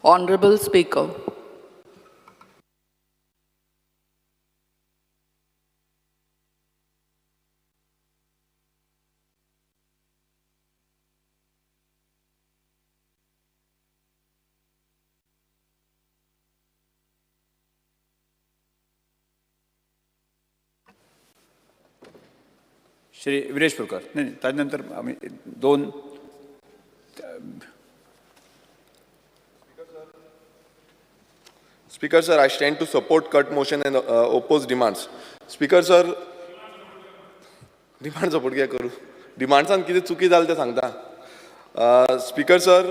Honorable Speaker. Shri Viresh Purkar नाही त्यानंतर आम्ही दोन Speaker sir, I stand to support cut motion and oppose demands. Speaker sir, demand support क्या करू? Demandsan किती चुकी झाली ते सांगता. Speaker sir,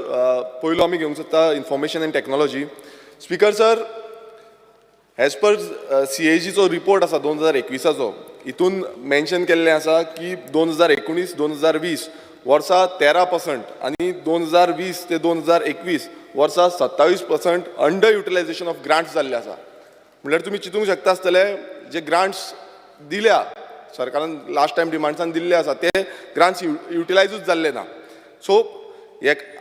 पहिलो आम्ही घेऊंक शकता information and technology. Speaker sir, as per CAG चो report आसा 2021चो, इतून मेन्शन केल्लें आसा की 2019-2020 वर्सा 13% आणि 2020 ते 2021 वर्सा 27% अंडर युटिलायझेशन ऑफ ग्रांट्स जाल्ले आसा. म्हळ्यार तुम्ही चिंतूंक शकता आसतले जे ग्रांट्स दिल्या सरकारान लास्ट टायम डिमांड्सान दिल्ले आसा ते ग्रांट्स युटिलायजूच जाल्ले ना. सो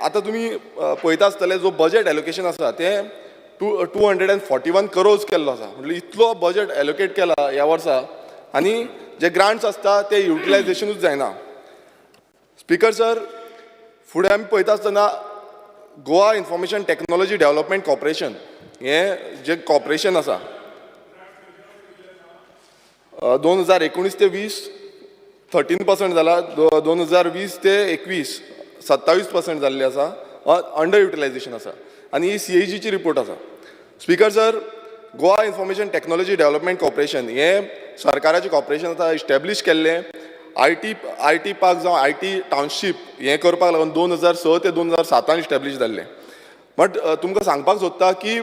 आतां तुमी पळयता आसतले जो बजेट एलोकेशन आसा ते 241 crores केल्लो आसा. म्हणजे इतलो बजेट एलोकेट केला ह्या वर्सा आनी जे ग्रांट्स आसता ते युटिलायझेशनूच जायना. स्पीकर सर, फुडें आमी पळयता आसतना Goa information technology development corporation हें जे कॉर्पोरेशन आसा 2019 ते 20 13% जाला, 2020 ते 21 27% जाल्ली आसा, अंडर युटिलायझेशन आसा आनी ही CAG ची रिपोर्ट आसा. Speaker sir, Goa information technology development corporation हें सरकाराचें कॉर्पोरेशन आसा, इस्टॅब्लीश केल्लें IT पार्क जावं IT टाउनशीप हें करपाक लागून 2006 ते 2007 इस्टॅब्लीश जाल्लें. बट तुमकां सांगपाक सोदता की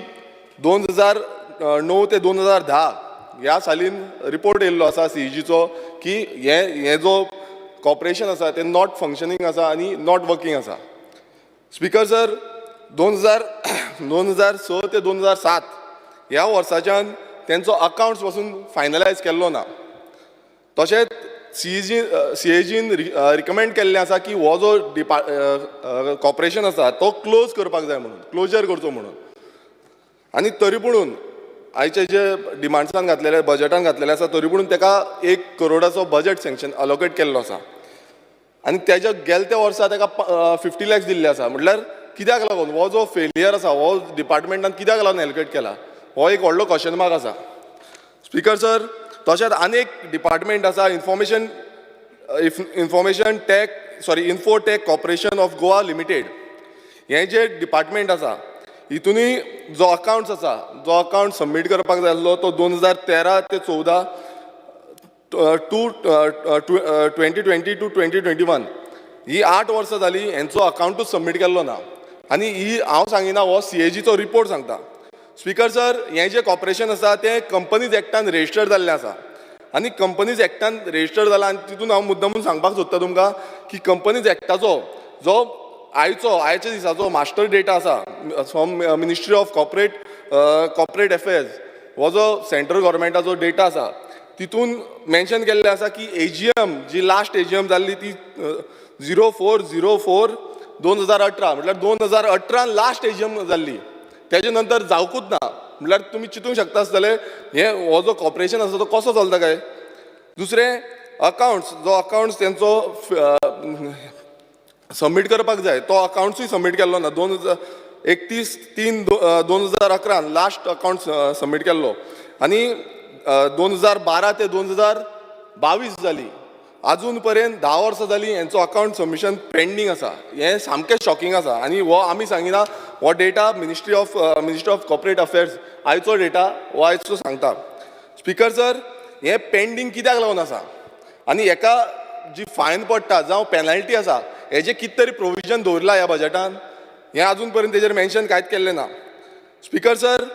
2009 ते 2010 ह्या सालीन रिपोर्ट येयल्लो आसा CAGचो की हें जो कॉर्पोरेशन आसा तें नॉट फंक्शनींग आसा आनी नॉट वर्किंग आसा. स्पीकर सर, 2006 ते 2007 ह्या वर्साच्यान तेंचो अकाउंट्स पासून फायनलायज केल्लो ना. तशेंच CAGन रिकमेंड केल्लें आसा की हो जो कॉर्पोरेशन आसा तो क्लोज करपाक जाय म्हणून, क्लोजर करचो म्हणून. आनी तरी पूण आयचे जे डिमांड्सान घातलेले बजेटान घातलेले आसा तरी पूण तेका 1 करोडाचो बजेट सँक्शन अलोकेट केल्लो आसा आनी तेज्या गेल्या त्या वर्सा तेका 50 lakhs दिल्ले आसा. म्हटल्यार कित्याक लागून हो जो फेलियर आसा हो डिपार्टमेंटान कित्याक लागून एलोकेट केला हो एक व्हडलो क्वेश्चन मार्क आसा. स्पीकर सर, तशेंच आनीक डिपार्टमेंट आसा infotech corporation of Goa limited. हें जे डिपार्टमेंट आसा हितूनय जो अकाउंट्स आसा, जो अकाउंट सबमीट करपाक जाय आसलो तो 2013 ते 14 2020 to 2021 ही 8 वर्सां जाली हेंचो अकाउंटूच सबमीट केल्लो ना. आनी ही हांव सांगिना, हो CAGचो रिपोर्ट सांगता. स्पीकर सर, हें जें कॉर्पोरेशन आसा तें कंपनीज एक्टान रजिस्टर्ड जाल्लें आसा आनी कंपनीज एक्टान रजिस्टर्ड जाला आनी तितून हांव मुद्दामून सांगपाक सोदता तुमकां की कंपनीज एक्टाचो जो आयच्या दिसाचो मास्टर डेटा आसा from ministry of corporate affairs हो जो सेंट्रल गव्हर्मेंटाचो डेटा आसा तितून मेन्शन केल्लें आसा की AGM जी लास्ट AGM जाल्ली ती 04/04/2018 म्हटल्यार 2018 लास्ट AGM जाल्ली, तेजे नंतर जावकूच ना. म्हटल्यार तुमी चिंतूंक शकता आसतले हो जो कॉर्पोरेशन आसा तो कसो चलता काय. दुसरें अकाउंट्स तेंचो सबमीट करपाक जाय तो अकाउंट्सूय सबमीट केल्लो ना. 31/3/2011 लास्ट अकाउंट सबमीट केल्लो आनी 2012 ते 2022 जाली, अजून पर्यंत 10 वर्सां जालीं हेंचो अकाउंट सबमिशन पेंडींग आसा. हें सामकें शॉकिंग आसा आनी हो आमी सांगिना, हो data ministry of corporate affairs आयचो डेटा हो आयचो सांगता. स्पीकर सर, हें पेंडींग कित्याक लागून आसा आनी हेका जी फायन पडटा जावं पेनल्टी आसा हेजें कितें तरी प्रोविजन दवरला ह्या बजेटान, हें अजून पर्यंत तेजेर मेन्शन कांयच केल्लें ना. स्पीकर सर,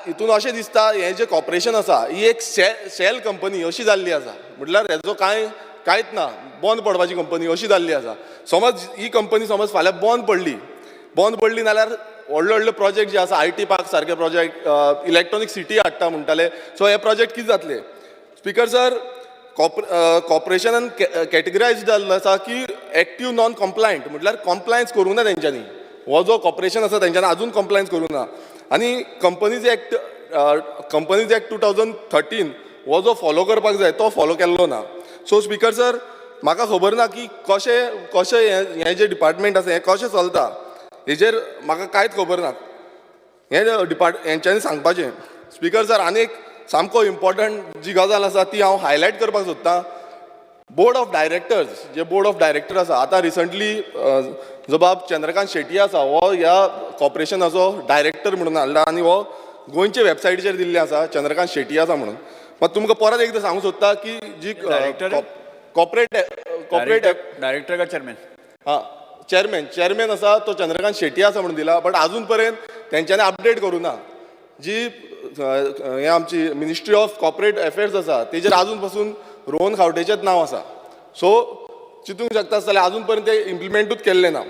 हितून अशें दिसता हें जें कॉर्पोरेशन आसा ही एक सेल कंपनी अशी जाल्ली आसा. म्हटल्यार हेजो कांयच ना, बंद पडपाची कंपनी अशी जाल्ली आसा. समज ही कंपनी फाल्यां बंद पडली नाल्यार व्हडले प्रोजेक्ट जे आसा IT पार्क सारके प्रोजेक्ट, इलेक्ट्रॉनिक सिटी हाडटा म्हणटाले, सो हे प्रोजेक्ट कितें जातले. स्पीकर सर, कॉर्पोरेशनान कॅटेगरायज जाल्लो आसा की एक्टीव नॉन कम्प्लायंट, म्हटल्यार कम्प्लायन्स करूंक ना तेंच्यांनी. हो जो कॉर्पोरेशन आसा तेंच्यांनी अजून कंप्लायन्स करूंक ना आनी कंपनीज एक्ट 2013 हो जो फॉलो करपाक जाय तो फॉलो केल्लो ना. सो स्पीकर सर, म्हाका खबर ना की कशें हे जे डिपार्टमेंट आसा हें कशें चलता हेजेर म्हाका कांयच खबर ना. हेंच्यांनी सांगपाचें. स्पीकर सर, आनीक सामको इम्पॉर्टंट जी गजाल आसा ती हांव हायलायट करपाक सोदतां. बोर्ड ऑफ डायरेक्टर्स, जे बोर्ड ऑफ डायरेक्टर आसा, आतां रिसंटली जो बाब चंद्रकांत शेट्टी आसा हो ह्या कॉर्पोरेशनाचो डायरेक्टर म्हणून हाडला आनी हो गोंयचे वेबसायटीचेर दिल्ले आसा चंद्रकांत शेट्टी आसा म्हणून. मात तुमकां परत एकदां सांगूंक सोदता की जी कॉर्पोरेट डायरेक्टर का चेअरमॅन? हां, चेअरमॅन आसा तो चंद्रकांत शेट्टी आसा म्हणून दिला, बट अजून पर्यंत तेंच्यांनी अपडेट करूं ना. जी हे आमची मिनिस्ट्री ऑफ कॉर्पोरेट अफेर्स आसा तेजेर अजून पासून रोहन खावटेचेंच नांव आसा. सो चिंतूंक शकता आसतलें अजून पर्यंत ते इम्प्लिमेंटूच केल्ले ना.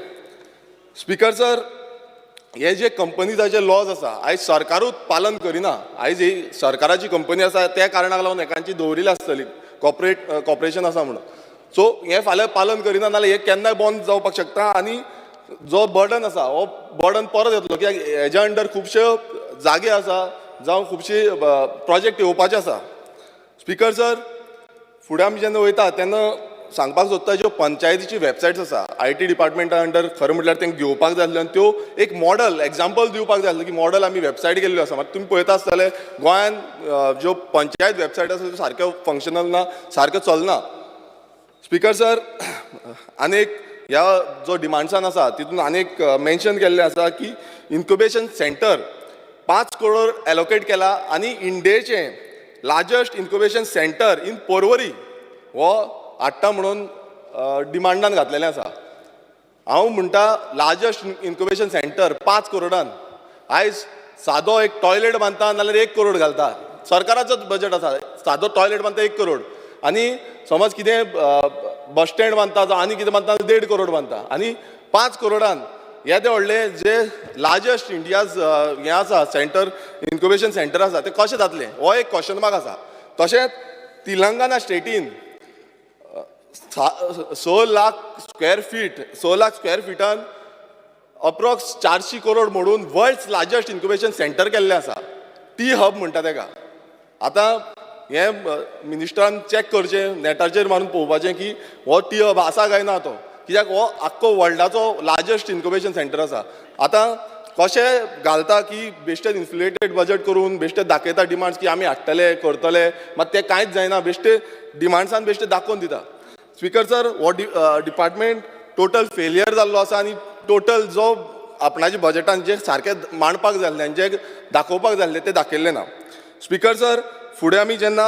स्पीकर सर, हे जे कंपनीजाचे लॉज आसा आयज सरकारूच पालन करिना. आयज ही सरकाराची कंपनी आसा त्या कारणाक लागून एकांची दवरिल्ली आसतली कॉर्पोरेशन आसा म्हणून. सो हे फाल्यां पालन करिना जाल्यार हे केन्नाय बंद जावपाक शकता आनी जो बर्डन आसा हो बर्डन परत येतलो, कित्याक हेज्या अंडर खुबशे जागे आसा जावं खुबशे प्रोजेक्ट येवपाचे आसा. स्पीकर सर, फुडें आमी जेन्ना वयता तेन्ना सांगपाक सोदता ज्यो पंचायतीची वेबसायट्स आसा IT डिपार्टमेंटा अंडर खरें म्हटल्यार तेंका घेवपाक जाय आसल्यो आनी त्यो एक मॉडल एग्जाम्पल दिवपाक जाय आसलें की मॉडल आमी वेबसायट केल्ल्यो आसा. मात तुमी पळयता आसतले गोंयान ज्यो पंचायत वेबसायट आसा त्यो सारक्यो फंक्शनल ना, सारक्यो चलना. स्पीकर सर, आनीक ह्या जो डिमांड्सान आसा तितून आनीक मेन्शन केल्लें आसा की इन्क्युबेशन सेंटर 5 करोड एलोकेट केला आनी इंडियेचें largest incubation centre in Porvorim हो हाडटा म्हणून डिमांडान घातलेलें आसा. हांव म्हणटा लार्जस्ट इन्क्युबेशन सेंटर 5 करोडान. आयज सादो एक टॉयलेट बांदता नाल्यार 1 करोड घालता. सरकाराचोच बजेट आसा. सादो टॉयलेट बांदता 1 करोड आनी समज कितें बस स्टँड बांदता जावं आनी कितें बांदता 1.5 करोड बांदता आनी 5 करोडान येदे व्हडले जे लार्जस्ट इंडियाज हें आसा सेंटर इन्क्युबेशन सेंटर आसा ते कशें जातलें हो एक क्वेश्चन मार्क आसा. तशेंच तेलंगाना स्टेटीन 6 लाख स्क्वेअर फिटान अप्रॉक्स 400 करोड मोडून वर्ल्ड्स लार्जस्ट इन्क्युबेशन सेंटर केल्लें आसा. टी हब म्हणटा तेका. आतां हें मिनिस्टरान चॅक करचें, नेटाचेर मारून पळोवपाचें की हो टी हब आसा काय ना तो, कित्याक हो आख्खो वर्ल्डाचो लार्जस्ट इन्क्युबेशन सेंटर आसा. आतां कशें घालता की बेश्टेच इन्फ्लेटेड बजेट करून बेश्टेच दाखयता डिमांड्स की आमी हाडटले करतले, मात तें कांयच जायना. बेश्टे डिमांड्सान बेश्टे दाखोवन दिता. स्पीकर सर, हो डिपार्टमेंट टोटल फेलियर जाल्लो आसा आनी टोटल जो आपणाच्या बजेटान जे सारकें मांडपाक जाय आसलें जे दाखोवपाक जाय आसलें तें दाखयल्लें ना. स्पीकर सर, फुडें आमी जेन्ना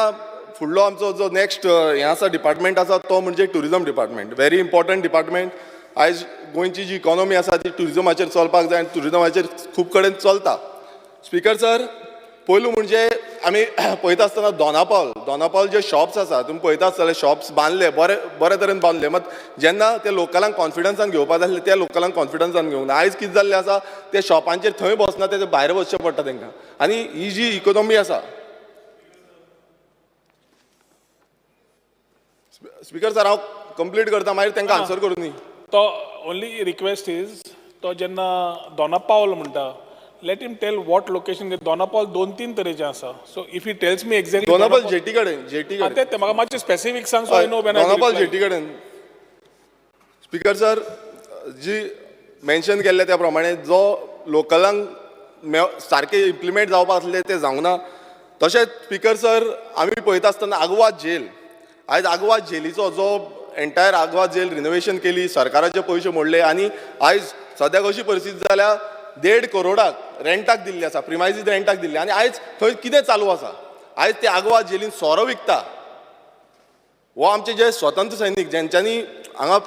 फुडलो आमचो जो नेक्स्ट हें आसा डिपार्टमेंट आसा तो म्हणजे tourism department. Very important department. आयज गोंयची जी इकॉनॉमी आसा ती टुरिजमाचेर चलपाक जाय आनी टुरिजमाचेर खूब कडेन चलता. स्पीकर सर, पयलू म्हणजे आमी पळयता आसतना दोनापावल जे शॉप्स आसा तुमी पळयता आसतले शॉप्स बांदले बरे तरेन बांदले, मात जेन्ना ते लोकलांक कॉन्फिडन्सान घेवपाक जाय आसलें त्या लोकलांक कॉन्फिडन्सान घेवंक ना. आयज कितें जाल्लें आसा ते शॉपांचेर थंय बसना ते भायर वचचें पडटा तेंकां. आनी ही जी इकॉनॉमी आसा. स्पीकर सर, हांव कंप्लीट करता मागीर तांकां आन्सर करूं न्ही. तो ओनली रिक्वेस्ट इज तो जेन्ना दोनापावल म्हणटा let him tell what location. Dona Paula 2-3 तरेचे आसा. So if he tells me exactly Dona Paula jetty कडेन ते म्हाका मातशें स्पेसिफीक सांग so I know when Dona Paula jetty कडेन. स्पीकर सर, जी मेन्शन केल्ले त्या प्रमाणे जो लोकलांक सारकें इम्प्लिमेंट जावपाक आसलें तें जावंक ना. तशेंच स्पीकर सर, आमी पळयता आसतना आग्वाद जेल, आयज आग्वाद जेलीचो जो एंटायर आग्वाद जेल रिनोवेशन केली, सरकाराचे पयशे मोडले आनी आयज सद्याक अशी परिस्थिती जाल्या 1.5 करोडाक रेंटाक दिल्ली आसा, प्रिमायसीस रेंटाक दिल्ली. आनी आयज थंय कितें चालू आसा? आयज ते आग्वाद जेलीन सोरो विकता. हो आमचे जे स्वतंत्र सैनीक जेंच्यांनी हांगा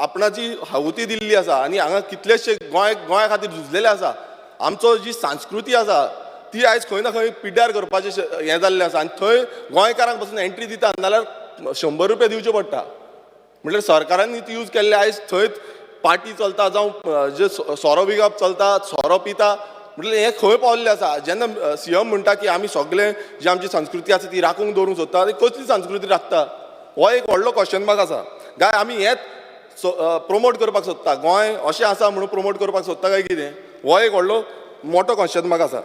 आपणाची हावती दिल्ली आसा आनी हांगा कितलेशे गोंया खातीर झुजलेले आसा. आमचो जी संस्कृती आसा ती आयज खंय ना खंय पिड्ड्यार करपाचें हें जाल्लें आसा. आनी थंय गोंयकारांक पासून एंट्री दिता नाल्यार 100 रुपया दिवचे पडटा. म्हटल्यार सरकारान ती यूज केल्ले. आयज थंय पार्टी चलता जावं जे सोरो विकप चलता, सोरो पिता, म्हटल्यार हें खंय पावल्लें आसा. जेन्ना CM म्हणटा की आमी सगळें जी आमची संस्कृती आसा ती राखूंक दवरूंक सोदता, कसली संस्कृती राखता? हो एक व्हडलो क्वेश्चन मार्क आसा. काय आमी हेंच प्रमोट करपाक सोदता, गोंय अशें आसा म्हणून प्रमोट करपाक सोदता काय कितें, हो एक व्हडलो मोठो क्वेश्चन मार्क आसा.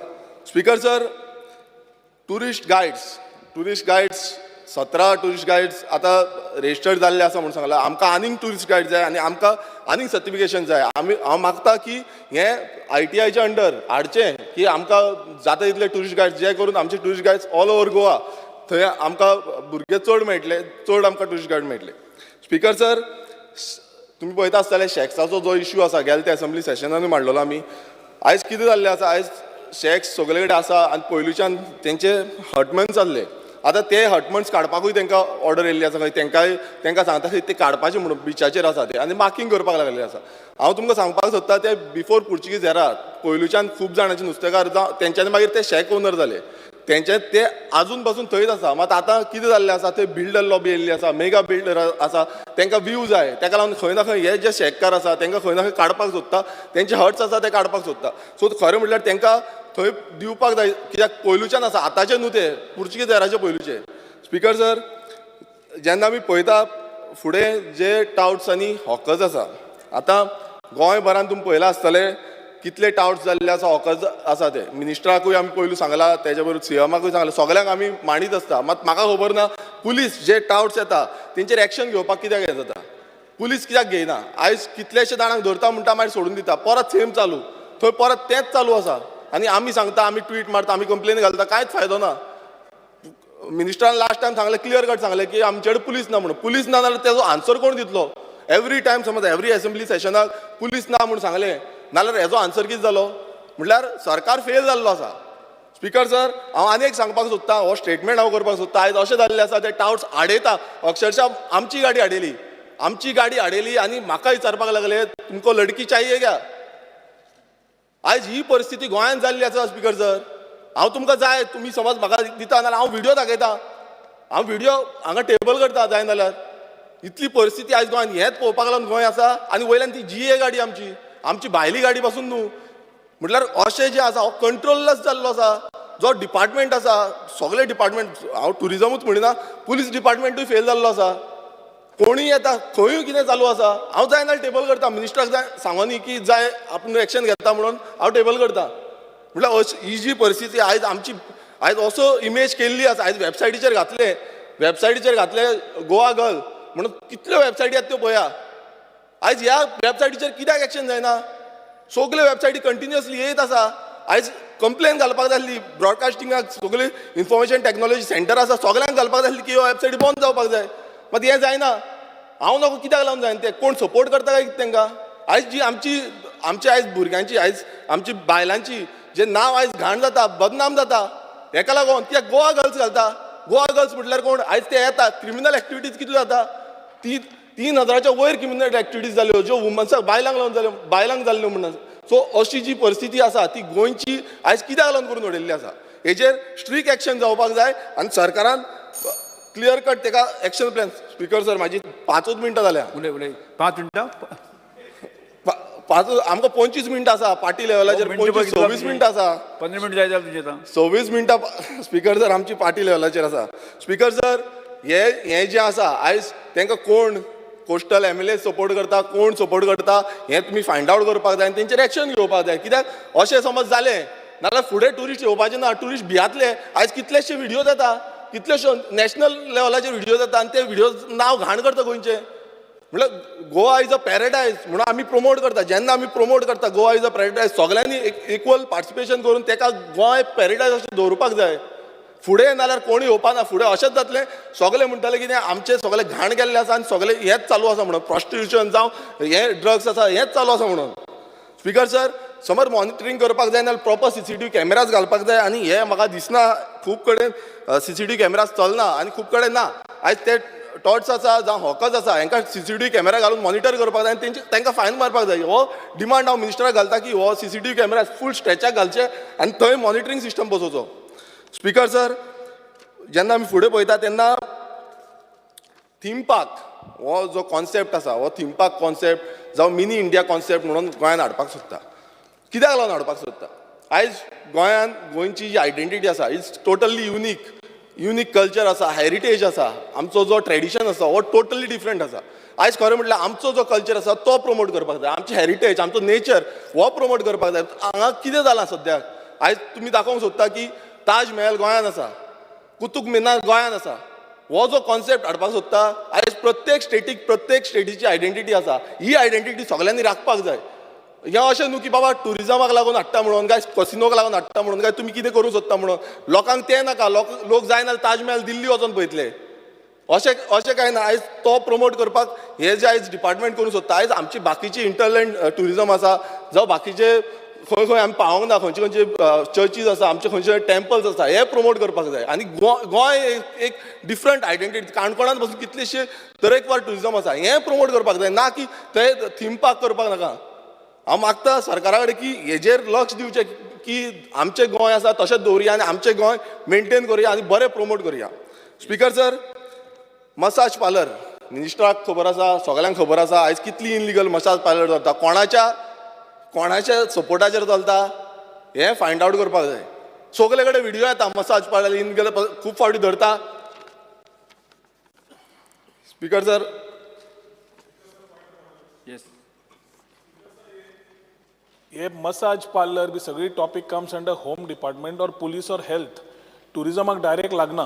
Speaker sir, tourist guides 17 tourist guides आतां रेजिस्टर्ड जाल्ले आसा म्हणून सांगला. आमकां आनीक टुरिस्ट गायड जाय आनी आमकां आनीक सर्टिफिकेशन जाय. हांव मागता की हें ITIच्या अंडर हाडचें, की आमकां जाता तितले टुरिस्ट गायड्स, जे करून आमचे tourist guides all over Goa थंय आमकां भुरगे चड मेळटले, चड आमकां टुरिस्ट गायड मेळटले. स्पीकर सर, तुमी पळयता आसतले शॅक्साचो जो इश्यू आसा, गेल्या त्या असेंब्ली सेशनानूय मांडलेलो आमी. आयज कितें जाल्लें आसा, आयज शॅक्स सगळे कडेन आसा आनी पयलींच्यान तेंचे हटमन्स जाल्ले. आतां ते हटमन्स काडपाकूय तांकां ऑर्डर येयल्ली आसा, तांकां सांगता की ते काडपाचे म्हणून बिचाचेर आसा ते, आनी मार्किंग करपाक लागलेले आसा. हांव तुमकां सांगपाक सोदता, ते बिफोर पुर्चुगीज एरा पयलींच्यान खूब जाणांचे नुस्तेकार तेंच्यांनी मागीर ते शॅक ओनर जाले, तेंचे ते आजून पासून थंयच आसा. मात आतां कितें जाल्लें आसा, थंय बिल्डर लॉबी येयल्ली आसा, मेगा बिल्डर आसा, तांकां व्यू जाय, ताका लागून खंय ना खंय हे जे शेतकार आसा तांकां खंय ना खंय काडपाक सोदता, तेंचे हट्स आसा ते काडपाक सोदता. सो खरें म्हटल्यार तांकां थंय दिवपाक जाय, कित्याक पयलूच्यान आसा, आतांचे न्हू ते, पुर्चुगीज एराचे पयलूचे. स्पीकर सर, जेन्ना आमी पळयता फुडें जे टाउट्स आनी हॉकर्स आसा, आतां गोंयभरान तुमी पळयलां आसतलें कितले टाउट्स जाल्ले आसा, हॉकर्स आसा ते. मिनिस्टराकूय आमी पयलू सांगला, तेच्या बरोबर CMाकूय सांगला, सगळ्यांक आमी मांडीत आसता. मात म्हाका खबर ना पुलीस जे टाउट्स येता तेंचेर एक्शन घेवपाक कित्याक हें जाता, पुलीस कित्याक घेयना. आयज कितलेशे जाणांक धरता म्हणटा मागीर सोडून दिता, परत सेम चालू, थंय परत तेंच चालू आसा. आनी आमी सांगता, आमी ट्वीट मारता, आमी कंप्लेन घालता, कांयच फायदो ना. मिनिस्टरान लास्ट टायम सांगलें, क्लियर कट सांगलें की आमचे कडेन पुलीस ना म्हणून. पुलीस ना जाल्यार तेजो आन्सर कोण दितलो? एवरी टायम समज एवरी असेंब्ली सेशनाक पुलीस ना म्हणून सांगलें, नाल्यार हेजो आन्सर कितें जालो? म्हटल्यार सरकार फेल जाल्लो आसा. स्पीकर सर, हांव आनी एक सांगपाक सोदता, हो स्टेटमेंट हांव करपाक सोदता. आयज अशें जाल्लें आसा, ते टाउट्स आडयता, अक्षरशः आमची गाडी हाडयली आनी म्हाका विचारपाक लागले, तुमको लडकी चाहिए क्या? आयज ही परिस्थिती गोंयांत जाल्ली आसा. स्पीकर सर, हांव तुमकां जाय, तुमी समज म्हाका दिता नाल्यार हांव व्हिडिओ दाखयता, हांव व्हिडिओ हांगा टेबल करता जाय नाल्यार. इतली परिस्थिती आयज गोंयांत, हेंच पळोवपाक लागून गोंय आसा. आनी वयल्यान ती GA गाडी आमची भायली गाडी पासून न्हू. म्हटल्यार अशें जें आसा, हो कंट्रोललेस जाल्लो आसा. जो डिपार्टमेंट आसा, सगळे डिपार्टमेंट, हांव टुरिजमूच म्हणिना, पुलीस डिपार्टमेंटूय फेल जाल्लो आसा. कोणीय येता, खंयूय कितें चालू आसा, हांव जाय नाल्यार टेबल करता. मिनिस्टराक जाय सांगोनी की जाय आपूण एक्शन घेता म्हणून हांव टेबल करता. म्हटल्यार ही जी परिस्थिती आयज आमची, आयज असो इमेज केल्ली आसा. आयज वेबसायटीचेर घातले गोवा गर्ल म्हणून कितल्यो वेबसायटी आहेत त्यो पळया. आयज ह्या वेबसायटीचेर कित्याक एक्शन जायना? सगल्यो वेबसायटी कंटिन्युअसली येत आसा. आयज कंप्लेन घालपाक जाय आसली ब्रॉडकास्टिंगाक, सगळी इन्फॉर्मेशन टेक्नॉलॉजी सेंटर आसा, सगळ्यांक घालपाक जाय आसली की ह्यो वेबसायटी बंद जावपाक जाय. मात हें जायना. हांव नको कित्याक लागून जायना तें? कोण सपोर्ट करता काय तांकां? आयज जी आमची आयज भुरग्यांची, आयज आमची बायलांची जे नांव आयज घाण जाता, बदनाम जाता, हेका लागून कित्याक गोवा गर्ल्स घालता. गोवा गर्ल्स म्हटल्यार कोण? आयज ते येता, क्रिमिनल एक्टिविटीज कितल्यो जाता, 3,000च्या वयर क्रिमिनल एक्टिविटीज जाल्यो, ज्यो वुमन्साक बायलांक जाल्ल्यो म्हणून. सो अशी जी परिस्थिती आसा ती गोंयची आयज कित्याक लागून करून उडयल्ली आसा. हेजेर स्ट्रिक्ट एक्शन जावपाक जाय आनी सरकारान क्लियर कट तेका एक्शन प्लॅन. स्पीकर सर, म्हाजी 5 मिनटां जाल्या. उलय 5 मिनटां. आमकां 25 मिनटां आसा पार्टी लेवलाचेर. 26 मिनटां आसा. 15 मिनट जाय जाल्यार तुजें आतां. 26 मिनटां स्पीकर सर आमची पार्टी लेवलाचेर आसा. स्पीकर सर, हे जे आसा आयज तांकां कोण कोस्टल MLA सपोर्ट करता, कोण सपोर्ट करता, हें तुमी फायंड आवट करपाक जाय आनी तेंचेर एक्शन घेवपाक जाय. कित्याक अशें समज जालें नाल्यार फुडें टुरिस्ट येवपाचे ना, टुरिस्ट भियातले. आयज कितलेशे व्हिडिओ येता, कितलेशे नॅशनल लेवलाचेर व्हिडिओ येता आनी ते व्हिडिओ नांव घाण करता गोंयचें. म्हटल्यार गोवा इज अ पॅराडायज म्हणून आमी प्रमोट करता. जेन्ना आमी प्रमोट करता गोवा इज अ पॅराडायज, सगळ्यांनी इक्वल पार्टिसिपेशन करून तेका गोंय पॅराडायज अशें दवरपाक जाय. फुडें नाल्यार कोणी येवपा ना. फुडें अशेंच जातलें, सगळे म्हणटाले कितें आमचे सगळे घाण गेल्ले आसा आनी सगळे हेंच चालू आसा म्हणून, प्रॉस्टिट्युशन जावं हे ड्रग्स आसा हेंच चालू आसा म्हणून. स्पीकर सर, समज मॉनिटरींग करपाक जाय नाल्यार प्रॉपर CCTV कॅमेराज घालपाक जाय. आनी हे म्हाका दिसना खूब कडेन CCTV कॅमेराज चलना आनी खूब कडेन ना. आयज ते टॉट्स आसा जावं हॉकर्स आसा हांकां CCTV कॅमेरा घालून मॉनिटर करपाक जाय आनी तांकां फायन मारपाक जाय. हो डिमांड हांव मिनिस्टराक घालता की हो CCTV कॅमेरा फूल स्ट्रेचाक घालचे आनी थंय मॉनिटरींग सिस्टम बसोवचो. स्पीकर सर, जेन्ना आमी फुडें पळयता तेन्ना थीम पार्क हो जो कॉन्सेप्ट आसा, हो थीम पार्क कॉन्सेप्ट जावं मिनी इंडिया कॉन्सेप्ट म्हणून गोंयांत हाडपाक सोदता. कित्याक लागून हाडपाक सोदता? आयज गोंयांत गोंयची जी आयडेंटिटी आसा is totally unique. Unique culture आसा, हेरिटेज आसा, आमचो जो ट्रेडिशन आसा हो टोटली डिफरंट आसा. आयज खरें म्हटल्यार आमचो जो कल्चर आसा तो प्रमोट करपाक जाय, आमची हेरिटेज, आमचो नेचर हो प्रमोट करपाक जाय. हांगा कितें जालां सद्याक, आयज तुमी दाखोवंक सोदता की ताज महल गोंयांत आसा, कुतुब मिनार गोंयांत आसा. हो जो कॉन्सेप्ट हाडपाक सोदता, आयज प्रत्येक स्टेटीची आयडेंटिटी आसा, ही आयडेंटिटी सगळ्यांनी राखपाक जाय. हें अशें न्हू की बाबा टुरिजमाक लागून हाडटा म्हणून काय कसिनोक लागून हाडटा म्हणून काय तुमी कितें करूंक सोदता म्हणून. लोकांक तें नाका, लोक जाय नाल्यार ताज महल दिल्ली वचून पळयतले. अशें काय ना. आयज तो प्रमोट करपाक हे जे आयज डिपार्टमेंट करूंक सोदता. आयज आमची बाकीची इंटरलँड टुरिजम आसा, जावं बाकीचे खंय खंय आमी पावोंक ना, खंयचे खंयचे चर्चीज आसा, आमचे खंयचे टेम्पल्स आसा, हे प्रमोट करपाक जाय. आनी गोंय एक डिफरंट आयडेंटिटी, काणकोणांत पासून कितलेशे तरेकवार टुरिजम आसा, हें प्रमोट करपाक जाय. ना की थंय थीम पार्क करपाक नाका. हांव मागता सरकारा कडेन की हेजेर लक्ष दिवचें की आमचें गोंय आसा तशेंच दवरया आनी आमचें गोंय मेंटेन करुया आनी बरें प्रमोट करुया. स्पीकर सर, मसाज पार्लर मिनिस्टराक खबर आसा, सगळ्यांक खबर आसा आयज कितली इनलिगल मसाज पार्लर चलता, कोणाच्या सपोर्टाचेर चलता हें फायंड आवट करपाक जाय. सगळे कडेन व्हिडिओ येता मसाज पार्लर इनलिगल खूब फावटी धरता. Speaker sir, yes. ये मसाज पार्लर बी सगळी topic comes under home department और पुलीस और हेल्थ. टुरिजमाक डायरेक्ट लागना.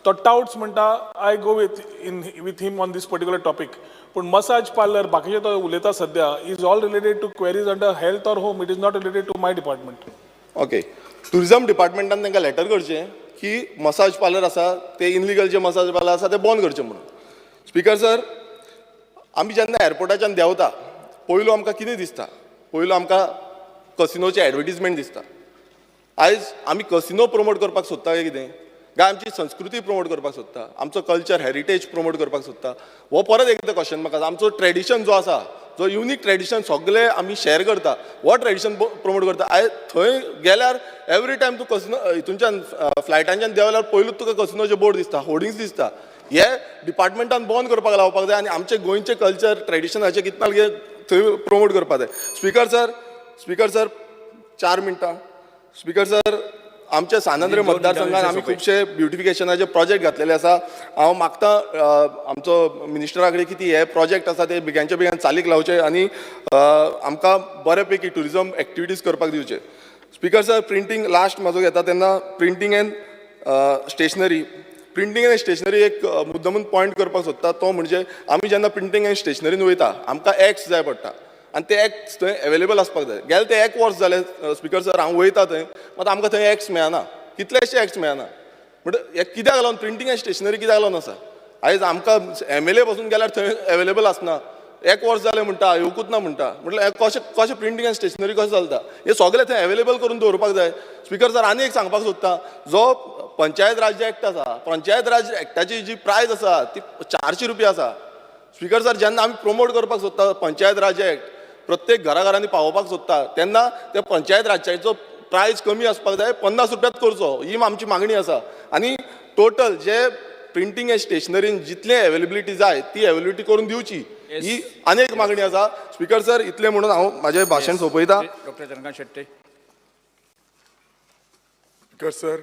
तो टाउट्स म्हणटा I go with him on this particular topic. पूण मसाज पार्लर बाकीचे तो उलयता सद्या is all related to queries under health और home. It is not related to my department. Okay. Tourism डिपार्टमेंटान तांकां लेटर करचें की मसाज पार्लर आसा ते इनलिगल जे मसाज पार्लर आसा ते बंद करचे म्हणून. स्पीकर सर, आमी जेन्ना एअरपोर्टाच्यान देंवता पयलू आमकां कितें दिसता, पयलू आमकां कसिनोचे एडवर्टिजमेंट दिसता. आयज आमी कसिनो प्रमोट करपाक सोदता काय कितें, काय आमची संस्कृती प्रमोट करपाक सोदता, आमचो कल्चर हेरिटेज प्रमोट करपाक सोदता. हो परत एकदां क्वेश्चन म्हाका. आमचो ट्रेडिशन जो आसा, जो युनीक ट्रेडिशन सगळे आमी शेअर करता, हो ट्रेडिशन प्रमोट करता. आयज थंय गेल्यार एवरी टायम तूं कसिनो हितूनच्यान फ्लायटांच्यान देंवल्यार पयलूच तुका कसिनोचे बोर्ड दिसता, होर्डिंग्स दिसता. हे डिपार्टमेंटान बंद करपाक लावपाक जाय आनी आमचे गोंयचे कल्चर ट्रेडिशनाचे कितना थंय प्रमोट करपाक जाय. स्पीकर सर 4 मिनटां. स्पीकर सर, आमच्या सानंद्रे मतदारसंघात आमी खुबशे ब्युटिफिकेशनाचे प्रोजेक्ट घातलेले आसा. हांव मागता आमचो मिनिस्टरा कडेन की हे प्रोजेक्ट आसा ते बेग्याच्या बेगीन चालीक लावचे आनी आमकां बऱ्यापैकी टुरिजम एक्टिविटीज करपाक दिवचे. स्पीकर सर, प्रिंटींग लास्ट म्हाजो घेता तेन्ना प्रिंटींग एंड स्टेशनरी एक मुद्दमून पॉयंट करपाक सोदता. तो म्हणजे आमी जेन्ना प्रिंटींग एंड स्टेशनरीन वयता आमकां एक्ट्स जाय पडटा आनी ते एक्ट्स थंय अवेलेबल आसपाक जाय. गेले ते 1 वर्स जालें स्पीकर सर हांव वयता थंय, मात आमकां थंय एक्ट्स मेळना, कितलेशे एक्ट्स मेळना. म्हणजे कित्याक लागून प्रिंटींग एंड स्टेशनरी कित्याक लागून आसा. आयज आमकां MLA पासून गेल्यार थंय अवेलेबल आसना. 1 वर्स जालें म्हणटा, येवकूच ना म्हणटा. म्हटल्यार कशें प्रिंटींग एंड स्टेशनरी कशें चलता. हे सगळे थंय अवेलेबल करून दवरपाक जाय. स्पीकर सर, आनी एक सांगपाक सोदता, जो पंचायत राज एक्ट आसा, पंचायत राज एक्टाची जी प्रायस आसा ती 400 रुपया आसा. स्पीकर सर, जेन्ना आमी प्रमोट करपाक सोदता पंचायत राज एक्ट, प्रत्येक घराघरांनी पावोवपाक सोदता, तेन्ना त्या पंचायत राजच्याचो प्रायस कमी आसपाक जाय, 50 रुपयांत करचो, ही आमची मागणी आसा. आनी टोटल जे प्रिंटींग एंड स्टेशनरीन जितले अवेलेबिलिटी जाय ती अवेलेबिलिटी करून दिवची, ही अनेक मागणी आसा. स्पीकर सर, इतले म्हणून हांव म्हाजें भाशण सोंपयता. Doctor Chandrakant Shetye. Speaker sir,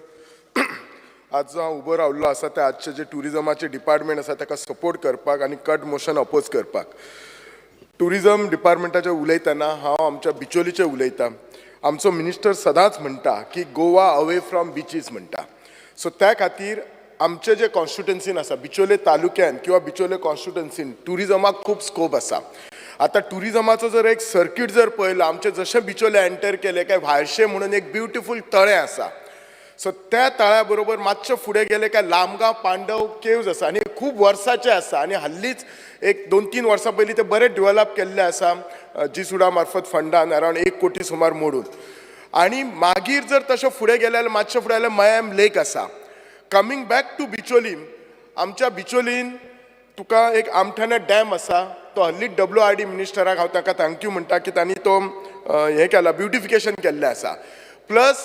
आज जो हांव उबो रावल्लो आसा ते आजचे जे टुरिजमाचे डिपार्टमेंट आसा ताका सपोर्ट करपाक आनी कट मोशन अपोज करपाक. टुरिजम डिपार्टमेंटाचे उलयतना हांव आमच्या बिचोलीचे उलयतां. आमचो मिनिस्टर सदांच म्हणटा की गोवा अवे फ्रॉम बिचीस म्हणटा. सो त्या खातीर आमचे जे कॉन्स्टिट्युएन्सीन आसा बिचोले तालुक्यान किंवा बिचोले कॉन्स्टिट्युएन्सीन टुरिजमाक खूब स्कोप आसा. आता टुरिजमाचो जर एक सर्कीट जर पळयलो, आमचे जशे बिचोले एंटर केले काय व्हाळशे म्हणून एक ब्युटिफूल तळें आसा. सो त्या तळ्या बरोबर मातशे फुडें गेले काय लामगांव पांडव केव्ज आसा आनी खूब वर्साचे आसा आनी हाल्लीच एक 2-3 वर्सां पयलीं ते बरें डेव्हलप केल्ले आसा जी-सुडा मार्फत फंडान अरावंड 1 कोटी सुमार मोडून. आनी मागीर जर तशें फुडें गेल्यार मातशे फुडें जाल्यार मयाम लेक आसा. कमिंग बॅक टू बिचोली, आमच्या बिचोलीन तुका एक आमठाणा डॅम आसा. तो हल्ली WRD मिनिस्टराक हांव ताका थँक्यू म्हणटा की तांणी तो हें केला, ब्युटिफिकेशन केल्लें आसा. प्लस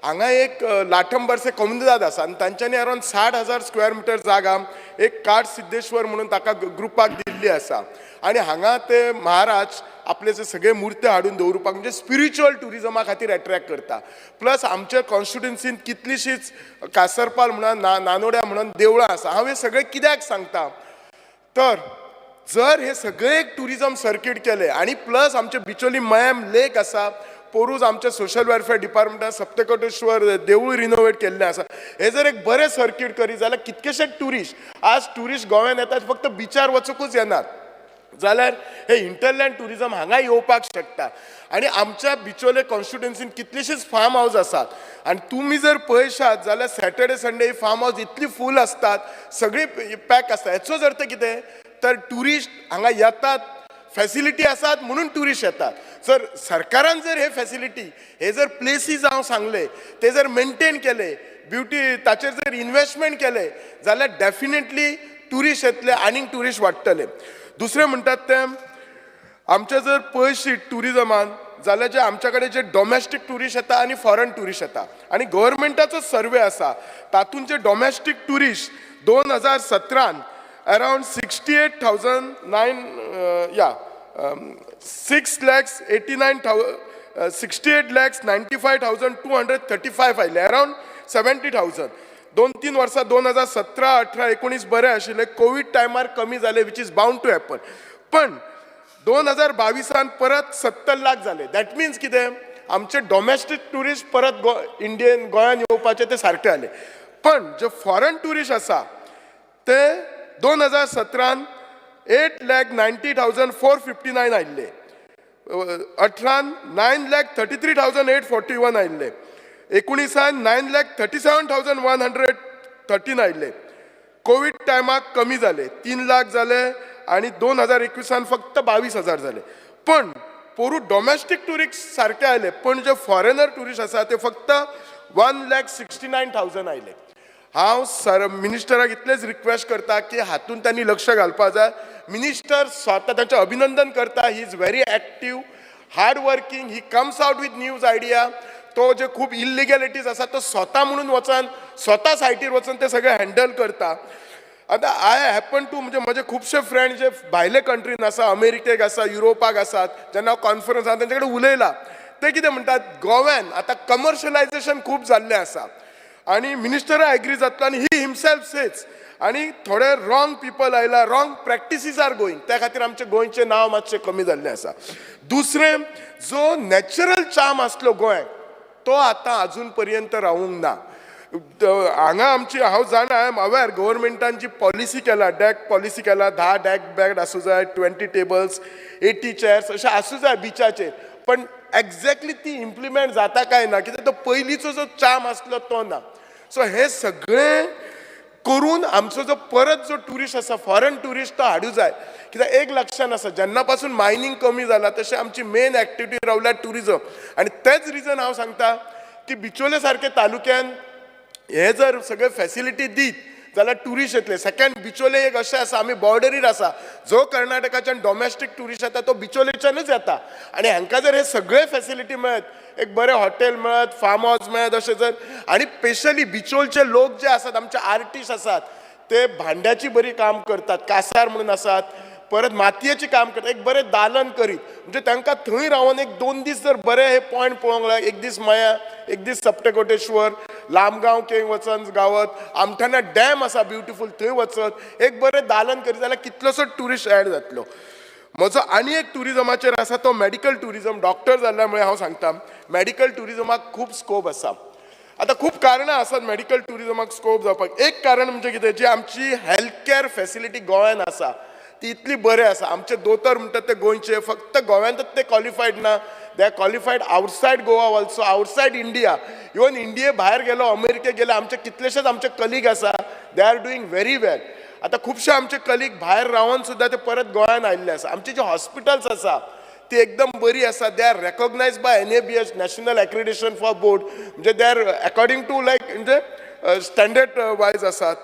हांगा एक लाठंबरसे कम्युनिदाद आसा आनी तांच्यांनी अरावंड 60,000 स्क्वेअर मिटर जागा एक काड सिद्धेश्वर म्हणून ताका ग्रुपाक दिल्ली आसा आनी हांगा ते महाराज आपले जे सगळे मुर्ते हाडून दवरपाक म्हणजे स्पिरिच्युअल टुरिजमा खातीर अट्रॅक्ट करता. प्लस आमच्या कॉन्स्टिट्युन्सीन कितलीशीच कासरपाल म्हणून नानोड्या म्हणून देवळां आसा. हांव हे सगळे कित्याक सांगता तर जर हे सगळे एक टुरिजम सर्कीट केले आणि प्लस आमचे बिचोली मयम लेक आसा, पोरूज आमच्या सोशल वेलफेअर डिपार्टमेंटान सप्तकोटेश्वर देवूळ रिनोवेट केल्लें आसा, हे जर एक बरें सर्कीट करीत जाल्यार कितकेशे टुरिस्ट आज टुरिस्ट गोंयांत येतात फक्त बिचार वचूंकूच येनात जाल्यार हे हिंटरलँड टुरिजम हांगा येवपाक शकता. आणि आमच्या बिचोले कॉन्स्टिट्युन्सीन कितलीशीच फार्म हाऊस आसात आणि तुम्ही जर पळयशात जाल्यार सॅटर्डे संडे फार्म हाऊस इतली फूल असतात, सगळी पॅक आसता. हेचो अर्थ कितें तर टुरिस्ट हांगा येतात, फॅसिलिटी आसात म्हणून टुरिस्ट येतात. जर सरकारान जर हे फॅसिलिटी हे जर प्लेसीस हांव सांगले ते जर मेंटेन केले, ब्युटी ताचेर जर इन्व्हेस्टमेंट केले जाल्यार डेफिनेटली टुरिस्ट येतले आनीक टुरिस्ट वाडटले. दुसरें म्हणटात ते आमचे जर पयशी टुरिजमान जाल्यार जे आमच्या कडेन जे डॉमेस्टीक टुरिस्ट येता आनी फॉरेन टुरिस्ट येता आनी गव्हर्मेंटाचो सर्वे आसा तातूंत जे डॉमेस्टीक टुरिस्ट 2017 अरावंड 68,95,235 आयले, अरावंड 70,000. 2-3 वर्सां 2017, 18, 19 बरे आशिल्ले. कोविड टायमार कमी जाले which is bound to happen. पण 2022 परत 70 लाख जाले. दॅट मिन्स कितें आमचे डॉमेस्टीक टुरिस्ट परत गोंयांत येवपाचे ते सारके जाले. पण जे फॉरेन टुरिस्ट आसा ते 2017 8,90,459 आयिल्ले, 18 9,33,841 आयिल्ले, 19 9,37,113 आयिल्ले. कोविड टायमाक कमी जाले, 3 लाख जाले आणि 2021 फक्त 22,000 जाले. पण पोरू डॉमेस्टीक टुरिस्ट सारखे आयले, पण जे फॉरेनर टुरिस्ट आसा ते फक्त 1,69,000 आयले. हांव मिनिस्टराक इतलेच रिक्वेस्ट करता की हातून त्यांनी लक्ष घालपाक जाय. मिनिस्टर स्वता तांचे अभिनंदन करता. He is very active, hard working, he comes out with news idea. तो जे खूप इलिगॅलिटीज आसा तो स्वता म्हणून वचन स्वता सायटीर वचून ते सगळे हँडल करता. आता आय हॅपन टू म्हणजे माझे खूपशे फ्रेंड जे भायले कंट्रीन आसा, अमेरिकेक आसा, युरोपाक आसात, जेन्ना हांव कॉन्फरन्स आसा तेंचे कडेन उलयला ते कितें म्हणटात गोव्यान आतां कमर्शलायझेशन खूप जाल्लें आसा आणि मिनिस्टराय एग्री जातलो आणि ही हिमसेल्फ सेज आणि थोडे रॉंग पीपल आयला, रॉंग प्रॅक्टिसीस आर गोईंग, त्या खातीर आमचे गोंयचे नांव मातशें कमी जाल्लें आसा. दुसरें जो नॅचरल चार्म आसलो गोंयाक तो आतां अजून पर्यंत रावूंक ना. हांगा आमची हांव जाणा, आय एम अवेर गव्हर्मेंटान जी पॉलिसी केला, डॅक पॉलिसी केला, 10 डॅक बॅड आसूं जाय, 20 टेबल्स, 80 चेअर्स अशें आसूं जाय बिचाचेर. पण एक्झॅक्टली ती इम्प्लिमेंट जाता काय ना, कित्याक तो पयलींचो जो चार्म आसलो तो ना. सो हे सगळें करून आमचो जो परत जो टुरिस्ट आसा, फॉरेन टुरिस्ट तो हाडूं जाय. कित्याक एक लक्षान आसा, जेन्ना पासून मायनींग कमी जाला तशें आमची मेन एक्टिविटी रावल्या टुरिजम. आनी तेच रिजन हांव सांगता की बिचोले सारके तालुक्यान हे जर सगळे फॅसिलिटी दीत जाल्यार टुरिस्ट येतले. सेकंड, बिचोले एक अशें आसा आमी बॉर्डरीर आसा, जो कर्नाटकाच्यान डॉमेस्टीक टुरिस्ट येता तो बिचोलेच्यानूच येता आनी हांकां जर हे सगळे फॅसिलिटी मेळत, एक बरें हॉटेल मेळत, फार्म हाऊस मेळत अशें जर, आनी स्पेशली बिचोलचे लोक जे आसात, आमचे आर्टिस्ट आसात, ते भांड्याची बरी काम करतात, कासार म्हणून आसात, परत मातयेची काम करतात, एक बरें दालन करीत, म्हणजे तांकां थंय रावन एक 2 दीस जर बरे हे पॉयंट पळोवंक जाय, एक दीस मया, एक दीस सप्तकोटेश्वर, लांबगांव केंग वचन गावत, आमठाणा डॅम आसा ब्युटिफूल थंय वचत, एक बरें दालन करीत जाल्यार कितलोसो टुरिस्ट ऍड जातलो. म्हजो आनी एक टुरिजमाचेर आसा तो मेडिकल टुरिजम. डॉक्टर जाल्ल्या मुळे हांव सांगता मेडिकल टुरिजमाक खूब स्कोप आसा. आतां खूब कारणां आसात मेडिकल टुरिजमाक स्कोप जावपाक. एक कारण म्हणजे कितें, जी आमची हेल्थ केअर फॅसिलिटी गोंयांत आसा ती इतली बरें आसा. आमचे दोतोर म्हणटात ते गोंयचे, फक्त गोंयांतच ते क्वॉलिफायड ना, they are qualified outside Goa also, outside India, even इंडिये भायर गेलो, अमेरिकेक गेले, आमचे कितलेशेच आमचे कलीग आसा, they are doing very well. आतां खुबशे आमचे कलीग भायर रावन सुद्दां ते परत गोंयांत आयिल्ले आसा. आमची जी हॉस्पिटल्स आसा ती एकदम बरी आसा. They are recognised by NABH, national accreditation for board, म्हणजे they are according to like म्हणजे स्टँडर्ड वायज आसात.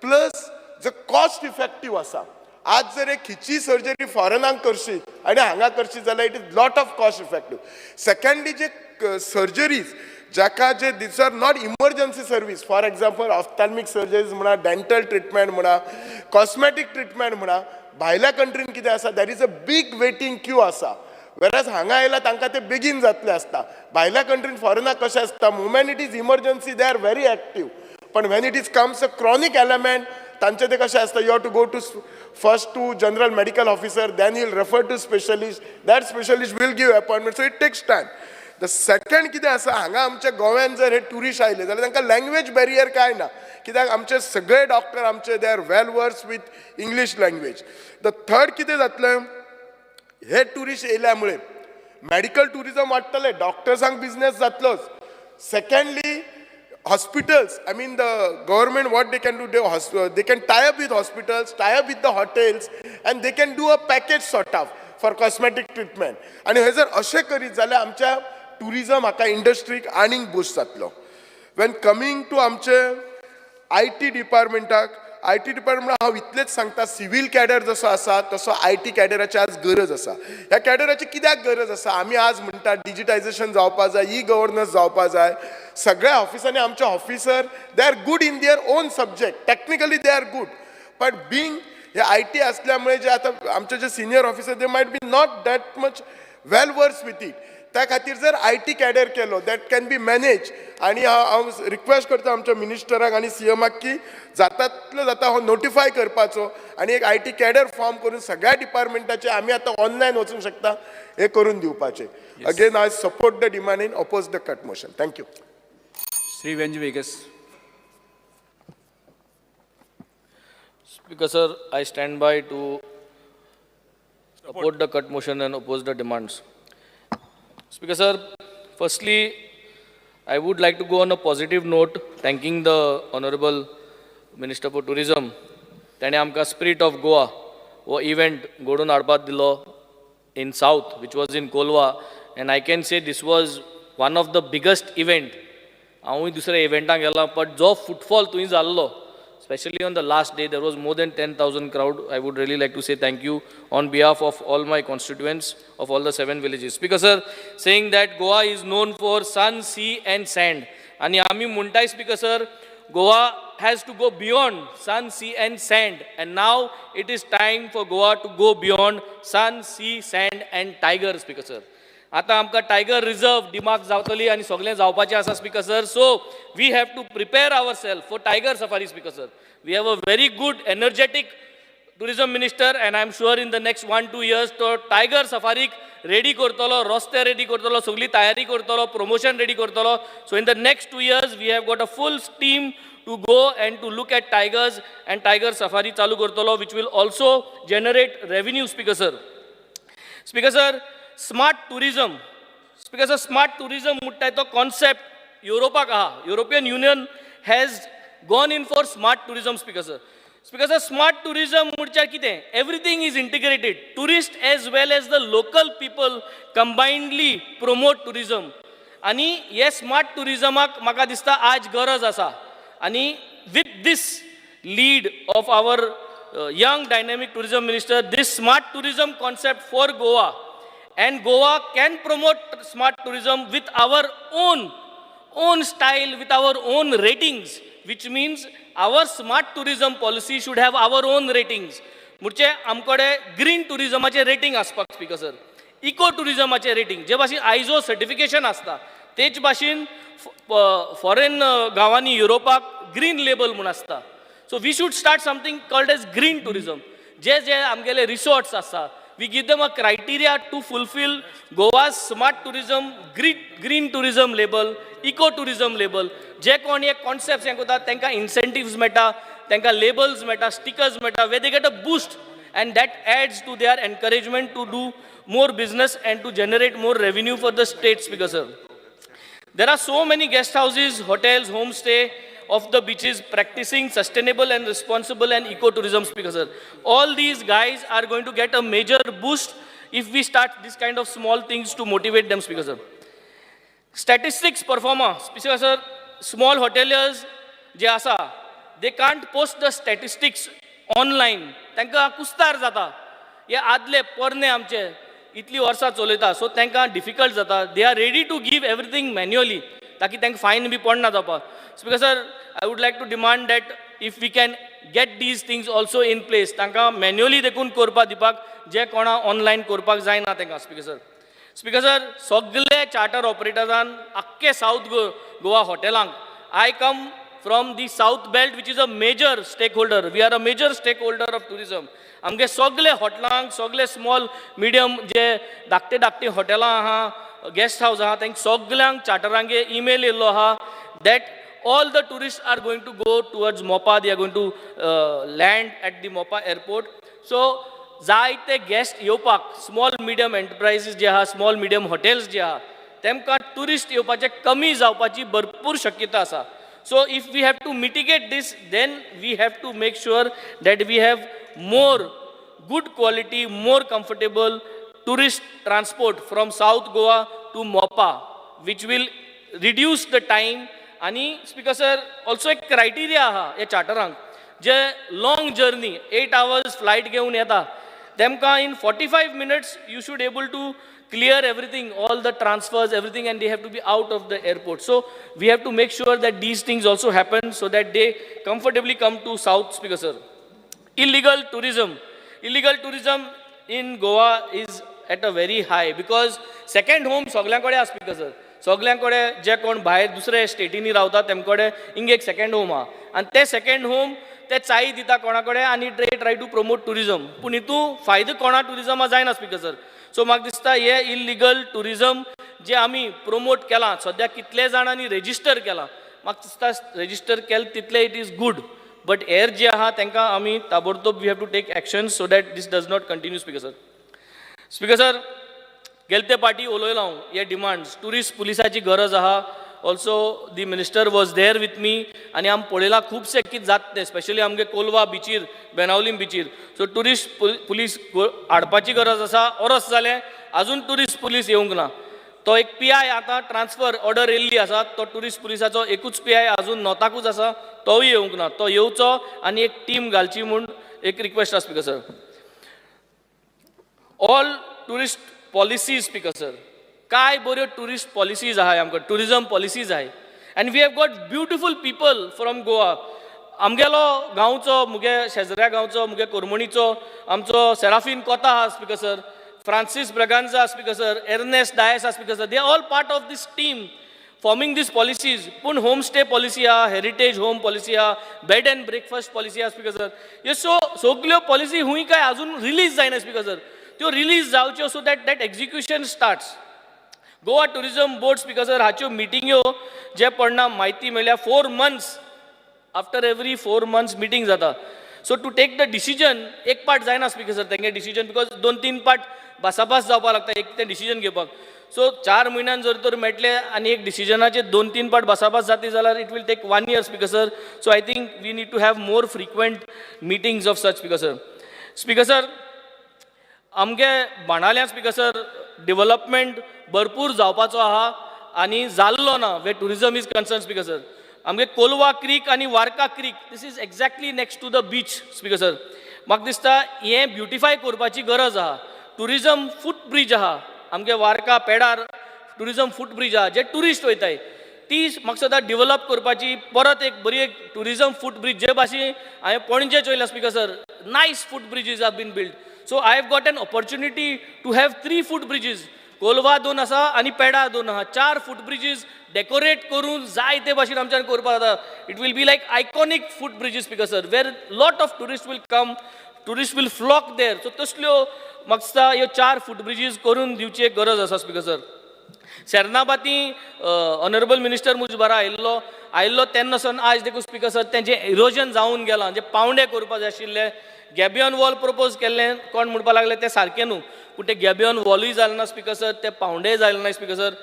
प्लस जे कॉस्ट इफेक्टीव आसा. आज जर एक खिची सर्जरी फॉरेनाक करशी आनी हांगा करशी जाल्यार it is lot of cost effective. Secondly जे सर्जरीज जाका जे these are not emergency service, for example ophthalmic surgeries म्हणा, डेंटल ट्रिटमेंट म्हणा, कॉस्मेटिक ट्रिटमेंट म्हणा, भायल्या कंट्रीन कितें आसा, that is a big waiting queue आसा. वेराज हांगा आयला तांकां ते बेगीन जातले आसता. भायल्या कंट्रीन फॉरेनाक कशें आसता, moment it is emergency they are very active, पण when it is comes a chronic element तांचे ते कशें आसता, you have to go to first to general medical officer, then he will refer to specialist, that specialist will give appointment, so it takes time. The second कितें आसा, हांगा आमच्या गोव्यान जर हे टुरिस्ट आयले जाल्यार तांकां लँग्वेज बॅरियर काय ना, कित्याक आमचे सगळे डॉक्टर आमचे दे are well versed with English language. The third कितें जातलें, हे टुरिस्ट येयल्यामुळे मेडिकल टुरिझम वाडटलें, डॉक्टर्सांक बिझनेस जातलोच. Secondly hospitals, I mean the government, what they can do, they can tie up with hospitals, tie up with the hotels, and they can do a package sort of for cosmetic treatment. आणि हे जर अशें करीत जाल्यार आमच्या tourism हाका इंडस्ट्रीक आनीक boost जातलो. वेन कमिंग टू आमचे IT डिपार्टमेंटाक, IT डिपार्टमेंट हांव इतलेंच सांगता, सिव्हिल कॅडर जसो आसा तसो IT कॅडराची आज गरज आसा. ह्या कॅडराची कित्याक गरज आसा, आमी आज म्हणटा डिजिटायझेशन जावपाक जाय, ई गव्हर्नन्स जावपाक जाय. सगळ्या ऑफिसांनी आमचे officer they are good in their own subject, technically they are good, but being हे IT असल्यामुळे जे आता आमचे जे senior officer they might be not that much well versed with it. त्या खातीर जर IT कॅडर केलो दॅट कॅन बी मॅनेज. आणि हांव रिक्वेस्ट करता आमच्या मिनिस्टराक आनी CMाक की जातातलो जाता हो नोटिफाय करपाचो आनी एक IT कॅडर फॉर्म करून सगळ्या डिपार्टमेंटाचे आमी आतां ऑनलायन वचूंक शकता हे करून दिवपाचे. Again I support the demand in oppose the cut motion. Thank you. Shri Venzy Viegas. Speaker sir, I stand by to support the cut motion and oppose the demands. Speaker sir, firstly, I would like to go on a positive note, thanking the Honorable Minister for Tourism. ताणे आमकां Spirit of Goa हो event घडोवन हाडपाक दिलो in South, which was in Kolwa, and I can say this was one of the biggest event. हांवूय दुसऱ्या इव्हेंटाक गेलां, but जो footfall थंय जाल्लो, especially on the last day, there was more than 10,000 crowd. I would really like to say thank you on behalf of all my constituents of all the 7 villages. Speaker sir, saying that Goa is known for sun, sea and sand. And आमी म्हणटाय Speaker sir, Goa has to go beyond sun, sea and sand. And now it is time for Goa to go beyond sun, sea, sand and tiger, Speaker sir. आता आमकां tiger reserve डिमार्क जावतली आनी सगळें जावपाचें आसा Speaker sir. So we have to prepare ourselves for tiger safari, Speaker sir. We have a very good, energetic tourism minister, and I am sure in the next 1-2 years to tiger safari ready करतलो, रस्ते ready करतलो, सगळी तयारी करतलो, promotion ready करतलो. So in the next 2 years we have got a full steam to go and to look at tigers, and tiger safari चालू करतलो, which will also generate revenue, Speaker sir. Speaker sir, smart tourism. Speaker sir, smart tourism म्हणटाय तो concept युरोपाक आहा. European Union has gone in for smart tourism, Speaker sir. Speaker sir, smart tourism म्हणल्यार कितें, everything is integrated, tourist as well as the local people combinedly promote tourism. आनी हे smart टुरिझमाक म्हाका दिसता आज गरज आसा. आनी with this lead of our young dynamic tourism minister, this smart tourism concept for Goa, and Goa can promote smart tourism with our own style, with our own ratings, which means our smart tourism policy should have our own ratings. म्हणजे आमकडे green टुरिझमाचे rating आसपाक, Speaker sir, eco टुरिझमाचे rating, जे भाशेन आयजो certification आसता तेच भाशेन foreign गांवांनी युरोपाक green label म्हूण आसता. So we should start something called as green tourism. जे आमगेले रिसॉर्ट्स आसा, we give them a criteria to fulfill Goa's smart tourism, green tourism label, eco tourism label. जे कोण हे कॉन्सेप्ट्स हे करतात तांकां incentives मेळटा, तांकां labels मेळटा, stickers मेळटा, where they get a boost, and that adds to their encouragement to do more business and to generate more revenue for the state, Speaker sir. There are so many guest houses, hotels, homestay of the beaches practicing sustainable and responsible and eco-tourism, Speaker sir. All these guys are going to get a major boost if we start this kind of small things to motivate them, Speaker sir. Statistics performance, Speaker sir, small hoteliers जे आसा, they can't post the statistics online. तांकां कुस्तार जाता. हे आदले पोरणे आमचे इतली वर्सां चलयता, सो तांकां डिफिकल्ट जाता. They are ready to give everything manually. ताकी तांकां फायन बी पडना जावपाक. Speaker sir, I would like to demand that if we can get these things also in place, तांकां मॅन्युअली देखून करपाक दिवपाक, जे कोणा ऑनलायन करपाक जायना तांकां. स्पीकर सर, स्पीकर सर, सगळे चार्टर ऑपरेटरान आख्खे साऊथ गोवा हॉटेलांक, I come from the south belt, which is a major stakeholder. We are a major stakeholder of tourism. आमगे सगळे हॉटेलांक, सगळे स्मॉल मिडियम जे धाकटे हॉटेलां आहा, गेस्ट हाऊस आहा, तांकां सगळ्यांक चार्टरांगे ईमेल येयल्लो आहा that all the tourists are going to go towards Mopa. They are going to land at the Mopa airport. So जायते गेस्ट येवपाक, स्मॉल मिडियम एंटरप्राइजीस जे आहा, स्मॉल मिडियम हॉटेल्स जे आहा, तेमकां टुरिस्ट येवपाचे कमी जावपाची भरपूर शक्यता आसा. So if we have to mitigate this, then we have to make sure that we have more good quality, more comfortable tourist transport from South Goa to Mopa, which will reduce the time. आणि speaker sir, also एक criteria आहा या चार्टरांक, जे long journey 8 hours flight घेवन येता, तेमकां in 45 minutes you should able to clear everything, all the transfers, everything, and they have to be out of the airport. So we have to make sure that these things also happen so that they comfortably come to South. Speaker sir, illegal tourism in Goa is at a very high, because second home सगळ्यांकडे आसा. Speaker sir, सगळ्यांकडे जे कोण भायर दुसरे स्टेटीनी रावता तेमकडे हिंग एक सेकंड होम आहा, आणि ते सेकंड होम ते चाई दिता कोणाकडे, आणि ट्राय टू प्रमोट टुरिजम, पूण हितून फायदो कोणा टुरिजमा जायना. स्पीकर सर, सो म्हाका दिसता हे इल्लिगल टुरिजम जे आमी प्रमोट केलां, सद्या कितले जाणांनी रेजिस्टर केलां, म्हाका दिसता रेजिस्टर केलें तितले it is good, but here जे आहा तांकां आमी ताबडतोब we have to take action so that these does not continue. Speaker sir, गेले ते पाटी उलयलो हांव हे डिमांड्स, ट्युरिस्ट पुलिसाची गरज आहा. Also the minister was there with me, आनी आमी पळयलां खुबशे कितें जाता तें, स्पेशली आमगे कोलवा बिचीर, बेनावलीम बिचीर. सो ट्युरिस्ट पुलीस हाडपाची गरज आसा. ओरस जालें आजून ट्युरिस्ट पुलीस येवंक ना. तो एक PI आतां ट्रान्सफर ऑर्डर येयल्ली आसा, तो ट्युरिस्ट पुलिसाचो एकूच PI आजून नॉताकूच आसा, तोय येवंक ना. तो येवचो आनी एक टीम घालची म्हूण एक रिक्वेस्ट आसा. Speaker sir, all tourist policies, speaker sir, काय बऱ्यो टुरिस्ट पॉलिसीज आहाय, आमकां टुरिजम पॉलिसीज आहाय, and we have got beautiful people from Goa. आमगेलो गांवचो, मुगे शेजऱ्या गांवचो, मुगे कोरमणीचो आमचो सेराफीन कोता आहा. Speaker sir, Francis Braganza. Speaker sir, Ernest Dias आहा. Speaker sir, they all part of this team forming these policies. पूण होम स्टे पॉलिसी आहा, हेरिटेज होम पॉलिसी आहा, बेड अँड ब्रेकफास्ट पॉलिसी आहा. स्पीकर सर, ह्यो सगल्यो पॉलिसी हुंय काय आजून रिलीज जायना. स्पीकर सर, त्यो रिलीज जावच्यो so that execution starts. Goa tourism board, speaker sir, हाच्यो मिटिंग्यो जे पडना म्हायती मेळ्ळ्या 4 months, after every 4 months meeting जाता. So to take the decision एक पार्ट जायना. स्पीकर सर, तेंगे डिसिजन, बिकॉज 2-3 पार्ट भासाभास जावपाक लागता एक तें डिसिजन घेवपाक. सो 4 म्हयन्यान जर तर मेळटले आनी एक डिसिजनाचे 2-3 पार्ट भासाभास जाती जाल्यार it will take 1 year. Speaker sir, so I think we need to have more frequent meetings of such. Speaker sir, speaker sir, आमगे बाणाल्या, स्पीकर सर, डेव्हलपमेंट भरपूर जावपाचो आहा आनी जाल्लो ना way tourism is concern. Speaker sir, आमगे Colva creek आनी Varca creek, this is exactly next to the beach. Speaker sir, म्हाका दिसता हें ब्युटिफाय करपाची गरज आहा. टुरिजम फूट ब्रीज आहा, आमगे वार्का पेडार टुरिजम फूट ब्रीज आहा, जे टुरिस्ट वयताय ती म्हाका सदां डेव्हलप करपाची, परत एक बरी एक टुरिजम फूट ब्रीज जे भाशेन हांवें पणजे चोयला. Speaker sir, nice foot bridges have been build. So I have got an opportunity to have 3 foot bridges. Colva 2 आसा आनी पेडा 2 आहा. 4 फूट ब्रिजीस डेकोरेट करून जाय ते भाशेन आमच्यान करपाक जाता. It will be like iconic foot bridges. Speaker sir, where lot of tourist will come, tourist will flock there. So तसल्यो म्हाका दिसता ह्यो 4 फूट ब्रिजीस करून दिवची एक गरज आसा. स्पीकर सर, सेर्नाबाती ऑनरेबल मिनिस्टर मुजबारा आयिल्लो तेन्नासून आज देखून. स्पीकर सर, तेंचें इरोजन जावन गेलां, जे पावंडे करपाक जाय आशिल्ले. गॅबियन वॉल प्रपोज केल्लें, कोण म्हणपाक लागले तें सारकें न्हू, पूण तें गॅबियन वॉलूय जालें ना. स्पीकर सर, ते पावंडेय जालें ना. स्पीकर सर,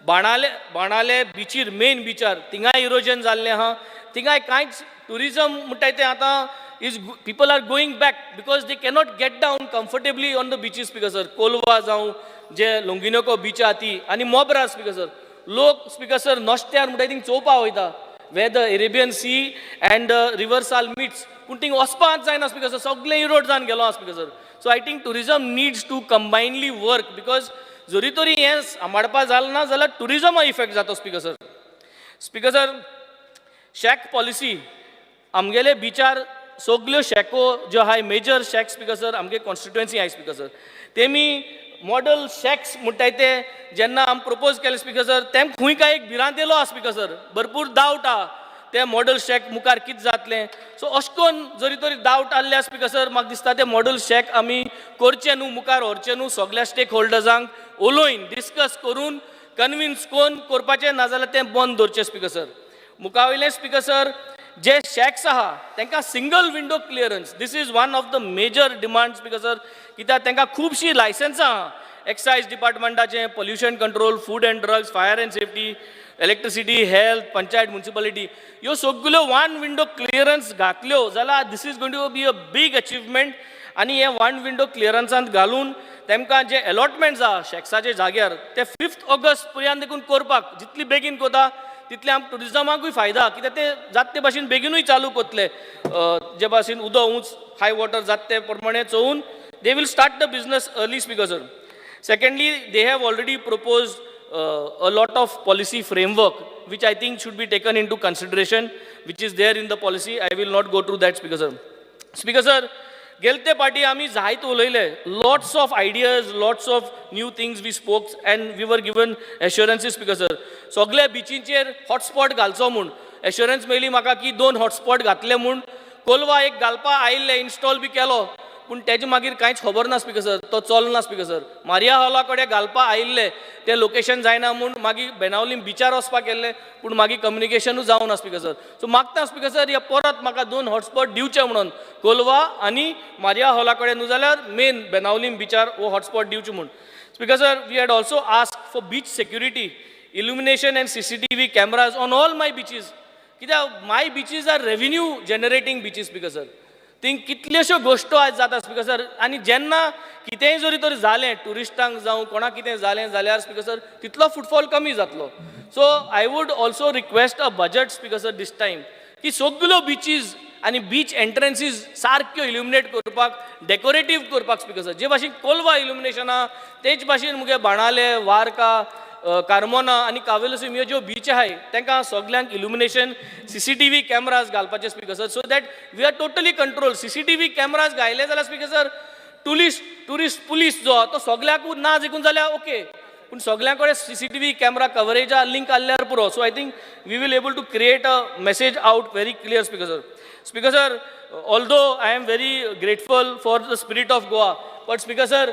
बाणाले बिचीर, मेन बिचार, थिंगाय इरोजन जाल्लें आहा. थिंगाय कांयच टुरिजम म्हणटाय तें आतां is people R going back because they cannot gate down comfortably on the beaches. Speaker sir, Kolwa जावं जे लोंगिनोको बीच आहा ती, आनी मोब्रा. स्पीकर सर, लोक, स्पीकर सर, नोस्त्यार म्हणटाय थिंग चोवपाक वयता, way the एरेबियन C and the रिवर्साल midst, पूण थिंग वचपाक जायना. स्पीकर सर, सगळें इरोड जावन गेलो आहा. Speaker sir, so I think tourism needs to कंबायनली work, because जरी तरी हें सांबाळपा जालें ना जाल्यार टुरिजमा इफेक्ट जाता. Speaker sir, speaker sir, shack policy आमगेले बिचार सगल्यो शॅको ज्यो आहाय मेजर शॅक स्पीकर सर आमगे कॉन्स्टिट्युएन्सी आहाय स्पीकर सर तेमी मॉडल शॅक्स म्हणटाय ते जेन्ना आमी प्रपोज केले स्पीकर सर तेम खूंय काय एक भिरांत येयलो आहा स्पीकर सर भरपूर डावट आहा ते मॉडल शॅक मुखार कितें जातलें सो अशें करून जरी तरी डावट आसल्या स्पीकर सर म्हाका दिसता ते मॉडल शॅक आमी करचे न्हू मुखार व्हरचे न्हू सगळ्या स्टेक होल्डर्सांक उलोवन डिस्कस करून कन्विन्स कोन्न करपाचें नाजाल्यार तें बंद दवरचें स्पीकर सर मुखा वयलें स्पीकर सर जे शॅक्स आहा तांकां single window clearance this is one of the major demand speaker sir कित्याक तांकां खुबशीं लायसन्सां आहा एक्सायज डिपार्टमेंटाचें pollution control food and drugs fire and safety electricity health panchayat municipality ह्यो सगल्यो वन विंडो क्लियरन्स घातल्यो जाल्यार this is going to be a big achievement आनी हे वन विंडो क्लियरन्सांत घालून तांकां जे अलॉटमेंट्स आहा शॅक्साच्या जाग्यार ते 5 ऑगस्ट पर्यंत देखून करपाक जितली बेगीन कोता तितले आमकां टुरिजमाकूय फायदा कित्याक ते जात ते भाशेन बेगीनूय चालू करतले जे भाशेन उदक उंच हाय वॉटर जाता ते प्रमाणे चोवून they will start the business early speaker sir secondly they have already propose a lot of policy framework which I think should be taken into consideration which is there in the policy. I will not go through that speaker sir. Speaker sir, गेलते party आमी जायत उलयले lots of ideas, lots of new things we spoke and we were given assurances speaker sir. सगळे बिचींचेर hotspot घालचो म्हूण assurance मेळ्ळी म्हाका की 2 हॉटस्पॉट घातले म्हूण कोलवा एक घालपा आयिल्ले इन्स्टॉल बी केलो पूण तेजे मागीर कांयच खबर ना स्पीकर सर तो चलना स्पीकर सर मारिया हॉला कडेन घालपा आयिल्ले ते लोकेशन जायना म्हूण मागीर बेनावलीम बिचार वचपाक गेल्ले पूण मागीर कम्युनिकेशनूच जावना स्पीकर सर सो मागता स्पीकर सर हे परत म्हाका 2 हॉटस्पॉट दिवचे म्हणून कोलवा आनी मारिया हॉला कडेन न्हू जाल्यार मेन बेनावलीम बिचार हो हॉटस्पॉट दिवचे म्हूण speaker sir we had also ask for beach security illumination and CCTV cameras on all my beaches कित्याक my beaches are revenue generating beaches speaker sir thing कितल्योश्यो गोश्टो आज जाता स्पीकर सर आनी जेन्ना कितेंय जरी तरी जालें टुरिस्टांक जावं कोणाक कितें जालें जाल्यार स्पीकर सर तितलो फुटफॉल कमी जातलो so I would also request a budget speaker sir this time की सगल्यो बिचीज आनी बीच एंट्रन्सीज सारक्यो इल्युमिनेट करपाक डेकोरेटीव करपाक स्पीकर सर जे भाशेन कोलवा इल्युमिनेशन आहा तेच भाशेन मुगे बाणाले वार्का कार्मोना आनी कावेलोसीम ह्यो ज्यो बीच आहाय तांकां सगल्यांक इल्युमिनेशन CCTV कॅमेराज घालपाचे speaker sir so that we are totally control CCTV cameras घायले जाल्यार स्पीकर सर टुरिस्ट पुलीस जो तो सगळ्याकूच ना जिकून जाल्यार ओके पूण सगळ्यां कडेन CCTV कॅमेरा कवरेजा लिंक आसल्यार पुरो so I think we will able to create a message out very clear speaker sir although I am very grateful for the spirit of Goa but speaker sir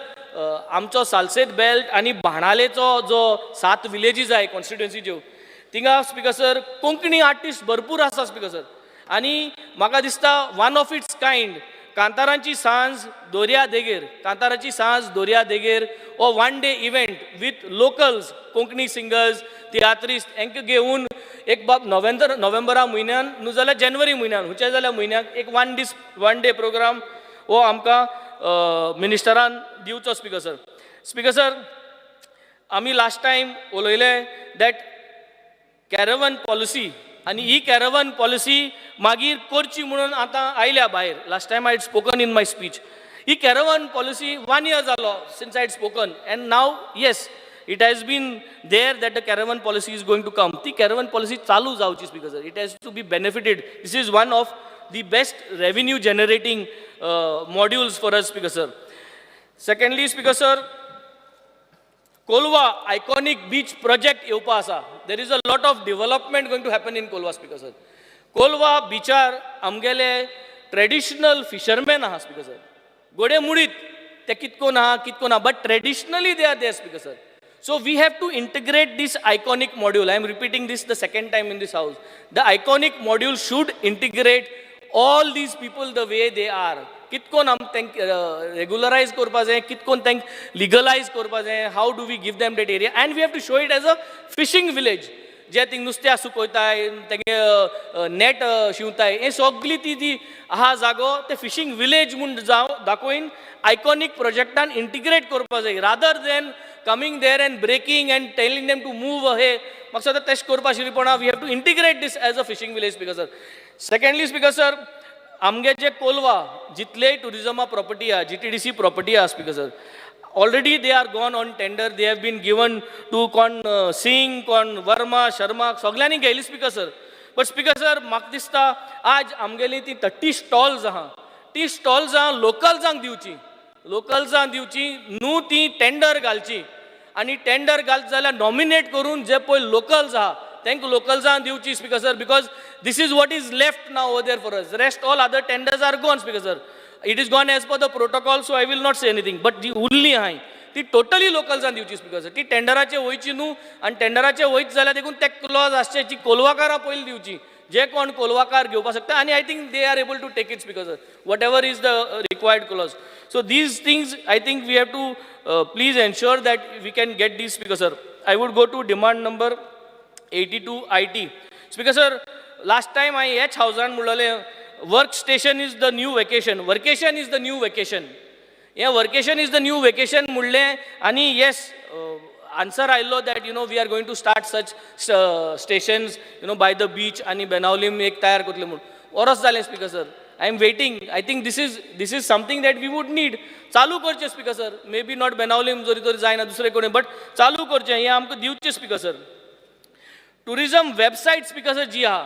आमचो Salcete belt आनी बाणालेचो जो 7 villages आहाय constituency ज्यो थिंगा speaker sir Konkani artist भरपूर आसा speaker sir आनी म्हाका दिसता वन ऑफ इट्स कायंड कांतारांची सांज दोर्या देगेर हो 1 day event with locals Konkani singers tiatrist हांकां घेवन एक बाब नोव्हेंबरा म्हयन्यान न्हू जाल्यार जानेवारी म्हयन्यान हुंचे जाल्यार म्हयन्याक एक 1 डे प्रोग्राम हो आमकां मिनिस्टरान दिवचो स्पीकर सर आमी लास्ट टायम उलयले दॅट कॅरवन पॉलिसी आनी ही कॅरवन पॉलिसी मागीर करची म्हणून आतां आयल्या भायर last time I had spoken in my speech ही कॅरवन पॉलिसी 1 year जालो since I had spoken and now yes it has been there that the caravan policy is going to come ती caravan policy चालू जावची speaker sir it has to be benefited this is one of the best revenue generating modules for us speaker sir secondly speaker sir Kolwa iconic beach project येवपा आसा there is a lot of development going to happen in Kolwa speaker sir Kolwa beachar amgele traditional fishermen आहा speaker sir गोडे मुडीत ते कितकोन आहा but traditionally they are there speaker sir so we have to integrate this iconic module I am repeating this the second time in this house the iconic module should integrate all these people the way they are कितकोन आम तांक रेगुलरायज करपा जाय कितकोन तांक legalise करपा जाय how do we give them that area and we have to show it as a fishing village जे thing नुस्त्या सुकोयताय तेंगे नेट शिंवताय हे सगळी ती आहा जागो ते फिशींग विलेज म्हूण जावं दाखोवन आयकॉनीक प्रोजेक्टान इंटिग्रेट करपा जाय rather than coming there and breaking and telling them to move अहे म्हाका सद्या तेश करपा शिरीपणा we have to integrate this as a fishing village speaker sir secondly speaker sir आमगे जे कोलवा जितलेय टुरिजमा प्रॉपर्टी आहा GTDC प्रॉपर्टी आहा speaker sir already they are gone on tender. They have been given to Singh, Verma, Sharma, सगळ्यांनी गेली speaker sir. But speaker sir म्हाका दिसता आज आमगेली ती 30 स्टॉल्स आहा, ती स्टॉल्स लोकल्सांक दिवची न्हू ती टेंडर घालची आणि टेंडर घालत जाल्यार नॉमिनेट करून जे पळय लोकल्स आहा तांकां लोकल्सांक दिवची speaker sir, because this is what is left now over there for us. Rest all other tenders are gone speaker sir. It is gone as per the protocol, so I will not say anything. But जी उरली आहाय ती totally लोकल्सांक दिवची speaker sir. ती टेंडराचे वयची न्हू, आणि टेंडराचे वयत जाल्यार देखून ते क्लॉज आसचे जी कोलवाकारां पयलीं दिवची, जे कोण कोलवाकार घेवपाक शकता, आणि I think they are able to take it speaker sir, whatever is the required clause. So these things I think we have to please ensure that we can get this speaker sir. I would go to demand number 82 IT. Speaker sir, last time हांवें ह्याच हावजान म्हणलेलें work station is the new vacation, workation is the new vacation. हें workation is the new vacation म्हणलें, आनी yes answer आयिल्लो that we are going to start such stations by the beach आनी बेनावलीम एक तयार करतले म्हणून. वरस जालें speaker sir. I am waiting. I think this is something that we would need. चालू करचें speaker sir. May be not Benaulim जोरी तोरी जायना दुसरे कडेन, बट चालू करचें हें आमकां दिवचें speaker sir. Tourism website speaker sir जी आहा,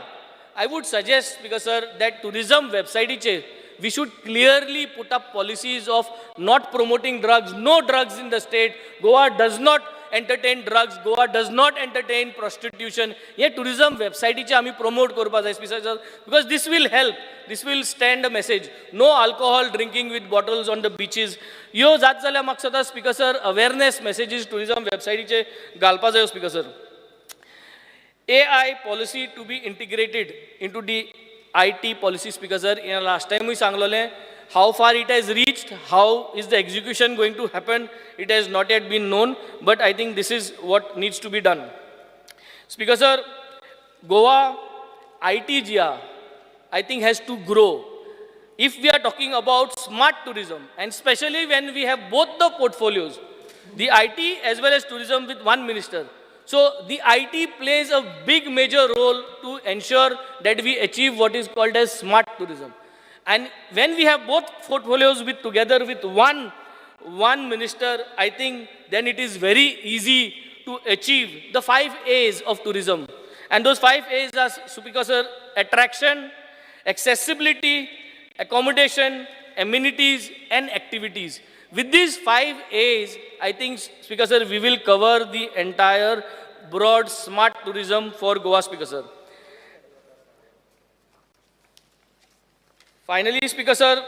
I would suggest, Speaker sir, that tourism website we should clearly put up policies of not promoting drugs, no drugs in the state. Goa does not entertain drugs. Goa does not entertain prostitution. Ye tourism website आमी promote करपा जाय Speaker sir, because this will help. This will stand a message. No alcohol drinking with bottles on the beaches. Yo जात जाल्यार म्हाका सदां Speaker sir awareness messages tourism website घालपा जायो Speaker sir. AI policy to be integrated into the IT policy Speaker sir. Last time we सांगलोलें how far it has reached, how is the execution going to happen, it has not yet been known, but I think this is what needs to be done. Speaker sir, Goa IT GIA I think has to grow. If we are talking about smart tourism, and especially when we have both the portfolios, the IT as well as tourism with one minister, so the IT plays a big major role to ensure that we achieve what is called as smart tourism. And when we have both portfolios together with one minister, I think then it is very easy to achieve the 5 A's of tourism. And those 5 A's are, Speaker sir, attraction, accessibility, accommodation, amenities, and activities. With these 5 A's, I think, Speaker sir, we will cover the entire broad smart tourism for Goa, Speaker sir. Finally, Speaker sir,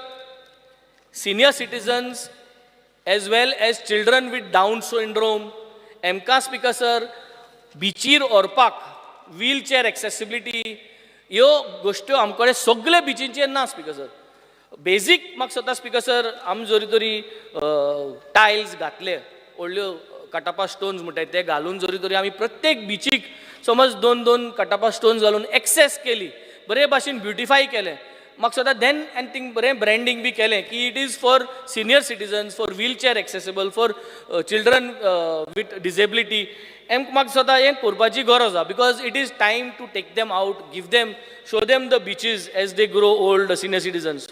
senior citizens as well as children with Down syndrome, MK Speaker sir, beachir orpak, wheelchair accessibility, ह्यो गोश्ट्यो आमकडे सगळे बिचींचेर ना Speaker sir. Basic म्हाका स्वता Speaker sir, आमी जोरी तोरी tiles घातले, व्हडल्यो कटापा स्टोन्स म्हणटात ते घालून जोरी तोरी आमी प्रत्येक बिचीक समज 2-2 कटापा स्टोन्स घालून एक्सेस केली, बरे भाशेन ब्युटिफाय केलें. म्हाका स्वता देन आनी थिंग बरें ब्रँडींग बी केलें की it is for senior citizens, for wheelchair accessible, for children with disability. म्हाका स्वता हें करपाची गरज आहा, because it is time to take them out, give them, show them the beaches as they grow old, senior citizens.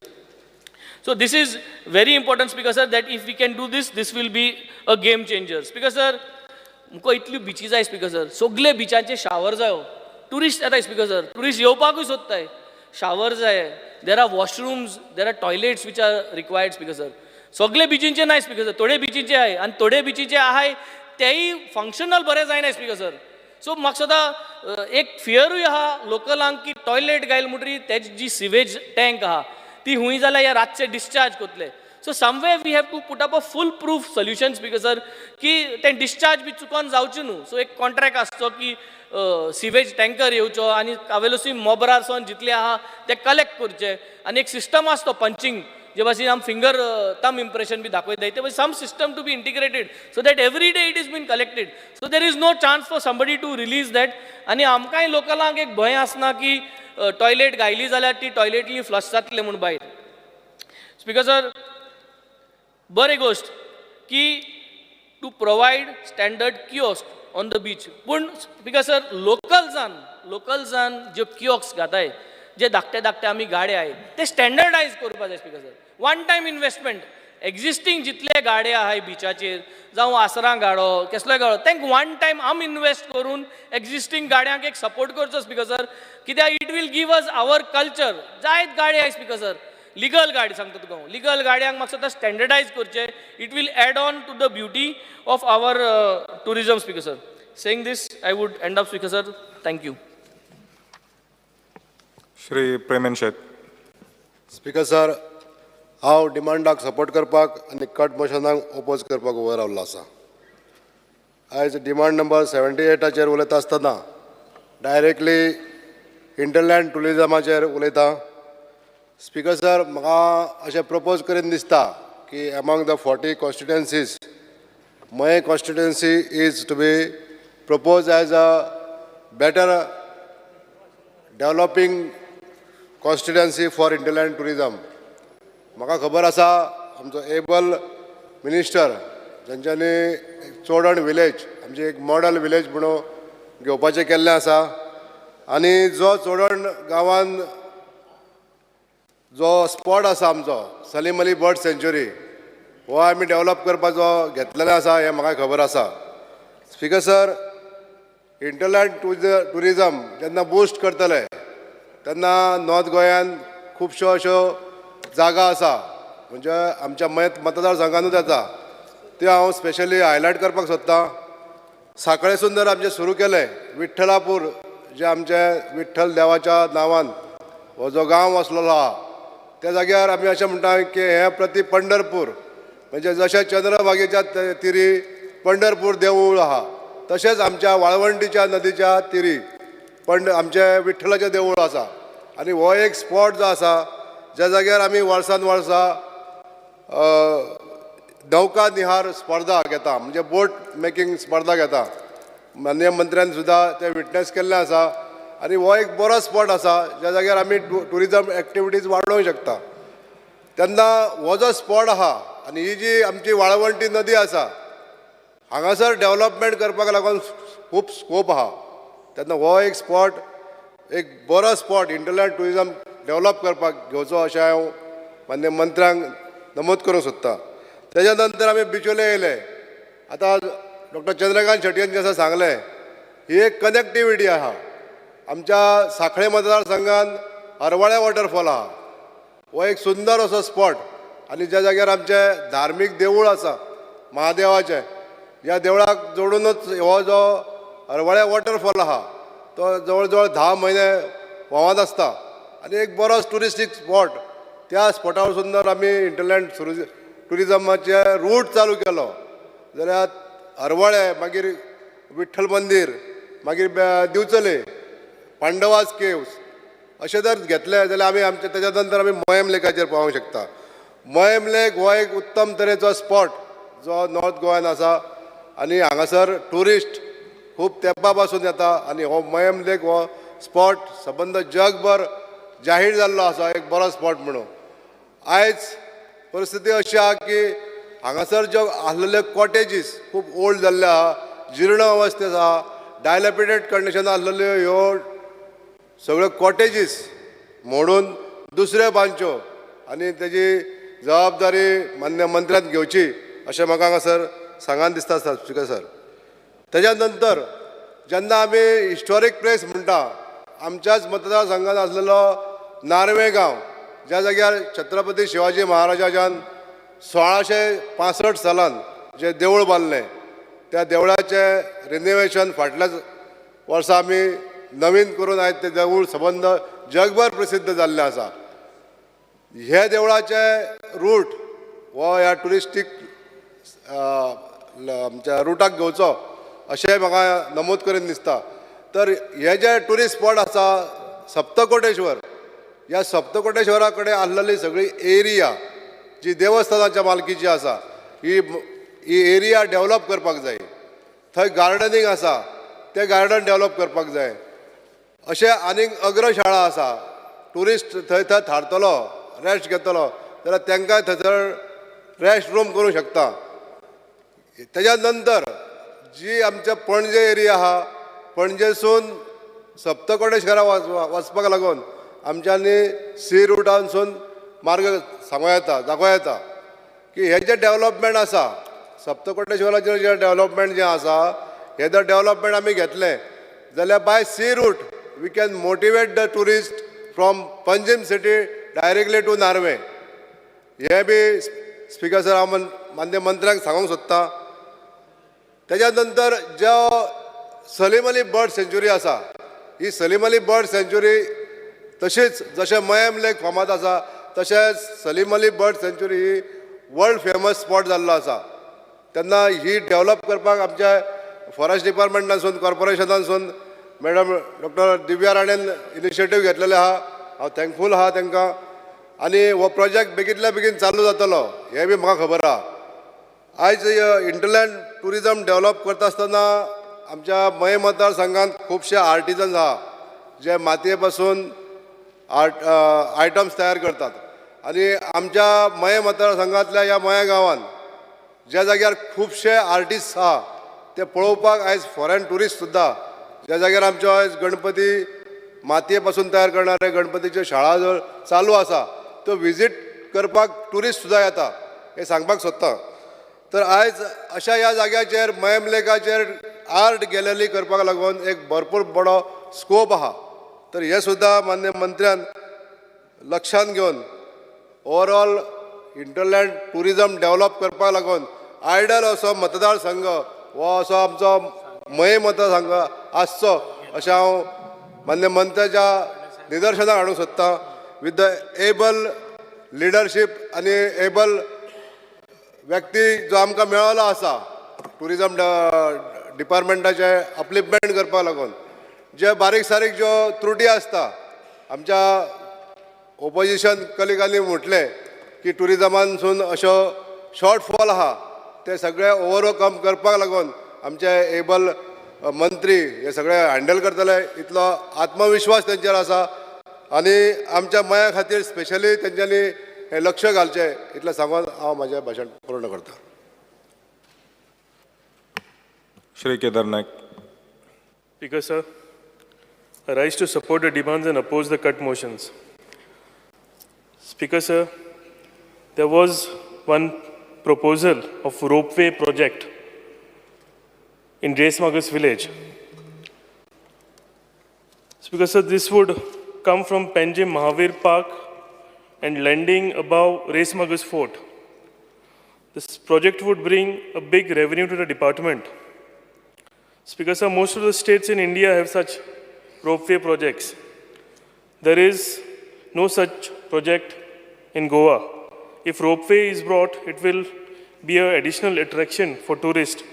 So this is very important Speaker sir, that if we can do this, this will be a game changer. Speaker sir, मुको इतली बिची जाय Speaker sir, सगळे बिचांचे shower जायो. Tourist येताय Speaker sir, tourist येवपाकूय सोदताय, shower जाय, there are washrooms, there are toilets which are required Speaker sir. सगळे बिचींचे नाय Speaker sir, थोडे बिचींचे आहाय, आणि थोडे बिचींचे आहाय तेय फंक्शनल बरे जायनाय Speaker sir. सो म्हाका सदां एक फियरूय आहा लोकलांक की टॉयलेट गायल म्हणटरी तेजी जी सिवेज टँक आहा ती हुंय जाल्यार ह्या रातचे डिस्चार्ज करतले. So somewhere we have to put up a foolproof solution Speaker sir, की ते डिस्चार्ज बी चुकोन जावचें न्हू. सो एक कॉन्ट्रॅक्ट आसचो की सिवेज टँकर येवचो आनी कावेलोसी मोबरारसून जितले आहा ते कलेक्ट करचे, आनी एक सिस्टम आसतो पंचिंग, जे भाशेन आमी फिंगर थंब इम्प्रेशन बी दाखयताय, ते भाशेन some system to be integrated so that every day it is been collected. So there is no chance for somebody to release that. आनी आमकांय लोकलांक एक भंय आसना की टॉयलेट गायली जाल्यार ती टॉयलेटली फ्लश जातले म्हूण भायर. Speaker sir, बरी गोष्ट की to provide standard kiosk on the beach. पूण Speaker sir, लोकल्सान ज्यो किओस्क घाताय, जे धाकटे धाकटे आमी गाडे आहाय ते स्टँडर्डायज करपा जाय Speaker sir. One time investment, existing जितले गाडे आहाय बिचाचेर जावं आसरां गाडो कसलोय गाडो तांकां वन टायम आम इन्वेस्ट करून एक्झिस्टींग गाड्यांक एक सपोर्ट करचो स्पीकर सर कित्याक it will give us our culture जायत गाडी आहाय स्पीकर सर लिगल गाडी सांगता तुका हांव लिगल गाड्यांक म्हाका सद्दां स्टँडर्डायज करचे it will add on to the beauty of our tourism speaker sir saying this I would end up speaker sir thank you Shri Preman Shet. Speaker sir हांव डिमांडाक सपोर्ट करपाक आनी कट मोशनाक ओपोज करपाक उबो रावल्लो आसा. आयज डिमांड नंबर 78 उलयता आसतना डायरेक्टली हिंटरलँड टुरिजमाचेर उलयता. स्पीकर सर म्हाका अशें प्रपोज करीन दिसता की among the 40 constituencies my constituency is to be propose as a better developing constituency for hinterland tourism. म्हाका खबर आसा आमचो एबल मिनिस्टर जांच्यांनी चोडण विलेज आमची एक मॉडल विलेज म्हणून घेवपाचें केल्लें आसा आनी जो चोडण गांवांत जो स्पॉट आसा आमचो सलीम अली बर्ड सँच्युरी हो आमी डेव्हलप करपाचो घेतलेलें आसा हें म्हाका खबर आसा. स्पीकर सर हिंटरलँड टुरिजम जेन्ना बूस्ट करतले तेन्ना नॉर्थ गोंयांत खुबश्यो अश्यो जागा आसा म्हणजे आमच्या मतदारसंघानूच येता त्यो हांव स्पेशली हायलायट करपाक सोदतां. सांकळे सुंदर आमचें सुरू केलें विठ्ठलापूर जे आमचे विठ्ठल देवाच्या नांवान हो जो गांव वसलेलो आहा त्या जाग्यार आमी अशें म्हणटा की हें प्रती पंढरपूर म्हणजे जशें चंद्रभागेच्या तिरी पंढरपूर देवूळ आहा तशेंच आमच्या वाळवंटीच्या नदीच्या तिरी आमचें विठ्ठलाचें देवूळ आसा आनी हो एक स्पॉट जो आसा ज्या जाग्यार आमी वर्सान वर्सा नौका निहार स्पर्धा घेता म्हणजे बोट मेकींग स्पर्धा घेता. माननीय मंत्र्यान सुद्दां ते विटनेस केल्लें आसा आनी हो एक बरो स्पॉट आसा ज्या जाग्यार आमी टुरिजम एक्टिविटीज वाडोवंक शकता. तेन्ना हो जो स्पॉट आहा आनी ही जी आमची वाळवंटी नदी आसा हांगासर डेव्हलपमेंट करपाक लागून खूब स्कोप आहा. तेन्ना हो एक स्पॉट एक बरो स्पॉट हिंटरलँड टुरिजम डेव्हलप करपाक घेवचो अशें हांव मान्य मंत्र्यांक नमूद करूंक सोदतां. तेज्या नंतर आमी बिचोले येयले. आतां डॉक्टर चंद्रकांत शेटयेन जसं सांगलें ही एक कनेक्टिविटी आहा. आमच्या सांखळे मतदारसंघान हरवळे वॉटरफॉल आहा हो एक सुंदर असो स्पॉट आनी ज्या जाग्यार आमचें धार्मीक देवूळ आसा महादेवाचें ह्या देवळाक जोडूनच हो जो हरवळे वॉटरफॉल आहा तो जवळ जवळ 10 म्हयने व्हांवत आसता आनी एक बरो टुरिस्टीक स्पॉट त्या स्पॉटार सुंदर आमी हिंटरलँड टुरिजमाचे रूट चालू केलो जाल्यार हरवळे मागीर विठ्ठल मंदीर मागीर दिवचले पांडवास केव्स अशें जर घेतले जाल्यार आमी आमचे तेज्या नंतर आमी मयम लेकाचेर पावोंक शकता. मयम लेक हो एक उत्तम तरेचो स्पॉट जो नॉर्थ गोंयान आसा आनी हांगासर ट्युरिस्ट खूब तेंपा पासून येता आनी हो मयम लेक हो स्पॉट सबंद जगभर जाहीर जाल्लो आसा एक बरो स्पॉट म्हणून. आयज परिस्थिती अशी आहा की हांगासर ज्यो आसलेल्यो कॉटेजीस खूब ओल्ड जाल्ले आहा जीर्ण अवस्थेंत आहा डायलॅपिडेड कंडिशन आसलेल्यो ह्यो सगळ्यो कॉटेजीस मोडून दुसऱ्यो बांदच्यो आनी तेजी जबाबदारी मान्य मंत्र्यान घेवची अशें म्हाका हांगासर सांगान दिसता स्पीकर सर. तेज्या नंतर जेन्ना आमी हिस्टॉरीक प्लेस म्हणटा आमच्याच मतदारसंघात आसलेलो नार्वे गांव ज्या जाग्यार छत्रपती शिवाजी महाराजान 1665 सालान जे देवूळ बांदलें त्या देवळाचें रिनोवेशन फाटल्याच वर्सा आमी नवीन करून आयज तें देवूळ सबंद जगभर प्रसिद्ध जाल्लें आसा. हे देवळाचे रूट हो ह्या टुरिस्टीक आमच्या रुटाक घेवचो अशें म्हाका नमूद करून दिसता. तर हे जे टुरिस्ट स्पॉट आसा सप्तकोटेश्वर ह्या सप्तकोटेश्वरा कडेन आसलेली सगळी एरिया जी देवस्थानाच्या मालकीची आसा ही एरिया डेव्हलप करपाक जाय. थंय गार्डनींग आसा तें गार्डन डेव्हलप करपाक जाय. अशें आनीक अग्रशाळा आसा टुरिस्ट थंय थारतलो रेस्ट घेतलो जाल्यार तांकांय थंयसर रेस्ट रूम करूंक शकता. तेज्या नंतर जी आमच्या पणजे एरिया आहा पणजेसून सप्तकोटेश्वरा वचपाक लागून आमच्यांनी सी रुटानसून मार्ग दाखोवं येता. की हे जे डेव्हलपमेंट आसा सप्तकोटेश्वराचें जे डेव्हलपमेंट जें आसा हे जर डेव्हलपमेंट आमी घेतलें जाल्यार by sea route we can motivate the tourist from Panjim city directly to Narve. हे बी स्पिकर सर हांव मान्य मंत्र्यांक सांगूंक सोदतां. तेज्या नंतर जो सलीम अली बर्ड सँच्युरी आसा ही सलीम अली बर्ड सँच्युरी तशीच जशें मयम लेक फामाद आसा तशेंच सलीम अली बर्ड सँच्युरी ही वर्ल्ड फेमस स्पॉट जाल्लो आसा. तेन्ना ही डेव्हलप करपाक आमच्या फॉरेस्ट डिपार्टमेंटानसून कॉर्पोरेशनानसून मॅडम डॉक्टर दिव्या राणेन इनिशिएटीव घेतलेले आहा. हांव थँकफूल आहा तांकां. आनी हो प्रोजेक्ट बेगींतल्या बेगीन चालू जातलो हें बी म्हाका खबर आहा. आयज हिंटरलँड टुरिजम डेव्हलप करता आसतना आमच्या मय मतदारसंघांत खुबशे आर्टिजन्स आहा जे मातये पासून आयटम्स तयार करतात. आनी आमच्या मये मतदारसंघांतल्या ह्या मया गांवांत ज्या जाग्यार खुबशे आर्टिस्ट आहा ते पळोवपाक आयज फॉरेन टुरिस्ट सुद्दां ज्या जाग्यार आमच्यो आयज गणपती मातये पासून तयार करणारे गणपतीच्यो शाळा जर चालू आसा तो विजीट करपाक टुरिस्ट सुद्दां येता हें सांगपाक सोदतां. तर आयज अशा ह्या जाग्याचेर मयम लेकाचेर आर्ट गॅलरी करपाक लागून एक भरपूर बडो स्कोप आहा. तर हे सुद्दां मान्य मंत्र्यान लक्षांत घेवन ओवरऑल हिंटरलँड टुरिजम डेव्हलप करपाक लागून आयडल असो मतदारसंघ हो असो आमचो मये मतदारसंघ आसचो अशें हांव मान्य मंत्र्याच्या निदर्शनाक हाडूंक सोदतां. विथ द एबल लिडरशीप आनी एबल व्यक्ती जो आमकां मेळ्ळो आसा टुरिजम डिपार्टमेंटाचे अपलिपमेंट करपाक लागून जे बारीक सारीक ज्यो त्रुटी आसता आमच्या ओपोजिशन कलिगांनी म्हटलें की टुरिजमानसून अशो शॉर्टफॉल आहा ते सगळे ओवरकम करपाक लागून आमचे एबल मंत्री हे सगळे हँडल करतले इतलो आत्मविश्वास तेंचेर आसा. आनी आमच्या मया खातीर स्पेशली तेंच्यांनी हें लक्ष घालचें इतलें सांगून हांव म्हाजें भाशण पूर्ण करतां. Shri Kedar Naik. Speaker sir, I rise to support the demands and oppose the cut motions. Speaker sir, there was one proposal of ropeway project in Resmagus village. Speaker sir, this would come from Panjim Mahavir Park and landing above Resmagus Fort. This project would bring a big revenue to the department. Speaker sir, most of the states in India have such ropeway projects. There is no such project in Goa. If ropeway is brought, it will be an additional attraction for tourists.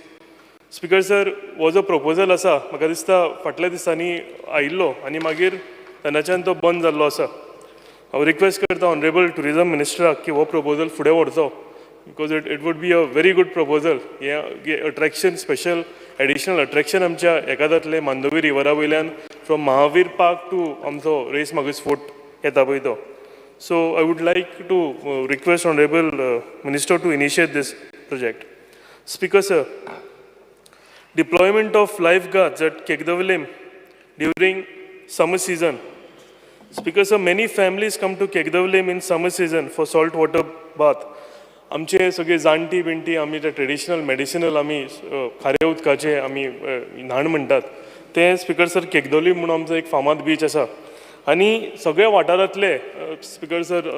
Speaker sir, was a proposal asa, म्हाका दिसता फाटल्या दिसांनी आयिल्लो आनी मागीर तेन्नाच्यान तो बंद जाल्लो आसा. हांव रिक्वेस्ट करता ऑनरेबल टुरिजम मिनिस्टराक की हो प्रपोजल फुडें व्हरचो because it would be a very good proposal. हे अट्रॅक्शन स्पेशल एडिशनल अट्रॅक्शन आमच्या हेका जातलें मांडोवी रिवरा वयल्यान फ्रॉम महावीर पार्क टू आमचो रेस मागूस फोर्ट येता पळय तो. So I would like to request honourable minister to initiate this project. Speaker sir, deployment of lifeguards at Kegdavalim during summer season. Speaker sir, many families come to Kegdavalim in summer season for salt water bath. आमचे सगळे जाणटी बिणटी आमी ते traditional medicinal आमी खाऱ्या उदकाचे आमी न्हाण म्हणटात ते स्पीकर सर केगदोली म्हणून आमचो एक फामाद बीच आसा आनी सगळे वाठारांतले speaker sir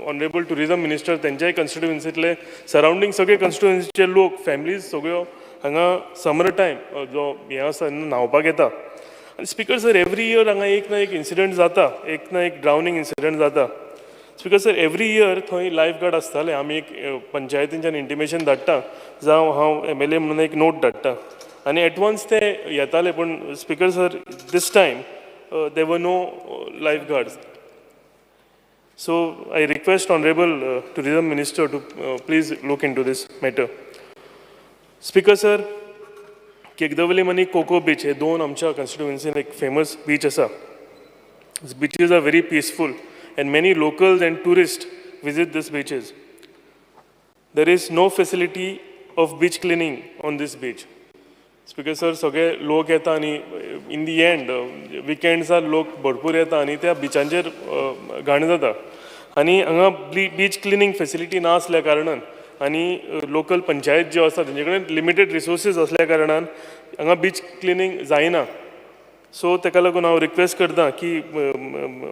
honourable tourism minister तेंच्याय कॉन्स्टिट्युएन्सींतले सरावंडींग सगळे कॉन्स्टिट्युएन्सीचे लोक फॅमिलीज सगळ्यो हांगा समर टायम जो हें आसा न्हांवपाक येता. आनी स्पीकर सर एवरी इयर हांगा एक ना एक इन्सिडंट जाता, एक ना एक ड्रावनींग इन्सिडंट जाता. स्पीकर सर एवरी इयर थंय लायफ गार्ड आसताले. आमी एक पंचायतींच्यान इंटिमेशन धाडटा जावं हांव MLA म्हणून एक नोट धाडटा आनी एटवन्स ते येताले. पूण speaker sir this time there were no lifeguards. So I request Honorable Tourism Minister to please look into this matter. Speaker sir, Kegdavalim and Coco Beach हे दोन आमच्या constituency एक famous beach आसा. These beaches are very peaceful and many locals and tourists visit these beaches. There is no facility of beach cleaning on this beach. Speaker sir सगळे लोक येता आनी in the end विकेंड्सार लोक भरपूर येता आनी त्या बिचांचेर घाण जाता आनी हांगा बीच क्लिनींग फेसिलिटी ना आसल्या कारणान आनी लोकल पंचायत ज्यो आसा तेंचे कडेन लिमिटेड रिसोर्सीस असल्या कारणान हांगा बीच क्लिनींग जायना. सो ताका लागून हांव रिक्वेस्ट करतां की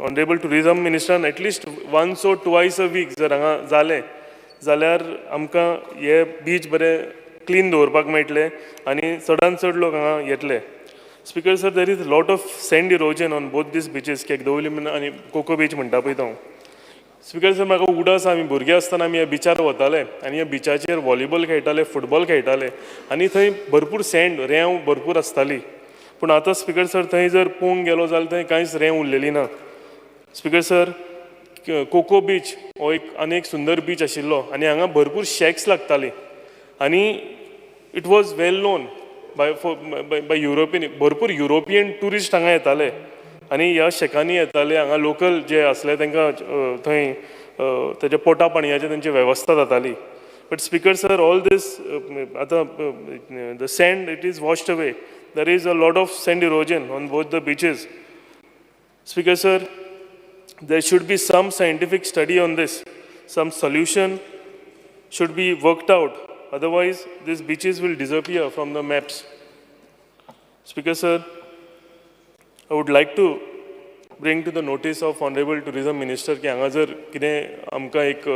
ऑनरेबल टुरिजम मिनिस्टरान at least once or twice a week जर हांगा जालें जाल्यार आमकां हे बीच बरें क्लीन दवरपाक मेळटले आनी चडांत चड लोक हांगा येतले. Speaker sir, there is lot of sand erosion on both this beaches, केकदवली आनी कोको बीच म्हणटा पळय तो. स्पिकर सर, म्हाका उगडास आमी भुरगे आसतना आमी ह्या बिचार वताले आनी ह्या बिचाचेर व्हॉलीबॉल खेळटाले, फुटबॉल खेळटाले आनी थंय भरपूर सँड रेंव भरपूर आसताली. पूण आतां स्पिकर सर थंय जर पळोवंक गेलो जाल्यार थंय कांयच रेंव उरलेली ना. स्पिकर सर, कोको बीच हो एक सुंदर बीच आशिल्लो आनी हांगा भरपूर शॅक्स लागताली आनी it was well known by European, भरपूर युरोपियन टुरिस्ट हांगा येताले आनी ह्या शॅकांनी येताले. हांगा लोकल जे आसले तांकां थंय तेजे पोटा पाणयाची तेंची वेवस्था जाताली. But speaker sir, all this आतां the sand it is washed away. There is a lot of sand erosion on both the beaches. Speaker sir, there should be some scientific study on this. Some solution should be worked out. Otherwise, these beaches will disappear from the maps. Speaker sir, I would like to bring to the notice of Honorable Tourism Minister की हांगा जर कितें आमकां एक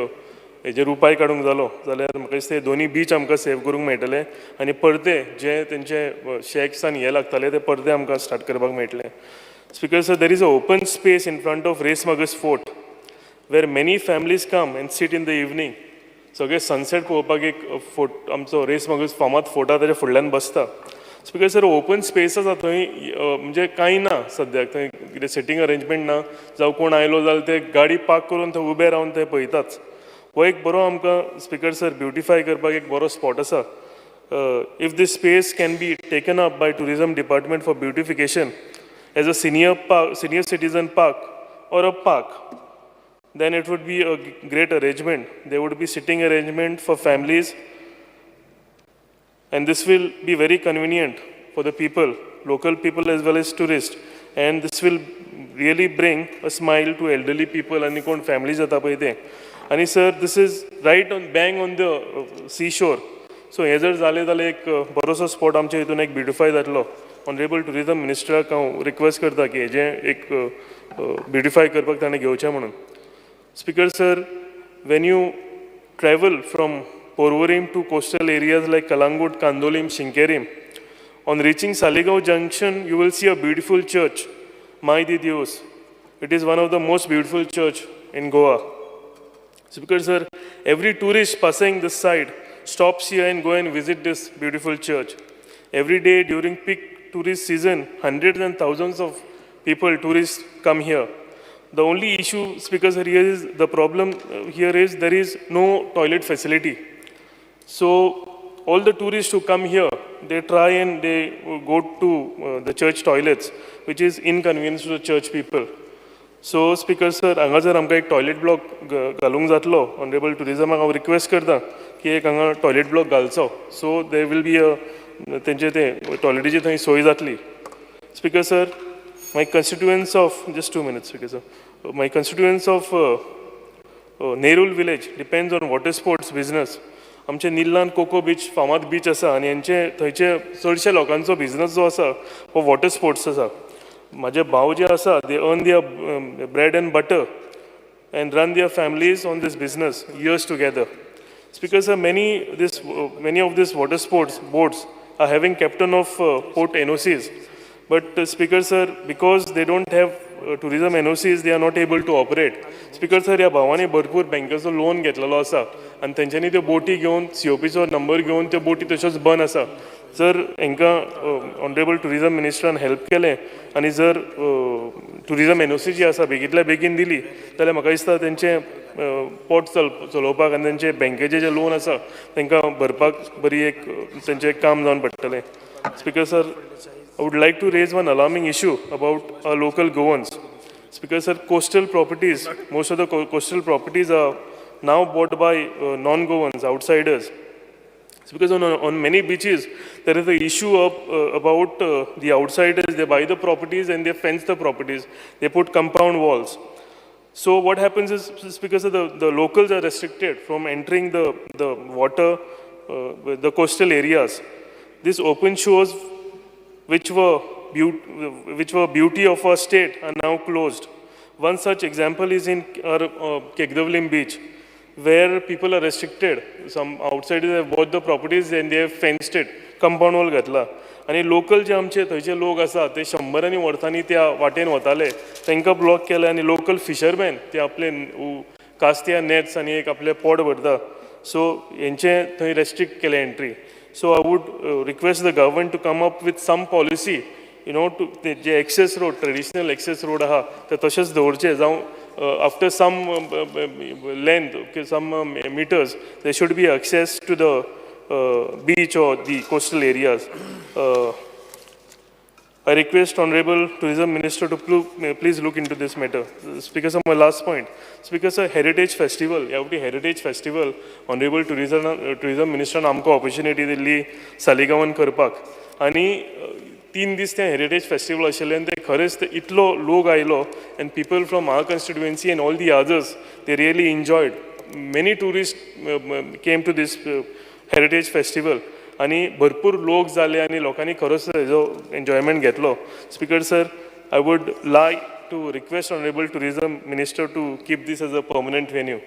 हेजेर उपाय काडूंक जालो जाल्यार म्हाका दिसता दोनी बीच आमकां सेव करूंक मेळटले आनी परते जे तेंचे शॅक्स आनी हे लागताले ते परते आमकां स्टार्ट करपाक मेळटले. Speaker sir, there is a open space in front of रेसमगस fort where many families come and seat in the evening. सगळे सनसेट पळोवपाक एक फोर्ट आमचो रेसमगस फामाद फोर्ट आहा ताच्या फुडल्यान बसता. स्पिकर सर, ओपन स्पेस आसा थंय म्हणजे कांय ना सद्याक, थंय कितें सिटींग अरेंजमेंट ना, जावं कोण आयलो जाल्यार ते गाडी पार्क करून थंय उबे रावन ते पळयताच. हो एक बरो आमकां स्पिकर सर ब्युटिफाय करपाक एक बरो स्पॉट आसा. If this space can be taken up by tourism department for beautification as a senior citizen park or a park, then it would be a great arrangement. There would be sitting arrangement for families, and this will be very convenient for the people, local people as well as tourists, and this will really bring a smile to elderly people and families at the. And sir, this is right on bang on the seashore. So हे जर जाले जाल्यार एक बरोसो spot आमच्या हितून एक beautify जातलो. Honourable tourism मिनिस्टराक हांव रिक्वेस्ट करता की हेजें एक ब्युटिफाय करपाक ताणें घेवचें म्हणून. Speaker sir, when you travel from Porvorim to coastal areas like Kalangut, Kandolim, Shinkerim, on reaching Saligaon Junction, you will see a beautiful church, Mai Di Dios. It is one of the most beautiful church in Goa. Speaker sir, every tourist passing this side stops here and go and visit this beautiful church. Every day during peak tourist season, hundreds and thousands of people, tourists come here. The only issue, Speaker sir, here is the problem here is there is no toilet facility. So all the tourists who come here, they try and they go to the church toilets, which is inconvenience to the church people. So Speaker sir, हांगा जर आमकां एक toilet block घालूंक जातलो, honourable टुरिजमाक हांव request करता की एक हांगा टॉयलेट ब्लॉक घालचो. सो देर विल बी तेंचे ते टॉयलेटीची थंय सोय जातली. Speaker sir, my constituents of, just 2 minutes, Speaker sir. My constituents of Nerul village depends on water sports business. आमचे निल्लान कोको बीच फामाद बीच आसा आनी हेंचे थंयचे चडशे लोकांचो बिझनस जो आसा हो वॉटर स्पोर्ट्स आसा. म्हाजे भाव जे आसा they earn their bread and butter and run their families on this business years together. Speaker sir, many of these water sports boats are having captain of port NOCs. But Speaker sir, because they don't have tourism NOCs, they are not able to operate. Speaker sir, ह्या भावांनी भरपूर बँकेचो loan घेतलेलो आसा आनी तेंच्यांनी त्यो बोटी घेवन COPचो नंबर घेवन त्यो बोटी तश्योच बंद आसा. जर हांकां ऑनरेबल टुरिजम मिनिस्टरान हेल्प केलें आनी जर टुरिजम NOC जी आसा बेगींतल्या बेगीन दिली जाल्यार म्हाका दिसता तेंचें पोट चलोवपाक आनी तेंचे बँकेचे जे लोन आसा तांकां भरपाक बरी एक तेंचें काम जावन पडटलें. Speaker sir, I would like to raise one alarming issue about our local Goans. Speaker sir, coastal properties, most of the coastal properties are now bought by non-Goans, outsiders. Because on many beaches, there is the issue of about the outsiders, they buy the properties and they fence the properties. They put compound walls. So what happens is because of the locals are restricted from entering the water, the coastal areas. These open shores, which were beauty of our state, are now closed. One such example is in our Kegdavlim beach, where people are restricted. Some outsiders have bought the properties and they have fenced it, compound wall घातला. आणि local जे आमचे थंयचे लोक आसा ते 100 वर्सांनी त्या वाटेन वताले तांकां ब्लॉक केले आनी लोकल फिशरमॅन ते आपले कास्त्या नेट्स आनी एक आपले पोट भरता सो हेंचे थंय रेस्ट्रिक्ट केले entry so I would request the government to come up with some policy to जे access road traditional access road आहा ते तशेंच दवरचे जावं after some length some metres they should be access to the beach or the coastal areas. I request Honorable Tourism Minister to please look into this matter. Speaker, sir, my last point. Speaker, sir, Heritage Festival. Yeah, Heritage Festival. Honorable Tourism Minister आमकां opportunity Delhi सालिगांवान करपाक. आनी 3 दीस तें Heritage Festival आशिल्लें आनी तें खरेंच इतलो लोक आयलो and people from our constituency and all the others, they really enjoyed. Many tourists came to this heritage festival आनी भरपूर लोक जाले आनी लोकांनी खरोच हेजो एन्जॉयमेंट घेतलो speaker sir I would like to request honourable tourism minister to keep this as a permanent venue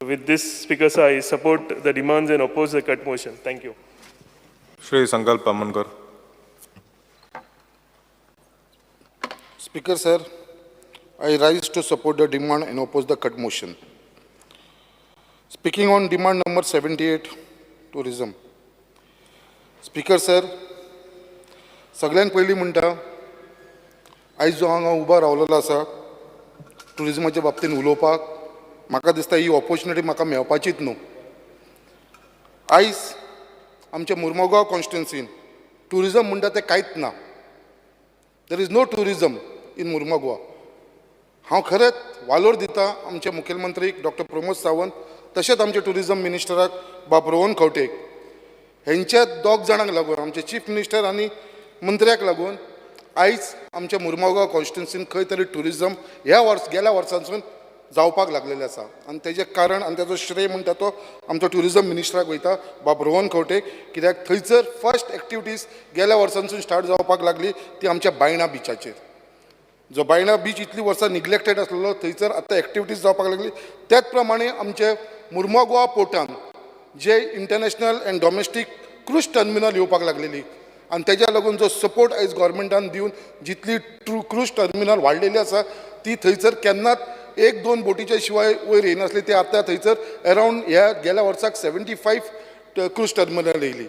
with this speaker sir I support the demands and oppose the cut motion thank you Shri Sankalp Amonkar. Speaker sir, I rise to support the demand and oppose the cut motion. Speaking on demand number 78, tourism. Speaker sir, सगळ्यांत पयलीं म्हणटा आयज जो हांगा उबो रावलेलो आसा टुरिजमाच्या बाबतींत उलोवपाक म्हाका दिसता ही ऑपॉर्च्युनिटी म्हाका मेळपाचीच न्हू. आयज आमच्या मुर्मुगांव कॉन्स्टिट्युन्सीन टुरिजम म्हणटा तें कांयच ना. There is no tourism in Mormugao. हांव खरेंच वालोर दिता आमचे मुखेलमंत्रीक डॉक्टर प्रमोद सावंत तशेंच आमचे टुरिजम मिनिस्टराक बाब रोहन खंवटेक हेंच्या दोग जाणांक लागून आमचे चीफ मिनिस्टर आनी मंत्र्याक लागून आयज आमच्या मुर्मुगांव कॉन्स्टिट्युन्सीन खंय तरी टुरिजम गेल्या वर्सांसून जावपाक लागलेलें आसा आनी तेजें कारण आनी तेजो श्रेय म्हणटा तो आमचो टुरिजम मिनिस्टराक वयता बाब रोहन खंवटेक कित्याक थंयसर फर्स्ट एक्टिविटीज गेल्या वर्सांसून स्टार्ट जावपाक लागली ती आमच्या बायणा बिचाचेर. जो बायणा बीच इतली वर्सां निग्लेक्टेड आसलेलो थंयसर आतां एक्टिविटीज जावपाक लागली. त्याच प्रमाणे आमचे मुर्मुगांव पोर्टान जे international end domestic cruise terminal येवपाक लागलेली आनी तेज्या लागून जो सपोर्ट आयज गोवोरमेंटान दिवन जितली क्रूज टर्मिनल वाडलेली आसा ती थंयसर केन्नाच 1-2 बोटीच्या शिवाय वयर येनासली. ती आतां थंयसर अरावंड ह्या गेल्या वर्साक 75 क्रूज टर्मिनल येयली.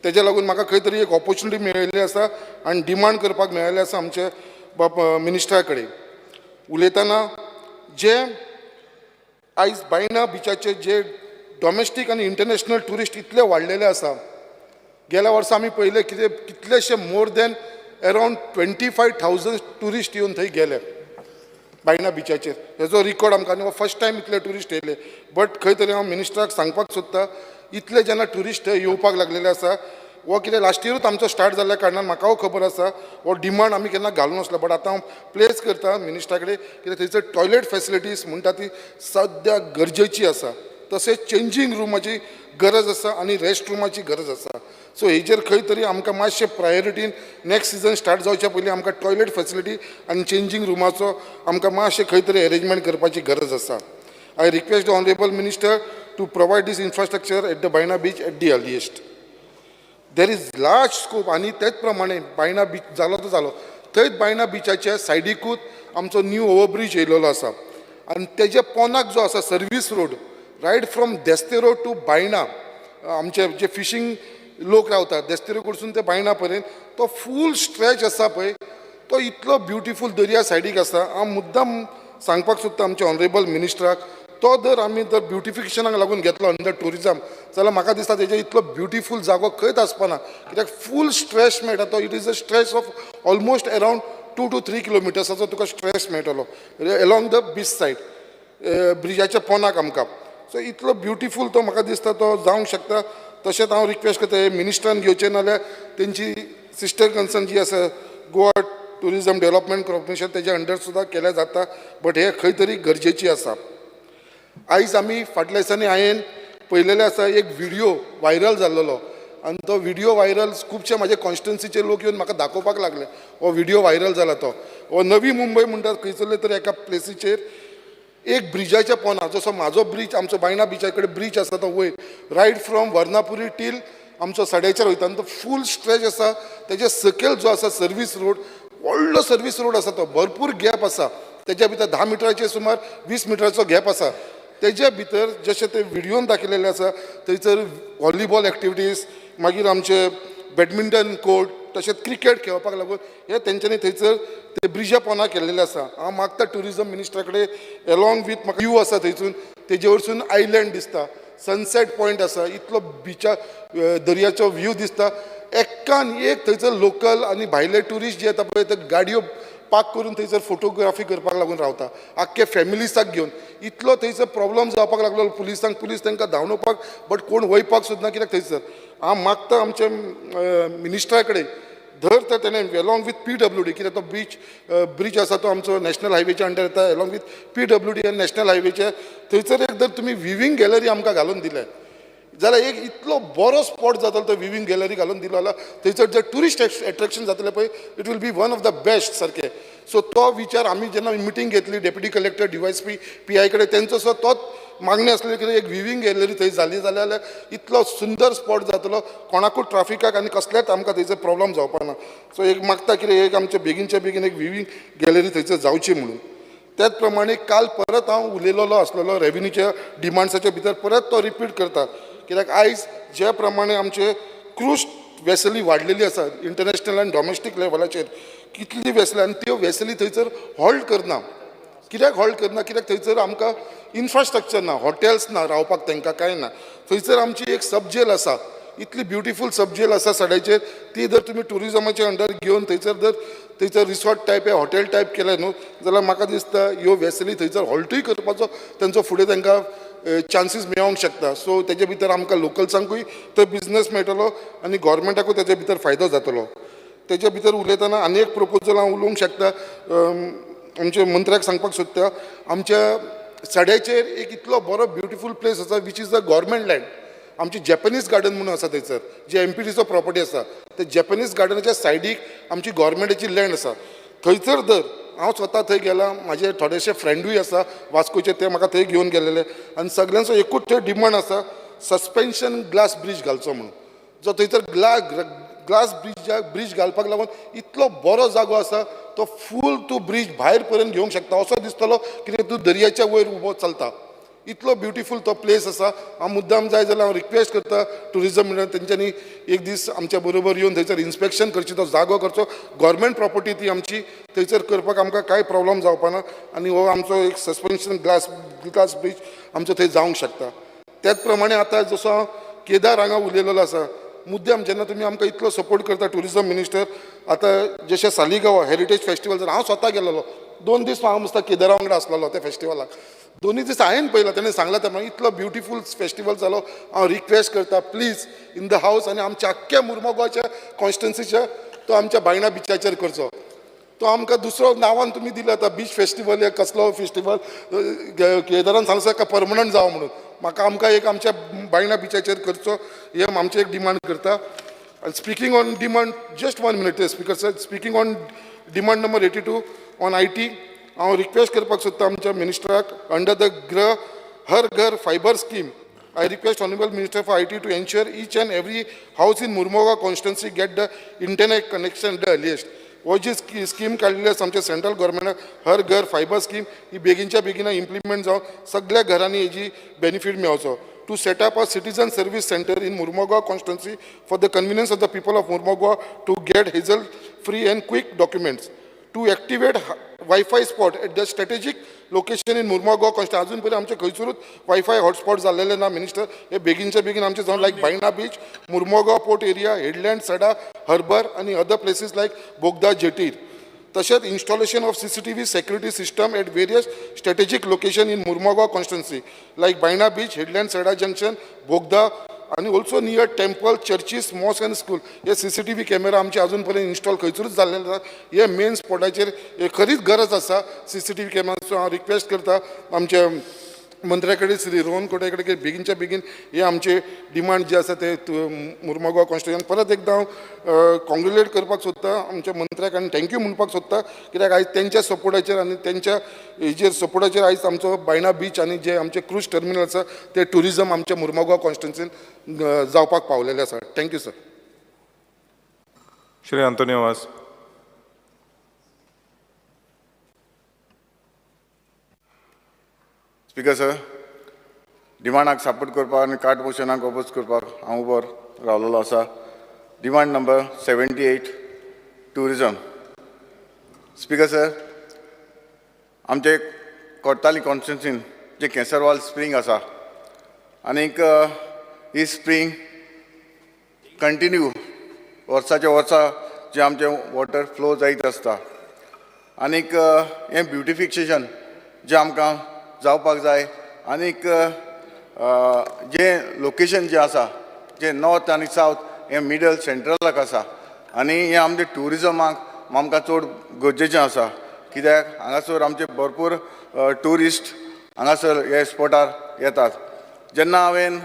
तेज्या लागून म्हाका खंय तरी एक ऑपॉर्च्युनिटी मेळिल्ली आसा आनी डिमांड करपाक मेळिल्लें आसा आमचे बाब मिनिस्टरा कडेन उलयतना जे आयज बायणा बिचाचे जे डॉमेस्टीक आनी इंटरनॅशनल टुरिस्ट इतले वाडलेले आसा. गेल्या वर्सा आमी पळयले कितलेशे मोर दॅन अरावंड 25,000 टुरिस्ट येवन थंय गेले बायणा बिचाचेर. हेजो रिकॉर्ड आमकां फर्स्ट टायम इतले टुरिस्ट येयले. बट खंय तरी हांव मिनिस्टराक सांगपाक सोदता इतले जेन्ना टुरिस्ट थंय येवपाक लागलेले आसा वो कितें लास्ट इयरूच आमचो स्टार्ट जाल्ल्या कारणान म्हाकाय खबर आसा हो डिमांड आमी केन्ना घालूं नासलो. बट आतां हांव प्लेस करता मिनिस्टरा कडेन कित्याक थंयसर टॉयलेट फेसिलिटीज म्हणटा ती सद्या गरजेची आसा. तशेंच चेंजींग रुमाची गरज आसा आनी रेस्ट रुमाची गरज आसा. सो हेजेर खंय तरी आमकां मातशें प्रायोरिटीन नेक्स्ट सिजन स्टार्ट जावच्या पयलीं आमकां टॉयलेट फेसिलिटी आनी चेंजींग रुमाचो आमकां मातशें खंय तरी अरेंजमेंट करपाची गरज आसा. I request the honourable minister to provide this infrastructure at the Baina beach at the earliest. There is large scope आनी तेच प्रमाणे बायणा बीच जालो तो जालो थंयच बायणा बिचाच्या सायडीकूच आमचो न्यू ओवरब्रीज येयलेलो आसा आनी तेज्या पोनाक जो आसा service road right from Desterro to Baina आमचे जे फिशींग लोक रावतात देस्तेरो कडसून ते बायणा पर्यंत तो फूल स्ट्रेच आसा पळय तो इतलो ब्युटिफूल दर्या सायडीक आसा. हांव मुद्दाम सांगपाक सोदता आमच्या ऑनरेबल मिनिस्टराक तो जर आमी जर ब्युटिफिकेशनाक लागून घेतलो अंडर टुरिजम जाल्यार म्हाका दिसता तेजे इतलो ब्युटिफूल जागो खंयच आसपाना कित्याक फूल स्ट्रेच मेळटा तो. It is a stretch of almost around 2 to 3 किलोमिटर्साचो तुका स्ट्रेच मेळटलो अलॉंग द बीच सायड ब्रिजाच्या पोनाक आमकां. सो इतलो ब्युटिफूल तो म्हाका दिसता तो जावंक शकता. तशेंच हांव रिक्वेस्ट करता मिनिस्टरान घेवचें नाल्यार तेंची सिस्टर कन्सर्न जी आसा गोवा टुरिझम डेव्हलपमेंट कॉर्पोरेशन तेच्या अंडर सुद्धा केल्या जाता, बट हे खंय तरी गरजेची आसा. आयज आमी फाटल्या दिसांनी हांवें पळयलेलें आसा एक व्हिडिओ व्हायरल जाल्लो, आनी तो व्हिडिओ व्हायरल खुबशे म्हाजे कॉन्स्टिट्युन्सीचे लोक येवन म्हाका दाखोवपाक लागले हो व्हिडिओ व्हायरल जाला तो. हो नवी मुंबय म्हणटात खंयसरले तरी एका प्लेसीचेर एक ब्रिजाच्या पोंदार, जसो म्हाजो ब्रीज आमचो बायणा बिचा कडेन ब्रीज आसा तो वयर रायट फ्रॉम वर्नापुरी टील आमचो सड्याचेर वयता आनी तो फूल स्ट्रेच आसा. तेजे सकयल जो आसा सर्वीस रोड, व्हडलो सर्वीस रोड आसा तो, भरपूर गॅप आसा. तेच्या भितर 10 मिटराचे सुमार 20 मिटराचो गॅप आसा. तेज्या भितर जशें ते व्हिडिओन दाखयलेले आसा थंयसर व्हॉलीबॉल एक्टिविटीज, मागीर आमचे बॅडमिंटन कोर्ट, तशेंच क्रिकेट खेळपाक लागून हे तेंच्यांनी थंयसर ते ब्रिजा पोंदा केल्लेले आसा. हांव मागता टुरिझम मिनिस्टरा कडेन एलॉंग वीथ म्हाका व्यू आसा थंयसून, तेजे वरसून आयलँड दिसता, सनसेट पॉयंट आसा, इतलो बिचा दर्याचो व्यू दिसता. एक्कान एक थंयसर लोकल आनी भायले ट्युरिस्ट जे येता पळय ते गाडयो पार्क करून थंयसर फोटोग्राफी करपाक लागून रावता, आख्खे फॅमिलीसाक घेवन. इतलो थंयसर प्रॉब्लम जावपाक लागलो पुलिसांक, पुलीस तांकां धांवणोवपाक, बट कोण वयपाक सुद्दां कित्याक थंयसर. हांव मागता आमच्या मिनिस्टरा कडेन धर तर तेणें एलॉंग वीथ PWD, कित्याक तो ब्रीज आसा तो आमचो नॅशनल हायवेच्या अंडर येता, एलॉंग वीथ PWD आनी नॅशनल हायवेचे थंयसर एक जर तुमी विवींग गॅलरी आमकां घालून दिले जाल्यार एक इतलो बरो स्पॉट जातलो तो विवींग गॅलरी घालून दिलो जाल्यार थंयसर जे ट्युरिस्ट एट्रॅक्शन जातले पळय it will be one of the best सारके. सो तो विचार आमी जेन्ना मिटींग घेतली डेप्युटी कलेक्टर DYSP PI कडेन, तेंचो सो तोच मागणी आसली की एक विवींग गॅलरी थंय जाली जाल्यार इतलो सुंदर स्पॉट जातलो, कोणाकूच ट्राफिकाक आनी कसलेच आमकां थंयसर प्रॉब्लम जावपा ना. सो एक मागता कितें एक आमचे बेगीनच्या बेगीन एक विवींग गॅलरी थंयसर जावची म्हणून. त्याच प्रमाणे काल परत हांव उलयलोलो आसलेलो रेव्हेन्यूच्या डिमांड्साच्या भितर परत तो रिपीट करता, कित्याक आयज ज्या प्रमाणे आमचे क्रूज वेसली वाडलेली आसा इंटरनॅशनल आनी डॉमेस्टीक लेवलाचेर, कितली वेसली आनी त्यो वेसली थंयसर हॉल्ट करना. कित्याक हॉल्ट करना? कित्याक थंयसर आमकां इन्फ्रास्ट्रक्चर ना, हॉटेल्स ना रावपाक, तांकां कांय ना. थंयसर आमची एक सबजेल आसा, इतली ब्युटिफूल सबजेल आसा सड्याचेर, ती जर तुमी टुरिजमाच्या अंडर घेवन थंयसर रिसॉर्ट टायप हे हॉटेल टायप केलें न्हू जाल्यार म्हाका दिसता ह्यो वेसली थंयसर हॉल्टूय करपाचो तेंचो फुडें तांकां चान्सीस मेळोंक शकता. सो तेजे भितर आमकां लोकल्सांकूय तो बिझनस मेळटलो आनी गोवोरमेंटाकूय तेजे भितर फायदो जातलो. तेजे भितर उलयतना आनी एक प्रपोजल हांव उलोवंक शकता, आमच्या मंत्र्याक सांगपाक सोदता, आमच्या सड्याचेर एक इतलो बरो ब्युटिफूल प्लेस आसा which is the government land. आमची जॅपनीज गार्डन म्हणून आसा थंयसर, जे MPDचो प्रॉपर्टी आसा, ते जॅपनीज गार्डनाच्या सायडीक आमची गव्हर्मेंटाची लँड आसा. थंयसर जर हांव स्वता थंय गेलां, म्हाजे थोडेशे फ्रेंडूय आसा वास्कोचे, ते म्हाका थंय घेवन गेलेले, आनी सगळ्यांचो एकूच थंय डिमांड आसा सस्पेन्शन ग्लास ब्रीज घालचो म्हणून. जो थंयसर ग्लास ब्रीज घालपाक लागून इतलो बरो जागो आसा, तो फूल तूं ब्रीज भायर पर्यंत घेवंक शकता असो दिसतलो कित्याक तूं दर्याच्या वयर उबो चलता. इतलो ब्युटिफूल तो प्लेस आसा. हांव मुद्दाम जाय जाल्यार हांव रिक्वेस्ट करता टुरिजम मिनिस्टर तेंच्यांनी एक दीस आमच्या बरोबर येवन थंयसर इन्स्पेक्शन करची, तो जागो करचो. गव्हर्मेंट प्रॉपर्टी ती आमची, थंयसर करपाक आमकां कांय प्रॉब्लम जावपा ना आनी हो आमचो एक सस्पेन्शन ग्लास ब्रीज आमचो थंय जावंक शकता. त्याच प्रमाणे आतां जसो हांव केदार हांगा उलयलेलो आसा, मुद्दाम जेन्ना तुमी आमकां इतलो सपोर्ट करता टुरिजम मिनिस्टर, आतां जशें सालिगांव हेरिटेज फेस्टिवल जर हांव स्वता गेलोलो 2 दीस हांव मस्ता केदारा वांगडा आसलेलो त्या फेस्टिवलाक. 2 दीस हांवें पळयला, ताणें सांगला त्या इतलो ब्युटिफूल फेस्टिवल जालो. हांव रिक्वेस्ट करता प्लीज इन द हावस आनी आमच्या आख्ख्या मुर्मुगांवच्या कॉन्स्टिट्युन्सीच्या तो आमच्या बायणा बिचाचेर करचो. तो आमकां दुसरो नांवान तुमी दिला आतां बीच फेस्टिवल या कसलो फेस्टिवल, केदारान सांगसा का परमनंट जावं म्हणून. म्हाका आमकां एक आमच्या बायणा बिचाचेर करचो, हे आमचे एक डिमांड करता. Speaking on demand, just 1 minute speaker sir, speaking on demand number 82 on IT, हांव रिक्वेस्ट करपाक सोदता आमच्या मिनिस्टराक under the her Ghar fibre scheme. I request Honorable Minister for IT to ensure each and every house in Murmugaon constituency get the internet connection the earliest. हो जी scheme काढलेली आसा आमच्या central गव्हर्मेंटान हर Ghar fibre scheme, ही बेगीनच्या बेगीन implement जावन सगळ्या घरांनी हेजी benefit मेळचो. To set up a citizen service centre in Murmugaon constituency for the convenience of the people of Murmugaon to get hassle free and quick documents. To activate Wi-Fi spot at the strategic location in Murmugaon constituency. अजून पर्यंत आमचे खंयसरूच wifi hotspot जाल्लेले ना minister. हे बेगीनच्या बेगीन आमचे जावन like Baina beach, Murmugaon port area, headland, Sada, harbour आनी other places like Bogda जेटीर. तशेंच installation of CCTV security system at various strategic location in Murmugaon constituency like Baina beach, Headland, Sada junction, Bogda आणि also near temple churches mosque and school हे CCTV camera आमचे अजून पर्यंत install खंयसरूच जाल्ले ना. हे मेन स्पॉटाचेर खरीच गरज आसा CCTV कॅमेराचो. हांव रिक्वेस्ट करता आमच्या मंत्र्या कडेन श्री रोहन कोटे कडेन की बेगीनच्या बेगीन हे आमचे डिमांड जे आसा ते मुर्मुगांव कॉन्स्टिट्युएंसी परत एकदां हांव कॉंग्रेच्युलेट करपाक सोदता आमच्या मंत्र्याक आनी थँक्यू म्हणपाक सोदता, कित्याक आयज तेंच्या सपोर्टाचेर आनी तेंच्या हेजेर सपोर्टाचेर आयज आमचो बायणा बीच आनी जे आमचे क्रूज टर्मिनल आसा ते ट्युरिजम आमच्या मुर्मुगांव कॉन्स्टिट्युएंसीन जावपाक पावलेले आसा. Thank you sir. श्री आंतोनियो वास. स्पीकर सर, डिमांडाक सपोर्ट करपाक आनी कार्ड मोशनाक ऑपोज करपाक हांव उबो रावलेलो आसा. Demand number 78 tourism. Speaker sir, आमचे कोर्ताली कॉन्स्टिट्युएंसीन जे केसरवाल स्प्रिंग आसा आनीक ही स्प्रिंग कंटिन्यू वर्साच्या वर्सा जे आमचे वॉटर फ्लो जायत आसता आनीक हें ब्युटिफिकेशन जें आमकां जावपाक जाय आनीक जे लोकेशन जे आसा जे नॉर्थ आनी सावथ हे मिडल सेंट्रलाक आसा आनी हे आमचे ट्युरिजमाक आमकां चड गरजेचें आसा, कित्याक हांगासर आमचे भरपूर ट्युरिस्ट हांगासर हे स्पॉटार येतात. जेन्ना हांवें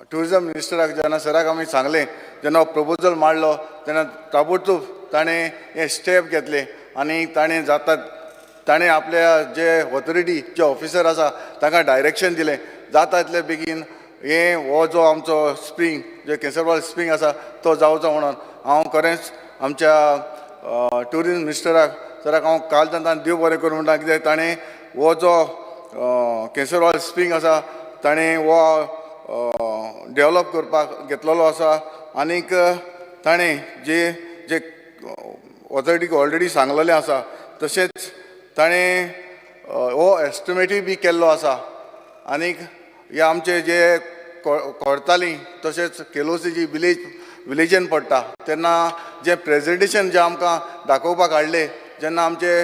ट्युरिजम मिनिस्टराक जेन्ना सराक आमी सांगलें, जेन्ना प्रपोजल मांडलो तेन्ना ताबडतोब ताणें हे स्टेप घेतले आनी ताणें आपल्या जे ऑथॉरिटी जे ऑफिसर आसा तांकां डायरेक्शन दिलें जाता तितले बेगीन हो जो आमचो स्प्रिंग जे केसरवाल स्प्रिंग आसा तो जावचो म्हणून हांव खरेंच आमच्या ट्युरिजम मिनिस्टराक सराक हांव काल तेन्ना देव बरें करूं म्हणटा, कित्याक ताणें हो जो केसरवाल स्प्रिंग आसा ताणें हो डेवलप करपाक घेतलेलो आसा आनीक ताणें जे ऑथॉरिटीक ऑलरेडी सांगलेलें आसा तशेंच ताणें हो एस्टिमेटूय बी केल्लो आसा आनीक हे आमचे जे कोर्ताली तशेंच केलोसी जी विलेजन पडटा तेन्ना जे प्रेजेंटेशन जे आमकां दाखोवपाक हाडले, जेन्ना आमचे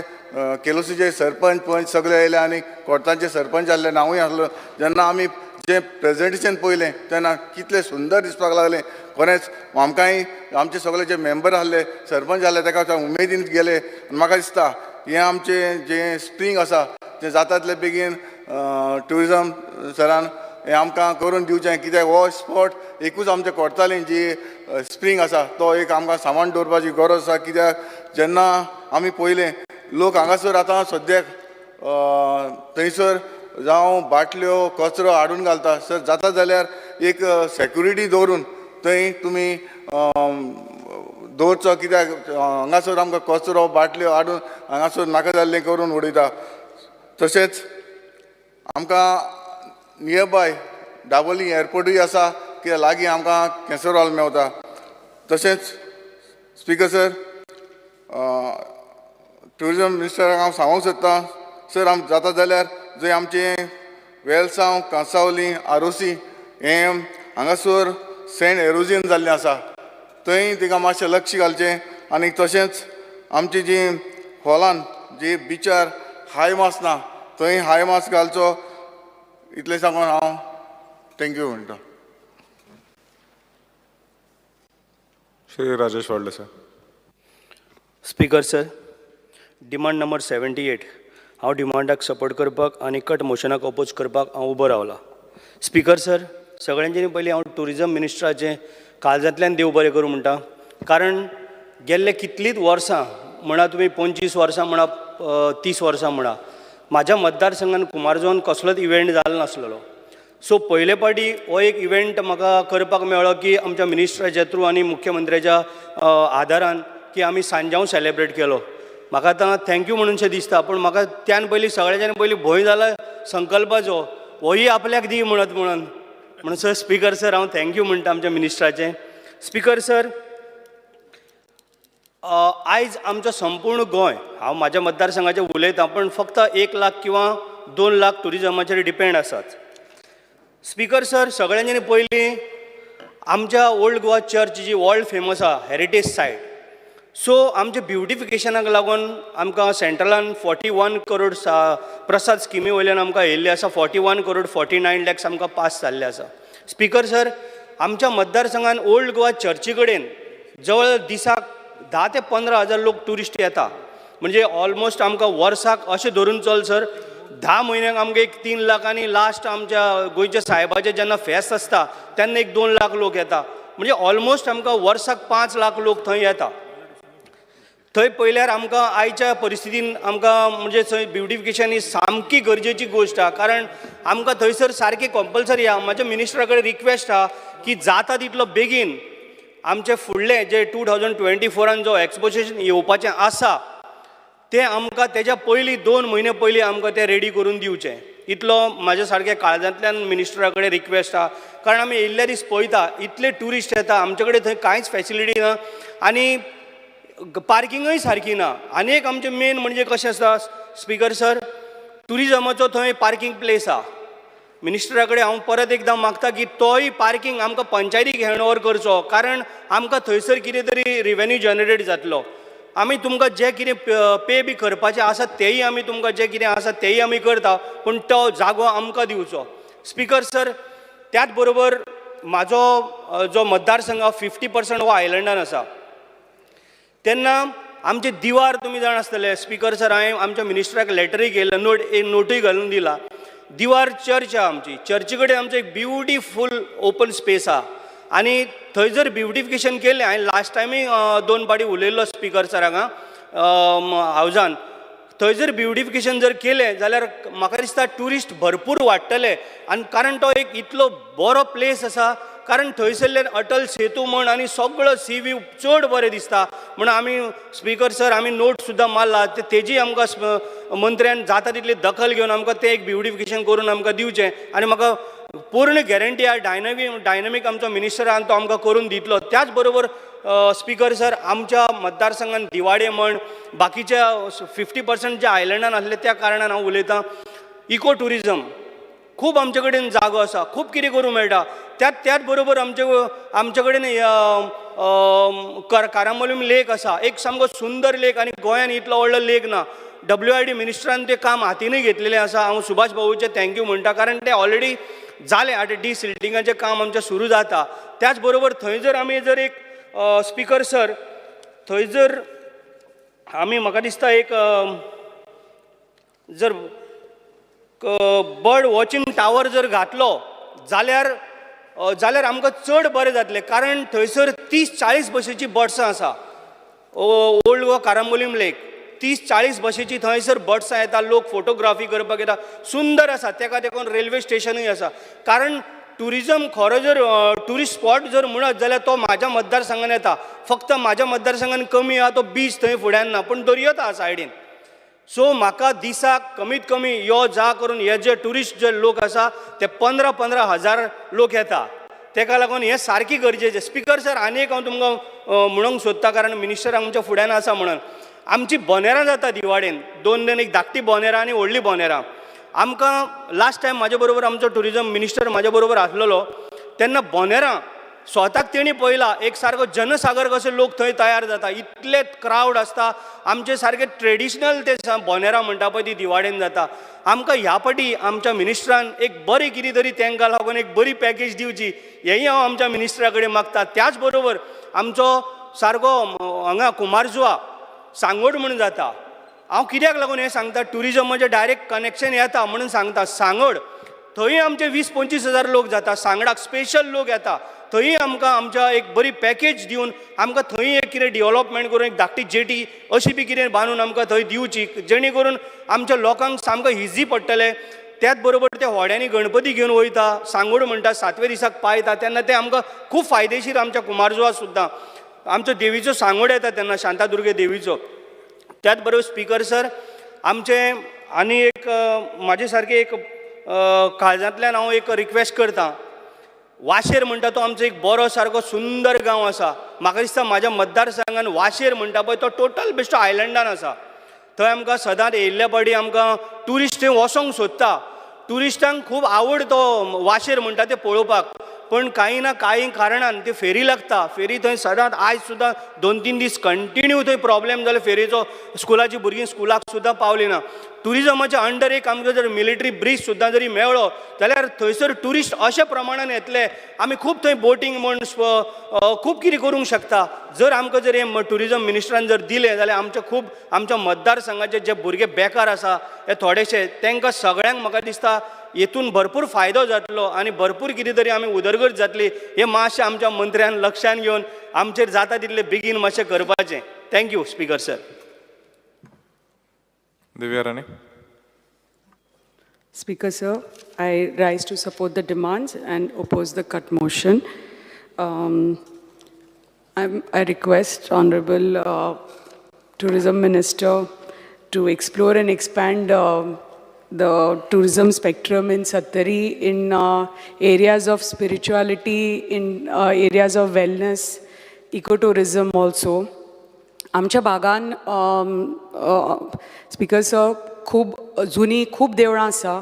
केलोसीचे सरपंच सगळे येयले आनी कोर्तांचे सरपंच आसले, हांवूय आसलो, जेन्ना आमी जे प्रेजेंटेशन पळयलें तेन्ना कितलें सुंदर दिसपाक लागलें. खरेंच आमकांय आमचे सगळे जे मेंबर आसले सरपंच आसले ताका उमेदीन गेले आनी म्हाका दिसता हें आमचें जें स्प्रिंग आसा तें जाता तितले बेगीन ट्युरिजम सरान हें आमकां करून दिवचें, कित्याक हो स्पॉट एकूच आमच्या कोर्तालीं जी स्प्रिंग आसा तो एक आमकां सांबाळून दवरपाची गरज आसा. कित्याक जेन्ना आमी पळयलें लोक हांगासर आतां सद्याक थंयसर जावं बाटल्यो कचरो हाडून घालता. सर जाता जाल्यार एक सेक्युरिटी दवरून थंय तुमी दवरचो, कित्याक हांगासर आमकां कचरो बाटल्यो हाडून हांगासर नाका जाल्लें करून उडयता. तशेंच आमकां नियर बाय दाबोली एअरपोर्टूय आसा, कित्याक लागीं आमकां केसरवाल मेवता. तशेंच स्पीकर सर, ट्युरिजम मिनिस्टराक हांव सांगूंक सोदतां, सर जाता जाल्यार जंय आमचे वेलसांव कांसावली आरोसी हें हांगासर सँड एरोजन जाल्लें आसा, थंय तिका मातशें लक्ष घालचें. आनी तशेंच आमची जी हॉलान जी बिचार हाय मास ना थंय हाय मास घालचो. इतलें सांगून हांव थँक्यू म्हणटा. Shri Rajesh Wadle sir. Speaker sir, demand number 78 हांव डिमांडाक सपोर्ट करपाक आनी कट मोशनाक ऑपोज करपाक हांव उबो रावला. स्पीकर सर, सगळ्यांच्यानी पयलीं हांव ट्युरिजम मिनिस्टराचें काळजांतल्यान देव बरें करूं म्हणटा, कारण गेल्ले कितलींच वर्सां म्हणा तुमी 25 वर्सां म्हणा 30 वर्सां म्हणा म्हाज्या मतदारसंघान कुमारजुवान कसलोच इव्हेंट जालो नासलेलो. सो पयले फावटी हो एक इव्हेंट म्हाका करपाक मेळ्ळो की आमच्या मिनिस्टराच्या थ्रू आनी मुख्यमंत्र्याच्या आदारान की आमी सांजांव सेलेब्रेट केलो. म्हाका आतां थँक्यू म्हणूनशें दिसता, पूण म्हाका त्यान पयलीं सगळ्यांच्यान पयलीं भंय जाला संकल्पाचो होय आपल्याक दी म्हणून सर स्पीकर सर हांव थँक्यू म्हणटा आमच्या मिनिस्टराचें. स्पीकर सर, आयज आमचो संपूर्ण गोंय, हांव म्हाज्या मतदारसंघाचें उलयतां, पण फक्त 1 लाख किंवा 2 लाख ट्युरिजमाचेर डिपेंड आसात. स्पीकर सर, सगळ्यांनी पयलीं आमच्या ओल्ड गोवा चर्च जी वर्ल्ड फेमस आसा हेरिटेज सायट, सो आमचे ब्युटिफिकेशनाक लागून आमकां सेंट्रलान 41 करोड प्रसाद स्किमी वयल्यान आमकां येयल्ले आसा. 41 करोड 49 लॅक्स आमकां पास जाल्ले आसा. स्पिकर सर, आमच्या मतदारसंघान ओल्ड गोवा चर्ची कडेन जवळ दिसाक 10 ते 15 हजार लोक टुरिस्ट येता. म्हणजे ऑलमोस्ट आमकां वर्साक अशें धरून चल सर, 10 म्हयन्याक आमकां एक 3 लाख आनी लास्ट आमच्या गोंयच्या साहेबाचें जेन्ना फेस्त आसता तेन्ना एक 2 लाख लोक येता. म्हणजे ऑलमोस्ट आमकां वर्साक 5 लाख लोक थंय येता. थंय पळयल्यार आमकां आयच्या परिस्थितीन आमकां म्हणजे थंय ब्युटिफिकेशन ही सामकी गरजेची गोश्ट आहा. कारण आमकां थंयसर सारकी कंपल्सरी आहा. म्हाज्या मिनिस्टरा कडेन रिक्वेस्ट आहा की जाता तितलो बेगीन आमचे फुडले जे 2024 जो एक्सपोजिशन येवपाचें आसा तें आमकां तेज्या पयलीं 2 म्हयने पयलीं आमकां तें रेडी करून दिवचें. इतलो म्हाज्या सारक्या काळजांतल्यान मिनिस्टरा कडेन रिक्वेस्ट आहा. कारण आमी येयल्ल्या दीस पळयता इतले ट्युरिस्ट येता, आमचे कडेन थंय कांयच फॅसिलिटी ना आनी पार्किंगूय सारकी ना. आनी एक आमचें मेन म्हणजे कशें आसता स्पिकर सर, ट्युरिजमाचो थंय पार्किंग प्लेस आहा. मिनिस्टरा कडेन हांव परत एकदां मागता की तोय पार्किंग आमकां पंचायतीक हँड ओवर करचो. कारण आमकां थंयसर कितें तरी रेवेन्यू जनरेट जातलो. आमी तुमकां जें कितें पे बी करपाचें आसा तेंय आमी तुमकां जें कितें आसा तेंय आमी करता, पूण तो जागो आमकां दिवचो. स्पिकर सर, त्याच बरोबर म्हाजो जो मतदारसंघ 50% हो आयलंडान आसा. तेन्ना आमचे दिवार तुमी जाण आसतले स्पिकर सर, हांवें आमच्या मिनिस्टराक लेटरूय केला, नोटूय घालून दिला. दिवार चर्च आहा आमची, चर्ची कडेन आमचो एक ब्युटिफूल ओपन स्पेस आहा आनी थंय जर ब्युटिफिकेशन केलें, हांवें लास्ट टायमूय 2 पाटी उलयल्लो स्पिकर सराक हावजान, थंय जर ब्युटिफिकेशन जर केलें जाल्यार म्हाका दिसता ट्युरिस्ट भरपूर वाडटले. आनी कारण तो एक इतलो बरो प्लेस आसा, कारण थंयसरल्यान अटल सेतू म्हण आनी सगळो सी व्यू चड बरें दिसता. म्हण आमी स्पिकर सर आमी नोट सुद्दां मारला, तेजी आमकां मंत्र्यान जाता तितली दखल घेवन आमकां तें एक ब्युटिफिकेशन करून आमकां दिवचें. आनी म्हाका पूर्ण गॅरंटी आहा डायनॅमीक आमचो मिनिस्टर आहा तो आमकां करून दितलो. त्याच बरोबर स्पिकर सर, आमच्या मतदारसंघान दिवाडे म्हण बाकीच्या 50% जे आयलंडान आसले त्या कारणान हांव उलयतां. इको टुरिजम खूब आमचे कडेन जागो आसा, खूब कितें करूं मेळटा. त्याच बरोबर आमचे कडेन कारांबोलीम लेक आसा, एक सामको सुंदर लेक, आनी गोंयान इतलो व्हडलो लेक ना. WID मिनिस्टरान तें काम हातीनूय घेतलेलें आसा. हांव सुभाष भाऊचे थँक्यू म्हणटा, कारण तें ऑलरेडी जालें. आतां डिसिल्टिंगाचें काम आमचें सुरू जाता. त्याच बरोबर थंय जर आमी जर एक स्पिकर सर, थंय जर आमी म्हाका दिसता एक जर बर्ड वॉचिंग टावर जर घातलो जाल्यार आमकां चड बरें जातलें. कारण थंयसर 30-40 भशेची बर्ड्सां आसा. ओल्ड गोवा कारांबोलीम लेक 30-40 भशेची थंयसर बर्ड्सां येता, लोक फोटोग्राफी करपाक येता, सुंदर आसा. तेका देखून रेल्वे स्टेशनूय आसा. कारण टुरिजम खरो जर टुरिस्ट स्पॉट जर म्हणत जाल्यार तो म्हाज्या मतदारसंघान येता. फक्त म्हाज्या मतदारसंघान कमी आहा तो बीच थंय फुड्यान ना, पूण दर्योत आहा सायडीन. सो म्हाका दिसाक कमीत कमी यो जा करून हे जे टुरिस्ट जे लोक आसा ते 15-15 हजार लोक येता. तेका लागून हें सारकी गरजेचें. स्पिकर सर, आनी एक हांव तुमकां म्हणूंक सोदतां, कारण मिनिस्टर आमच्या फुड्यान आसा म्हणून. आमची बोनेरां जाता दिवाडेन, 2 एक धाकटी बोनेरां आनी व्हडली बोनेरां. आमकां लास्ट टायम म्हाजे बरोबर आमचो टुरिजम मिनिस्टर म्हाजे बरोबर आसलेलो, तेन्ना बोनेरां स्वताक तेणी पळयला एक सारको जनसागर कशे लोक थंय तयार जाता. इतले क्रावड आसता. आमचे सारके ट्रेडिशनल ते बोनेरां म्हणटा पळय ती दिवाडेन जाता. आमकां ह्या फाटी आमच्या मिनिस्टरान एक बरी कितें तरी तांकां लागून एक बरी पॅकेज दिवची, हेंय हांव आमच्या मिनिस्टरा कडेन मागता. त्याच बरोबर आमचो सारको हांगा कुमारजुआ सांगोड म्हणून जाता. हांव कित्याक लागून हें सांगता, ट्युरिजमाचें डायरेक्ट कनेक्शन येता म्हणून सांगता. सांगोड थंय आमचे 20-25 हजार लोक जाता. सांगडाक स्पेशल लोक येता. थंय आमकां आमच्या एक बरी पॅकेज दिवन आमकां थंय एक कितें डेव्हलपमेंट करून एक धाकटी जेटी अशी बी कितें बांदून आमकां थंय दिवची, जेणे करून आमच्या लोकांक सामको इजी पडटलें. त्याच बरोबर ते व्हड्यांनी गणपती घेवन वयता, सांगोड म्हणटा 7व्या दिसाक पायता, तेन्ना ते आमकां खूब फायदेशीर. आमच्या कुमारजुआ सुद्दां आमचो देवीचो सांगोड येता तेन्ना शांतादुर्गे देवीचो. त्याच बरोबर स्पिकर सर, आमचे आनी एक म्हाजे सारके एक काळजांतल्यान हांव एक रिक्वेस्ट करतां. वाशेर म्हणटा तो आमचो एक बरो सारको सुंदर गांव आसा. म्हाका दिसता म्हाज्या मतदारसंघान वाशेर म्हणटा पळय तो टोटल बेश्टो आयलंडान आसा. थंय आमकां सदांच येयल्ल्या पाटी आमकां ट्युरिस्ट थंय वचोंक सोदता. ट्युरिस्टांक खूब आवड तो वाशेर म्हणटा ते पळोवपाक. पण काही ना काही कारणान ती फेरी लागता. फेरी थंय सदांच आयज सुद्दां 2-3 दीस कंटिन्यू थंय प्रॉब्लेम जालो फेरीचो. स्कुलाची भुरगीं स्कुलाक सुद्दां पावली ना. टुरिजमाच्या अंडर एक आमकां जर मिलिटरी ब्रीज सुद्दां जरी मेळ्ळो जाल्यार थंयसर ट्युरिस्ट अशा प्रमाणान येतले. आमी खूब थंय बोटींग म्हण खूब कितें करूंक शकता. जर आमकां जर हे टुरिजम मिनिस्टरान जर दिलें जाल्यार आमच्या मतदारसंघाचे जे भुरगे बेकार आसा हे थोडेशे तांकां सगळ्यांक म्हाका दिसता हेतून भरपूर फायदो जातलो आनी भरपूर कितें तरी आमी उदरगत जातली. हे मातशें आमच्या मंत्र्यान लक्षांत घेवन आमचेर जाता तितले बेगीन मातशें करपाचें. Thank you speaker sir. Divya Rane. Speaker sir, I rise to support the demands and oppose the cut motion. I request Honorable Tourism Minister to explore and expand the tourism spectrum in Sattari in areas of spirituality, in areas of wellness, ecotourism also. आमच्या भागान speaker sir खूब जुनी खूब देवळां आसा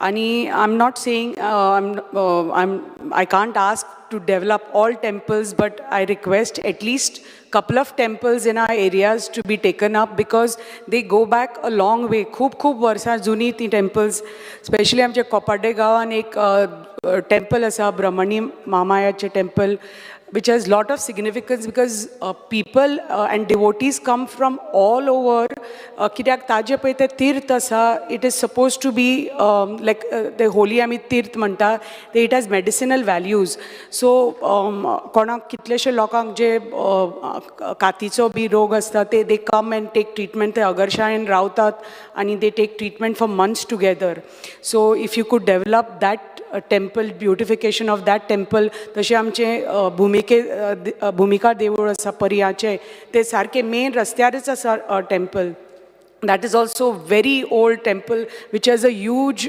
आनी I am not saying I can't ask to develop all temples but I request at least couple of temples in our areas to be taken up because they go back a long way. खूब वर्सां जुनी ती temples, especially आमच्या कोपाडे गांवान एक temple आसा ब्रह्मणी मामायाचें temple which has lot of significance because people and devotees come from all over. कित्याक ताजे पळय तें तीर्थ आसा, it is supposed to be like the holy आमी तीर्थ म्हणटा, it has medicinal values. So कोणाक कितलेशे लोकांक जे कातीचो बी रोग आसता ते they come and take treatment. ते अगरशाळेन रावतात आनी they take treatment for months together. So if you could develop that temple, beautification of that temple, तशें आमचें भुमिका देवूळ आसा पर्याचें ते सारकें मेन रस्त्यारच आसा temple. That is also very old temple which has a huge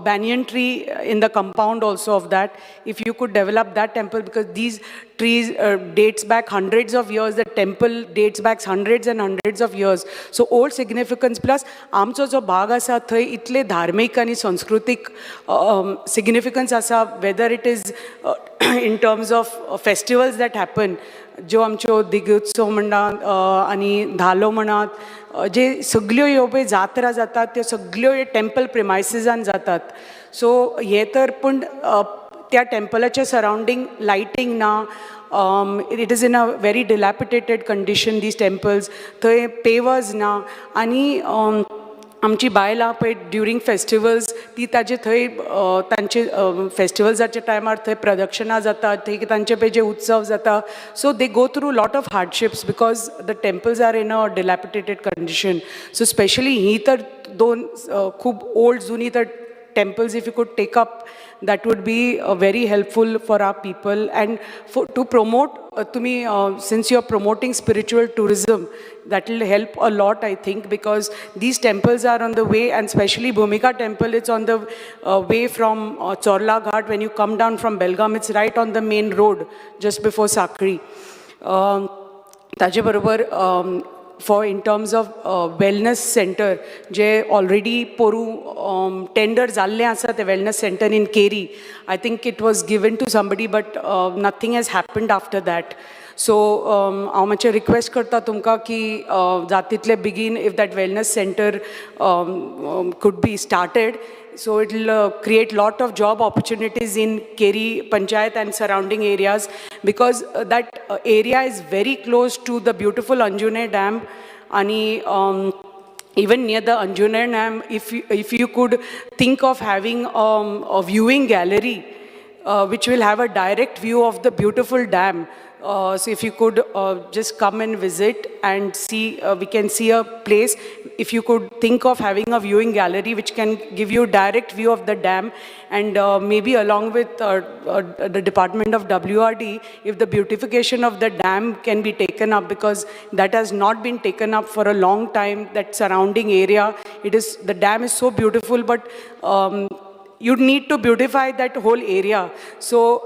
banyan tree in the compound also of that. If you could develop that temple because these trees dates back hundreds of years, the temple dates back hundreds and hundreds of years. So old significance plus आमचो जो भाग आसा थंय इतले धार्मीक आनी संस्कृतीक significance आसा, whether it is in terms of festivals that happen, ज्यो आमच्यो दिगोत्सव म्हणा आनी धालो म्हणात, जे सगळ्यो ह्यो पळय जात्रा जातात त्यो सगळ्यो हे टेम्पल प्रिमायसिसान जातात. सो हे तर पूण त्या टेम्पलाच्या सरावंडींग लायटींग ना. It is in a very dilapidated condition, these temples. थंय pavers ना आनी आमची बायलां पळय ड्युरींग फेस्टिवल्स ती ताजे थंय तांचे फेस्टिवल्साच्या टायमार थंय प्रदक्षिणां जातात, थंय तांचे पळय जे उत्सव जाता. So they go through lot of hardships because the temples are in a dilapidated condition. So specially ही तर दोन खूब ओल्ड जुनी तर temples, if you could take up, that would be very helpful for our people. And to promote, since you're promoting spiritual tourism, that will help a lot, I think, because these temples are on the way, and especially Bhumika temple, it's on the way from Chorla Ghat. When you come down from Belgaum, it's right on the main road, just before Sakri. ताजे बरोबर for in terms of wellness center जे already poru tender जाल्ले आसा ते wellness center in Keri. I think it was given to somebody but nothing has happened after that. So हांव मातशें request करता तुमकां की जातितले बेगीन if that wellness center could be started, so it will create lot of job opportunities in Keri Panchayat and surrounding areas because that area is very close to the beautiful Anjune Dam. And even near the Anjune Dam, if you could think of having a viewing gallery which will have a direct view of the beautiful dam. So if you could just come and visit and see, we can see a place. If you could think of having a viewing gallery which can give you direct view of the dam, and maybe along with the Department of WRD, if the beautification of the dam can be taken up, because that has not been taken up for a long time, that surrounding area, the dam is so beautiful, but you need to beautify that whole area. So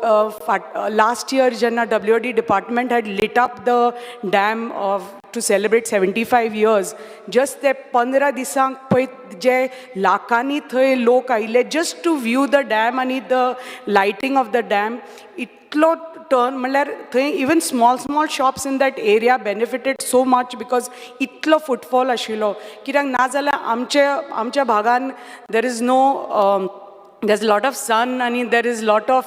last year, Janna WRD department had lit up the dam to celebrate 75 years. Just the 15 दिसांक पळय जे लाखांनी थंय लोक आयिल्ले just to view the dam आणि the lighting of the dam, इतलो turn म्हणल्यार थंय even small shops in that area benefited so much because इतलो footfall आशिल्लो. कित्याक नाजाल्यार आमच्या भागान there is no there's a lot of sun and there is a lot of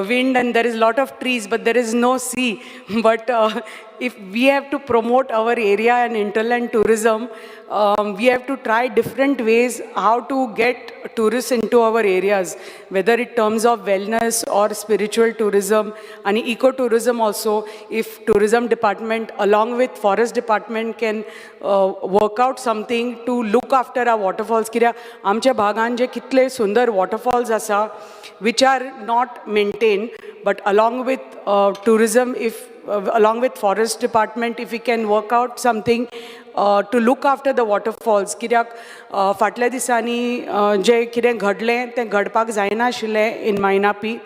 wind and there is a lot of trees, but there is no sea. But if we have to promote our area and hinterland tourism, we have to try different ways how to get tourists into our areas, whether in terms of wellness or spiritual tourism and ecotourism also. If tourism department along with forest department can work out something to look after our waterfalls. कित्याक आमच्या भागान जे कितले सुंदर waterfalls आसा which are not maintained, but along with tourism, if along with forest department, if we can work out something to look after the waterfalls. कित्याक फाटल्या दिसांनी जे कितें घडलें तें घडपाक जायना आशिल्लें in Mainapi.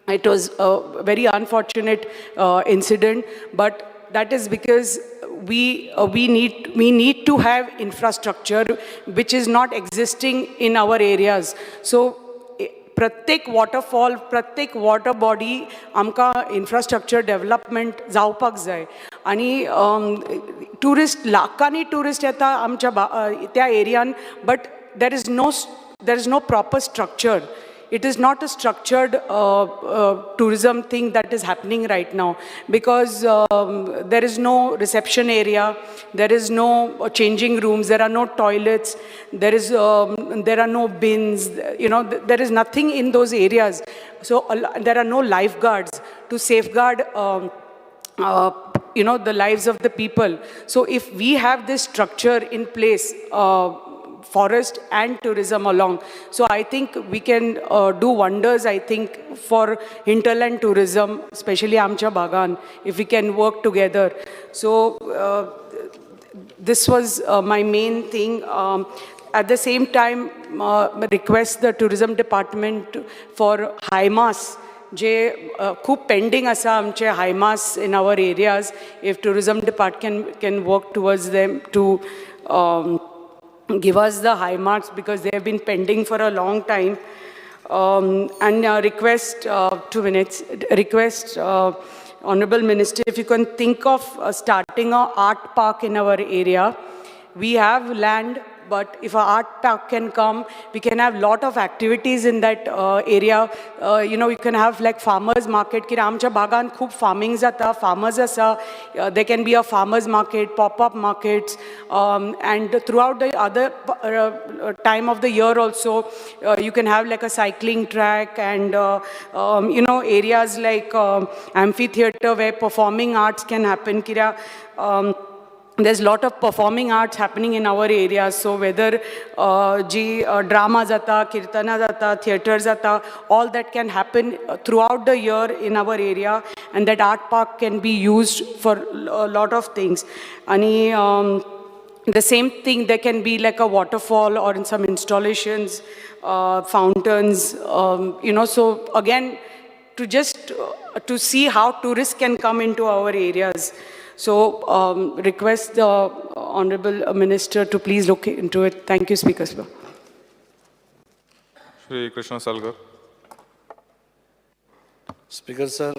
It was a very unfortunate incident, but that is because we need to have infrastructure which is not existing in our areas. So प्रत्येक वॉटरफॉल, प्रत्येक वॉटर बॉडी आमकां इन्फ्रास्ट्रक्चर डेवलपमेंट जावपाक जाय. आनी टुरिस्ट लाखांनी tourist येता आमच्या त्या एरियान, but there is no proper structure. It is not a structured tourism thing that is happening right now, because there is no reception area, there is no changing rooms, there are no toilets, there are no bins, there is nothing in those areas. So there are no lifeguards to safeguard the lives of the people. So if we have this structure in place, forest and tourism along, so I think we can do wonders, I think, for hinterland tourism, especially amcha bhagan, if we can work together. So this was my main thing. At the same time, request the tourism department for high mass, जे खूप pending आसा आमचे high mass in our areas. If tourism department can work towards them to give us the high marks, because they have been pending for a long time. And request, 2 minutes, request Honorable Minister, if you can think of starting an art park in our area. We have land, but if an art park can come, we can have lot of activities in that area. You can have like farmers market. Ki amcha bhagan khub farming zata, farmers asa. There can be a farmers market, pop-up markets, and throughout the other time of the year also, you can have like a cycling track and areas like amphitheater where performing arts can happen. Kira there's a lot of performing arts happening in our area. So whether drama zata, kirtana zata, theatre zata, all that can happen throughout the year in our area, and that art park can be used for a lot of things. And the same thing, there can be like a waterfall or in some installations, fountains, so again, to see how tourists can come into our areas. So request the Honorable Minister to please look into it. Thank you, Speaker. Shri Krishna Salgar. Speaker sir,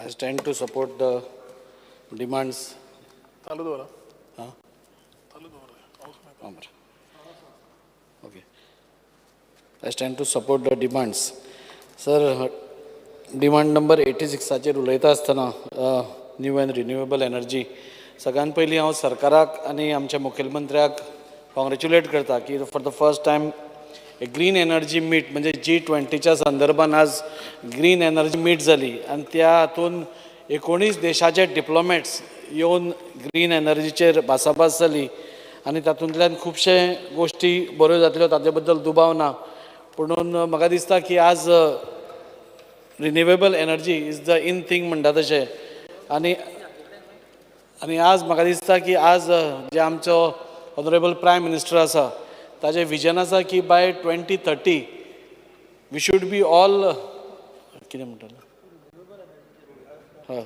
I stand to support the demands. Okay. I stand to support the demands. Sir, demand number 86 chair उलयता आसतना new end renewable energy, सगळ्यान पयलीं हांव सरकाराक आनी आमच्या मुखेलमंत्र्याक congratulate करता की for the first time green energy meet म्हणजे G20च्या संदर्भान आज ग्रीन एनर्जी मीट जाली, आनी त्या हातून 19 देशाचे डिप्लोमॅट्स येवन ग्रीन एनर्जीचेर भासाभास जाली, आनी तातूंतल्यान खुबशे गोश्टी बऱ्यो जातल्यो ताजे बद्दल दुबाव ना. पुणून म्हाका दिसता की आज renewable energy is the in thing म्हणटा तशें. आनी आज म्हाका दिसता की आज जे आमचो ऑनरेबल प्रायम मिनिस्टर आसा ताजें विजन आसा की by 2030 we should be all कितें म्हणटाले हय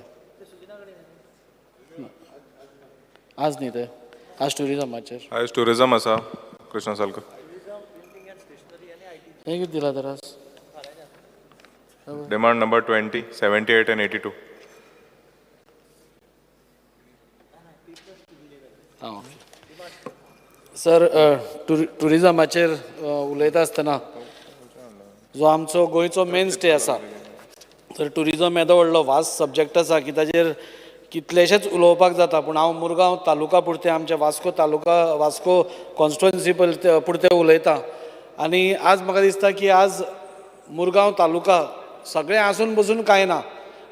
आज न्ही ते आज टुरिजमाचेर आयज टुरिजम आसा कृष्ण सालकर. हे कितें दिला तर आज डिमांड नंबर 20, 78 and 82. सर टुरिजमाचेर उलयता आसतना जो आमचो गोंयचो मेन स्टे आसा तर टुरिजम येदो व्हडलो वास्ट सब्जेक्ट आसा की ताजेर कितलेशेच उलोवपाक जाता पूण हांव मुरगांव तालुका पुरते आमच्या वास्को तालुका वास्को कॉन्स्टिट्युएन्सी पुरते उलयतां आनी आज म्हाका दिसता की आज मुरगांव तालुका सगळें आसून बसून कांय ना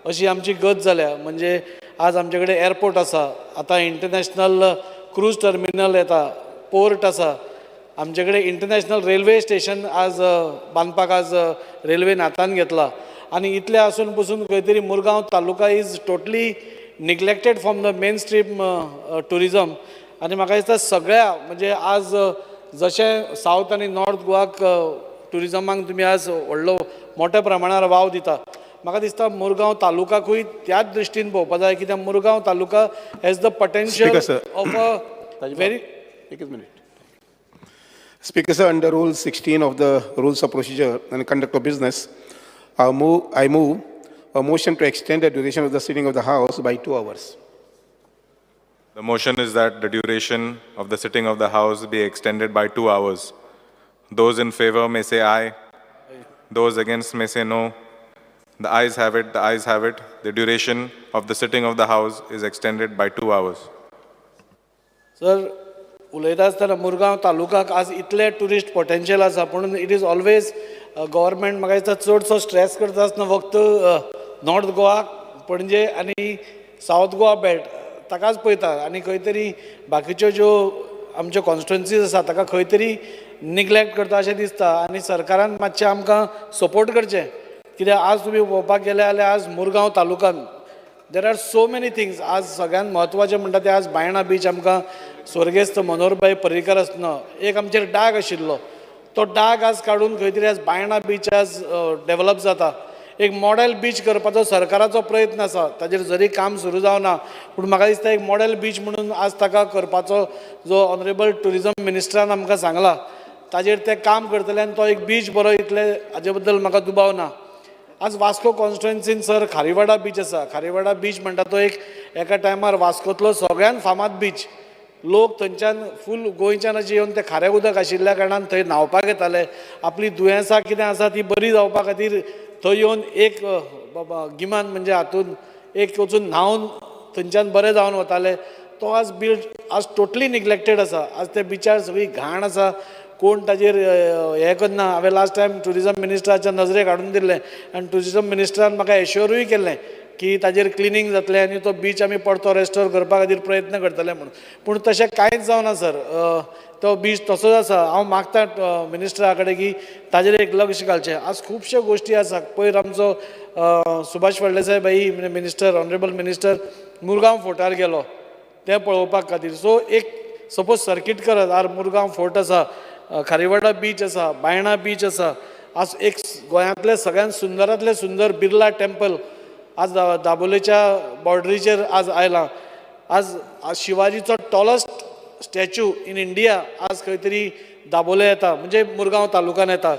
अशी आमची गत जाल्या. म्हणजे आज आमचे कडेन एअरपोर्ट आसा, आतां इंटरनॅशनल क्रूज टर्मिनल येता, पोर्ट आसा, आमचे कडेन इंटरनॅशनल रेल्वे स्टेशन आज बांदपाक आज रेल्वेन हातान घेतला आनी इतले आसून पसून खंय तरी Mormugao taluka is totally neglected from the main stream tourism. आनी म्हाका दिसता सगळ्या म्हणजे आज जशें सावथ आनी नॉर्थ गोवाक टुरिजमाक तुमी आज व्हडलो मोठ्या प्रमाणार वाव दिता, म्हाका दिसता मुरगांव तालुकाकूय त्याच दृश्टीन पळोवपा जाय कित्याक Mormugao taluka has the potential of a very. Speaker, sir, under Rule 16 of the Rules of Procedure and Conduct of Business, I move a motion to extend the duration of the sitting of the House by 2 hours. The motion is that the duration of the sitting of the House be extended by 2 hours. Those in favor may say aye. Those against may say no. The ayes have it. The ayes have it. The duration of the sitting of the House is extended by 2 hours. Sir, उलयता आसतना मुरगांव तालुकाक आज इतले tourist potential आसा पूण it is always government म्हाका दिसता चडसो stress करता आसतना फक्त नॉर्थ गोवा पणजे आनी सावथ गोवा बेल्ट ताकाच पळयता आनी खंय तरी बाकीच्यो ज्यो आमच्यो कॉन्स्टिट्युएन्सीज आसा ताका खंय तरी निग्लेक्ट करता अशें दिसता आनी सरकारान मातशें आमकां सपोर्ट करचें कित्याक आज तुमी पळोवपाक गेले जाल्यार आज मुरगांव तालुकान there are so many things. आज सगळ्यांत म्हत्वाचें म्हणटा तें आज बायणा बीच आमकां स्वर्गेस्त मनोहरभाई पर्रीकर आसतना एक आमचेर डाग आशिल्लो तो डाग आज काडून खंय तरी आज बायणा बीच आज डेवलप जाता. एक मॉडेल बीच करपाचो सरकाराचो प्रयत्न आसा ताजेर जरी काम सुरू जावना पूण म्हाका दिसता एक मॉडेल बीच म्हणून आज ताका करपाचो जो ऑनरेबल टुरिजम मिनिस्टरान आमकां सांगला ताजेर ते काम करतले आनी तो एक बीच बरो इतले हाजे बद्दल म्हाका दुबाव ना. आज वास्को कॉन्स्टिट्युएन्सीन सर खारीवाडा बीच आसा. खारीवाडा बीच म्हणटा तो एक एका टायमार वास्कोतलो सगळ्यान फामाद बीच. लोक थंयच्यान फूल गोंयच्यान अशें येवन ते खारें उदक आशिल्ल्या कारणान थंय न्हांवपाक येताले. आपली दुयेंसां कितें आसा ती बरी जावपा खातीर थंय येवन एक गिमान म्हणजे हातून एक वचून न्हांवन थंयच्यान बरें जावन वताले. तो आज बीच आज टोटली निग्लेक्टेड आसा. आज त्या बिचार सगळी घाण आसा. कोण ताजेर हें करना. हांवें लास्ट टायम टुरिजम मिनिस्टराच्या नजरेक हाडून दिल्लें आनी टुरिजम मिनिस्टरान म्हाका एश्योरूय केल्लें की ताजेर क्लिनींग जातलें आनी तो बीच आमी परतो रेस्टोर करपा खातीर प्रयत्न करतले म्हणून. पूण तशें कांयच जावना सर. तो बीच तसोच आसा. हांव मागतां मिनिस्टरा कडेन की ताजेर एक लक्ष घालचें. आज खुबश्यो गोश्टी आसा. पयर आमचो सुभाष फळदेसाय बाई मिनिस्टर ऑनरेबल मिनिस्टर मुरगांव फोर्टार गेलो तें पळोवपाक खातीर. सो एक सपोज सर्कीट करत आर मुरगांव फोर्ट आसा, खारीवाडा बीच आसा, बायणा बीच आसा. आज एक गोंयांतले सगळ्यात सुंदरांतले सुंदर बिर्ला टेम्पल आज दाबोलेच्या बॉर्डरीचेर आज आयलां. आज शिवाजीचो टॉलस्ट स्टॅच्यू इन इंडिया आज खंय तरी दाबोले येता म्हणजे मुरगांव तालुकान येता.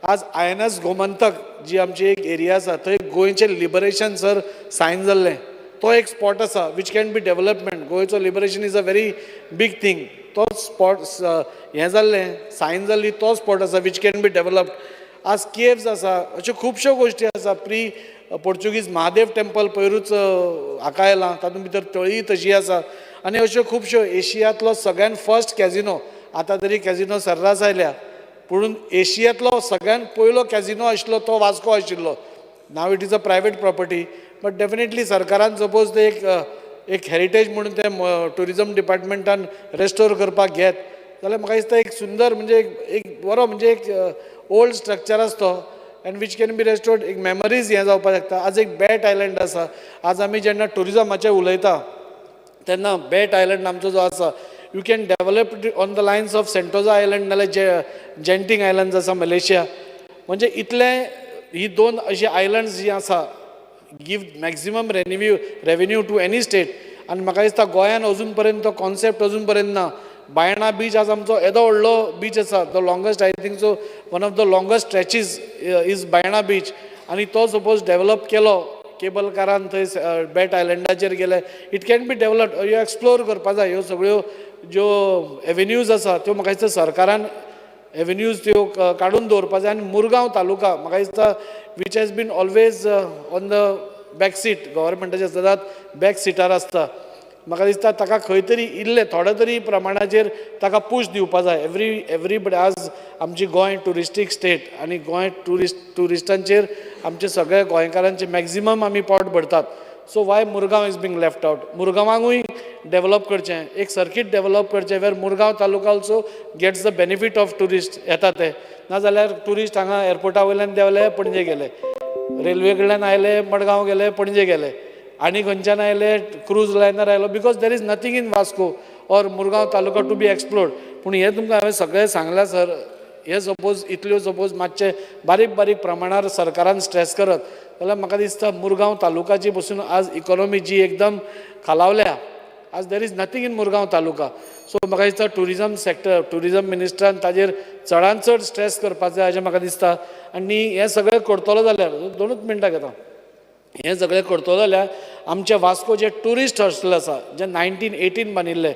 आज INS गोमंतक जी आमची एक एरिया आसा थंय गोंयचें लिबरेशन सर सायन जाल्लें. तो एक स्पॉट आसा वीच कॅन बी डेवलपमेंट. गोंयचो liberation is a very big thing. तो स्पॉट हें जाल्लें सायन जाल्ली तो स्पॉट आसा वीच कॅन बी डेवलप्ड. आज केव्स आसा. अश्यो खुबश्यो गोश्टी आसा. प्री पोर्चुगीज महादेव टेम्पल पयरूच हाका आयलां तातूंत भितर तळी तशी आसा आनी अश्यो खुबश्यो. एशियांतलो सगळ्यान फर्स्ट कॅजिनो आतां तरी कॅजिनो सर्रास आयल्या पूण एशियांतलो सगळ्यान पयलो कॅजिनो आशिल्लो तो वास्को आशिल्लो. Now it is a private property but definitely सरकारान सपोज ते एक हेरिटेज म्हणून ते टुरिजम डिपार्टमेंटान रेस्टोर करपाक घेत जाल्यार म्हाका दिसता एक सुंदर म्हणजे एक बरो म्हणजे एक ओल्ड स्ट्रक्चर आसा तो end which can B restored. एक मेमरीज हें जावपाक शकता. आज एक बॅट आयलंड आसा. आज आमी जेन्ना टुरिजमाचें उलयता तेन्ना बॅट आयलंड आमचो जो आसा you can develop on the lines of Sentosa island नाल्यार जेंटींग आयलंड्स आसा मलेशिया. म्हणजे इतले ही दोन अशी आयलंड्स जी आसा give maximum revenue to any state. आनी म्हाका दिसता गोंयान अजून पर्यंत तो कॉन्सेप्ट अजून पर्यंत ना. बायणा बीच आज आमचो येदो व्हडलो बीच आसा, the longest I think so one of the longest stretches is Baina beach. आनी तो सपोज डेवलप केलो केबल कारान थंय बॅट आयलँडाचेर गेले, इट कॅन बी डेवलप्ड. ह्यो एक्सप्लोर करपा जाय. ह्यो सगळ्यो ज्यो एव्हेन्यूज आसा त्यो म्हाका दिसता सरकारान एव्हेन्यूज त्यो काडून दवरपा जाय. आनी मुरगांव तालुका म्हाका दिसता which has been always on the back seat, गव्हर्मेंटाच्या सदांच बॅक सिटार आसता. म्हाका दिसता ताका खंय तरी इल्ले थोडे तरी प्रमाणाचेर ताका पूश दिवपा जाय. एवरीबडी आज आमची गोंय टुरिस्टीक स्टेट आनी गोंय टुरिस्टांचेर आमचे सगळे गोंयकारांचे मॅक्झिमम आमी पोट भरतात. So why Mormugao is being left out. मुरगांवांकूय डेवलप करचें, एक सर्कीट डेवलप करचें where Mormugao taluka also gets the benefit of tourist येता ते. नाजाल्यार टुरिस्ट हांगा एअरपोर्टा वयल्यान देंवले पणजे गेले, रेल्वे कडल्यान आयले मडगांव गेले पणजे गेले, आनी खंयच्यान आयले क्रूज लायनर आयलो, because there is nothing in Vasco or Murgaon taluka to be explored. पूण हे तुमकां हांवें सगळें सांगलां सर. हे सपोज इतल्यो सपोज मातशे बारीक बारीक प्रमाणार सरकारान स्ट्रेस करत जाल्यार म्हाका दिसता मुरगांव तालुकाची पसून आज इकॉनॉमी जी एकदम खालावल्या, आज there is nothing in Murgaon taluka. So म्हाका दिसता टुरिजम सेक्टर, टुरिजम मिनिस्ट्रान ताजेर चडांत चड स्ट्रेस करपाक जाय अशें म्हाका दिसता. आनी हें सगळें करतलो जाल्यार 2 मिनटां घेता. हें सगळें करतलो जाल्यार आमचे वास्को जे ट्युरिस्ट हॉस्टेल आसा जे 1918 बांदिल्ले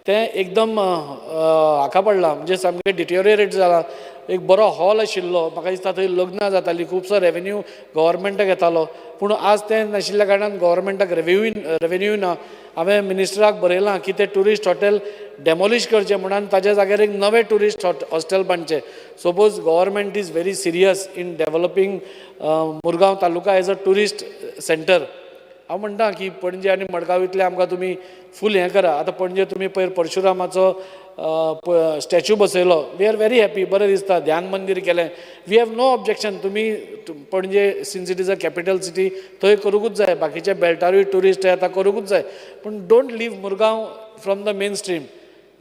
तें एकदम हाका पडलां, म्हणजे सामकें डिटोरिएट जालां. एक बरो हॉल आशिल्लो, म्हाका दिसता थंय लग्नां जातालीं, खुबसो रेवेन्यू गव्हर्मेंटाक येतालो. पूण आज तें नाशिल्ल्या कारणान गव्हर्मेंटाक रेवेन्यू ना. हांवें मिनिस्टराक बरयलां की तें ट्युरिस्ट हॉटेल डेमोलिश करचें म्हणून ताज्या जाग्यार एक नवें ट्युरिस्ट हॉस्टेल बांदचें. Suppose government is very serious in developing Mormugao taluka as a tourist centre. हांव म्हणटा की पणजे आनी मडगांव इतले आमकां तुमी फूल हें करा. आतां पणजे तुमी पयर परशुरामाचो स्टॅच्यू बसयलो, वी आर व्हेरी हॅपी, बरें दिसता. ध्यान मंदीर केलें, वी हॅव नो ऑब्जेक्शन. तुमी पणजे since it is a capital city थंय करूंकूच जाय, बाकीच्या बेल्टारूय ट्युरिस्ट येता करूंकूच जाय. पूण don't leave Mormugao from the main stream.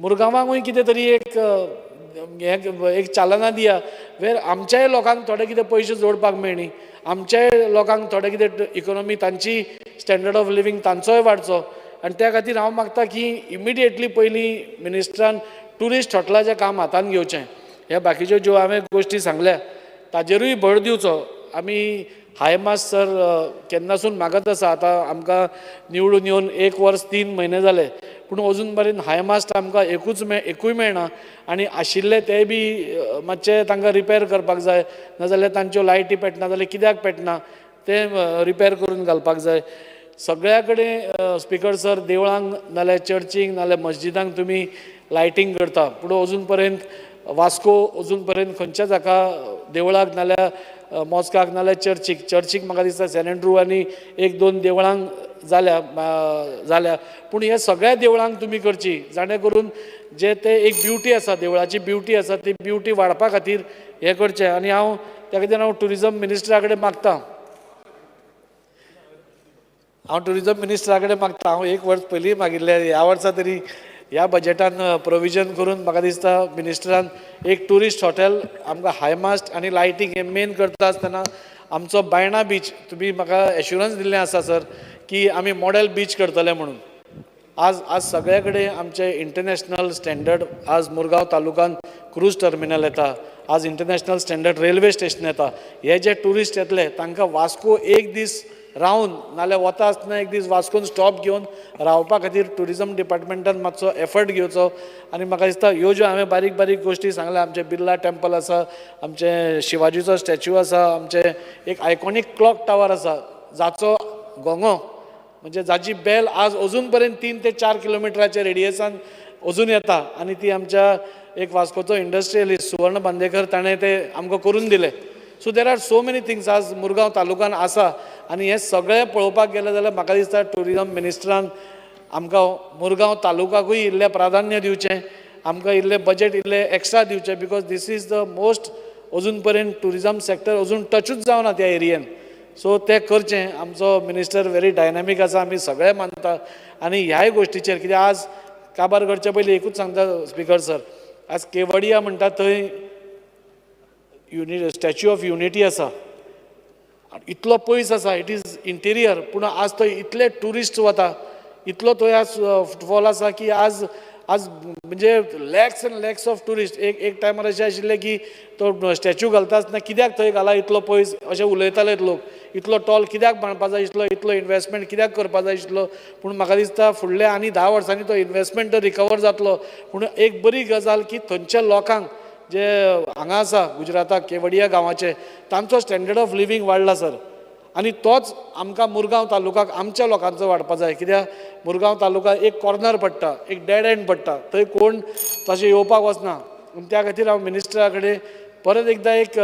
मुरगांवांकूय कितें तरी एक चालना दिया वेर आमच्याय लोकांक थोडे कितें पयशे जोडपाक मेळनी, आमच्याय लोकांक थोडे कितें इकॉनॉमी तांची स्टँडर्ड ऑफ लिवींग तांचोय वाडचो. आनी त्या खातीर हांव मागता की इमिडिएटली पयलीं मिनिस्ट्रान ट्युरिस्ट हॉटेलाचें काम हातान घेवचें. ह्या बाकीच्यो ज्यो हांवें गोश्टी सांगल्या ताजेरूय भर दिवचो. आमी हायमास्ट सर केन्नासून मागत आसा. आतां आमकां निवडून येवन 1 वर्स 3 म्हयने जाले, पूण अजून मेरेन हायमास्ट आमकां एकूय मेळना. आनी आशिल्ले तेय बी मातशे तांकां रिपेर करपाक जाय, नाजाल्यार तांच्यो लायटी पेटना जाल्यार कित्याक पेटना ते रिपेर करून घालपाक जाय. सगळ्या कडेन स्पिकर सर देवळांक नाल्यार चर्चीक नाल्यार मस्जिदांक तुमी लायटींग करता, पूण अजून पर्यंत वास्को अजून पर्यंत खंयच्याच हाका देवळाक नाल्यार मॉस्काक नाल्यार चर्चीक म्हाका दिसता सेंट एंड्रू आनी 1-2 देवळांक जाल्या. पूण हे सगळ्या देवळांक तुमी करची, जाणे करून जे ते एक ब्युटी आसा, देवळाची ब्युटी आसा ती ब्युटी वाडपा खातीर हें करचें. आनी हांव त्या खातीर हांव टुरिजम मिनिस्टरा कडेन मागतां, हांव 1 वर्स पयलीं मागिल्लें, ह्या वर्सा तरी ह्या बजेटान प्रोविजन करून म्हाका दिसता मिनिस्टरान एक ट्युरिस्ट हॉटेल आमकां हायमास्ट आनी लायटींग हें मेन करता आसतना आमचो बायणा बीच तुमी म्हाका एश्युरन्स दिल्लें आसा सर की आमी मॉडेल बीच करतले म्हणून. आज सगळे कडेन आमचे इंटरनॅशनल स्टँडर्ड, आज मुरगांव तालुकान क्रूज टर्मिनल येता, आज इंटरनॅशनल स्टँडर्ड रेल्वे स्टेशन येता. हे जे ट्युरिस्ट येतले तांकां वास्को एक दीस रावन नाल्यार वता आसतना एक दीस वास्कोन स्टॉप घेवन रावपा खातीर टुरिजम डिपार्टमेंटान मातसो एफर्ट घेवचो. आनी म्हाका दिसता ह्यो ज्यो हांवें बारीक बारीक गोश्टी सांगल्या, आमचे बिर्ला टेंपल आसा, आमचे शिवाजीचो स्टॅच्यू आसा, आमचे एक आयकॉनीक क्लॉक टावर आसा जाचो गोंगो म्हणजे जाची बेल आज अजून पर्यंत 3 ते 4 किलोमिटराच्या रेडियसान अजून येता. आनी ती आमच्या एक वास्कोचो इंडस्ट्रियलिस्ट सुवर्ण बांदेकर ताणें ते आमकां करून दिले. So there are so many things आज मुरगांव तालुकान आसा. आनी हे सगळें पळोवपाक गेले जाल्यार म्हाका दिसता टुरिजम मिनिस्ट्रान आमकां मुरगांव तालुकाकूय इल्लें प्राधान्य दिवचें, आमकां इल्लें बजेट इल्लें एक्स्ट्रा दिवचें, because this is the most अजून पर्यंत टुरिजम सेक्टर अजून टचूच जावना त्या एरियेन. सो तें करचें. आमचो मिनिस्टर व्हेरी डायनॅमीक आसा, आमी सगळे मानता. आनी ह्याय गोश्टीचेर कित्याक आज काबार करचे पयलीं एकूच सांगता स्पिकर सर, आज केवडिया म्हणटा थंय स्टॅच्यू ऑफ युनिटी आसा, इतलो पयस आसा, इट इज इंटिरियर, पूण आज थंय इतले ट्युरिस्ट वता, इतलो थंय आज फुटफॉल आसा की आज आज म्हणजे lakhs and lakhs of tourist एक टायमार अशें आशिल्लें की तो स्टॅच्यू घालता आसतना कित्याक थंय घाला इतलो पयस अशें उलयताले लोक इतलो टॉल कित्याक बांदपा जाय आशिल्लो इतलो इन्वेस्टमेंट कित्याक करपा जाय आशिल्लो पूण म्हाका दिसता फुडल्या आनी 10 वर्सांनी तो इन्वेस्टमेंट रिकवर जातलो पूण एक बरी गजाल की थंयच्या लोकांक जे हांगा आसा गुजराताक केवडिया गांवाचे तांचो स्टँडर्ड ऑफ लिवींग वाडला सर आनी तोच आमकां मुरगांव तालुकाक आमच्या लोकांचो वाडपा जाय कित्याक मुरगांव तालुका एक कॉर्नर पडटा एक डेड एंड पडटा थंय कोण तशें येवपाक वचना आनी त्या खातीर हांव मिनिस्टरा कडेन परत एकदां एक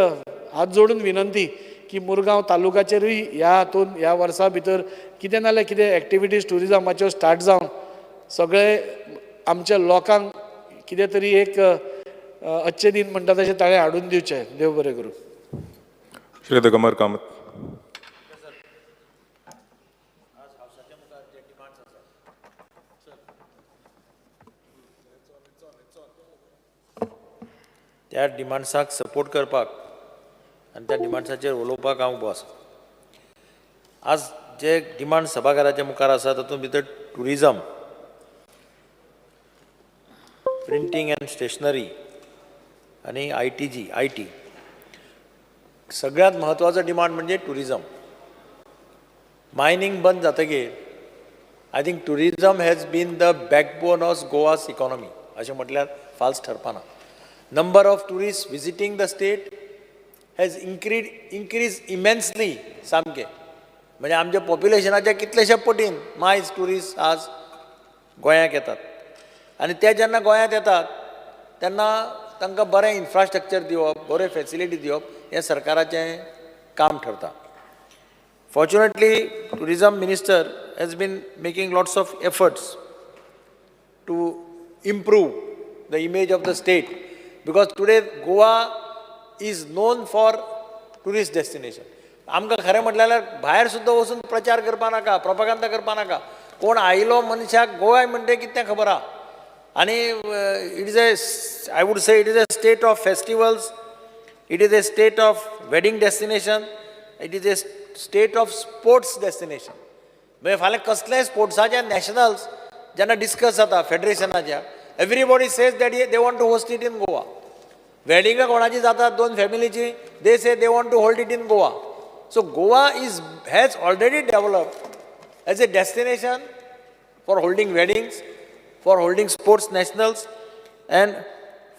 हात जोडून विनंती की मुरगांव तालुक्याचेरूय ह्या हातून ह्या वर्सा भितर कितें नाल्यार कितें एक्टिविटीज टुरिजमाच्यो स्टार्ट जावन सगळे आमच्या लोकांक कितें तरी एक अच्छे दिन म्हणटा तशें ताळे हाडून दिवचे देव बरें करूं श्री दगमर कामत त्या डिमांड्साक सपोर्ट करपाक आनी त्या डिमांड्साचेर उलोवपाक हांव उबो आसा आज जे डिमांड सभाघराच्या मुखार आसा तातूंत भितर टुरिजम प्रिंटींग एंड स्टेशनरी आनी आय टी सगळ्यांत म्हत्वाचो डिमांड म्हणजे टुरिजम मायनिंग बंद जातकीर I think tourism has been the backbone of Goa's economy अशें म्हटल्यार फाल्स ठरपाना number of tourists visiting the state has increased immensely सामके म्हणजे आमच्या पॉप्युलेशनाच्या कितलेशे पटीन मायज टुरिस्ट आज गोंयांत येतात आनी ते जेन्ना गोंयांत येतात तेन्ना तांकां बरें इन्फ्रास्ट्रक्चर दिवप बऱ्यो फॅसिलिटी दिवप हें सरकाराचें काम ठरता fortunately tourism minister has been making lots of efforts to improve the image of the state because today Goa is known for tourist destination. आमकां खरें म्हटल्यार भायर सुद्दां वचून प्रचार करपा नाका प्रोपागंदा करपा नाका कोण आयलो मनशाक गोवा म्हणटा कितें तें खबर आहा आनी it is I would say it is a state of festivals it is a state of wedding destination it is a state of sports destination म्हणजे फाल्यां कसलेय स्पोर्ट्साचे नॅशनल्स जेन्ना डिस्कस जाता फेडरेशनाच्या everybody says that they want to host it in Goa. Wedding कोणाची जातात दोन फॅमिलीची they say they want to hold it in Goa. So Goa has already developed as a destination for holding weddings, for holding sports nationals and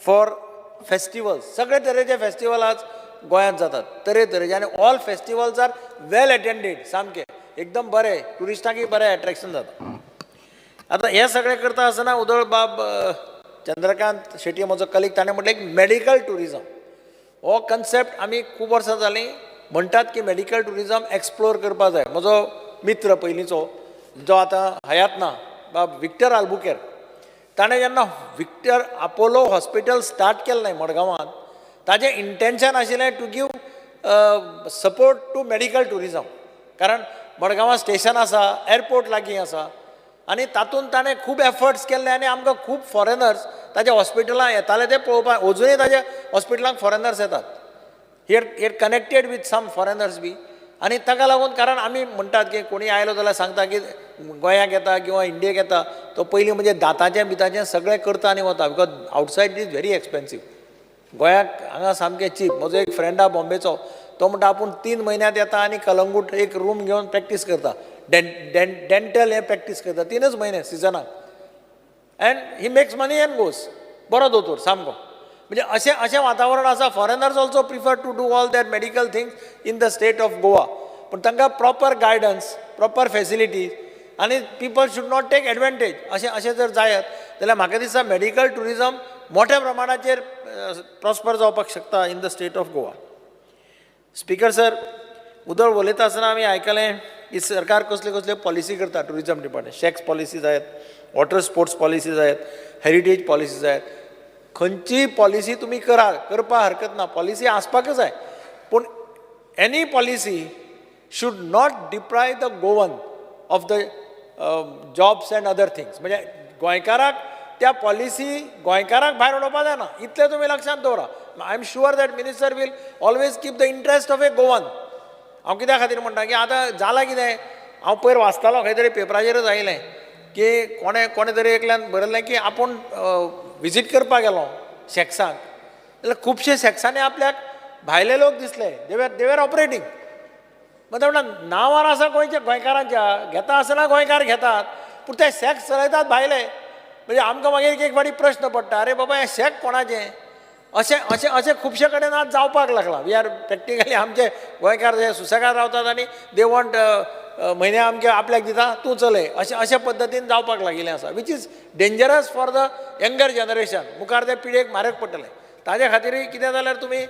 for festivals. सगळे तरेचे festival आज गोंयांत जातात तरेचे आनी ऑल फेस्टिवल्स आर वेल attended सामके एकदम बरे टुरिस्टांकय बरें अट्रॅक्शन जाता आता हे सगळें करता आसतना उदळ बाब चंद्रकांत शेट्टी म्हजो कलीग ताणें म्हटलें एक मेडिकल टुरिजम हो कन्सेप्ट आमी खूब वर्सां जालीं म्हणटात की मेडिकल टुरिजम एक्सप्लोर करपा जाय म्हजो मित्र पयलींचो जो आतां हयात ना बाब विक्टर आल्बुकेर ताणें जेन्ना विक्टर आपोलो हॉस्पिटल स्टार्ट केल्लें मडगांवांत ताजें इंटेंशन आशिल्लें to give support to medical tourism कारण मडगांवां स्टेशन आसा एअरपोर्ट लागीं आसा आनी तातूंत ताणें खूब एफर्ट्स केल्ले आनी आमकां खूब फॉरेनर्स ताज्या हॉस्पिटलां येताले ते पळोवपाक अजुनूय ताज्या हॉस्पिटलांक फॉरेनर्स येतात here connected with some foreigners बी आनी ताका लागून कारण आमी म्हणटात की कोणी आयलो जाल्यार सांगता की गोंयांत येता किंवा इंडियेक येता तो पयलीं म्हणजे दांताचें बिताचें सगळें करता आनी वता because outside is very expensive गोंयाक हांगा सामकें चीप म्हजो एक फ्रेंड आहा बॉम्बेचो तो म्हणटा आपूण 3 म्हयन्यांत येता आनी कलंगूट एक रूम घेवन प्रॅक्टीस करता डेंटल हे प्रॅक्टीस करता 3च म्हयने सिजनाक and he makes money and goes बरो दोतोर सामको म्हणजे अशें वातावरण आसा foreigners also prefer to do all that medical things in the state of Goa पूण तांकां प्रॉपर गायडन्स प्रॉपर फेसिलिटीज आनी people should not take advantage अशें जर जायत जाल्यार म्हाका दिसता मेडिकल टुरिजम मोठ्या प्रमाणाचेर प्रॉस्पर जावपाक शकता in the state of Goa speaker sir उदळ उलयता आसतना आमी आयकलें की सरकार कसले कसले पॉलिसी करता टुरिजम डिपार्टमेंट शॅक्स पॉलिसीज आहेत वॉटर स्पोर्ट्स पॉलिसीज आहेत हेरिटेज पॉलिसीज आहेत खंयचीय पॉलिसी तुमी करपा हरकत ना पॉलिसी आसपाकच जाय पूण any policy should not deprive the Goan of the jobs and other things म्हणजे गोंयकाराक त्या पॉलिसी गोंयकाराक भायर उडोवपा जायना इतलें तुमी लक्षांत दवरा I am sure that minister will always keep the interest of a Goan हांव कित्या खातीर म्हणटा की आतां जालां कितें हांव पयर वाचतालो खंय तरी पेपराचेरच आयलें की कोणे तरी एकल्यान बरयलें की आपूण विजीट करपाक गेलो शॅक्सांक, जाल्यार खुबशे शॅक्सांनी आपल्याक भायले लोक दिसले, देवर ऑपरेटींग. म्हणजे म्हणटा नांवार आसा गोंयच्या गोंयकारांच्या, घेता आसतना गोंयकार घेतात, पूण ते शॅक्स चलयतात भायले. म्हणजे आमकां मागीर एक फावटी प्रश्न पडटा, अरे बाबा हें शॅक कोणाचें? अशें खुबशे कडेन आज जावपाक लागला. वी आर प्रॅक्टिकली आमचे गोंयकार जे सुसेगाद रावतात आनी दे वॉन्ट म्हयन्या अमके आपल्याक दिता तूं चलय, अशे पद्दतीन जावपाक लागिल्लें आसा, which is dangerous for the younger generation. मुखार त्या पिळगेक म्हारग पडटलें. ताजे खातीर कितें जाल्यार तुमी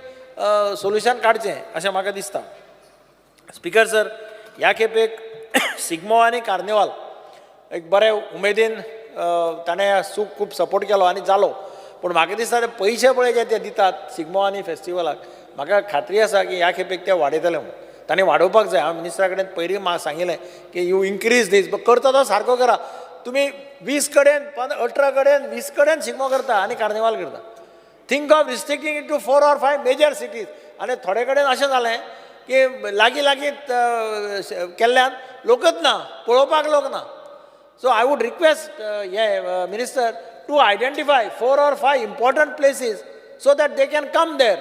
सोल्युशन काडचें अशें म्हाका दिसता. स्पिकर सर, ह्या खेपेक शिगमो आनी कार्निवाल एक बरे उमेदीन ताणें खूब सपोर्ट केलो आनी जालो. पूण म्हाका दिसता ते पयशे पळय जे ते दितात शिगमो आनी फेस्टिवलाक, म्हाका खात्री आसा की ह्या खेपेक ते वाडयतले म्हणून. ताणें वाडोवपाक जाय. हांव मिनिस्टरा कडेन पयलीं म्हाका सांगिल्लें की यू इन्क्रीज दीस, करता तो सारको करा. तुमी 20 कडेन 18 कडेन 20 कडेन शिगमो करता आनी कार्निवाल करता. Think of restricting it to 4 or 5 major cities. आनी थोडे कडेन अशें जालें की लागीं केल्ल्यान लोकच ना, पळोवपाक लोक ना. सो आय वूड रिक्वेस्ट हे minister to identify 4 or 5 important places so that they can come there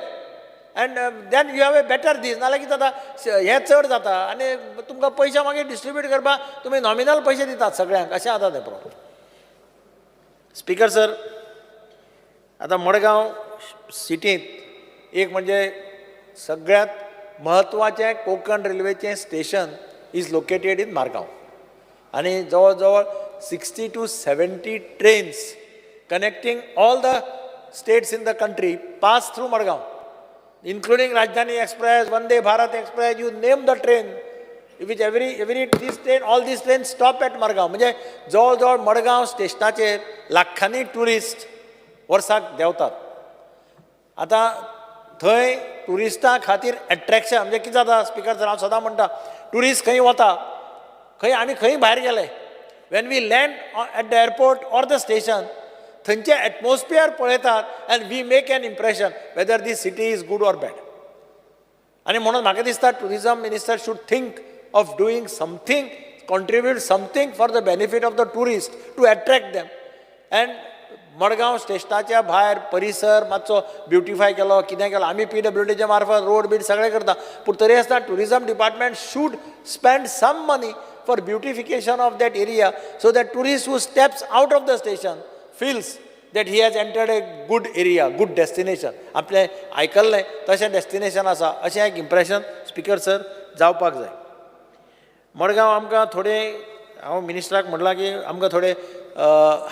and then you have a better दीस. नाल्यार कितें जाता हें चड जाता आनी तुमकां पयशे मागीर डिस्ट्रिब्यूट करपाक तुमी नॉमिनल पयशे दितात सगळ्यांक, अशें जाता तें प्रॉब्लम. स्पिकर सर, आतां मडगांव सिटींत एक म्हणजे सगळ्यांत म्हत्वाचें कोंकण रेल्वेचें station is located in Margao. आनी जवळ जवळ 60 to 70 trains connecting all the states in the country pass through Madgaon, including Rajdhani Express, Vande Bharat Express, you name the train, which all these trains stop at Madgaon. म्हणजे जवळ जवळ मडगांव स्टेशनाचेर लाखांनी tourist वर्साक देंवतात. आतां थंय टुरिस्टां खातीर एट्रॅक्शन म्हणजे कितें जाता स्पिकर सर, हांव सदां म्हणटा टुरिस्ट खंय वता, आमी खंय भायर गेले, when we land at the airport or the station, थंयचे एटमॉस्फियर पळयतात and we make an impression whether this city is good or bad. आनी म्हणून म्हाका दिसता tourism minister should think of doing something, contribute something for the benefit of the tourists to attract them. And Madgaon स्टेशनाच्या भायर परिसर मातसो beautify केलो, कितें केलो, आमी PWDच्या मार्फत रोड बीड सगळें करता, पूण तरी आसतना tourism department should spend some money for beautification of that area so that tourist who steps out of the station feels that he has entered a good area, good destination. आपले आयकल्लें तशें destination आसा अशें एक impression speaker sir जावपाक जाय. मडगांव आमकां थोडे, हांव मिनिस्टराक म्हणलां की आमकां थोडे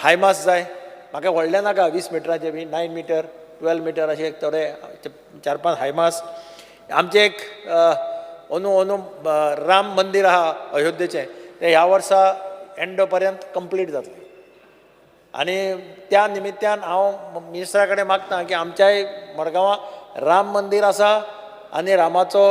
हायमास जाय. म्हाका व्हडले नाका 20 मिटराचे बी, 9 मीटर 12 मीटर अशे थोडे 4-5 हायमास. आमचे एक अंदू राम मंदिर आहा अयोध्येचें, तें ह्या वर्सा एंड पर्यंत कंप्लीट जातलें. आनी त्या निमित्यान हांव मिनिस्टरा कडेन मागतां की आमच्याय मडगांवां राम मंदिर आसा आनी रामाचो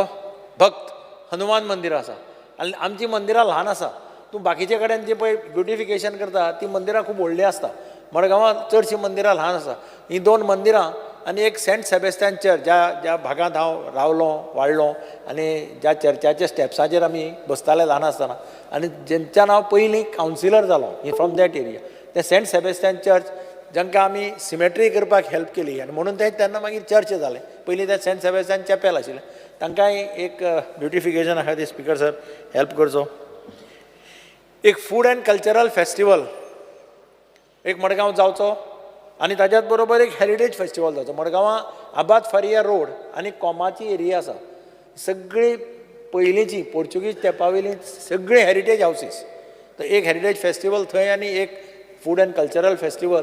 भक्त हनुमान मंदिर आसा. आनी आमचीं मंदिरां ल्हान आसा. तूं बाकीचे कडेन जी पळय ब्युटिफिकेशन करता ती मंदिरां खूब व्हडलीं आसता. मडगांवां चडशीं मंदिरां ल्हान आसा. हीं 2 मंदिरां आनी एक सेंट सेबेस्टियन चर्च, ज्या भागांत हांव रावलो वाडलो आनी ज्या चर्चाच्या स्टेप्साचेर आमी बसताले ल्हान आसतना, आनी जेंच्यान हांव पयलीं कावन्सिलर जालो फ्रॉम दॅट एरिया, ते सेंट सेबेस्टियन चर्च जांकां आमी सिमेट्री करपाक हेल्प केली आनी म्हणून ते तेन्ना मागीर चर्च जालें. पयलीं ते सेंट सेबेस्टियन चॅपेल आशिल्लें, तांकांय एक ब्युटिफिकेशन आसा ते स्पिकर सर हेल्प करचो. एक फूड एंड कल्चरल फेस्टिवल एक मडगांव जावचो आनी ताच्याच बरोबर एक हेरिटेज फेस्टिवल जावचो. मडगांवां आबाद फारिया रोड आनी कोमाची एरिया आसा, सगळी पयलींची पोर्चुगीज तेंपावेली सगळी हेरिटेज हावसीस. तर एक हेरिटेज फेस्टिवल थंय आनी एक फूड एंड कल्चरल फेस्टिवल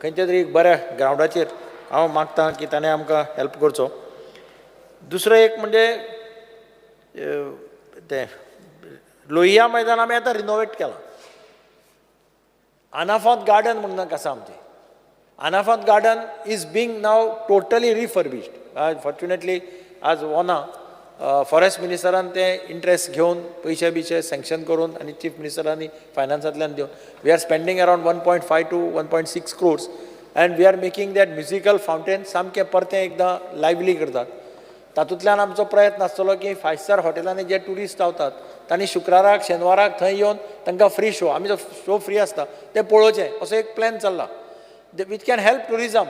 खंयच्या तरी एक बऱ्या ग्रावंडाचेर हांव मागतां की ताणें आमकां हेल्प करचो. दुसरो एक म्हणजे तें लोहिया मैदान आमी आतां रिनोवेट केलां. अनाफात गार्डन म्हणून आसा आमचें. Anafa garden is being now totally refurbished. Fortunately आज वना फॉरेस्ट मिनिस्टरान तें इंट्रस्ट घेवन पयशे बिशे सँक्शन करून आनी चीफ मिनिस्टरांनी फायनान्सांतल्यान दिवन we are spending around 1.5 to 1.6 crores and we are making that musical fountain सामकें परतें एकदां लायव्हली करतात. तातूंतल्यान आमचो प्रयत्न आसतलो की 5 स्टार हॉटेलांनी जे ट्युरिस्ट रावतात तांणी शुक्राराक शेनवाराक थंय येवन तांकां फ्री शो, आमी जो शो फ्री आसता ते पळोवचे असो एक प्लॅन चल्ला वीच कॅन हेल्प टुरिजम.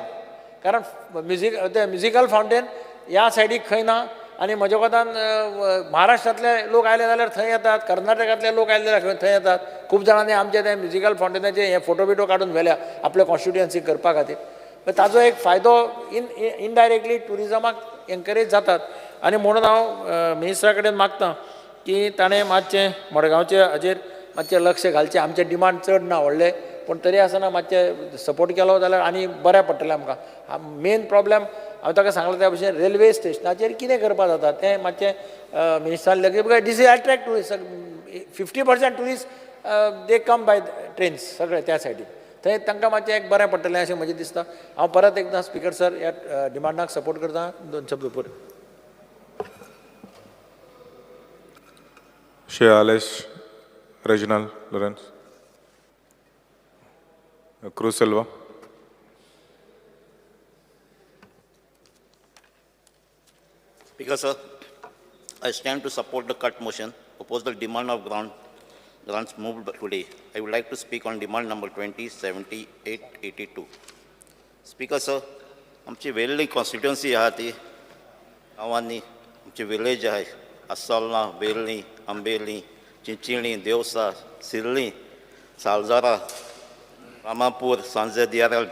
कारण म्युजिकल फावंटेन ह्या सायडीक खंय ना आनी म्हज्या कोतान महाराष्ट्रांतले लोक आयले जाल्यार थंय येतात, कर्नाटकांतले लोक आयले जाल्यार थंय येतात. खूब जाणांनी आमचे ते म्युजिकल फावंटेनाचे हे फोटो बिटो काडून व्हेल्या आपल्या कॉन्स्टिट्युएन्सी करपा खातीर. ताजो एक फायदो इनडायरेक्टली टुरिजमाक एनकरेज जातात. आनी म्हणून हांव मिनिस्टरा कडेन मागतां की ताणें मातशें मडगांवचे हाजेर मातशें लक्ष घालचें. आमचे डिमांड चड ना व्हडले, पूण तरी आसतना मातशें सपोर्ट केलो जाल्यार आनी बरें पडटलें आमकां. मेन प्रॉब्लेम हांवें ताका सांगलें त्या भशेन रेल्वे स्टेशनाचेर कितें करपा जाता तें मातशें मिनिस्टरान लगेच because this is attract tourist 50% tourist they come by trains सगळे त्या सायडीन. थंय तांकां मातशें एक बरें पडटलें अशें म्हाजें दिसता. हांव परत एकदां स्पिकर सर ह्या डिमांडाक सपोर्ट करता. 2 शब्द पुरो. Shea Alice, Reginald Lawrence, Cruz Silva. Speaker, sir, I stand to support the cut motion, oppose the demand of grants moved today. I would like to speak on demand number 207882. Speaker, sir, आमची वेल्ली constituency आहा ती गांवांनी आमची village आहे अस्सोलना, वेल्ली, आंबेली, चिंचिणी, देवसा, सिर्ली, सालजारा, रामापूर, सांजे दियारेल,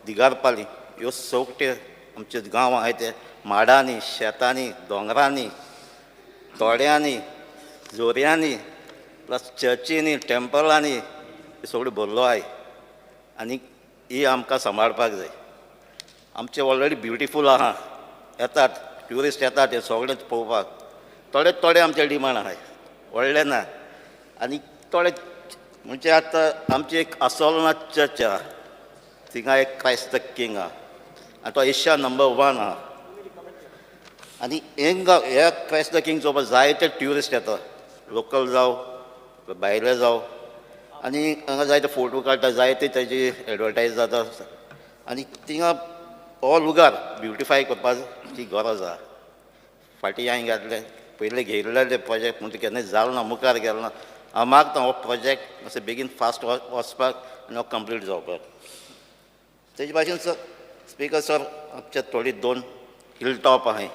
दिगारपाली ह्यो सगळे आमचे गांव आहाय ते माडांनी, शेतांनी, दोंगरांनी, तोड्यांनी, जोऱ्यांनी प्लस चर्चींनी, टेम्पलांनी हे सगळें भरलो आहाय. आनी ही आमकां सांबाळपाक जाय. आमचें ऑलरेडी ब्युटिफूल आहा, येतात ट्युरिस्ट येतात हे सगळें पळोवपाक. थोडे आमचे डिमांड आहाय, व्हडले ना. आनी थोडे म्हणजे आतां आमची एक अस्सोलना चर्च आहा, थिंगा एक क्रायस्ट द किंग आहा आनी तो एशिया नंबर 1 आहा. आनी ह्या क्रायस्ट द किंग चोवपाक जायते ट्युरिस्ट येता, लोकल जावं भायले जावं. आनी हांगा जायते फोटो काडटा, जायते तेजी एडवर्टायज जाता. आनी थिंगा ऑल उगार ब्युटिफाय करपाची गरज आहा. फाटीं हांवें घातलें पयलीं घेयिल्ले प्रोजेक्ट म्हणटा केन्ना जालो ना, मुखार गेलो ना. हांव मागता हो प्रोजेक्ट मातशें बेगीन फास्ट वचपाक आनी हो कंप्लीट जावपाक. तेजे भाशेन सर स्पिकर सर आमचे थोडी 2 हिल टॉप आहाय,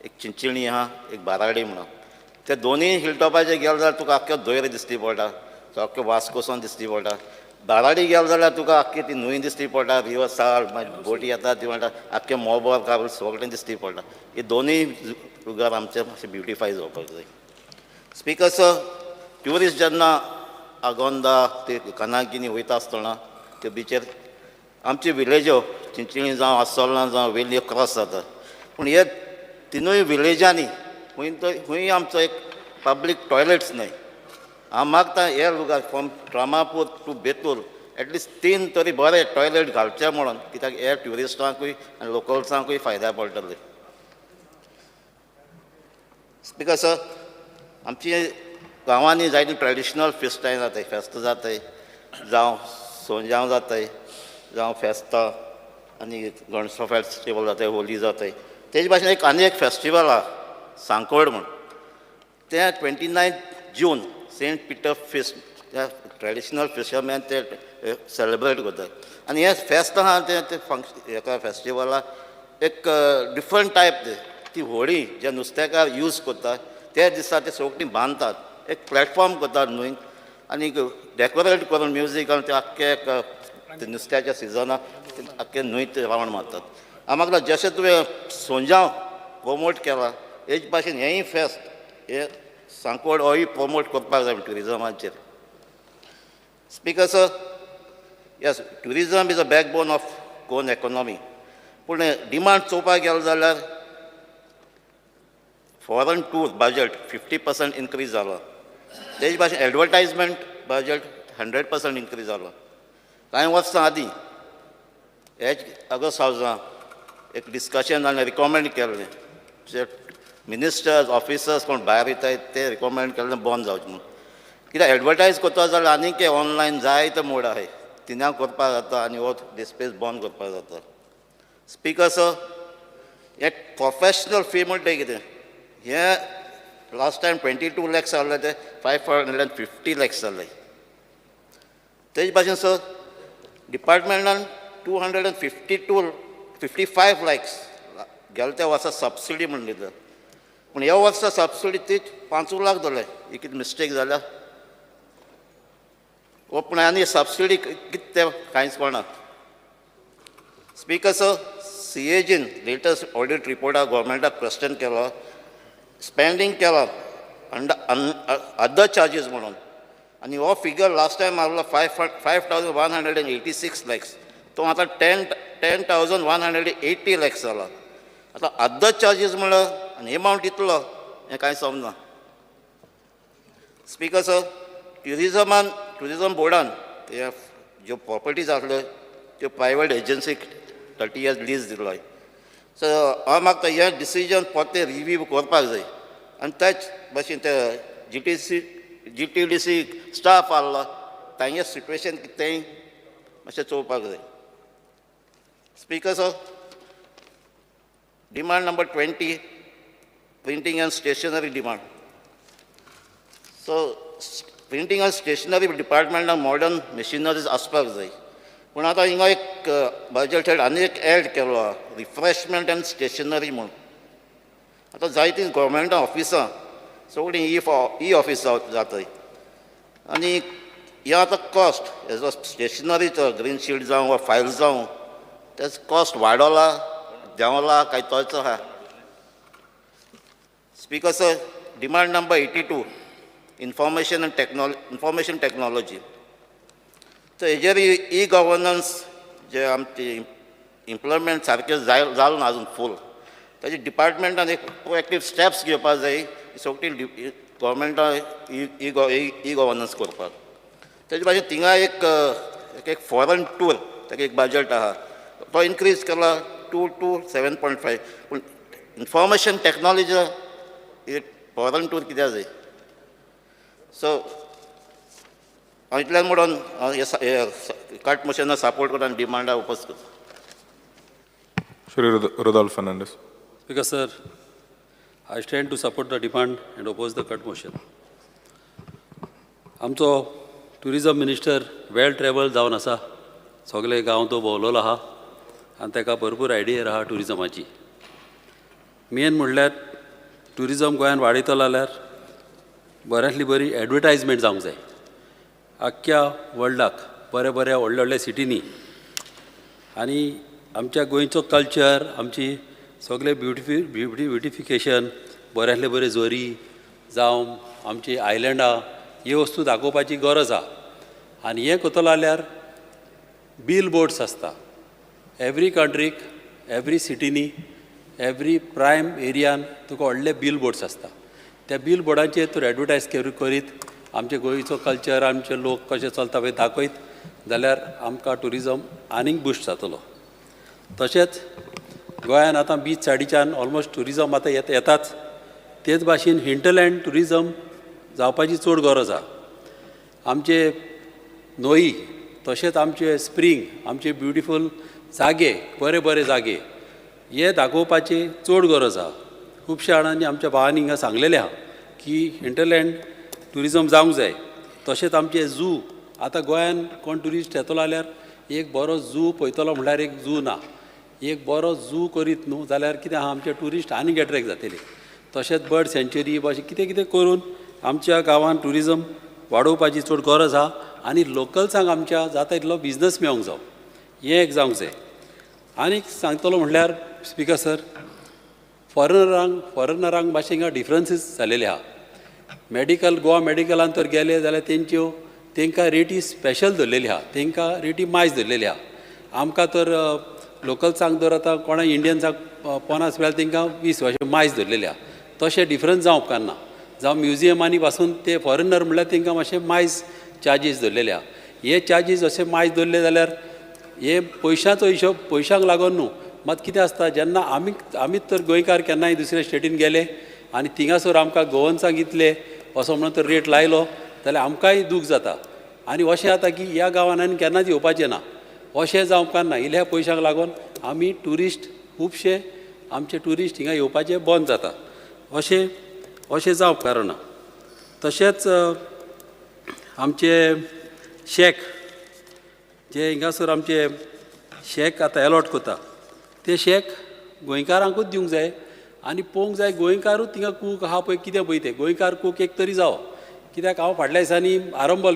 एक चिंचिणी आहा, एक बाराडी म्हणून. ते दोनूय हिल टॉपाचेर गेले जाल्यार तुका आख्ख्यो दोयर दिश्टी पडटा, तो आख्ख्यो वास कोसोन दिश्टी पडटा. बाराडी गेले जाल्यार तुका आख्खी ती न्हंय दिश्टी पडटा, रिवर साळ मागीर बोटी येता ती म्हणटा आख्खें मोबर काबूल सगळें दिश्टी पडटा. हे दोनूय उगार आमचे मातशें ब्युटिफाय जावपाक जाय. स्पिकर सर ट्युरिस्ट जेन्ना आगोंदा ते कानागिनी वयता आसतना ते बिचेर आमची विलेज्यो चिंचिणी जावं अस्सोलना जावं वेल्ली क्रॉस जाता. पूण हे तिनूय विलेजांनी खंय आमचो एक पब्लीक टॉयलेट्स न्हय. हांव मागता हे लुगार फ्रॉम रामापूर टू बेतूल एटलिस्ट 3 तरी बरे टॉयलेट घालचे म्हणून, कित्याक हे ट्युरिस्टांकूय आनी लोकल्सांकूय फायद्या पडटले. स्पिकर सर आमची गांवांनी जायतीं ट्रेडिशनल फेस्टां जाताय, फेस्त जाताय, जावं सोंजाव जाताय, जावं फेस्तां आनी गणेश फेस्टिवल जाताय, होली जाताय. तेजे भाशेन आनी एक फेस्टिवल आहा सांकोड म्हूण, तें 29 जून सेंट पिटर फेस्ट, त्या ट्रेडिशनल फिशरमॅन ते सेलेब्रेट करतात. आनी हें फेस्त आहा ते हेका फेस्टिवलाक एक डिफरंट टायप ती होळी जे नुस्तेकार यूज करतात ते दिसा ते सगळीं बांदतात, एक प्लॅटफॉर्म करतात न्हंय आनी डेकोरेट करून म्युजीक आनी ते आख्खे नुस्त्याच्या सिजनाक आख्खे न्हंय ते रावंड मारतात. हांव म्हाका जशें तुवें सोंजाव प्रमोट केला हेच भाशेन हेंय फेस्त हे सांकोड होय प्रमोट करपाक जाय ट्युरिजमाचेर. Speaker sir yes tourism is a backbone of Goan economy. पूण डिमांड चोवपाक गेलो जाल्यार फॉरेन टूर बजेट 50% इन्क्रीज जालो. तेज भाशेन एडवर्टायजमेंट बजेट 100% इन्क्रीज जालो. कांय वर्सां आदीं हेच ऑगस्ट हावजां एक डिस्कशन आनी रिकमेंड केल्लें जे मिनिस्टर्स ऑफिसर्स कोण भायर येतात ते रिकमेंड केल्लें बंद जावचें म्हणून. कित्याक एडवर्टायज करता जाल्यार आनीक ऑनलायन जायते मोड आहाय, तिन्या करपाक जाता आनी हो डिस्प्लेस बंद करपाक जाता. स्पिकर सर हे प्रोफेशनल फी म्हणटा कितें हे लास्ट टायम 22 lakhs जाल्ले ते 550 lakhs जाल्ले तेज भाशेन सर डिपार्टमेंटान 55 lakhs गेल्या त्या वर्सा सबसिडी म्हण दिलं पूण ह्या वर्सा सबसिडी ती 5 लाख जाले ही कितें मिस्टेक जाल्या हो पूण आनी सबसिडी कितें तें कांयच कळना स्पीकर सर CAGन लेटस्ट ऑडिट रिपोर्टाक गव्हर्मेंटाक क्वेश्चन केलो स्पेंडींग केला अदर चार्जीस म्हणून आनी हो फिगर लास्ट टायम मारलो 5,186 lakhs तो आतां 10,180 lakhs जाला आतां अदर चार्जीस म्हणल्यार आनी एमावंट इतलो हें कांय समजना स्पीकर सर ट्युरिजम बोर्डान ज्यो प्रॉपर्टीज आसल्यो त्यो प्रायवेट एजन्सीक 30 years लीज दिलोय सो हांव मागता हें डिसिजन परतें रिव्यू करपाक जाय आनी त्याच भाशेन ते GTDC स्टाफ आहलो तांगे सिट्युएशन कितें तें मातशें चोवपाक जाय speaker sir demand number 20 printing and stationery demand so printing and stationery डिपार्टमेंटान मॉडर्न मशिनरीज आसपाक जाय पूण आतां हिंगा एक बजेट हेड आनी एक एड केलो रिफ्रेशमेंट एंड स्टेशनरी म्हूण आतां जायतीं गव्हर्मेंट ऑफिसां सगळीं ई ऑफिसां जाताय आनी हे आतां कॉस्ट एज अ स्टेशनरीचो ग्रीन शीट जावं वा फायल्स जावं तेच कॉस्ट वाडला देंवला काय तोच आहा speaker sir demand number 82 information technology तर हेजेर ई गव्हर्नन्स जे आमचे इम्प्लॉयमेंट सारकें जालें ना अजून फूल ताजे डिपार्टमेंटान एक प्रोएक्टीव स्टेप्स घेवपाक जाय सगळीं गव्हर्मेंटान ई गव्हर्नन्स करपाक तेजे भाशेन थिंगा एक फॉरेन टूर ताका एक बजेट आहा तो इन्क्रीज केला 2 to 7.5 पूण इन्फॉर्मेशन टेक्नॉलॉजी फॉरेन टूर कित्याक जाय सो हांव इतल्यान म्हणून कट मोशनाक सपोर्ट करता आनी डिमांडाक ओपोज करता Shri Rodolfo Fernandez. Speaker sir, I stand to support the demand and oppose the cut motion. आमचो टुरिजम मिनिस्टर वेल ट्रॅवल जावन आसा सगळे गांव तो भोंवलोलो आहा आनी ताका भरपूर आयडिया आहा टुरिजमाची मेन म्हणल्यार टुरिजम गोंयान वाडयतलो जाल्यार बऱ्यांतली बरी एडवर्टायजमेंट जावंक जाय आख्ख्या वर्ल्डाक बऱ्या व्हडल्या व्हडल्या सिटींनी आनी आमच्या गोंयचो कल्चर आमची सगळे ब्युटिफिकेशन बऱ्यांतले बरे झरी जावं आमची आयलँडां ह्यो वस्तू दाखोवपाची गरज आहा आनी हें करतलो जाल्यार बील बोर्ड्स आसता एवरी कंट्रीक एवरी सिटीनी एवरी प्रायम एरियान तुका व्हडले बील बोर्ड्स आसता त्या बील बोर्डाचेर तर एडवर्टायज करीत आमचे गोंयचो कल्चर आमचे लोक कशे चलता पळय दाखयत जाल्यार आमकां टुरिजम आनीक बुस्ट जातलो तशेंच गोंयान आतां बीच सायडीच्यान ऑलमोस्ट टुरिजम आतां येताच तेच भाशेन हिंटरलँड टुरिजम जावपाची चड गरज आहा आमचे न्हंय तशेंच आमचे स्प्रींग आमचे ब्युटिफूल जागे बरे जागे हे दाखोवपाची चड गरज आहा खुबश्या जाणांनी आमच्या भावांनी हिंगा सांगलेलें आहा की हिंटरलँड टुरिजम जावंक जाय तशेंच आमचे झू आतां गोंयान कोण ट्युरिस्ट येतलो जाल्यार एक बरो झू पळयतलो म्हणल्यार एक झू ना एक बरो झू करीत न्हू जाल्यार कितें आहा आमचे ट्युरिस्ट आनीक एट्रॅक्ट जातले तशेंच बर्ड सँच्युरी अशें कितें करून आमच्या गांवांत टुरिजम वाडोवपाची चड गरज आहा आनी लोकल्सांक आमच्या जाता इतलो बिजनस मेळोंक जावं हें एक जावंक जाय आनीक सांगतलो म्हणल्यार स्पिकर सर फॉरेनरांक मातशें हिंगा डिफरन्सीस जालेले आहा मेडिकल गोवा मेडिकलान तर गेले जाल्यार तांकां रेटी स्पेशल धरलेली आहा तांकां रेटी मायज धरलेली आहा आमकां तर लोकल्सांक जर आतां कोणा इंडियन्सांक 50 वेळार तांकां 20 अशें मायज धरलेली आहा तशें डिफरन्स जावं उपकारना जावं म्युजियमांनी पासून ते फॉरेनर म्हणल्यार तांकां मातशें मायज चार्जीस धरलेले आहा हे चार्जीस अशें मायज धरले जाल्यार हे पयशांचो हिशोब पयशांक लागून न्हू मात कितें आसता जेन्ना आमीच तर गोंयकार केन्नाय दुसऱ्या स्टेटीन गेले आनी थिंगासर आमकां गोवन्सांक इतले असो म्हणून तर रेट लायलो जाल्यार आमकांय दूख जाता आनी अशें जाता की ह्या गांवांत आनी केन्नाच येवपाचें ना अशें जावं उपकारना इल्ल्या पयशांक लागून आमी ट्युरिस्ट खुबशे आमचे ट्युरिस्ट हिंगा येवपाचे बंद जाता अशें जावप उपकारना. तशेंच आमचे शेक जे हिंगासर आमचे शेक आतां अलॉट करता ते शेक गोंयकारांकूच दिवंक जाय आनी पळोवंक जाय गोंयकारूच थिंगा कूक आहा पळय कितें पळय ते गोंयकार कूक एक तरी जावो. कित्याक हांव फाटल्या दिसांनी आरंबोल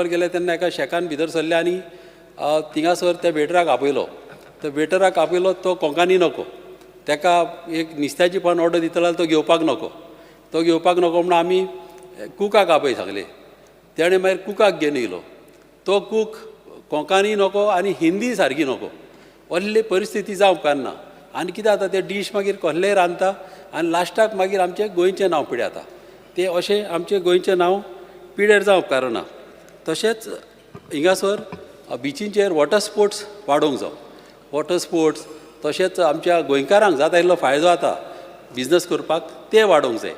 गेल्ले तेन्ना एका शेकान भितर सरले आनी थिंगासर त्या वेटराक आपयलो. तो वेटराक आपयलो तो कोंकणी नको, ताका एक नुस्त्याची पण ऑर्डर दिता जाल्यार तो घेवपाक नको म्हणून आमी कुकाक आपय सांगले. तेणें मागीर कुकाक घेवन येयलो. तो कूक कोंकणी नको आनी हिंदी सारकी नको असली परिस्थिती जावं उपकारना. आनी कितें जाता ते डीश मागीर कसलेय रांदता आनी लास्टाक मागीर आमचें गोंयचें नांव पिड्याता. ते अशें आमचें गोंयचें नांव पिड्यार जावं उपकारना. तशेंच हिंगासर बिचींचेर वॉटर स्पोर्ट्स वाडोवंक जाय. वॉटर स्पोर्ट्स तशेंच आमच्या गोंयकारांक जाता इल्लो फायदो जाता बिजनस करपाक ते वाडोवंक जाय.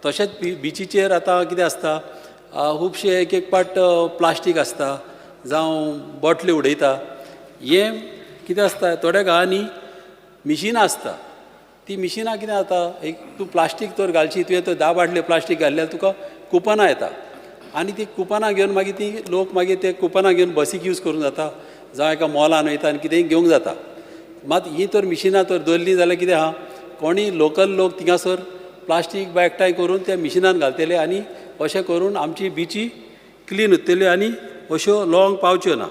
तशेंच बिचीचेर आतां कितें आसता खुबशे एक पाट प्लास्टीक आसता जावं बॉटली उडयता. हें कितें आसता थोड्या गांवांनी मिशिनां आसता. ती मिशिनां कितें जाता एक तूं प्लास्टीक तर घालशी तुवें तर 10 बाटल्यो प्लास्टीक घाल्ल्यार तुका कुपनां येता आनी ती कुपनां घेवन मागीर ती लोक मागीर ते कुपनां घेवन बसीक यूज करूंक जाता जावं एका मॉलान वयता आनी कितेंय घेवंक जाता. मात ही तर मिशिनां तर दवरलीं जाल्यार कितें आहा कोणी लोकल लोक थिंगासर प्लास्टीक एकठांय करून त्या मिशिनान घालतले आनी अशें करून आमची बिची क्लीन उरतल्यो आनी अश्यो लाँग पावच्यो ना.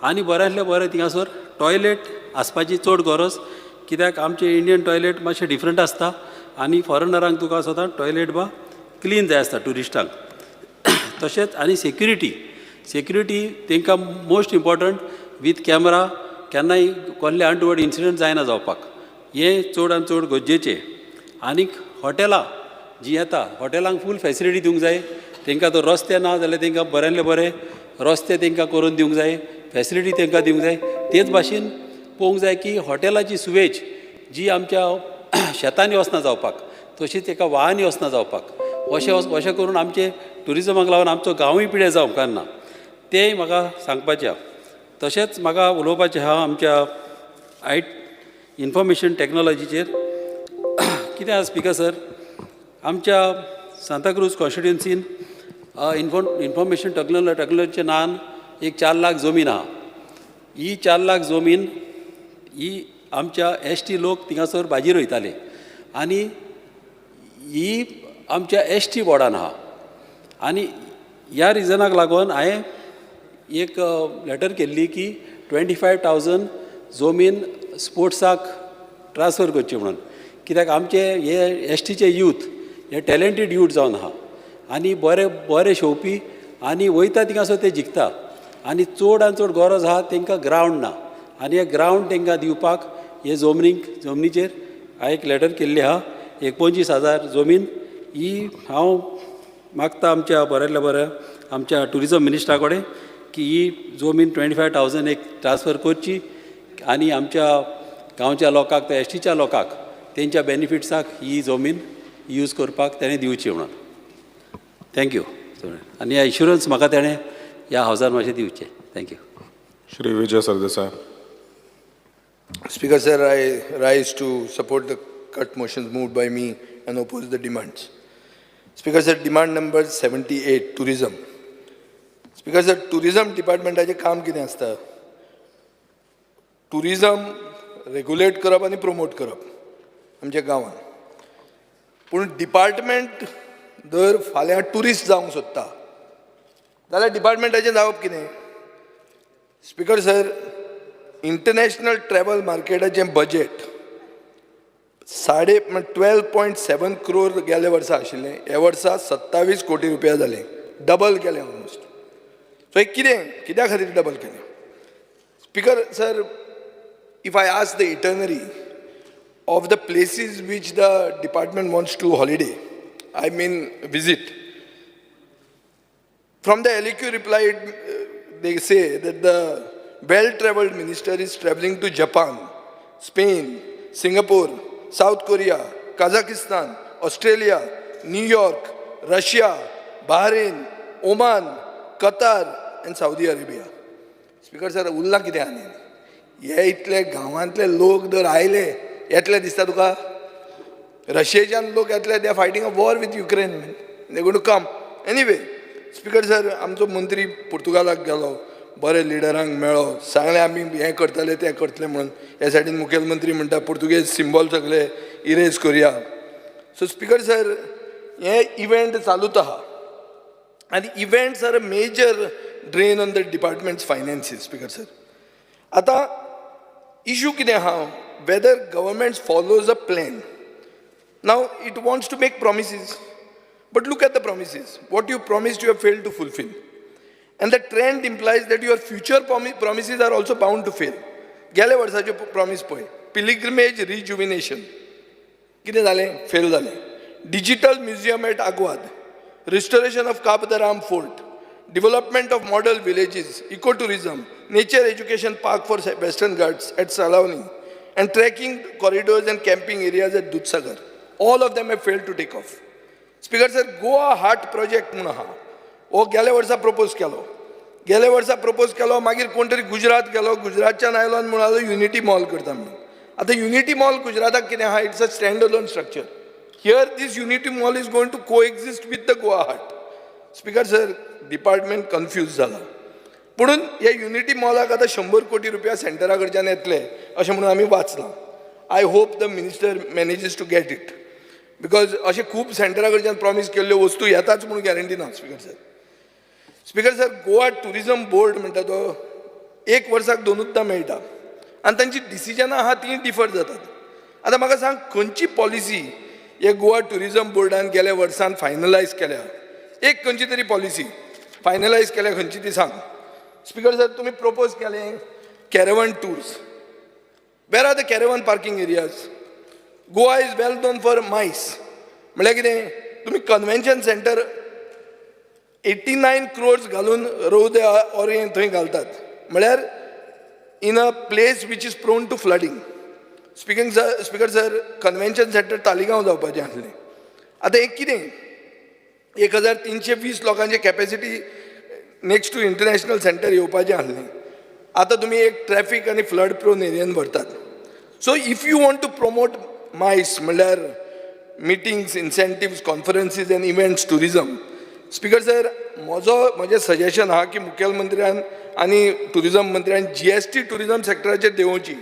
आनी बऱ्यांतलें बरें थिंगासर टॉयलेट आसपाची चड गरज. कित्याक आमचे इंडियन टॉयलेट मातशें डिफरंट आसता आनी फॉरेनरांक तुका स्वता टॉयलेट क्लीन जाय आसता टुरिस्टांक. तशेंच आनी सेक्युरिटी तांकां मोस्ट इम्पॉर्टंट वीथ कॅमेरा केन्नाय कसले अनटुवर्ड इन्सिडंट जायना जावपाक हें चड आनी चड गरजेचें. आनीक हॉटेलां जीं येता हॉटेलांक फूल फॅसिलिटी दिवंक जाय. तांकां तर रस्ते ना जाल्यार तांकां बऱ्यांतले बरे रस्ते तांकां करून दिवंक जाय, फॅसिलिटी तांकां दिवंक जाय. तेच भाशेन पळोवंक जाय की हॉटेलाची सुवेज जी आमच्या शेतांनी वचना जावपाक तशीच एका वाहनी वचना जावपाक अशें करून आमचे ट्युरिजमाक लागून आमचो गांवूय पिड्यार जावं उपकारना तेंय म्हाका सांगपाचें आहा. तशेंच म्हाका उलोवपाचें आहा आमच्या इन्फॉर्मेशन टॅक्नॉलॉजीचेर. कितें आहा स्पिकर सर आमच्या सांताक्रूज कॉन्स्टिट्युएन्सीन इन्फॉर्मेशन टॅक्नॉलॉजीच्या नांवान एक 4 लाख जमीन आहा. ही 4 लाख जमीन ही आमच्या एसटी लोक थिंगासर भाजी रोयताले आनी ही आमच्या एसटी बोर्डान आहा. आनी ह्या रिजनाक लागून हांवें एक लेटर केल्ली की 25,000 जमीन स्पोर्ट्साक ट्रान्सफर करची म्हणून. कित्याक आमचे हे एसटीचे यूथ हे टॅलंटीड यूथ जावन आहा आनी बरे शेवपी आनी वयता थिंगासर ते जिखता आनी चड आनी चड गरज आहा तांकां ग्रावंड ना आनी हे ग्रावंड तांकां दिवपाक हे जमनीचेर हांवें एक लेटर केल्ली आहा. 25,000 जमीन ही हांव मागता आमच्या बऱ्यांतल्या बऱ्या आमच्या ट्युरिजम मिनिस्टरा कडेन की ही जमीन 25,000 एक ट्रान्सफर करची आनी आमच्या गांवच्या लोकांक त्या एसटीच्या लोकांक तेंच्या बेनिफिट्साक ही जमीन यूज करपाक तेणें दिवची म्हणून. थँक्यू. आनी हे इन्शुरन्स म्हाका तेणें ह्या हावजान मातशें दिवचें. Thank you. Shri Vijay Sardesai. Speaker sir, I rise to support the cut motions moved by me and oppose the demands. Speaker sir, demand number 78, tourism. Speaker sir, tourism departmentaचे काम कितें आसता? tourism रेग्युलेट करप आनी प्रमोट करप आमच्या गांवांत. पूण department जर फाल्यां टुरिस्ट जावंक सोदता जाल्यार डिपार्टमेंटाचें जावप कितें? स्पीकर सर, इंटरनॅशनल ट्रॅव्हल मार्केटाचें बजेट 12.7 crore गेल्या वर्सा आशिल्लें, ह्या वर्सा 27 कोटी रुपया जालें. डबल केलें ऑलमोस्ट. सो हें कित्या खातीर डबल केलें? Speaker sir, if I ask the itinerary of the places which the department wants to holiday, I mean visit, from the LEQ replied, they say that the well-traveled minister is traveling to Japan, Spain, Singapore, South Korea, Kazakhstan, Australia, New York, Russia, Bahrain, Oman, Qatar and Saudi Arabia. Speaker sir, उरला कितें आनी? हे इतले गांवांतले लोक जर आयले येतले दिसता तुका रशियेच्यान लोक येतले they are fighting a war with Ukraine they going to come anyway speaker sir आमचो मंत्री पुर्तुगालाक गेलो बरे लिडरांक मेळ्ळो सांगले आमी हें करतले तें करतले म्हणून ह्या सायडीन मुखेलमंत्री म्हणटा पुर्तुगेज सिंबॉल सगळे इरेज करुया सो स्पीकर सर हे इव्हेंट चालूच आहा आनी events are a major drain on the departments finances speaker sir आतां इशू कितें आहा whether government follows a plan now it wants to make promises but look at the promises what you promised you have failed to fulfill and the trend implies that your future promises are also bound to fail गेल्या वर्साचे promise पळय pilgrimage rejuvenation कितें जालें fail जालें digital museum at Aguada restoration of Cabo de Rama fort development of model villages eco tourism nature education park for western Ghats at सालावनी and trekking corridors and camping areas at Dudhsagar all of them have failed to take off speaker sir Goa heart project म्हणून आहा हो गेल्या वर्सा propose केलो मागीर कोण तरी गुजरात गेलो गुजरातच्यान आयलो आनी म्हणालो युनिटी मॉल करता म्हणून आतां युनिटी मॉल गुजराताक कितें आहा it's a stand alone structure here this unity mall is going to coexist with the Goa heart speaker sir department confuse जाला म्हणून ह्या युनिटी मॉलाक आतां 100 कोटी रुपया सेंटरा कडच्यान येतले अशें म्हणून आमी वाचलां I hope the minister manages to get it because अशें खूब सेंटरा कडच्यान प्रॉमीस केल्ल्यो वस्तू येताच म्हणून गॅरंटी ना speaker sir Goa tourism board म्हणटा तो 1 वर्साक 2दा मेळटा आनी तांची डिसिजनां आहा ती डिफर जातात आतां म्हाका सांग खंयची पॉलिसी हे गोवा टुरिझम बोर्डान गेल्या वर्सान फायनलायज केल्या एक खंयची तरी पॉलिसी फायनलायज केल्या खंयची ती सांग स्पीकर सर तुमी प्रपोज केलें caravan tours where are the caravan parking areas Goa is well known for MICE म्हळ्यार कितें तुमी कन्वेंशन सेंटर 89 crores घालून रोव दे ऑरेंज थंय घालतात म्हळ्यार in a place which is prone to flooding speaker sir convention centre Taleigao जावपाचें आसलें आतां एक कितें 1320 लोकांची capacity next to international centre येवपाचें आसलें आतां तुमी एक ट्रॅफीक आनी फ्लड प्रोन एरियन व्हरतात so if you want to promote MICE म्हणल्यार meetings incentives conferences and events tourism speaker sir म्हजें सजेशन आहा की मुखेलमंत्र्यान आनी टुरिझम मंत्र्यान GST टुरिझम सेक्टराचेर देंवोवची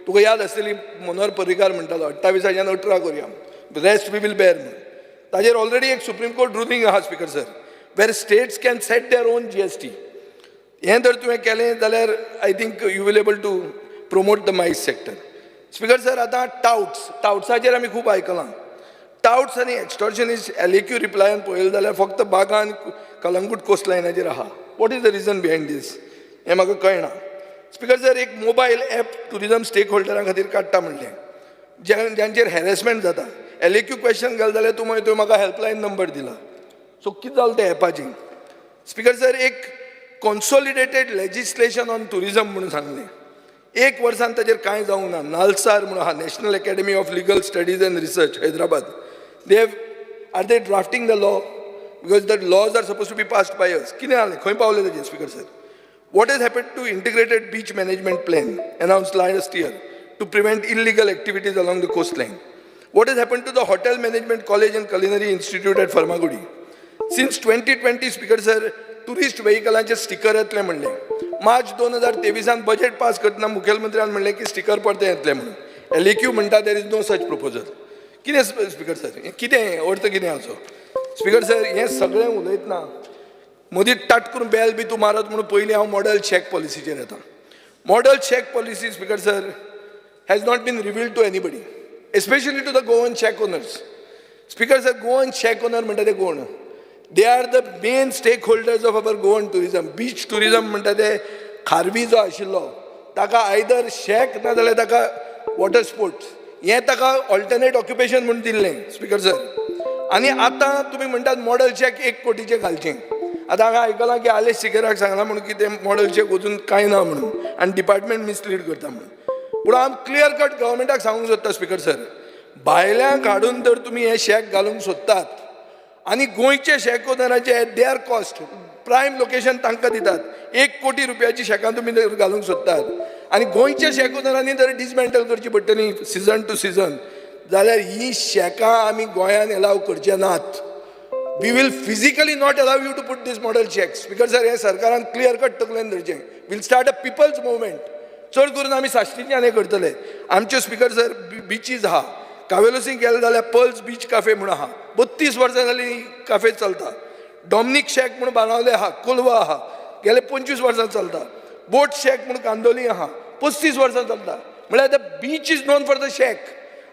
तुका याद आसतली मनोहर पर्रीकार म्हणटालो 28 18 करुया रेस्ट वी वील बेर म्हणून ताजेर ऑलरेडी एक सुप्रीम कोर्ट रुलींग आहा speaker sir where states can set their own GST हें जर तुवें केलें जाल्यार I think you will able to promote the MICE sector speaker sir आतां टाउट्साचेर आमी खूब आयकलां टाउट्स आनी एक्स्टॉर्शनिस्ट LAQ रिप्लायान पळयलें जाल्यार फक्त बागा आनी कलंगूट कोस्ट लायनाचेर आहा what is the reason behind this हें म्हाका कळना स्पीकर सर एक मोबायल ॲप टुरिझम स्टेक होल्डरां खातीर काडटा म्हणलें ज्यांचेर हॅरेसमेंट जाता LAQ क्वेश्चन घाल जाल्यार तुवें म्हाका हेल्पलायन नंबर दिला सो कितें जालें त्या ॲपाचें स्पीकर सर एक कॉन्सॉलिडेटेड लेजिस्लेशन ऑन टुरिझम म्हणून सांगलें 1 वर्सान ताजेर कांय जावंक ना नालसार म्हणून आहा national academy of legal studies and research Hyderabad are they drafting the law because the laws are suppose to be passed by us कितें जालें खंय पावलें ताजें speaker sir what is happen to integrated beach management plan announced last year to prevent illegal activities along the coast line what is happen to the hotel management college and culinary institute at Farmagudi since 2020 speaker sir tourist व्हेकलांचे sticker येतले म्हणलें March 2023 budget pass करतना मुखेलमंत्र्यान म्हणलें की sticker परते येतले म्हणून LAQ म्हणटा there is no such proposal कितें स्पीकर सर कितें अर्थ कितें हाचो स्पीकर सर हें सगळें उलयतना मदीं टाट करून बेल बी तूं मारत म्हणून पयलीं हांव मॉडल चॅक पॉलिसीचेर येता model shack policy speaker sir has not been revealed to anybody especially to the Goan shack owners speaker sir Goan shack owner म्हणटा ते कोण they are the main stakeholders of our Goan tourism beach tourism म्हणटा ते खारवी जो आशिल्लो ताका either शेक ना जाल्यार ताका वॉटर स्पोर्ट्स हें ताका ऑल्टरनेट ऑक्युपेशन म्हणून दिल्लें स्पीकर सर आनी आतां तुमी म्हणटात मॉडल चॅक 1 कोटीचें घालचें आतां हांवें आयकलां की आलेश सिकेराक सांगलां म्हणून की तें मॉडल चॅक वचून कांय ना म्हणून आनी डिपार्टमेंट मिसलीड करता म्हणून पूण हांव क्लियर कट गव्हर्मेंटाक सांगूंक सोदता स्पीकर सर भायल्यांक हाडून जर तुमी हे शेक घालूंक सोदतात आनी गोंयचे शेक ओनराचे they are cost prime location तांकां दितात 1 कोटी रुपयाची शेकां तुमी घालूंक सोदतात आनी गोंयच्या शेक ओनरांनी जर डिसमेंटल करची पडटली सिजन टू सिजन जाल्यार ही शेकां आमी गोंयान एलाव करचे नात. We will physically not allow you to put this model checks. Because हे सरकारान क्लियर कट तकलेन धरचें. We'll start a people's movement. चड करून आमी साश्टीच्यान हे करतले. आमचे स्पीकर सर बिचीज आहा. कावेलोसी गेले जाल्यार पर्ल्स बीच काफे म्हणून आहा. 32 वर्सां जाली काफे चलता. डॉमिनिक शेक म्हणून बांदावले आहा. कोलवा आहा. गेले 25 वर्सां चलता. बोट शेक म्हणून कांदोली आहा. 35 वर्सां चलता. म्हळ्यार the beach is known for the shack.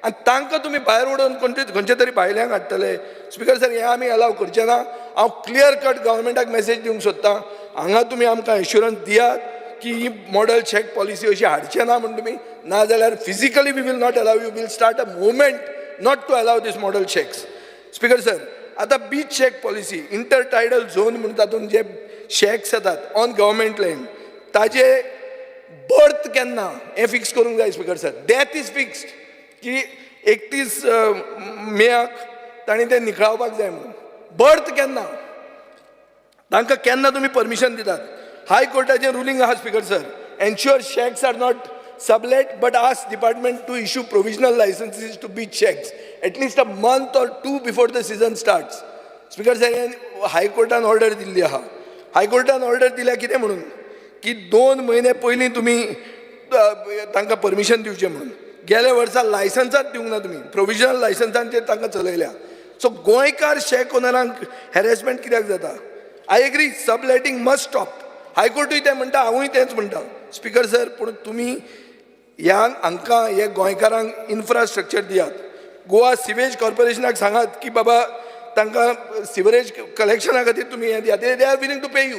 आनी तांकां तुमी भायर उडोवन खंयचे तरी भायल्यांक हाडटले. स्पीकर सर हे आमी अलाव करचे ना. हांव क्लियर कट गव्हर्मेंटाक मेसेज दिवंक सोदतां. हांगा तुमी आमकां एश्युरन्स दियात की ही मॉडल चेक पॉलिसी अशी हाडचे ना म्हणून तुमी. नाजाल्यार physically we will not allow you. Will start a movement not to allow this model checks. Speaker sir आतां beach check policy intertidal zone म्हणून तातूंत जे शेक्स येतात ऑन गव्हर्मेंट लँड ताजे बर्थ केन्ना हें फिक्स करूंक जाय. Speaker sir death is fixed की 31 मेक ताणी ते निखळावपाक जाय म्हणून. बर्थ केन्ना तांकां केन्ना तुमी परमिशन दितात. हाय कोर्टाचें रुलींग आहा speaker sir. Ensure shacks are not sublet but ask department to issue provisional licences to beach shacks at least a month or 2 before the season starts. Speaker sir हे हायकोर्टान order Delhi आहा. हायकोर्टान order दिल्या कितें म्हणून की 2 म्हयने पयलीं तुमी तांकां परमिशन दिवचें म्हणून. गेल्या वर्सा लायसन्सांच दिवंक ना तुमी. प्रोविजनल लायसन्सांचेर तांकां चलयल्या. सो गोंयकार शेक ओनरांक हॅरेसमेंट कित्याक जाता. I agree subletting must stop. हायकोर्टूय तें म्हणटा हांवूय तेंच म्हणटा. स्पीकर सर पूण तुमी ह्या हांकां हे गोंयकारांक इन्फ्रास्ट्रक्चर दियात. गोवा सिवेज कॉर्पोरेशनाक सांगात की बाबा तांकां सिवरेज कलेक्शना खातीर तुमी हें दियात. They are willing to pay you.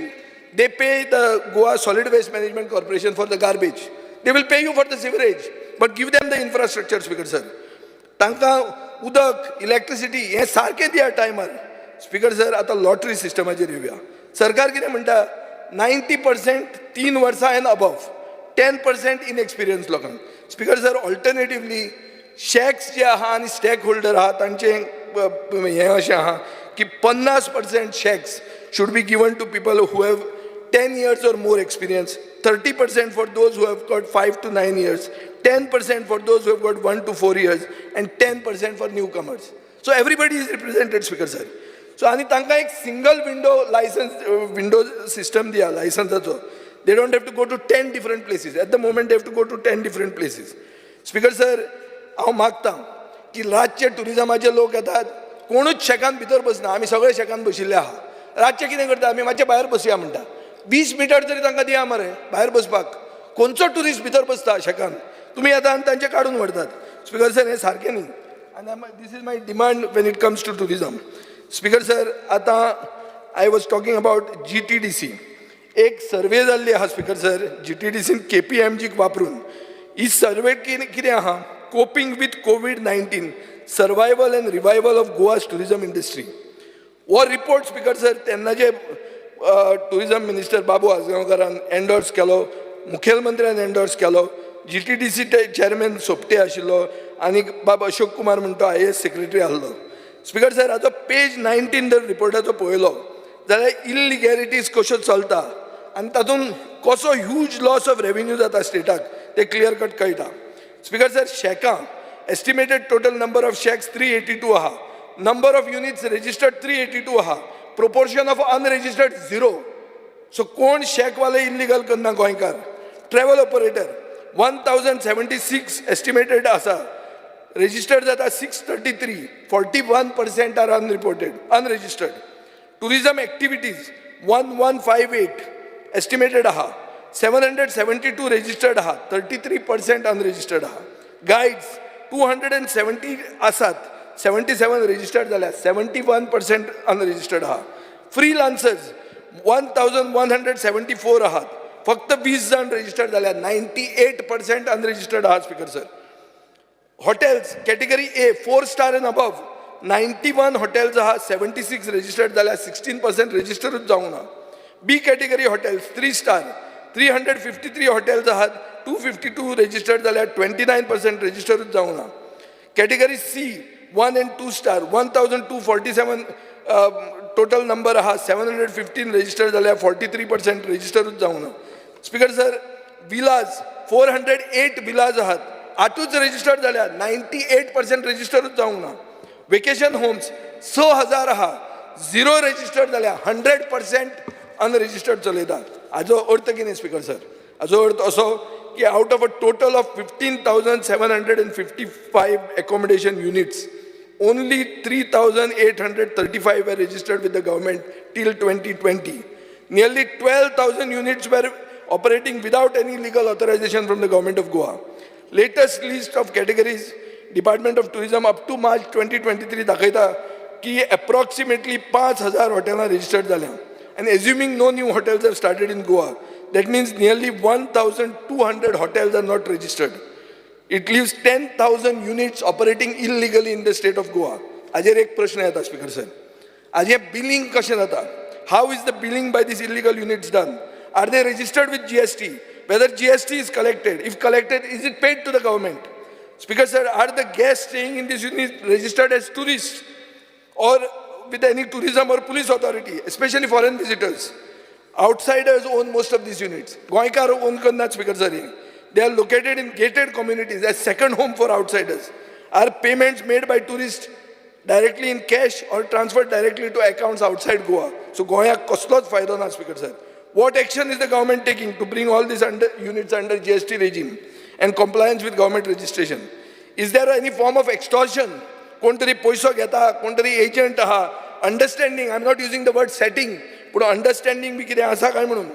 They pay the Goa solid waste management corporation for the garbage. They will pay you for the sewerage but give them the infrastructure. Speaker sir तांकां उदक electricity हें सारकें दिया टायमार. Speaker sir आतां lottery सिस्टमाचेर येवया. सरकार कितें म्हणटा 90% 3 वर्सां एन अबव 10% इनएक्सपिरियन्स लोकांक. स्पीकर सर ऑल्टरनेटिवली शेक्स जे आहा आनी स्टेक होल्डर आहा तांचें हें अशें आहा की 50% shakes should be given to people who have 10 years or more experience, 30% for those who have got 5 to 9 years, 10% for those who have got 1 to 4 years, and 10% for newcomers. So everybody is represented, Speaker sir. So आणि तांकां एक single window system Diya लायसन्साचो. They don't have to go to 10 different places. At the moment they have to go to 10 different places. Speaker sir, हांव मागतां की रातचे टुरिजमाचे लोक येतात कोणूच शेकान भितर बसना. आमी सगळे शेकान बशिल्ले आहा. रातचे कितें करता आमी मातशे भायर बसया म्हणटा. 20 मिटर तरी तांकां दिया मरे भायर बसपाक. कोणचो ट्युरिस्ट भितर बसता शेकान. तुमी येता आनी तांचे काडून व्हरतात. स्पीकर सर हें सारकें न्ही. आनी this is my demand when it comes to tourism. Speaker sir आतां I was talking about GTDC. एक सर्वे जाल्ली आहा स्पीकर सर GTDCन KPMG वापरून. ही सर्वे कितें आहा coping with COVID-19 survival end revival of Goa's tourism industry. हो रिपोर्ट स्पीकर सर तेन्ना जे टुरिजम मिनिस्टर बाबू आजगांवकारान एंडोर्स केलो, मुखेलमंत्र्यान एंडोर्स केलो, GTDC चेअरमॅन सोपटे आशिल्लो आनी बाब अशोक कुमार म्हणटा IAS सेक्रेटरी आसलो. स्पीकर सर हाचो पेज 19 जर रिपोर्टाचो पळयलो जाल्यार इलिगॅलिटीज कश्यो चलता आनी तातूंत कसो ह्यूज लॉस ऑफ रेव्हेन्यू जाता स्टेटाक ते क्लियर कट कळटा. स्पीकर सर शेकां estimated total number of shacks 382 आहा. Number of units registered 382 आहा. Proportion of unregistered 0. So कोण शेकवाले इल्लीगल करना गोंयकार. ट्रॅव्हल ऑपरेटर 1076 एस्टिमेटेड आसा. registered जाता 633. 41% are unregistered. Tourism activities 1158 estimated आहा. 772 registered आहा. 33% unregistered आहा. Guides 270 आसात. 77 registered जाल्या. 71% unregistered आहा. Freelancers 1174 आहात. फक्त 20 जण registered जाल्या. 98% unregistered आहात speaker sir. Hotels category A 4 star and above 91 hotels आहात. 76 registered जाल्या. 16% registered जावंक ना. B category hotels 3 star 353 hotels आहात. 252 registered जाल्या. 29% registered जावंक ना. Category C 1 and 2 star 1247 total number आहा. 715 registered जाल्या. 43% registered जावंक ना. स्पीकर सर विलाज 408 विलाज आहात, 8च रजिस्टर्ड जाल्या, 98% रजिस्टरूच जावंक ना. वेकेशन होम्स 6,000 आहा, 0 रजिस्टर्ड जाल्या, 100% अनरजिस्टर्ड चलयता. हाजो अर्थ कितें स्पीकर सर? हाजो अर्थ असो की out of a total of 15,755 accommodation units, only 3,835 were registered with the government till 2020. Nearly 12,000 units were operating without any legal authorization from the government of Goa. Latest list of categories, Department of Tourism up to March 2023 दाखयता की approximately 5,000 hotels registered झाल्या. And assuming no new hotels have started in Goa, that means nearly 1,200 hotels are not registered. It leaves 10,000 units operating illegally in the state of Goa. हाजेर एक प्रश्न येता speaker sir. हाजें billing कशें जाता? How is the billing by these illegal units done? Are they registered with GST? Whether GST is collected, if collected, is it paid to the government? Speaker sir, are the guests staying in this unit registered as tourists or with any tourism or police authority, especially foreign visitors? Outsiders own most of these units. Goaikar own kannat speaker sir. They are located in gated communities as second home for outsiders. Are payments made by tourists directly in cash or transferred directly to accounts outside Goa? So Goayak koslot faydo na speaker sir. What action is the government taking to bring all these units under GST regime and compliance with government registration? Is there any form of extortion? कोणतरी पैसो घेता, कोणतरी agent आहा, understanding, I am not using the word setting, पूण understanding बी कितें आसा काय म्हणून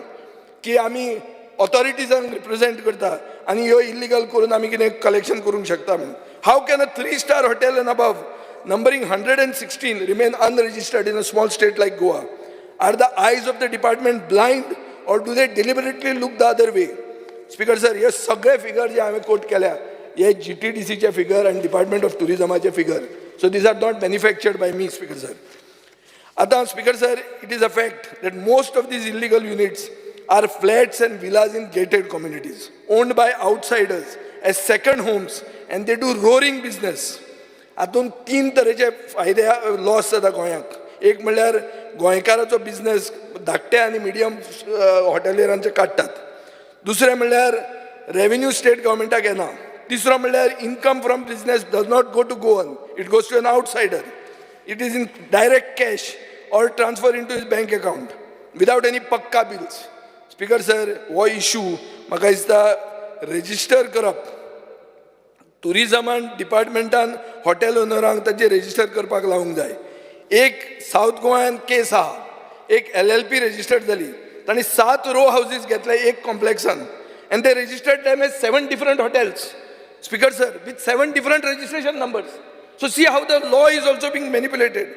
की आमी ऑथॉरिटीजांक रिप्रेझेंट करता आनी ह्यो इल्लीगल करून आमी कितें कलेक्शन करूंक शकता म्हणून. How can a 3-star hotel and above, numbering 116, remain unregistered in a small state like Goa? Are the eyes of the department blind or do they deliberately look the other way? Speaker sir, हे सगळे figure जे हांवें quote केल्या हे GTDCचे figure आनी department of टुरिजमाचे figure. So these are not manufactured by me speaker sir. आता speaker sir, it is a fact that most of these illegal units are flats and villas in gated communities owned by outsiders as second homes, and they do roaring business. हातून 3 तरेचे फायदे loss जाता गोंयाक. एक म्हणल्यार गोंयकाराचो business धाकटे आनी medium हॉटेलियरांचे काडटात. दुसरें म्हणल्यार रेव्हेन्यू स्टेट गव्हर्मेंटाक येना. तिसरो म्हणल्यार income from business does not go to Goan, it goes to an outsider. It is in direct cash or transfer in to his bank account without any pakka bills. Speaker sir, हो issue म्हाका दिसता resistor करप, टुरिजमान डिपार्टमेंटान hotel ओनरांक ताचेर resistor करपाक लावंक जाय. एक south गोंयान केस आहा, एक LLP रेजिस्टर्ड जाली, तांणी 7 रो हाऊसीस घेतले एक कॉम्प्लेक्सान, and they registered them as 7 different hotels. Speaker sir, with 7 different registration numbers. So see how the law is also being manipulated.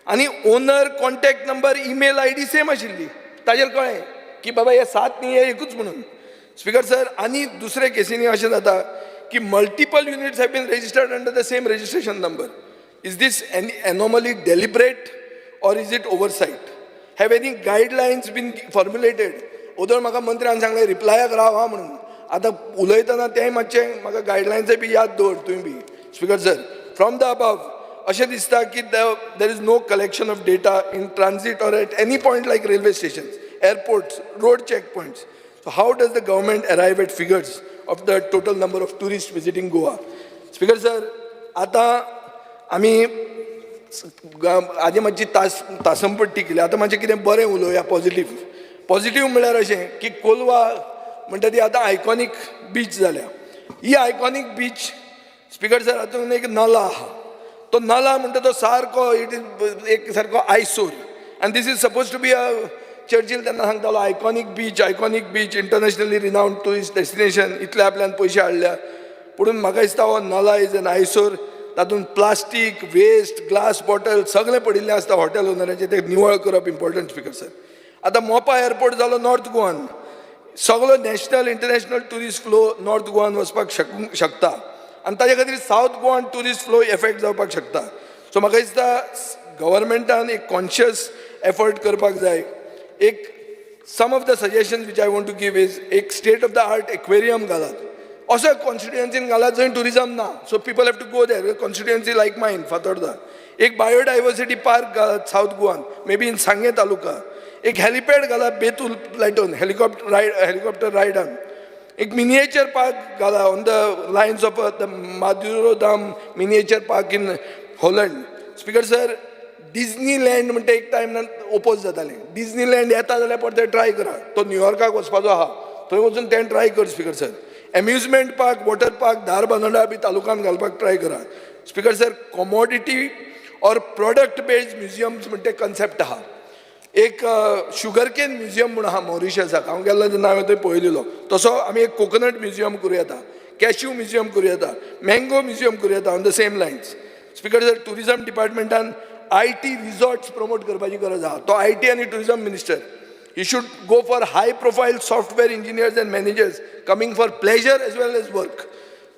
आणि owner, contact number, email ID same आशिल्ली. ताजेर कळ्ळें की बाबा हे 7 न्ही, हे एकूच म्हणून. स्पीकर सर, आनी दुसरे केसींनी अशें जाता की multiple units have been registered under the same registration number. Is this any anomaly deliberate or is it oversight? Have any guidelines been formulated? उदळ म्हाका मंत्र्यान सांगलें रिप्लायाक राव हा म्हणून. आतां उलयतना तेंय मातशें म्हाका गायडलायन्सय बी याद दवर तुवें बी. Speaker sir, from the above अशें दिसता की there is no collection of data in transit or at any point like railway stations, airports, road check points. So how does the government arrive at figures of the total number of tourist visiting Goa? Speaker sir, आतां आमी आदी मातशी तासमपट्टी केली. आतां मातशें कितें बरें उलोवया, पॉझिटिव्ह म्हळ्यार अशें की कोलवा म्हणटा ती आतां आयकॉनीक बीच जाल्या. ही आयकॉनीक बीच स्पीकर सर, हातूंत एक नला आहा. तो नला म्हणटा तो सारको, इट इज एक सारको आयसोर. आनी this is suppose to be a Churchill तेन्ना सांगतालो iconic beach internationally renowned tourist destination, इतले आपल्यान पयशे हाडल्या. पूण म्हाका दिसता हो नला इज एन आयसोर. तातूंत प्लास्टीक वेस्ट, ग्लास बॉटल सगळें पडिल्लें आसता. हॉटेल ओनराचें ते निवळ करप इम्पॉर्टंट. स्पीकर सर, आतां मोपा एअरपोर्ट जालो नॉर्थ गोवान, सगळो national international tourist flow north गोवान वचपाक शकता, आनी ताजे खातीर सावथ गोवान टुरिस्ट फ्लो एफेक्ट जावपाक शकता. सो म्हाका दिसता गव्हर्मेंटान एक कॉन्शियस एफर्ट करपाक जाय. एक some of the suggestions which I want to give is एक state of the art aquarium घालात. असो कॉन्स्टिट्युएन्सीन घालात जंय टुरिजम ना, so people have to go there. Constituency like mine Fatorda. एक बायोडायवर्सिटी पार्क घालात सावथ गोवान, मे बी इन सांगे तालुका. एक हॅलिपॅड घालात बेतूल प्लॅटून हेलिकॉप्टर रायडान. एक मिनिएचर पार्क घाला on the lines of the Madurodam miniature park in Holland. Speaker sir, Disneyland म्हणटा एक टायमान ओपोज जातालें. डिझनीलँड येता जाल्यार परते ट्राय करा. तो न्यूयॉर्काक वचपाचो आहा, थंय वचून तें ट्राय कर. Speaker sir, amusement park, water park Dharbandora बी तालुकान घालपाक ट्राय करा. Speaker sir, commodity or product based museums म्हणटा कन्सेप्ट आहा. एक शुगर केन म्युजियम म्हणून आहा मॉरिशसाक, हांव गेल्लो तेन्ना हांवें थंय पळयलेलो. तसो आमी एक कोकोनट म्युजियम करूं येता, कॅश्यू म्युजियम करूं येता, मँगो म्युजियम करूं येता on the same lines. Speaker sir, tourism डिपार्टमेंटान IT रिसॉर्ट्स प्रमोट करपाची गरज आहा. तो IT आनी tourism minister, he should go for high profile software engineers and managers coming for pleasure as well as work.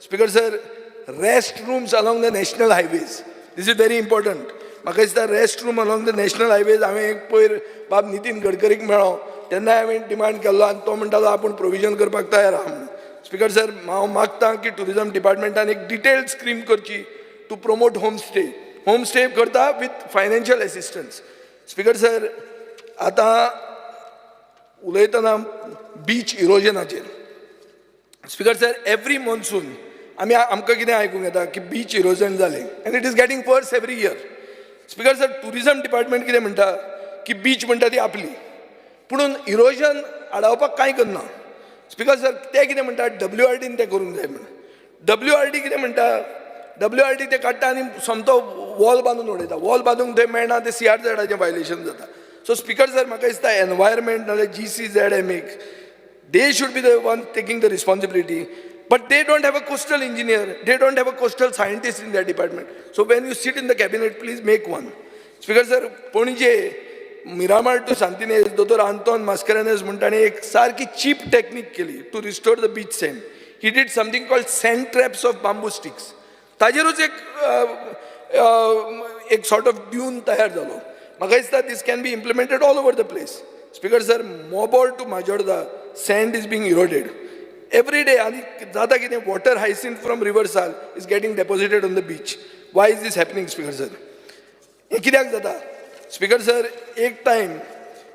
Speaker sir, restrooms along the national highways, this is very important. म्हाका दिसता restroom along the national highways हांवें एक पयर बाब नितीन गडकरीक मेळ्ळो तेन्ना हांवें demand केल्लो आनी तो म्हणटालो आपूण प्रोविजन करपाक तयार आहा म्हणून. स्पीकर सर, हांव मागतां की टुरिझम डिपार्टमेंटान एक डिटेल्ड स्कीम करची टू प्रमोट होम स्टे करता with financial assistance. Speaker sir, आतां उलयतना बीच इरोजनाचेर. स्पीकर सर, एवरी मॉन्सून आमकां कितें आयकूंक येता की बीच इरोजन जालें and it is getting worse every year. Speaker sir, tourism department कितें म्हणटा की बीच म्हणटा ती आपली, पुणून इरोजन आडावपाक कांय करना. स्पीकर सर, ते कितें म्हणटा WRDन तें करूंक जाय म्हणून. WRD कितें म्हणटा, WRD ते काडटा आनी सोमतो वॉल बांदून उडयता. वॉल बांदूंक थंय मेळना, ते CRZाचें वायलेशन जाता. So Speaker sir, म्हाका दिसता environment नाल्यार GCZMAC, they should be the one taking the responsibility, but they don't have a coastal engineer, they don't have a coastal scientist in their department. So when you sit in the cabinet, please make one. Speaker sir, Pणजे Miramar to Santinez, Dr. Anton Mascarenhas म्हणटाने एक सारकी cheap technique केली to restore the beach sand. He did something called sand traps of bamboo sticks. ताजेरूच एक sort of dune तयार जालो. म्हाका दिसता this can be implemented all over the place. Speaker sir, Mobile to Majorda, sand is being eroded every day. And ज़्यादा कितें water hyacinth from River Sal is getting deposited on the beach. Why is this happening, Speaker sir? हे कित्याक जाता? Speaker sir, एक time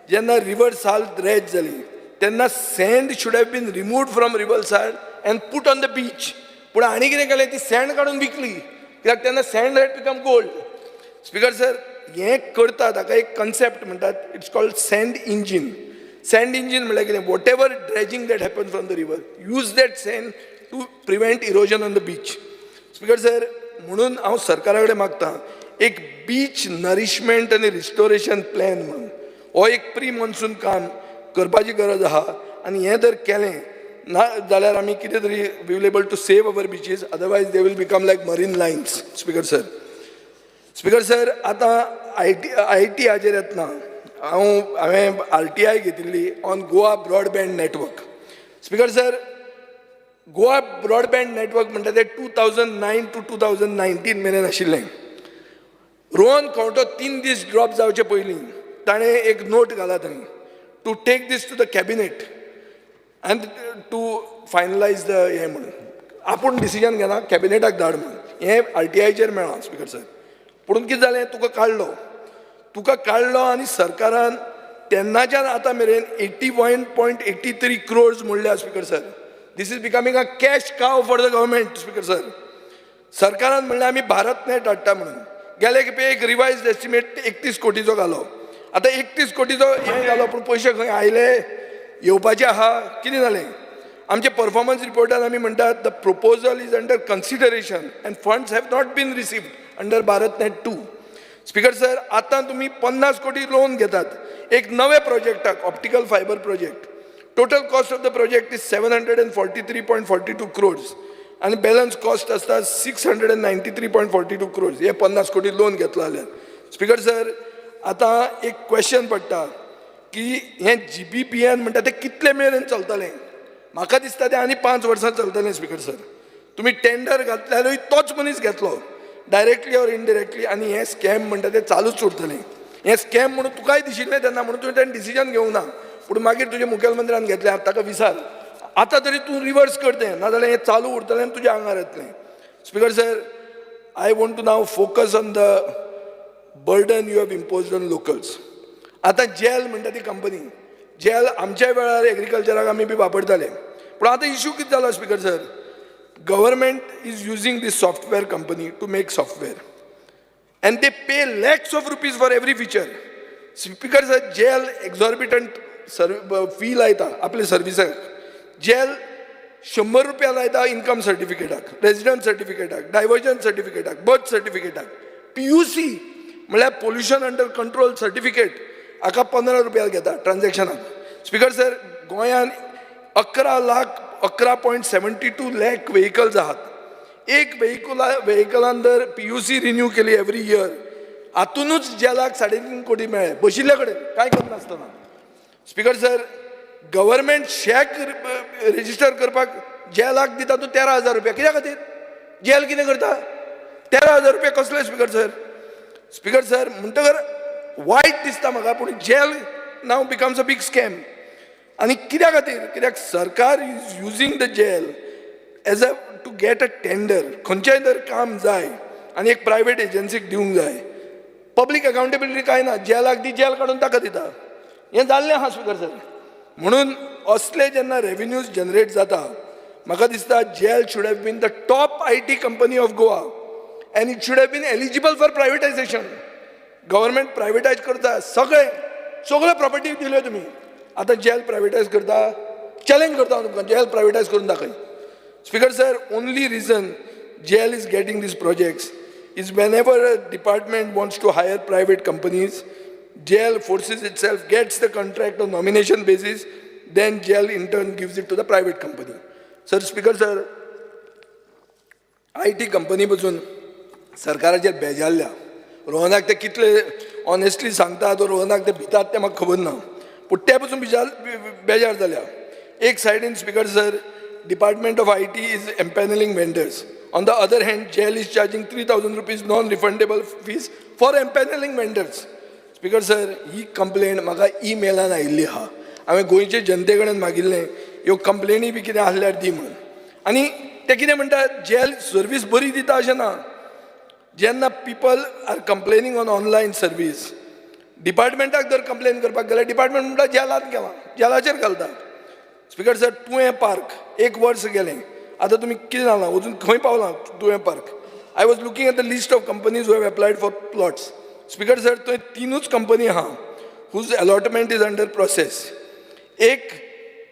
जेन्ना River Sal dredge जाली, तेन्ना sand should have been removed from River Sal and put on the beach. पूण आनी कितें केलें, ती sand काडून विकली, कित्याक तेन्ना sand had become gold. Speaker sir, हे करता ताका एक कन्सेप्ट म्हणटात, it's called sand engine. Sand engine म्हळ्यार कितें, whatever dredging that happens from the river, use that sand to prevent erosion on the beach. Speaker sir, म्हणून हांव सरकारा कडेन मागतां एक बीच नरिशमेंट आनी रिस्टोरेशन प्लॅन म्हणून हो एक प्री मॉन्सून काम करपाची गरज आहा. आनी हें जर केलें ना जाल्यार आमी कितें तरी we will able to save our beaches, otherwise they will become like marine lions. Speaker sir, speaker sir, आतां IT हाचेर येतना हांवें RTI घेतिल्ली on Goa broadband network. Speaker sir, Goa broadband network म्हणटा तें 2009 to 2019 मेरेन आशिल्लें. रोहन खंवटो 3 दीस ड्रॉप जावचे पयलीं ताणें एक नोट घाला थंय to take this to the cabinet आनी टू फायनलायज द हें म्हणून आपूण डिसिजन घेना, कॅबिनेटाक धाड म्हणून. हें RTIचेर मेळ्ळां. स्पीकर सर, पूण कितें जालें, तुका काडलो आनी सरकारान तेन्नाच्यान आतां मेरेन 81.83 crores मोडल्या. Speaker sir, this is becoming a cash cow for the government. Speaker sir, सरकारान म्हणलें आमी भारत नेट हाडटा म्हणून. गेले खेपे एक रिवायज एस्टिमेट 31 कोटीचो घालो. आतां 31 कोटीचो हें घालो, पूण पयशे खंय आयले, येवपाचे आहा, कितें जालें? आमचे परफॉर्मन्स रिपोर्टान आमी म्हणटात the proposal is under consideration and funds have not been received under Bharat net 2. Speaker sir, आतां तुमी 50 कोटी लोन घेतात एक नवे प्रोजेक्टाक, optical fibre project. Total cost of the project is 743.42 crores आनी बॅलन्स कॉस्ट आसता 693.42 crores. हे 50 कोटी लोन घेतलो जाल्यार. स्पीकर सर, आतां एक क्वेश्चन पडटा की हें GBPN म्हणटा तें कितले मेरेन चलतलें? म्हाका दिसता तें आनी 5 वर्सां चलतलें. स्पीकर सर, तुमी टेंडर घातल्यारूय तोच मनीस घेतलो डायरेक्टली ऑर इनडायरेक्टली, आनी हें स्कॅम म्हणटा तें चालूच उरतलें. हें स्कॅम म्हणून तुकाय दिशिल्लें तेन्ना, म्हणून तुवें तें डिसिजन घेवंक ना. पूण मागीर तुज्या मुखेलमंत्र्यान घेतलें, ताका विचार, आतां तरी तूं रिवर्स कर तें, नाजाल्यार हें चालू उरतलें आनी तुज्या आंगार येतलें. Speaker sir, I want to now focus on the burden you have imposed on locals. आतां जेल म्हणटा ती कंपनी, जेल आमच्या वेळार एग्रीकल्चराक आमी बी वापरताले, पूण आतां इश्यू कितें जालो speaker sir, government is using this software company to make software and they pay lakhs of rupees for every feature. Speaker sir, jail exorbitant fee लायता आपल्या सर्विसाक. जेल 100 रुपया लायता इन्कम सर्टिफिकेटाक, रेजिडंट सर्टिफिकेटाक, डायव्हर्जन सर्टिफिकेटाक, बर्थ सर्टिफिकेटाक. PUC म्हळ्यार पोल्युशन अंडर कंट्रोल सर्टिफिकेट हाका 15 रुपया घेता ट्रान्झॅक्शनाक. स्पिकर सर, गोंयांत 11.72 लाख व्हेकल्स आहात. एक व्हेकलान जर PUC रिन्यू केली एवरी इयर, हातूनच जेलाक 3.5 कोटी मेळ्ळे बशिल्ले कडेन कांय करनासतना. स्पिकर सर, गव्हर्मेंट शेक रेजिस्टर करपाक जेलाक दिता तूं 13,000 रुपया. कित्या खातीर? जेल कितें करता? 13,000 रुपया कसले स्पिकर सर? स्पिकर सर, म्हणटकर वायट दिसता म्हाका, पूण GEL now becomes a big scam. आनी कित्या खातीर? कित्याक सरकार is using the GEL as a to get a tender. खंयचेंय जर काम जाय आनी एक प्रायवेट एजन्सीक दिवंक जाय, पब्लीक अकाउंटेबिलिटी काय ना, जेलाक दी, जेल काडून ताका दिता. हें जाल्लें आहा स्पिकर सर. म्हणून असले जेन्ना रेव्हेन्यूज जनरेट जाता, म्हाका दिसता GEL should have been the top IT company of Goa and it should have been eligible for privatisation. Government privatise करता, सगळे प्रॉपर्टी दिल्यो तुमी. आतां जेल प्रायवेटायज करता, चॅलेंज करता हांव तुमकां, जेल प्रायवेटायज करून दाखय. Speaker sir, only reason jail is getting these projects is whenever a department wants to hire private companies, jail forces itself, gets the contract on nomination basis, then jail in turn gives it to the private company. Sir, Speaker sir, IT company पासून सरकाराचेर बेजारल्या. रोहनाक ते कितले honestly सांगता, तो रोहनाक ते भितात ते म्हाका खबर ना, पूण ते पासून बेजार जाल्या. एक सायडीन speaker sir, Department of IT is empaneling vendors. On the other hand, jail is charging 3,000 rupees non-refundable fees for empaneling vendors. Speaker sir, he complaint म्हाका ईमेलान आयिल्ली आहा. हांवें गोंयचे जनते कडेन मागिल्लें ह्यो कंप्लेनी बी कितें आसल्यार दी म्हणून. आनी ते कितें म्हणटा, जेल सर्वीस बरी दिता अशें ना. जेन्ना people are complaining on online service, डिपार्टमेंटाक जर कंप्लेन करपाक गेल्यार डिपार्टमेंट म्हणटा जेलांत गेला, जेलाचेर घालता. स्पिकर सर, तुवें पार्क 1 वर्स गेलें, आतां तुमी कितें जालां, अजून खंय पावलां तुवें park? I was looking at the list of companies who have applied for plots. Speaker sir, थंय 3च कंपनी आहा whose allotment is under process. एक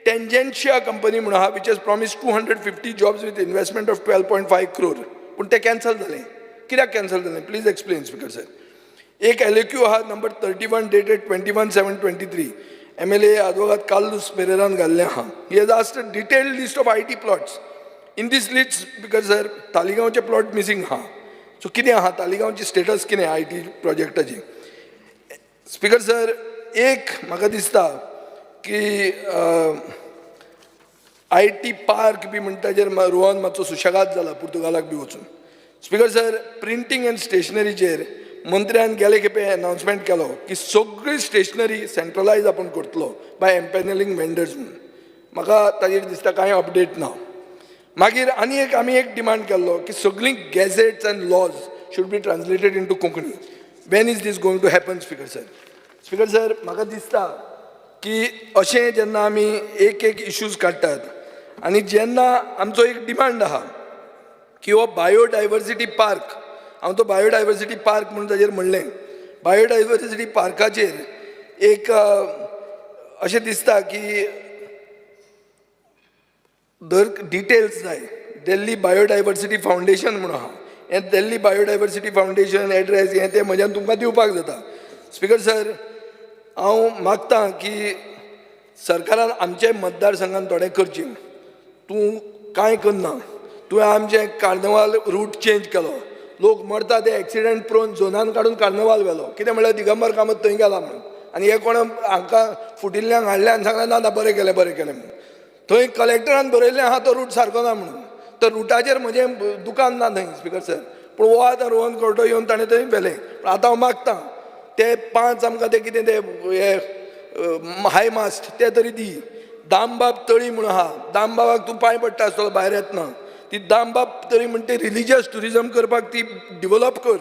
टेंजेंशिया कंपनी म्हणून आहा which has promise 250 jobs with investment of 12.5 crore, पूण तें cancel जालें. कित्याक कॅन्सल जालें? Please explain speaker sir. एक LAQ आहा number 31 dated 21/7/23. MLA advocate Carlos Pereiran घाल्लें आहा. He has asked a detailed list of IT plots. In this list, because sir, तालिगांवचे प्लॉट मिसिंग आहा. सो कितें आहा तालिगांवची स्टेटस कितें IT प्रोजेक्टाची? स्पिकर सर, एक म्हाका दिसता की IT पार्क बी म्हणटा जेर रोहन मातसो सुशेगाद जाला पुर्तुगालाक बी वचून. स्पिकर सर, प्रिंटींग एंड स्टेशनरीचेर मंत्र्यान गेले खेपे अनाउन्समेंट केलो की सगळी स्टेशनरी सेंट्रलायज आपण करतलो बाय एम्पॅनलिंग वेंडर्स म्हणून. म्हाका ताजेर दिसता कांय अपडेट ना. मागीर आनी एक आमी एक डिमांड केल्लो की सगळीं gazettes and laws should be translated in to Konkani. When is this going to happen speaker sir? Speaker sir, म्हाका दिसता की अशें जेन्ना आमी एक इश्यूज काडटात आनी जेन्ना आमचो एक डिमांड आहा की हो बायोडायवर्सिटी पार्क, हांव तो बायोडायवर्सिटी पार्क म्हणून ताजेर म्हणलें, बायोडायवर्सिटी पार्काचेर एक अशें दिसता की दर डिटेल्स जाय. दिल्ली बायोडायवर्सिटी फावंडेशन म्हणून आहा, हें दिल्ली बायोडायवर्सिटी फावंडेशन एड्रेस हें तें म्हज्यान तुमकां दिवपाक जाता. स्पिकर सर, हांव मागतां की सरकारान आमचे मतदारसंघान थोडें करचें. तूं कांय करना, तुवें आमचें कार्नवाल रूट चेंज केलो, लोक मरता ते एक्सिडेंट प्रोन झोनान काडून कार्नवाल व्हेलो. कितें म्हणल्यार दिगंबर कामत थंय गेला म्हणून, आनी हे कोण हांकां फुटिल्ल्यांक हाडल्यान सांगलें ना बरें केलें म्हणून. थंय कलेक्टरान बरयल्लें आहा तो रूट सारको ना म्हणून. तर रुटाचेर म्हजें दुकान ना थंय स्पिकर सर, पूण हो आतां रोहन कोर्टो येवन ताणें थंय व्हेलें. पूण आतां हांव मागतां ते 5 आमकां ते कितें ते हे हाय मास्ट ते तरी दी. दामबाब तळी म्हणून आहा, दामबाबाक तूं पांय पडटा आसतलो भायर येतना, ती दामबाब तरी म्हणटा ती रिलिजियस टुरिजम करपाक ती डिवेलप कर.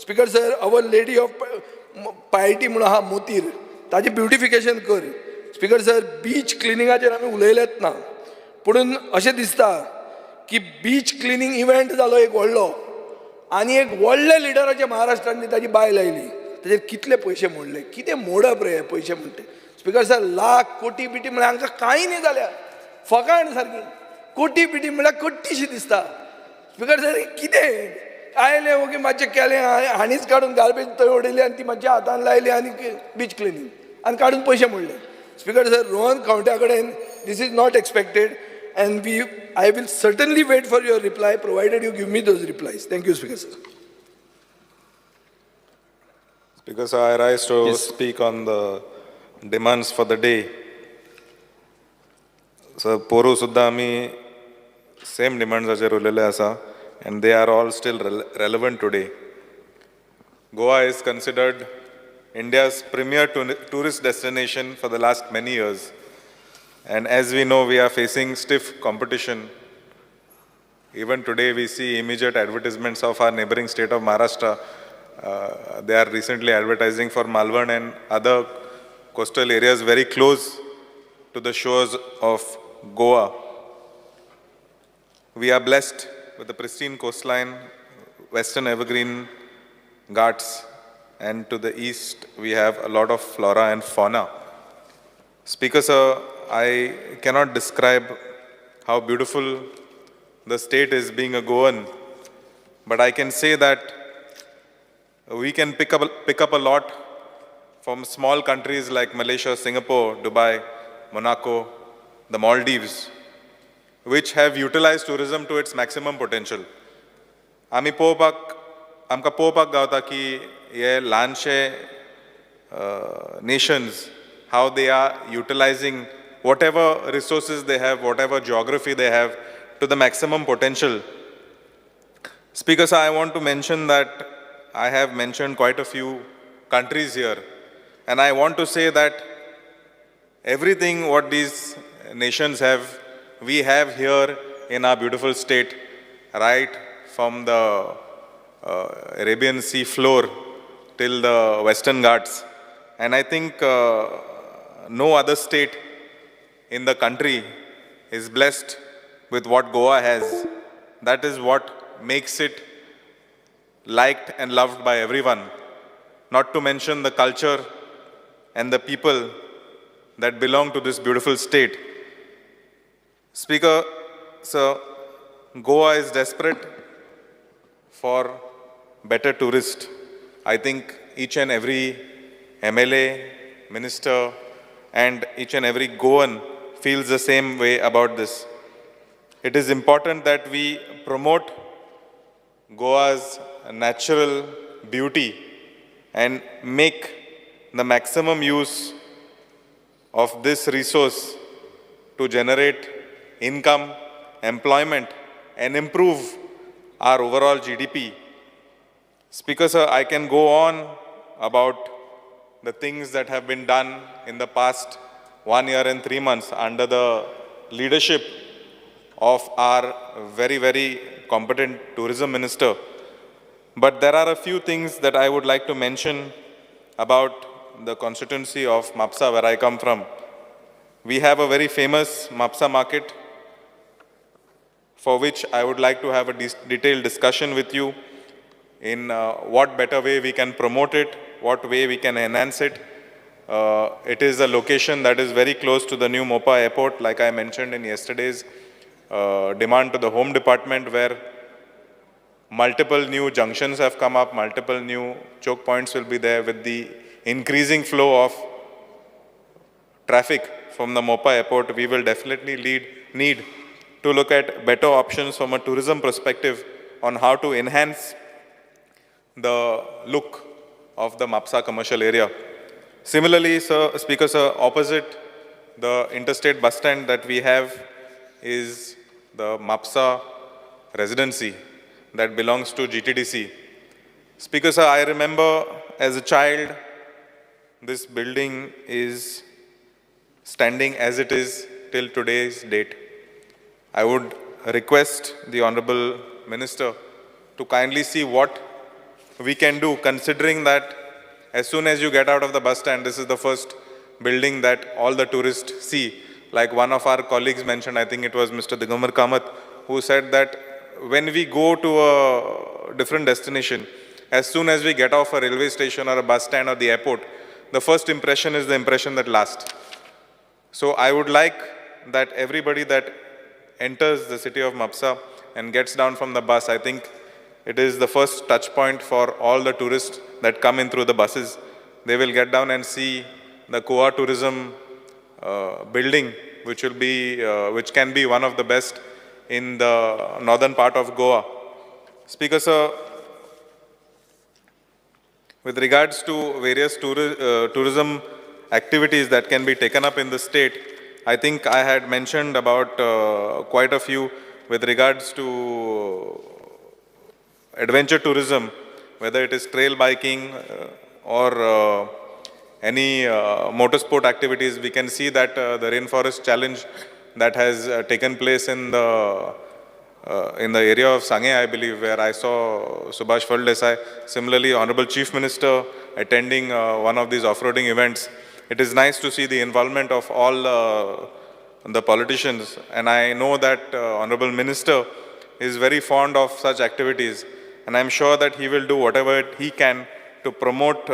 Speaker sir, our lady of piety म्हणून आहा मोतीर, ताजें ब्युटिफिकेशन कर. स्पिकर सर, बीच क्लिनिंगाचेर आमी उलयलेच ना, पुणून अशें दिसता की बीच क्लिनिंग इव्हेंट जालो एक व्हडलो आनी एक व्हडले लिडराचे महाराष्ट्रांनी ताची बायल आयली ताचेर कितले पयशे मोडले कितें मोडप रे हे पयशे म्हणटे स्पिकर सर लाख कोटी बिटी म्हळ्यार हांकां कांय न्ही जाल्या फकाण सारकी कोटी बिटी म्हळ्यार कट्टीशी दिसता स्पिकर सर कितें आयले ओके मातशें केलें हांणीच काडून गार्बेज थंय उडयली आनी ती मातशें हातान लायली आनी बीच क्लिनींग आनी काडून पयशे मोडले स्पिकर सर रोहन खंवट्या कडेन this is not expected and I will certainly wait for your reply provided you give me those replies. Thank you, Speaker sir. Speaker sir, I rise to speak on the demands for the day. So poru sudda ami same demands acher ulele asa and they are all still relevant today. Goa is considered India's premier tourist destination for the last many years. And as we know, we are facing stiff competition. Even today, we see immediate advertisements of our neighboring state of Maharashtra. They are recently advertising for Malvan and other coastal areas very close to the shores of Goa. We are blessed with the pristine coastline, western evergreen ghats, and to the east, we have a lot of flora and fauna. Speaker sir, I cannot describe how beautiful the state is being a Goan, but I can say that we can pick up a lot from small countries like Malaysia, Singapore, Dubai, Monaco, the Maldives, which have utilized tourism to its maximum potential. आमकां पळोवपाक गावता की हे ल्हानशे nations, how they are utilizing whatever resources they have, whatever geography they have, to the maximum potential. Speaker sir, I want to mention that I have mentioned quite a few countries here, and I want to say that everything what these nations have, we have here in our beautiful state, right from the Arabian Sea floor till the Western Ghats. And I think no other state in the country is blessed with what Goa has. That is what makes it liked and loved by everyone. Not to mention the culture and the people that belong to this beautiful state. Speaker, sir, Goa is desperate for better tourists. I think each and every MLA, minister, and each and every Goan feels the same way about this. It is important that we promote Goa's natural beauty and make the maximum use of this resource to generate income, employment, and improve our overall GDP. Speaker sir, I can go on about the things that have been done in the past 1 year and 3 months under the leadership of our very, very competent tourism minister. But there are a few things that I would like to mention about the constituency of Mapsa, where I come from. We have a very famous Mapsa market, for which I would like to have a detailed discussion with you in what better way we can promote it, what way we can enhance it. It is a location that is very close to the new Mopa airport, like I mentioned in yesterday's demand to the Home Department, where multiple new junctions have come up, multiple new choke points will be there. With the increasing flow of traffic from the Mopa airport, we will definitely need to look at better options from a tourism perspective on how to enhance the look of the Mapsa commercial area. Similarly, Speaker sir, opposite the interstate bus stand that we have is the Mapsa residency that belongs to GTDC. Speaker sir, I remember as a child, this building is standing as it is till today's date. I would request the Honorable Minister to kindly see what we can do, considering that as soon as you get out of the bus stand, this is the first building that all the tourists see. like one of our colleagues mentioned, I think it was Mr. Digambar Kamath, who said that when we go to a different destination, as soon as we get off a railway station or a bus stand or the airport, the first impression is the impression that lasts. So I would like that everybody that enters the city of Mapsa and gets down from the bus, I think it is the first touch point for all the tourists that come in through the buses. They will get down and see the Goa tourism building, which can be one of the best in the northern part of Goa. Speaker sir, with regards to various tourism activities that can be taken up in the state, I think I had mentioned about quite a few with regards to adventure tourism, whether it is trail biking or any motorsport activities. We can see that the Rainforest Challenge that has taken place in the area of Sange, I believe, where I saw Subhash Desai. Similarly, Honorable Chief Minister attending one of these off-roading events. It is nice to see the involvement of all the politicians, and I know that Honorable Minister is very fond of such activities, and I'm sure that he will do whatever he can to promote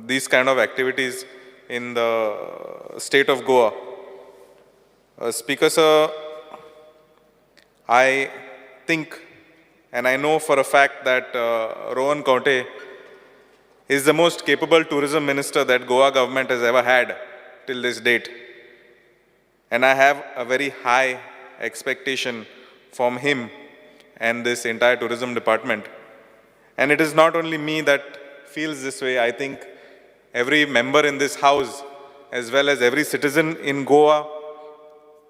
these kind of activities in the state of Goa. Speaker sir, I think and I know for a fact that Rohan Kaunte is the most capable tourism minister that Goa government has ever had till this date. And I have a very high expectation from him and this entire tourism department. And it is not only me that feels this way. I think every member in this house, as well as every citizen in Goa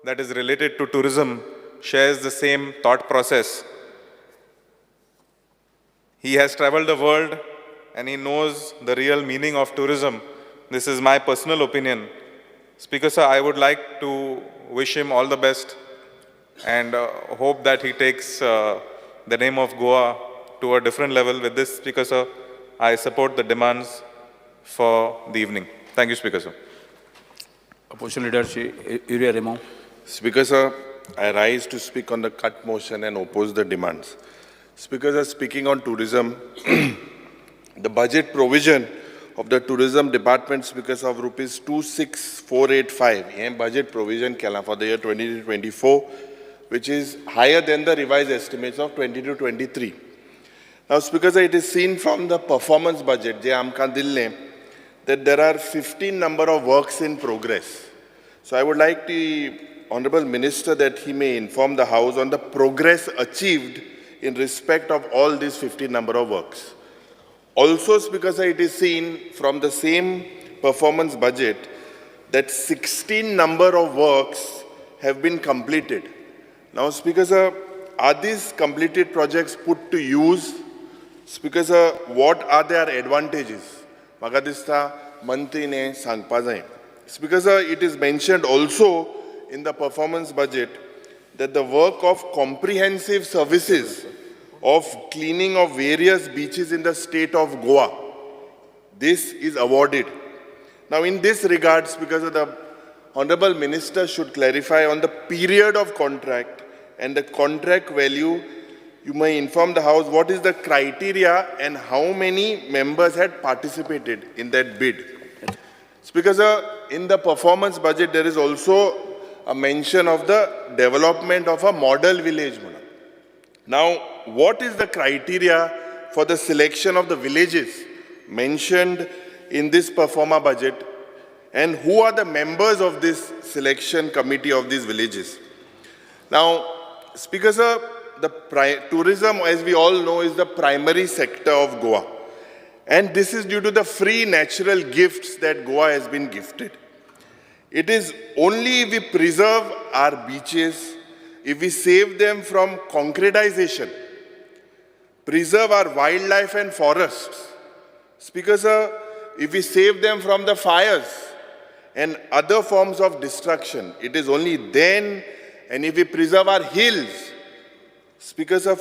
that is related to tourism, shares the same thought process. He has traveled the world and he knows the real meaning of tourism. This is my personal opinion. Speaker sir, I would like to wish him all the best and hope that he takes the name of Goa to a different level. With this, Speaker sir, I support the demands for the evening. Thank you, Speaker sir. Opposition Leader Uriah Raymond. Speaker sir, I rise to speak on the cut motion and oppose the demands. Speaker sir, speaking on tourism, the budget provision of the tourism department, Speaker sir, of rupees 26485, and budget provision for the year 2024, which is higher than the revised estimates of 2022-23. Now, Speaker sir, it is seen from the performance budget, that there are 15 number of works in progress. So I would like the Honorable Minister that he may inform the House on the progress achieved in respect of all these 15 number of works. Also, Speaker sir, it is seen from the same performance budget that 16 number of works have been completed. Now, Speaker sir, are these completed projects put to use? Speaker sir, what are their advantages? Maka dista mantri ne sangpa jaye. Speaker sir, it is mentioned also in the performance budget that the work of comprehensive services of cleaning of various beaches in the state of Goa, this is awarded. Now, in this regard, Speaker sir, the Honorable Minister should clarify on the period of contract and the contract value. You may inform the House what is the criteria and how many members had participated in that bid. Speaker sir, in the performance budget, there is also a mention of the development of a model village. Now, what is the criteria for the selection of the villages mentioned in this performer budget, and who are the members of this selection committee of these villages? Now, Speaker sir, the tourism, as we all know, is the primary sector of Goa. And this is due to the free natural gifts that Goa has been gifted. It is only if we preserve our beaches, if we save them from concretization, preserve our wildlife and forests. Speaker sir, if we save them from the fires and other forms of destruction, it is only then, and if we preserve our hills, Speaker sir,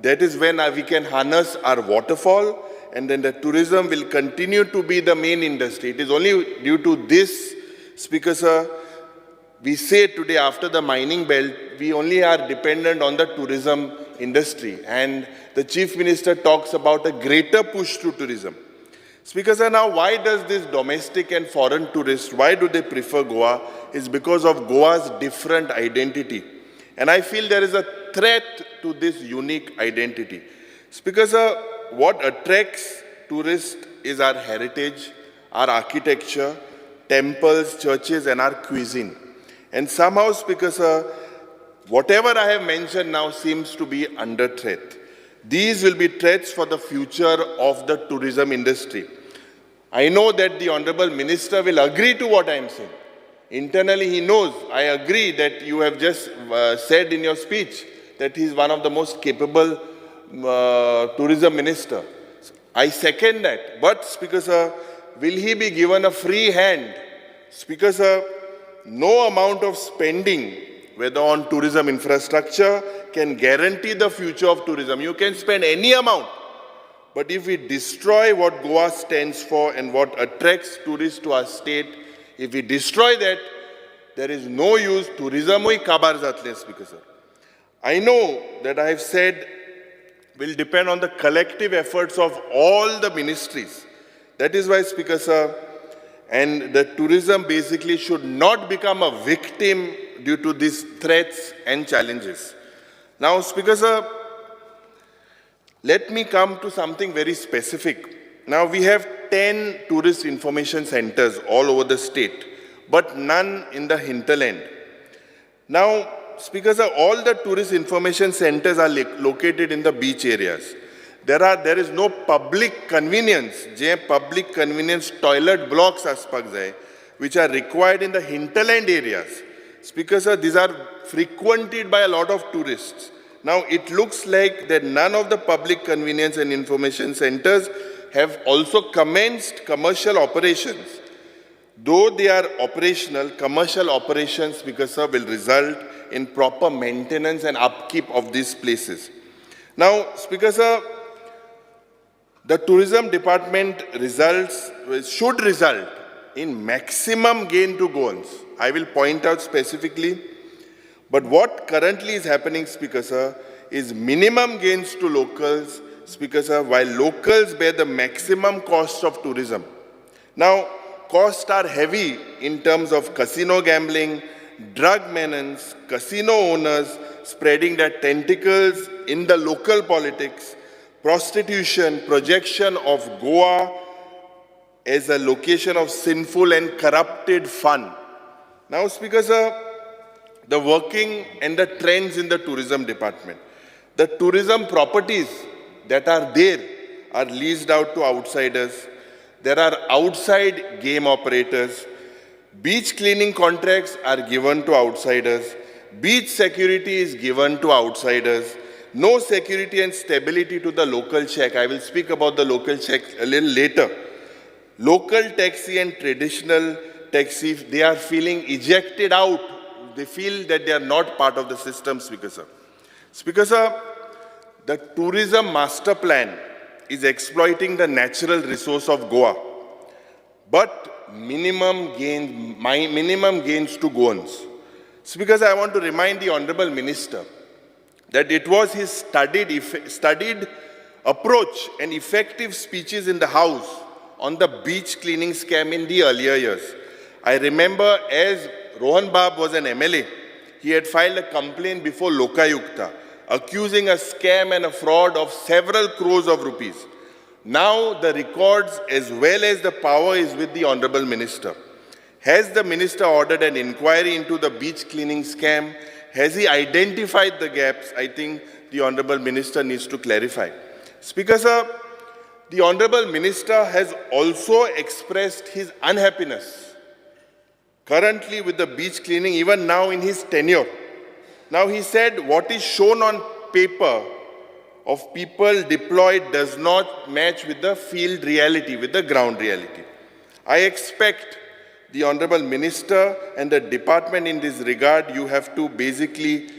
that is when we can harness our waterfall, and then the tourism will continue to be the main industry. It is only due to this, Speaker sir, we say today after the mining belt, we only are dependent on the tourism industry. And the Chief Minister talks about a greater push to tourism. Speaker sir, now why does this domestic and foreign tourists, why do they prefer Goa? Is because of Goa's different identity. And I feel there is a threat to this unique identity. Speaker sir, what attracts tourists is our heritage, our architecture, temples, churches, and our cuisine. And somehow, Speaker sir, whatever I have mentioned now seems to be under threat. These will be threats for the future of the tourism industry. I know that the Honorable Minister will agree to what I am saying. Internally, he knows. I agree that you have just said in your speech that he is one of the most capable tourism minister. I second that. But, Speaker sir, will he be given a free hand? Speaker sir, no amount of spending, whether on tourism infrastructure, can guarantee the future of tourism. You can spend any amount. But if we destroy what Goa stands for and what attracts tourists to our state, if we destroy that, there is no use. Tourism hui kabar jatle, Speaker sir. I know that I have said will depend on the collective efforts of all the ministries. That is why, Speaker sir, and the tourism basically should not become a victim due to these threats and challenges. Now, Speaker sir, let me come to something very specific. Now, we have 10 tourist information centers all over the state, but none in the hinterland. Now, Speaker sir, all the tourist information centers are located in the beach areas. There is no public convenience, public convenience toilet blocks which are required in the hinterland areas. Speaker sir, these are frequented by a lot of tourists. Now, it looks like that none of the public convenience and information centers have also commenced commercial operations. Though they are operational, commercial operations, Speaker sir, will result in proper maintenance and upkeep of these places. Now, Speaker sir, the tourism department should result in maximum gain to Goans. I will point out specifically. But what currently is happening, Speaker sir, is minimum gains to locals, Speaker sir, while locals bear the maximum cost of tourism. Now, costs are heavy in terms of casino gambling, drug menace, casino owners spreading their tentacles in the local politics, prostitution, projection of Goa as a location of sinful and corrupted fun. Now, Speaker sir, the working and the trends in the tourism department. The tourism properties that are there are leased out to outsiders. There are outside game operators. Beach cleaning contracts are given to outsiders. Beach security is given to outsiders. No security and stability to the local check. I will speak about the local check a little later. Local taxi and traditional taxi, they are feeling ejected out. They feel that they are not part of the system, Speaker sir. Speaker sir, the tourism master plan is exploiting the natural resource of Goa, but minimum gains to Goans. Speaker sir, I want to remind the Honorable Minister that it was his studied approach and effective speeches in the House on the beach cleaning scam in the earlier years. I remember as Rohan Bab was an MLA, he had filed a complaint before Lokayukta, accusing a scam and a fraud of several crores of rupees. Now the records as well as the power is with the Honorable Minister. Has the Minister ordered an inquiry into the beach cleaning scam? Has he identified the gaps? I think the Honorable Minister needs to clarify. Speaker sir, the Honorable Minister has also expressed his unhappiness currently with the beach cleaning, even now in his tenure. Now he said what is shown on paper of people deployed does not match with the field reality, with the ground reality. I expect the Honorable Minister and the department in this regard, you have to basically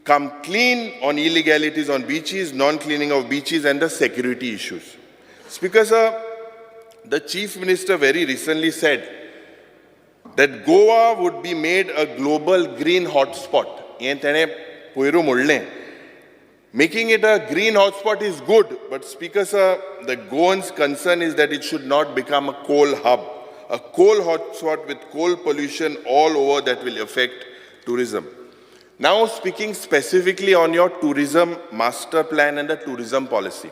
come clean on illegalities on beaches, non-cleaning of beaches and the security issues. Speaker sir, the Chief Minister very recently said that Goa would be made a global green hotspot. हें तेणें पयरूं म्हणलें. Making it a green hotspot is good, but Speaker Sir, the Goans' concern is that it should not become a coal hub, a coal hotspot with coal pollution all over that will affect tourism. Now speaking specifically on your tourism master plan and the tourism policy.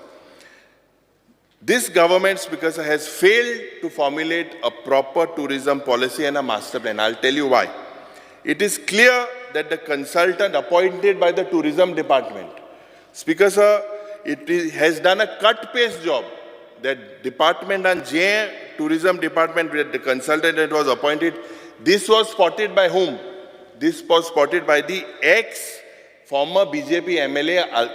This government, Speaker Sir, has failed to formulate a proper tourism policy and a master plan. I'll tell you why. It is clear that the consultant appointed by the tourism department, Speaker Sir, has done a cut-paste job. That department and tourism department, with the consultant that was appointed, this was spotted by whom? This was spotted by the ex-former BJP MLA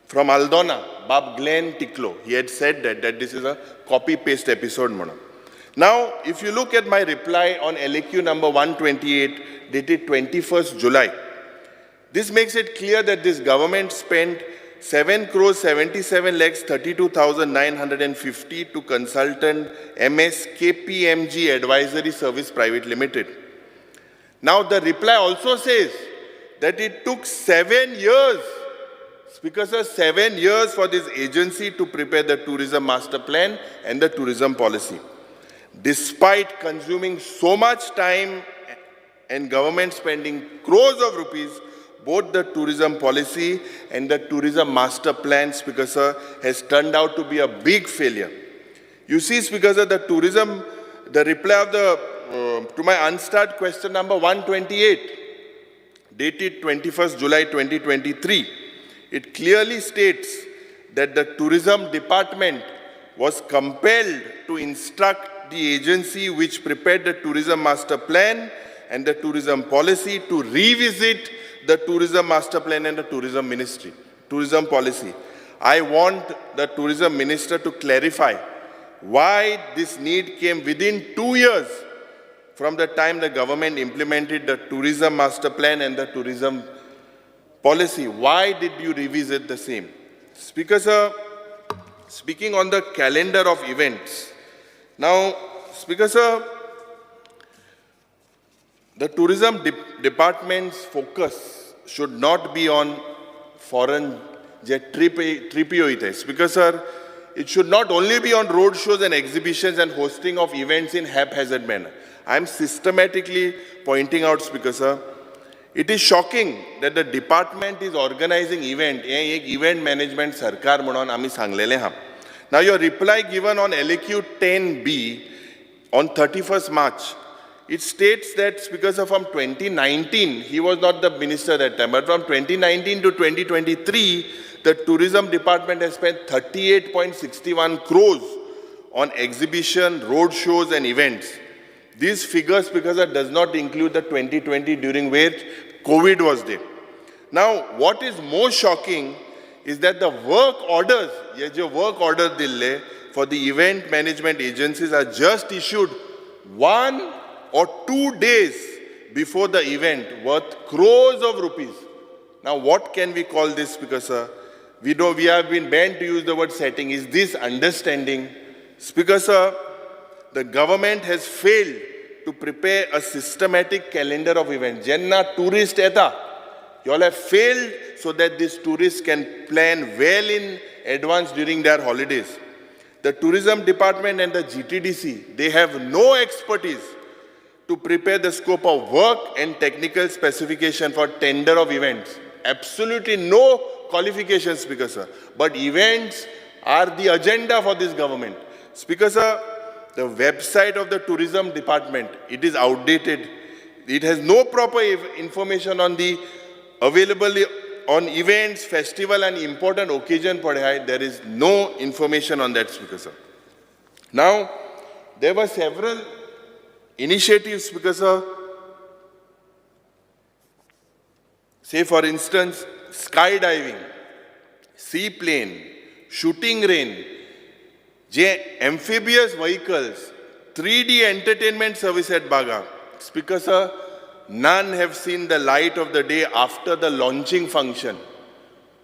from Aldona, Bob Glenn Tiklo. He had said that this is a copy-paste episode. Now, if you look at my reply on LAQ number 128, dated 21st July, this makes it clear that this government spent 7 crores 77 lakhs 32,950 to consultant MS KPMG Advisory Service Private Limited. Now the reply also says that it took 7 years, Speaker Sir, 7 years for this agency to prepare the tourism master plan and the tourism policy. Despite consuming so much time and government spending crores of rupees, both the tourism policy and the tourism master plan, Speaker Sir, has turned out to be a big failure. You see, Speaker Sir, the reply of to my unstarred question number 128, dated 21st July 2023, it clearly states that the tourism department was compelled to instruct the agency which prepared the tourism master plan and the tourism policy to revisit the tourism master plan and the tourism policy. I want the tourism minister to clarify why this need came within 2 years from the time the government implemented the tourism master plan and the tourism policy. Why did you revisit the same? Speaker Sir, speaking on the calendar of events. Now, Speaker Sir, the tourism department's focus should not be on foreign jet trip. Speaker Sir, it should not only be on road shows and exhibitions and hosting of events in haphazard manner. I am systematically pointing out, Speaker Sir, it is shocking that the department is organizing event management sarkar म्हणून आम्ही सांगलेले हा. Now your reply given on LAQ 10B on 31st March, it states that, Speaker Sir, from 2019, he was not the minister that time, but from 2019 to 2023, the tourism department has spent 38.61 crores on exhibition, road shows and events. These figures, Speaker Sir, does not include the 2020 during which COVID was there. Now, what is more shocking is that the work orders, for the event management agencies are just issued 1 or 2 days before the event, worth crores of rupees. Now, what can we call this, Speaker Sir? We have been banned to use the word setting. Is this understanding? Speaker Sir, the government has failed to prepare a systematic calendar of events. Jenna tourist eta, you all have failed so that these tourists can plan well in advance during their holidays. The tourism department and the GTDC, they have no expertise to prepare the scope of work and technical specification for tender of events. Absolutely no qualifications, Speaker Sir. But events are the agenda for this government. Speaker Sir, the website of the tourism department, it is outdated. It has no proper information on the available on events, festival and important occasion. There is no information on that, Speaker Sir. Now, there were several initiatives, Speaker Sir. Say for instance, skydiving, seaplane, shooting range, amphibious vehicles, 3D entertainment service at Baga. Speaker Sir, none have seen the light of the day after the launching function.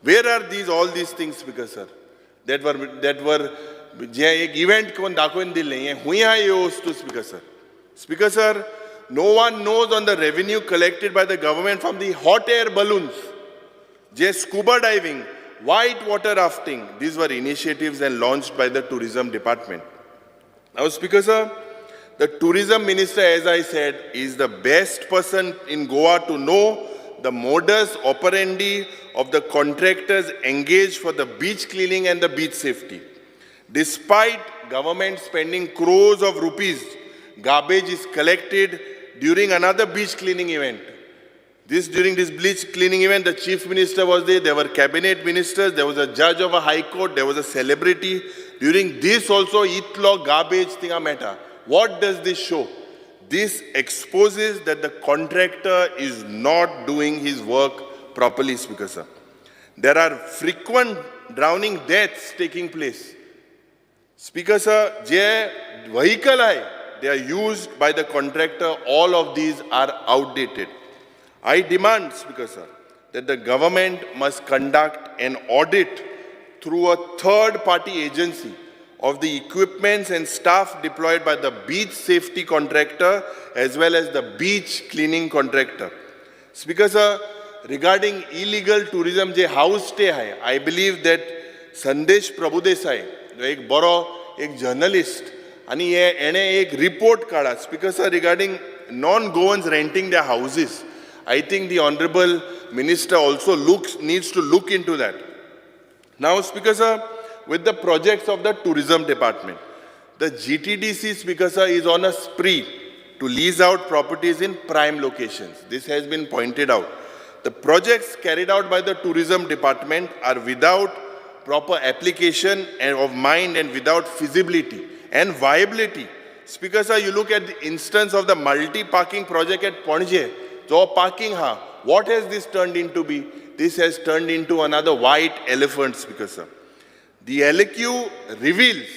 Where are all these things, Speaker Sir? That were event kon dakhun dille. Huya ye vastu, Speaker Sir. Speaker sir, no one knows on the revenue collected by the government from the hot air balloons, just scuba diving, white water rafting. These were initiatives and launched by the tourism department. Now, Speaker sir, the tourism minister, as I said, is the best person in Goa to know the modus operandi of the contractors engaged for the beach cleaning and the beach safety. Despite government spending crores of rupees, garbage is collected during another beach cleaning event. During this beach cleaning event, the chief minister was there were cabinet ministers, there was a judge of a high court, there was a celebrity. During this also, itlo garbage thinga matter. What does this show? This exposes that the contractor is not doing his work properly, Speaker sir. There are frequent drowning deaths taking place. Speaker sir, je vehicle they are used by the contractor, all of these are outdated. I demand, Speaker sir, that the government must conduct an audit through a third-party agency of the equipments and staff deployed by the beach safety contractor as well as the beach cleaning contractor. Speaker sir, regarding illegal tourism, je house stay hai, I believe that Sandesh Prabhudesai, एक बरो एक journalist, आणि ene एक report काढा. Speaker sir, regarding non-Goans renting their houses, I think the Honorable Minister also needs to look into that. Now, Speaker sir, with the projects of the Tourism Department, the GTDC, Speaker sir, is on a spree to lease out properties in prime locations. This has been pointed out. The projects carried out by the Tourism Department are without proper application of mind and without feasibility and viability. Speaker sir, you look at the instance of the multi-parking project at Panje, so parking what has this turned into be? This has turned into another white elephant, Speaker sir. The LQ reveals,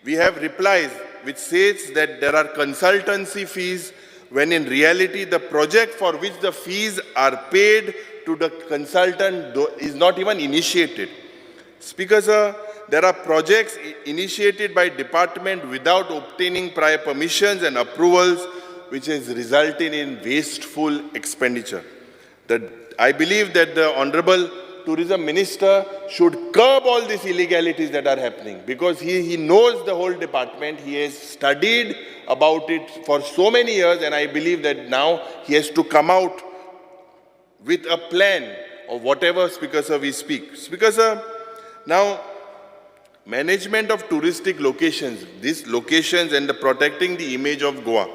we have replies which says that there are consultancy fees when in reality the project for which the fees are paid to the consultant is not even initiated. Speaker sir, there are projects initiated by department without obtaining prior permissions and approvals, which has resulted in wasteful expenditure. I believe that the Honorable Tourism Minister should curb all these illegalities that are happening, because he knows the whole department, he has studied about it for so many years, and I believe that now he has to come out with a plan of whatever, Speaker sir, we speak. Speaker sir, now management of touristic locations, these locations and the protecting the image of Goa.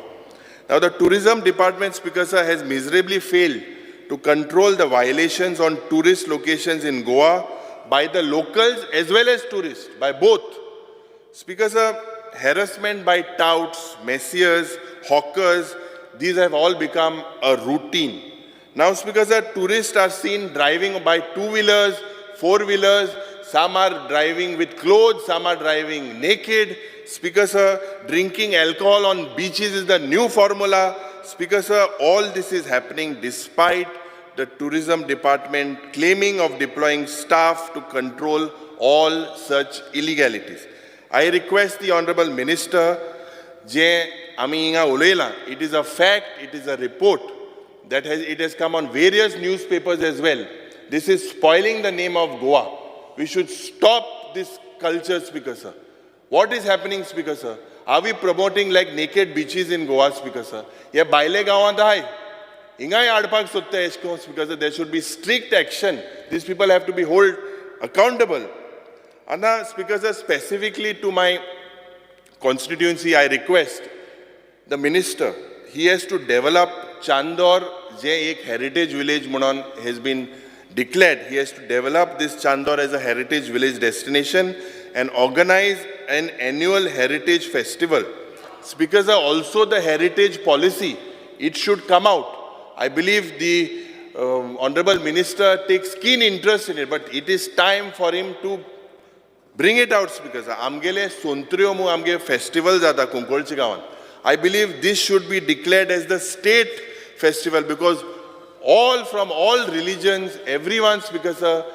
Now the Tourism Department, Speaker sir, has miserably failed to control the violations on tourist locations in Goa by the locals as well as tourists, by both. Speaker sir, harassment by touts, messieurs, hawkers, these have all become a routine. Now, Speaker sir, tourists are seen driving by two-wheelers, four-wheelers, some are driving with clothes, some are driving naked. Speaker sir, drinking alcohol on beaches is the new formula. Speaker sir, all this is happening despite the Tourism Department claiming of deploying staff to control all such illegalities. I request the Honorable Minister, it is a fact, it is a report that it has come on various newspapers as well. This is spoiling the name of Goa. We should stop this culture, Speaker sir. What is happening, Speaker sir? Are we promoting like naked beaches in Goa, Speaker sir? Yeah, baile gawant hai. Ingai adpak sotte esko, Speaker sir. There should be strict action. These people have to be held accountable. And Speaker sir, specifically to my constituency, I request the minister, he has to develop Chandor, je ek heritage village munon has been declared. He has to develop this Chandor as a heritage village destination and organize an annual heritage festival. Speaker sir, also the heritage policy, it should come out. I believe the Honorable Minister takes keen interest in it, but it is time for him to bring it out, Speaker sir. Amgele Sontriyo mu amge festival jata Kunkolchi gawan. I believe this should be declared as the state festival, because from all religions, everyone, Speaker sir,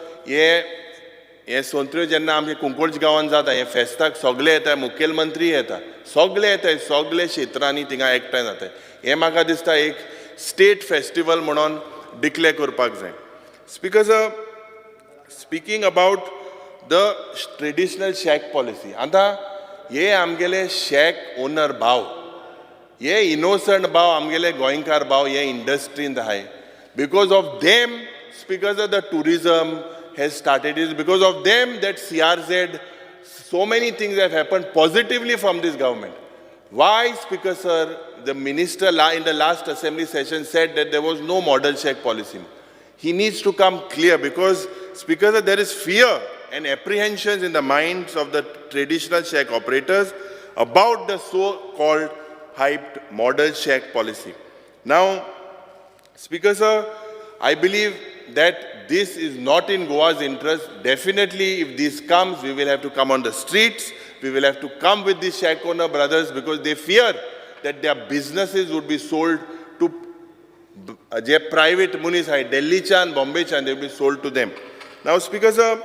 हे संत्र्यो जेन्ना आमच्या कुंकोळज गांवांत जाता हे फेस्ताक सगळे येता मुखेलमंत्री येता सगळे येताय सगळे क्षेत्रांनी थिंगा एकठांय जाताय हे म्हाका दिसता एक स्टेट फेस्टिवल म्हणून डिक्लेअर करपाक जाय speaker sir speaking about the traditional shake policy आतां हे आमगेले शेक ओनर भाव हे इनोसंट भाव आमगेले गोंयकार भाव हे इंडस्ट्रींत आहाय because of them speaker sir the tourism has started. It is because of them that CRZ, so many things have happened positively from this government. Why, Speaker Sir, the minister in the last assembly session said that there was no model check policy. He needs to come clear because, Speaker Sir, there is fear and apprehensions in the minds of the traditional check operators about the so-called hyped model check policy. Now, Speaker Sir, I believe that this is not in Goa's interest. Definitely, if this comes, we will have to come on the streets. We will have to come with these shack owner brothers because they fear that their businesses would be sold to private munis, Delhi Chan, Bombay Chan, they will be sold to them. Now, Speaker Sir,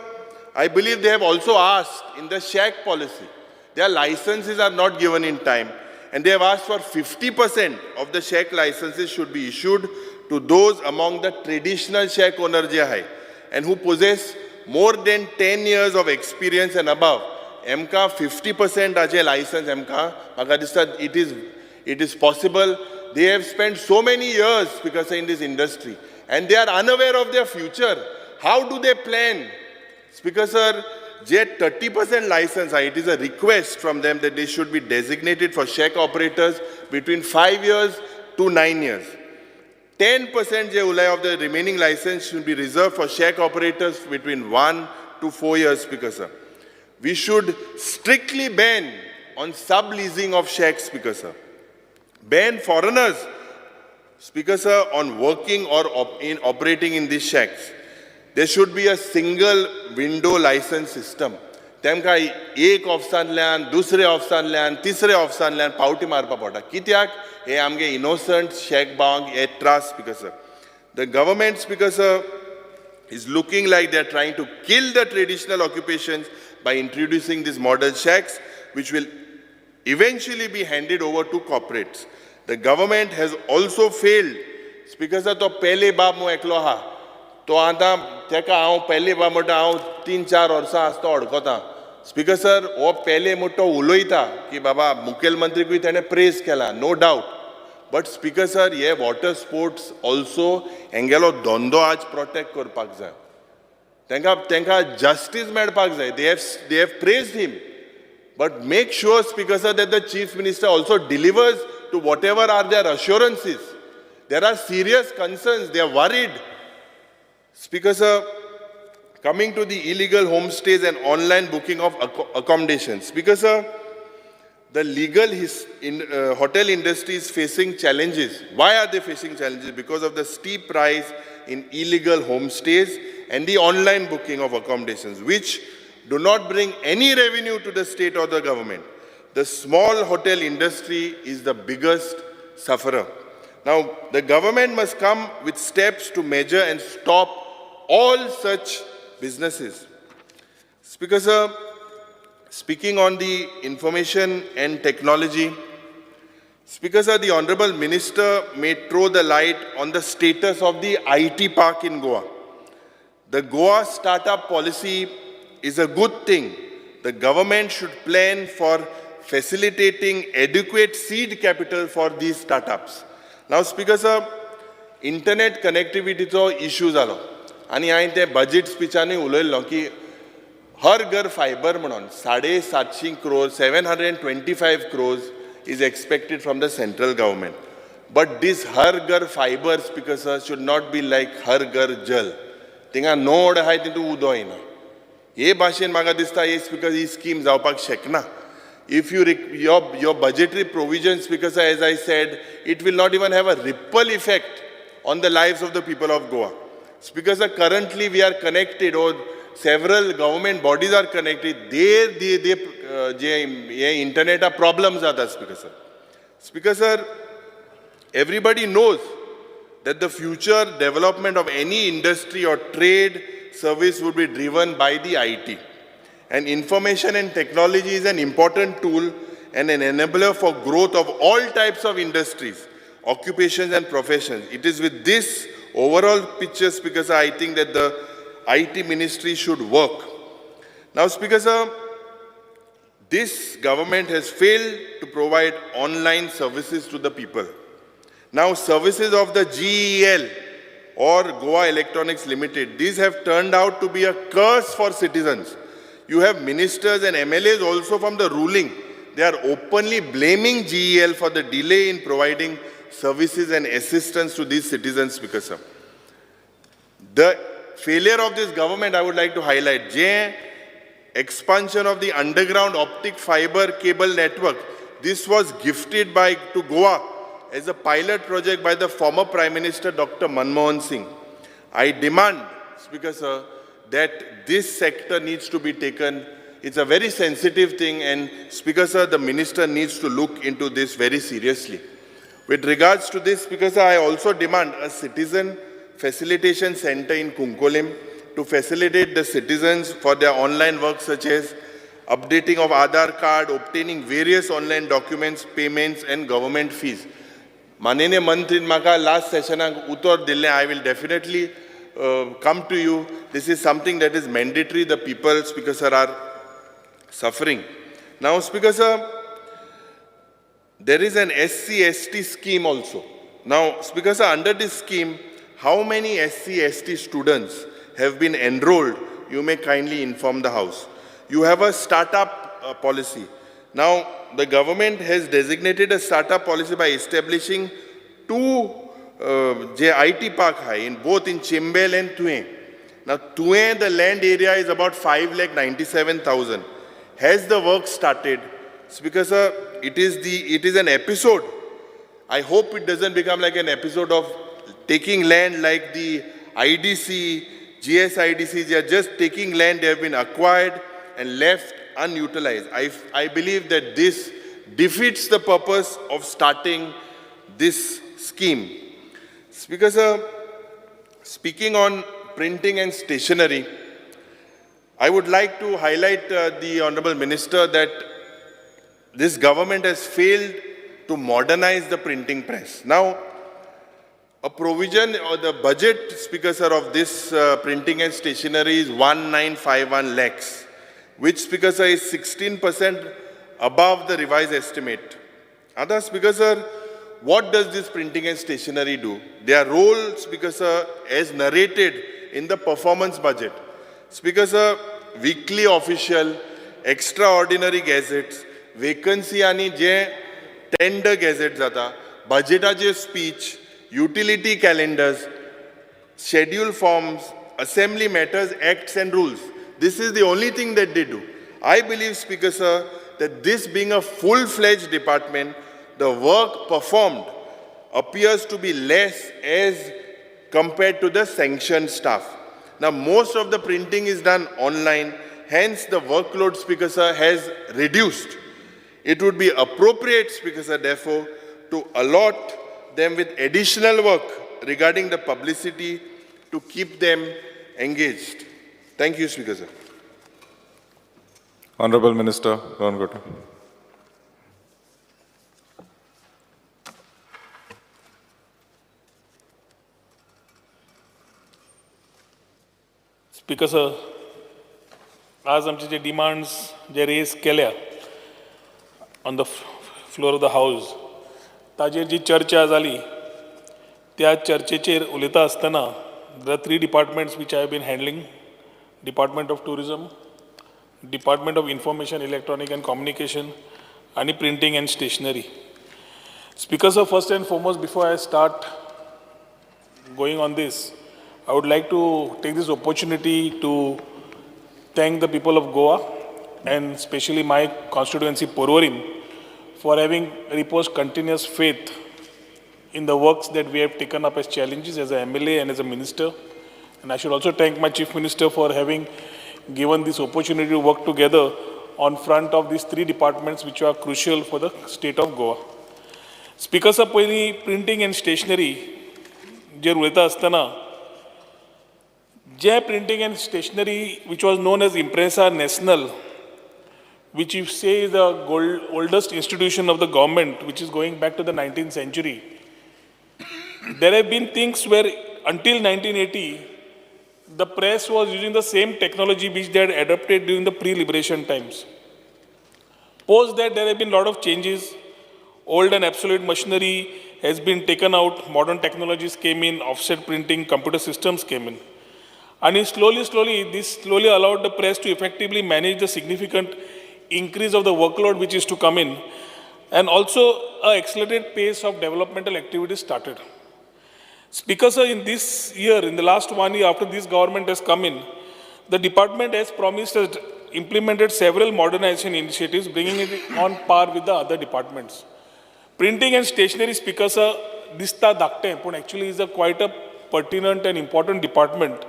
I believe they have also asked in the shack policy, their licenses are not given in time, and they have asked for 50% of the shack licenses should be issued to those among the traditional shack owners and who possess more than 10 years of experience and above. MK 50% aje license MK. It is possible. They have spent so many years because in this industry and they are unaware of their future. How do they plan? Speaker Sir, 30% license, it is a request from them that they should be designated for shack operators between 5 years to 9 years. 10% of the remaining license should be reserved for shack operators between 1 to 4 years, Speaker Sir. We should strictly ban on subleasing of shacks, Speaker Sir. Ban foreigners, Speaker Sir, on working or operating in these shacks. There should be a single window license system. तेमकां एक ऑफिसांतल्यान दुसरे ऑफिसांतल्यान तिसरे ऑफिसांतल्यान पावटी मारपा पडटा कित्याक हे आमगे इनोसंट शेक बांक हे त्रास speaker sir the government speaker sir is looking like they are trying to kill the traditional occupations by introducing these model shacks which will eventually be handed over to corporates. The government has also failed. Speaker sir to pehle baab mu eklo ha तो आता तेका हांव पयले बा म्हणटा हांव 3-4 वर्सां आसता अडकता स्पीकर सर हो पयले मोठो उलयता की बाबा मुखेलमंत्रीकूय ताणें प्रेज केला no doubt but speaker sir हे वॉटर स्पोर्ट्स ऑल्सो हेंगेलो धंदो आज प्रोटेक्ट करपाक जाय तांकां जस्टीस मेळपाक जाय they have praised him but make sure speaker sir that the chief minister also delivers to whatever are their assurances there are serious concerns they are worried Speaker Sir, coming to the illegal homestays and online booking of accommodations. Speaker Sir, the legal hotel industry is facing challenges. Why are they facing challenges? Because of the steep rise in illegal homestays and the online booking of accommodations, which do not bring any revenue to the state or the government. The small hotel industry is the biggest sufferer. Now, the government must come with steps to measure and stop all such businesses. Speaker Sir, speaking on the information and technology, Speaker Sir, the Honorable Minister may throw the light on the status of the IT park in Goa. The Goa startup policy is a good thing. The government should plan for facilitating adequate seed capital for these startups. Now, Speaker Sir, internet connectivity is an issue. आणि हांवें ते budget स्पिचांनी उलयल्लो की हर Ghar fibre म्हणून 750 crores 725 crores is expected from the central government. But this her Ghar fibre speaker sir should not be like हर घर जल. थिंगा node आहाय तितून उदो येना. हे भाशेन म्हाका दिसता हे स्पीकर ही स्कीम जावपाक शकना. If your budgetary provision, Speaker Sir, as I said, it will not even have a ripple effect on the lives of the people of Goa. Speaker Sir, currently we are connected, or several government bodies are connected. They internet are problems are there, Speaker Sir. Speaker Sir, everybody knows that the future development of any industry or trade service would be driven by the IT. And information and technology is an important tool and an enabler for growth of all types of industries, occupations and professions. It is with this overall picture, Speaker sir, I think that the IT ministry should work. Now, Speaker sir, this government has failed to provide online services to the people. Now, services of the GEL or Goa Electronics Limited, these have turned out to be a curse for citizens. You have ministers and MLAs also from the ruling. They are openly blaming GEL for the delay in providing services and assistance to these citizens, Speaker sir. The failure of this government, I would like to highlight, expansion of the underground optic fiber cable network. This was gifted to Goa as a pilot project by the former Prime Minister Dr. Manmohan Singh. I demand, Speaker sir, that this sector needs to be taken. It's a very sensitive thing, and Speaker sir, the minister needs to look into this very seriously. With regards to this, Speaker sir, I also demand a citizen facilitation center in Kunkolim to facilitate the citizens for their online work such as updating of Aadhaar card, obtaining various online documents, payments and government fees. Manene Mantrin Maka last session utor dille, I will definitely come to you. This is something that is mandatory. The people, Speaker sir, are suffering. Now, Speaker sir, there is an SC/ST scheme also. Now, Speaker sir, under this scheme, how many SC/ST students have been enrolled? You may kindly inform the House. You have a startup policy. Now, the government has designated a startup policy by establishing two IT park high in both in Chimbel and Thue. Now, Thue, the land area is about 5,97,000. Has the work started? Speaker sir, it is an episode. I hope it doesn't become like an episode of taking land like the IDC, GSIDC. They are just taking land they have been acquired and left unutilized. I believe that this defeats the purpose of starting this scheme. Speaker sir, speaking on printing and stationery, I would like to highlight the Honorable Minister that this government has failed to modernize the printing press. Now, a provision or the budget, Speaker sir, of this printing and stationery is 1951 lakhs, which, Speaker sir, is 16% above the revised estimate. Other, Speaker sir, what does this printing and stationery do? Their role, Speaker sir, as narrated in the performance budget. Speaker sir, weekly official, extraordinary gazettes, vacancy आणि जे tender gazettes जाता, budgetaचे speech, utility calendars, schedule forms, assembly matters, acts and rules. This is the only thing that they do. I believe, Speaker sir, that this being a full-fledged department, the work performed appears to be less as compared to the sanctioned staff. Now, most of the printing is done online, hence the workload, Speaker sir, has reduced. It would be appropriate, Speaker sir, therefore, to allot them with additional work regarding the publicity to keep them engaged. Thank you, Speaker sir. Honorable Minister, Ron. Speaker sir, आज आमचे जे demands जे raise केल्या on the floor of the house, ताजेर जी चर्चा जाली त्या चर्चेचेर उलयता आसतना there are three departments which I have been handling: Department of Tourism, Department of Information, Electronic and Communication, and Printing and Stationery. Speaker sir, first and foremost, before I start going on this, I would like to take this opportunity to thank the people of Goa and especially my constituency Porvorim for having reposed continuous faith in the works that we have taken up as challenges as an MLA and as a minister. And I should also thank my Chief Minister for having given this opportunity to work together on front of these three departments which are crucial for the state of Goa. Speaker sir, पहिली printing and stationery जे उलयता आसतना J Printing and Stationery, which was known as Impresa National, which you say is the oldest institution of the government, which is going back to the 19th century. There have been things where until 1980, the press was using the same technology which they had adopted during the pre-liberation times. Post that, there have been a lot of changes. Old and obsolete machinery has been taken out, modern technologies came in, offset printing, computer systems came in. And this slowly allowed the press to effectively manage the significant increase of the workload which is to come in. And also, an accelerated pace of developmental activities started. Speaker, sir, in this year, in the last 1 year after this government has come in, the department has promised has implemented several modernization initiatives, bringing it on par with the other departments. Printing and stationery, Speaker, sir, dista dakte, but actually is quite a pertinent and important department,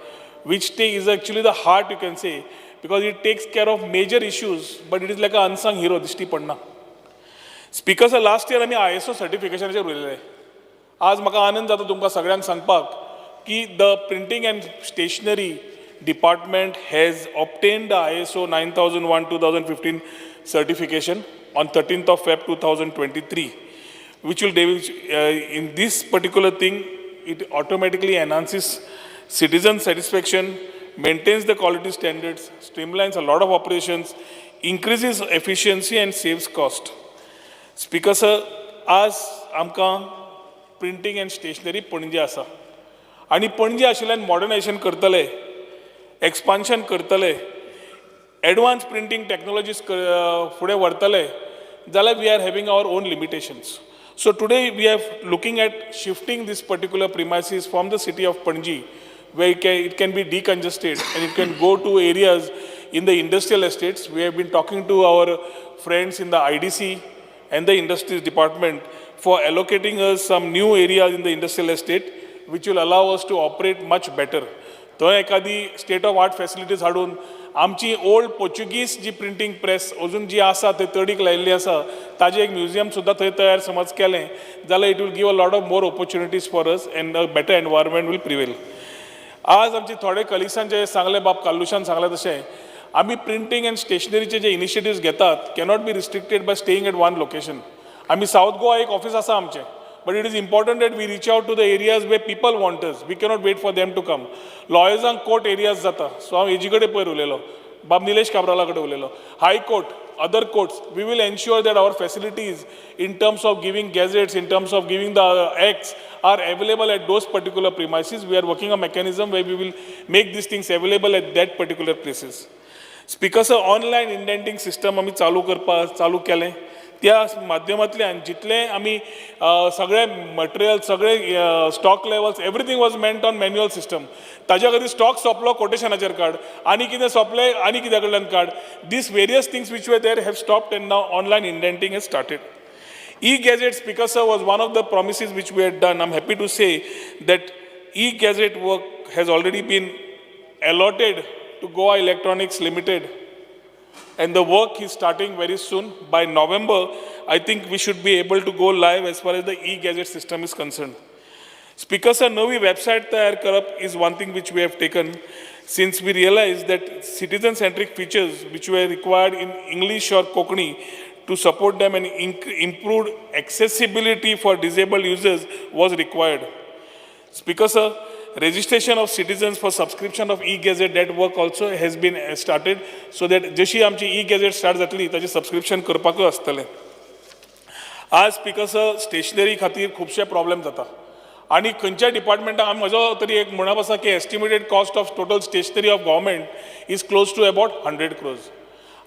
which is actually the heart, you can say, because it takes care of major issues, but it is like an unsung hero, dishti padna. Speaker, sir, last year, I ISO certification उरलेले. आज म्हाका आनंद जाता तुमकां सगळ्यांक सांगपाक की the printing and stationery department has obtained the ISO 9001:2015 certification on 13th of Feb 2023, which will in this particular thing, it automatically enhances citizen satisfaction, maintains the quality standards, streamlines a lot of operations, increases efficiency and saves cost. Speaker, sir, आज आमकां printing and stationery पणजे आसा आनी पणजे आशिल्ल्यान modernisation करतले, expansion करतले, advance printing technologies फुडें व्हरतले जाल्यार we are having our own limitations. So today we are looking at shifting this particular premises from the city of Panaji, where it can be decongested and it can go to areas in the industrial estates. We have been talking to our friends in the IDC and the Industries Department for allocating us some new areas in the industrial estate, which will allow us to operate much better. तो एखादी state of art facilities हाडून आमची old Portuguese जी printing press अजून जी आसा थंय तडीक लायिल्ली आसा ताजें एक म्युजियम सुद्दां थंय तयार समज केलें जाल्यार it will give a lot of more opportunities for us and a better environment will prevail. आज आमचे थोडे कलिग्सान जे सांगले बाब काल्लुशान सांगलें तशें आमी प्रिंटींग एंड स्टेशनरीचे जे इनिशिएटिव्स घेतात cannot be restricted by staying at one location. आमी साऊथ गोवा एक ऑफिस आसा आमचें, but it is important that we reach out to the areas where people want us. We cannot wait for them to come. Lawyersank court areas जाता, so हांव हेजी कडेन पयर उलयलो, बाब निलेश काब्राला कडेन उलयलो. High court, other courts, we will ensure that our facilities in terms of giving gazettes, in terms of giving the acts are available at those particular premises. We are working a mechanism where we will make these things available at that particular places. Speaker, sir, online indenting system आमी चालू केलें. त्या माध्यमांतल्यान जितले आमी सगळे material सगळे stock levels everything was meant on manual system. ताज्या खातीर स्टॉक सोंपलो कोटेशनाचेर काड, आनी कितें सोंपलें आनी कित्या कडल्यान काड. This various things which we they have stopped and now online indenting has started. E-Gazette, Speaker, sir, was one of the promises which we had done. I'm happy to say that E-Gazette work has already been allotted to Goa Electronics Limited. And the work is starting very soon. By November, I think we should be able to go live as far as the e-gazette system is concerned. Speaker, sir, novi website तयार करप is one thing which we have taken since we realized that citizen-centric features which were required in English or Konkani to support them and improved accessibility for disabled users was required. Speaker, sir, registration of citizens for subscription of e-gazette, that work also has been started, so that जशी आमची e-gazette start जातली ताचे subscription करपाकूय आसतलें. आज speaker sir stationery खातीर खुबशे problem जाता आनी खंयच्या डिपार्टमेंटाक म्हजो तरी एक म्हणप आसा की estimated cost of total stationery of government is close to about 100 crores.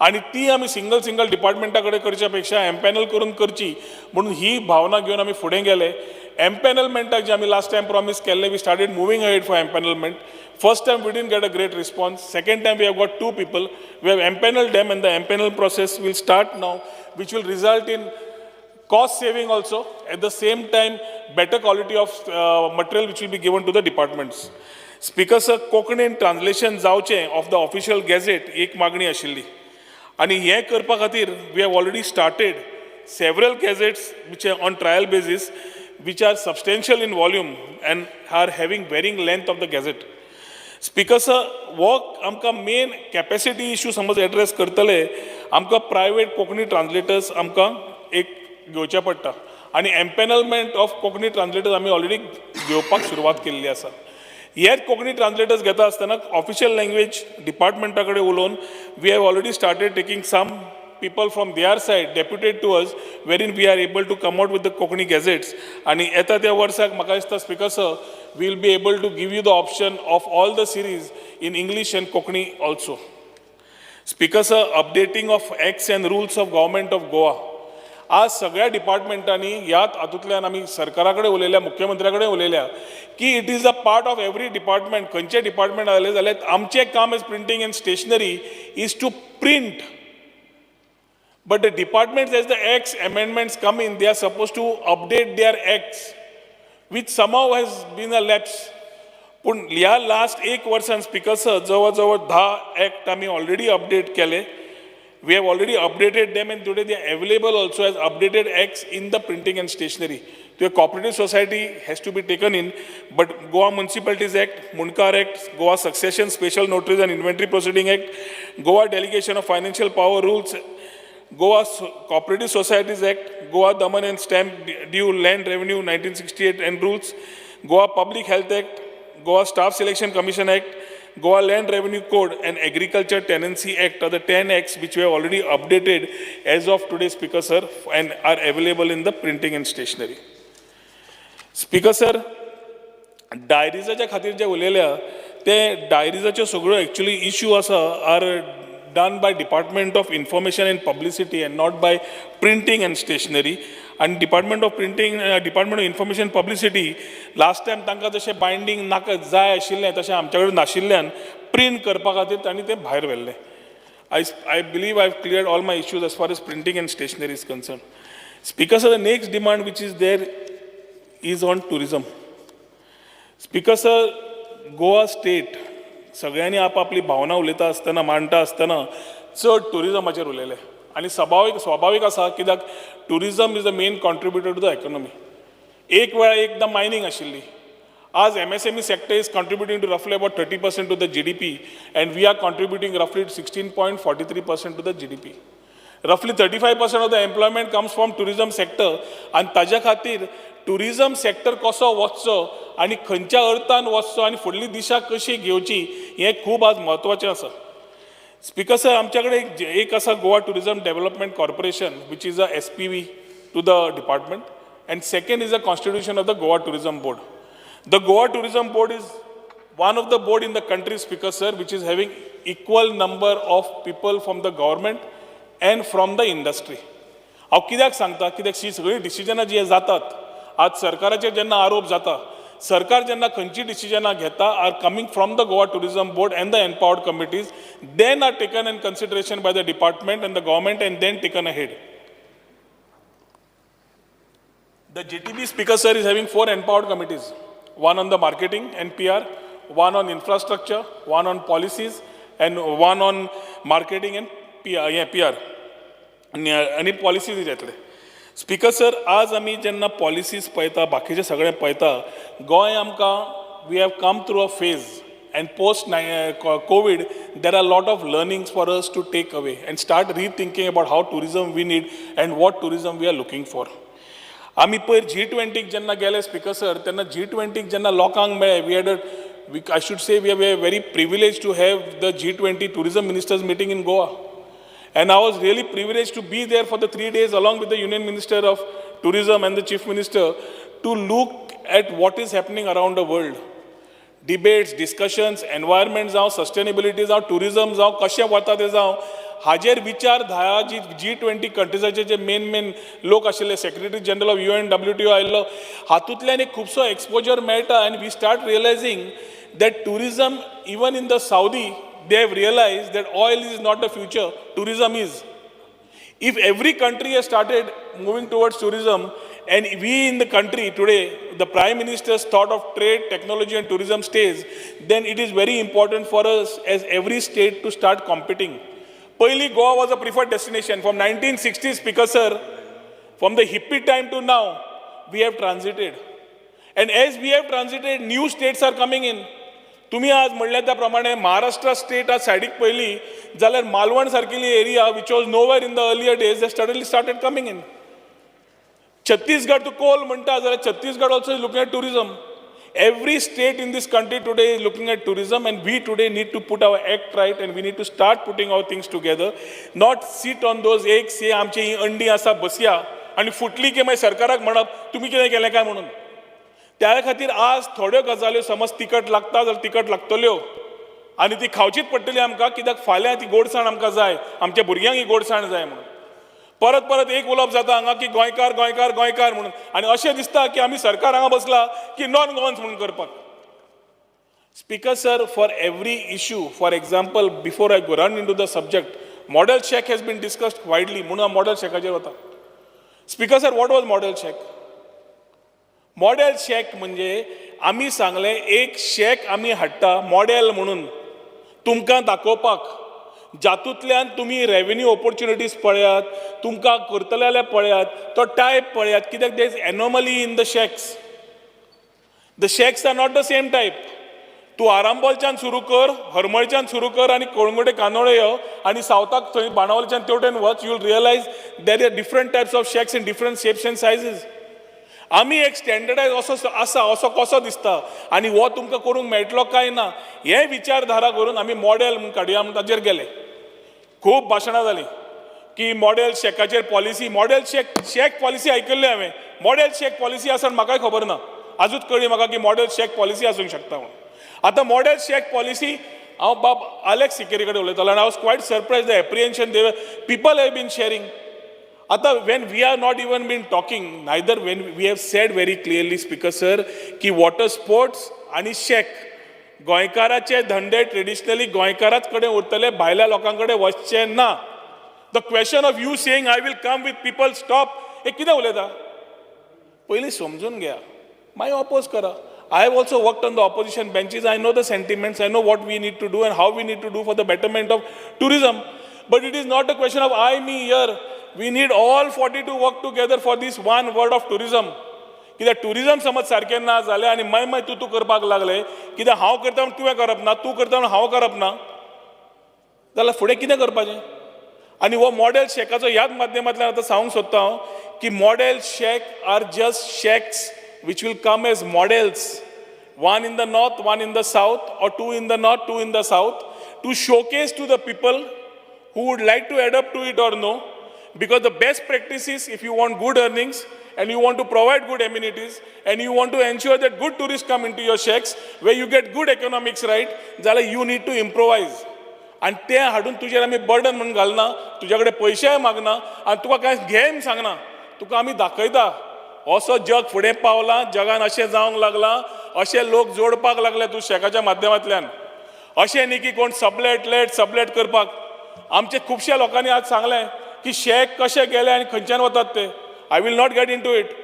आनी ती आमी सिंगल डिपार्टमेंटा कडेन करच्या पेक्षा एम्पॅनल करून करची म्हणून ही भावना घेवन आमी फुडें गेले. एम्पॅनलमेंटाक जे आमी लास्ट टायम प्रॉमिस केल्ले, we started moving ahead for empanelment. First time we didn't get a great response. Second time we have got 2 people. We have empaneled them and the empanel process will start now, which will result in cost saving also. At the same time, better quality of material which will be given to the departments. Speaker, sir, कोंकणीन translation जावचें of the official gazette एक मागणी आशिल्ली आनी हें करपा खातीर we have already started several gazettes which are on trial basis, which are substantial in volume and are having varying length of the gazette. Speaker sir हो आमकां मेन कॅपेसिटी इश्यू समज एड्रेस करतले आमकां प्रायवेट कोंकणी ट्रान्सलेटर्स आमकां एक घेवचे पडटा आनी एम्पॅनलमेंट ऑफ कोंकणी ट्रान्सलेटर्स आमी ऑलरेडी घेवपाक सुरवात केल्ली आसा. हेच कोंकणी ट्रान्सलेटर्स घेता आसतना ऑफिशियल लँग्वेज डिपार्टमेंटा कडेन उलोवन we have already started taking some people from their side deputed to us wherein we are able to come out with the Kokani gazettes and eta त्या वर्साक म्हाका दिसता speaker sir we will be able to give you the option of all the series in English and Kokani also. Speaker sir, updating of acts and rules of government of Goa. आज सगळ्या डिपार्टमेंटांनी ह्यात हातूंतल्यान आमी सरकारा कडेन उलयल्या मुख्यमंत्र्या कडेन उलयल्या की it is a part of every department खंयचे डिपार्टमेंट जाले जाल्यार आमचें काम as printing and stationery is to print. But the departments, as the acts amendments come in, they are supposed to update their acts, which somehow has been a lapse. पण ह्या last एक वर्सान speaker sir जवळ जवळ 10 act आम्ही already update केले. We have already updated them and today they are available also as updated acts in the printing and stationery. So a cooperative society has to be taken in, but Goa Municipalities Act, Munkar Act, Goa Succession Special Notaries and Inventory Proceeding Act, Goa Delegation of Financial Power Rules, Goa Cooperative Societies Act, Goa Daman and Stamp Due Land Revenue 1968 and Rules, Goa Public Health Act, Goa Staff Selection Commission Act, Goa Land Revenue Code and Agriculture Tenancy Act are the 10 acts which we have already updated as of today, Speaker Sir, and are available in the printing and stationery. Speaker Sir, डायरीजाच्या खातीर जे उलयल्या ते डायरीजाच्यो सगळ्यो actually issue आसा R done by Department of Information and Publicity and not by Printing and Stationery. And Department of Printing, Department of Information and Publicity, last time तांकां जशें binding नाका जाय आशिल्लें तशें आमच्या कडेन नाशिल्ल्यान प्रिंट करपा खातीर तांणी तें भायर व्हेल्लें. I believe I have cleared all my issues as far as printing and stationery is concerned. Speaker sir, the next demand which is there is on tourism. Speaker sir, Goa State सगळ्यांनी आपापली भावना उलयता आसतना मांडटा आसतना चड टुरिजमाचेर उलयले आनी स्वाभावीक आसा कित्याक tourism is the main contributor to the economy. एक वेळा एकदां मायनिंग आशिल्ली. आज MSME sector is contributing to roughly about 30% to the GDP and we are contributing roughly 16.43% to the GDP. Roughly 35% of the employment comes from tourism sector and ताज्या खातीर tourism sector कसो वचचो आनी खंयच्या अर्थान वचचो आनी फुडली दिशा कशी घेवची हें खूब आज म्हत्वाचें आसा. स्पीकर सर, आमच्या कडेन एक आसा Goa tourism development corporation which is a SPV to the department and second is a constitution of the Goa Tourism Board. The Goa Tourism Board is one of the board in the country, Speaker sir, which is having equal number of people from the government and from the industry. हांव कित्याक सांगता कित्याक ही सगळीं डिसिजनां जी जातात आज सरकाराचेर जेन्ना आरोप जाता सरकार जेन्ना खंयची डिसिजनां घेता are coming from the Goa tourism board and the empowered committees then are taken in consideration by the department and the government and then taken ahead. The GTB, Speaker sir, is having 4 empowered committees, one on the marketing and PR, one on infrastructure, one on policies and one on marketing and PR आणि policies येतले. Speaker sir, आज आमी जेन्ना policies पळयता बाकीचे सगळें पळयता गोंय आमकां we have come through a phase and post COVID there are a lot of learnings for us to take away and start rethinking about how tourism we need and what tourism we are looking for. आमी पयर G20 जेन्ना गेले speaker sir तेन्ना G20 जेन्ना लोकांक मेळ्ळे we had I should say we are very privileged to have the G20 tourism ministers meeting in Goa. And I was really privileged to be there for the 3 days along with the Union Minister of Tourism and the Chief Minister to look at what is happening around the world. Debates, discussions, environment जावं, sustainability जावं, tourism जावं, कशें वता तें जावं, हाजेर विचार धा G20 कंट्रीजाचे जे मेन लोक आशिल्ले secretary general of UN WTO आयिल्लो हातूंतल्यान एक खुबसो एक्सपोजर मेळटा and we start realizing that tourism even in the Saudi they have realized that oil is not the future, tourism is. If every country has started moving towards tourism and we in the country today, the Prime Minister's thought of trade, technology and tourism stays, then it is very important for us as every state to start competing. पहिली Goa was a preferred destination. From 1960s, Speaker sir, from the hippie time to now, we have transited. And as we have transited, new states are coming in. तुम्ही आज म्हणले त्या प्रमाणे Maharashtra state आज सायडीक पयली जाल्यार मालवण सारकिली area which was nowhere in the earlier days they suddenly started coming in. Chhattisgarh तू कोल म्हणटा जाल्यार Chhattisgarh also is looking at tourism. Every state in this country today is looking at tourism, and we today need to put our act right, and we need to start putting our things together, not sit on those एक से आमची ही अंडी आसा बसया आणि फुटली की मागीर सरकाराक म्हणप तुम्ही कितें केलें काय म्हणून. त्या खातीर आज थोड्यो गजाल्यो समज तिकट लागता जाल्यार तिकट लागतल्यो आनी ती खावचीच पडटली आमकां, कित्याक फाल्यां ती गोडसाण आमकां जाय, आमच्या भुरग्यांक ही गोडसाण जाय म्हणून. परत परत एक उलोवप जाता हांगा की गोंयकार गोंयकार गोंयकार म्हणून, आनी अशें दिसता की आमी सरकार हांगा बसला की नॉन गोवन्स म्हणून करपाक. Speaker sir, for every issue, for example before I go run into the subject, model shack has been discussed widely म्हणून हांव मॉडेल चॅकाचेर वता. Speaker sir, what was model shack? Model shack म्हणजे आमी सांगलें एक चॅक आमी हाडटा मॉडेल म्हणून तुमकां दाखोवपाक, जातूंतल्यान तुम्ही रेव्हेन्यू ऑपॉर्च्युनिटीज पळयात, तुमकां करतले जाल्यार पळयात, तो टायप पळयात, कित्याक there is anomaly in the shacks. The shacks are not the same type. तूं आरांबोलच्यान सुरू कर, हरमळच्यान सुरू कर आनी कळंगुटे कांदोळे यो आनी सावथाक थंय बाणावलेच्यान तेवटेन वच, you will realise there are different types of shacks in different shapes and sizes. आमी एक स्टँडर्डायज असो आसा असो कसो दिसता आनी हो तुमकां करूंक मेळटलो काय ना हे विचारधारा करून आमी मॉडेल म्हूण काडया म्हूण ताचेर गेले. खूब भाशणां जालीं की मॉडेल चॅकाचेर पॉलिसी, मॉडेल चॅक पॉलिसी आयकल्ली हांवें. मॉडेल चॅक पॉलिसी आसा म्हाकाय खबर ना, आजूच कळ्ळी म्हाका की मॉडेल चॅक पॉलिसी आसूंक शकता म्हणून. आतां मॉडेल चॅक पॉलिसी हांव बाब आलेक्स सिकेरी कडेन उलयतालो आनी I was quite surprise the apprehension people have been sharing. आता when we are not even been talking, neither when we have said very clearly, Speaker sir, की वॉटर स्पोर्ट्स आणि शेक गोंयकाराचे धंदे traditionally गोंयकाराच कडेन उरतले, भायल्या लोकां कडेन वचचे ना. The question of you saying I will come with people stop, हे कितें उलयता? पयलीं समजून घेया, मागीर ऑपोज करा. I have also worked on the opposition benches. I know the sentiments. I know what we need to do and how we need to do for the betterment of tourism. But it is not a question of I, me here. We need all 40 to work together for this one word of tourism. कित्याक tourism समज सारकें ना जालें आनी मागीर तूं करपाक लागले, कित्याक हांव करता म्हूण तुवें करप ना, तूं करता म्हूण हांव करप ना, जाल्यार फुडें कितें करपाचें? आनी हो मॉडेल शेकाचो ह्याच माध्यमांतल्यान आतां सांगूंक सोदता हांव की model shack are just shacks which will come as models, one in the north, one in the south, or two in the north, two in the south, to showcase to the people who would like to adapt to it or no. Because the best practice is, if you want good earnings and you want to provide good amenities and you want to ensure that good tourists come into your shacks where you get good economics right, then you need to improvise. आणि ते हाडून तुजेर आमी burden म्हणून घालना, तुज्या कडेन पयशेय मागना आनी तुका कांय घे म्हूण सांगना, तुका आमी दाखयता असो जग फुडें पावलां, जगान अशें जावंक लागलां, अशे लोक जोडपाक लागले तूं शेकाच्या माध्यमांतल्यान. अशें न्ही की कोण सबलेट करपाक. आमचे खुबशे लोकांनी आज सांगलें की शेक कशे गेले आनी खंयच्यान वतात ते. I will not get in to it,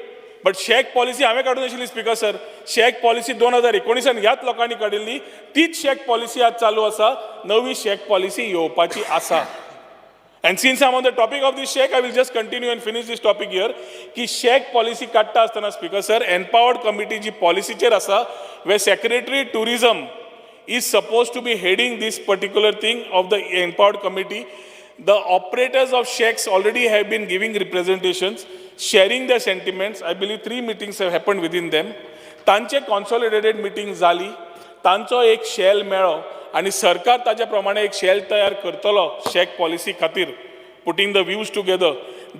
but shack policy हांवें काडून आशिल्ली स्पीकर सर. शेक पॉलिसी 2019 ह्याच लोकांनी काडिल्ली, तीच शेक पॉलिसी आज चालू आसा. नवी शेक पॉलिसी येवपाची आसा. And since I'm on the topic of this shake, I will just continue and finish this topic here. की शेक पॉलिसी काडटा आसतना स्पीकर सर, एम्पावर्ड कमिटी जी पॉलिसीचेर आसा, where Secretary Tourism is supposed to be heading this particular thing of the empowered committee. The operators of shacks already have been giving representations, sharing their sentiments. I believe 3 meetings have happened within them. तांचे consolidated meeting जाली, तांचो एक shell मेळ्ळो आणि सरकार ताज्या प्रमाणे एक शेल तयार करतलो शेक पॉलिसी खातीर, putting the views together.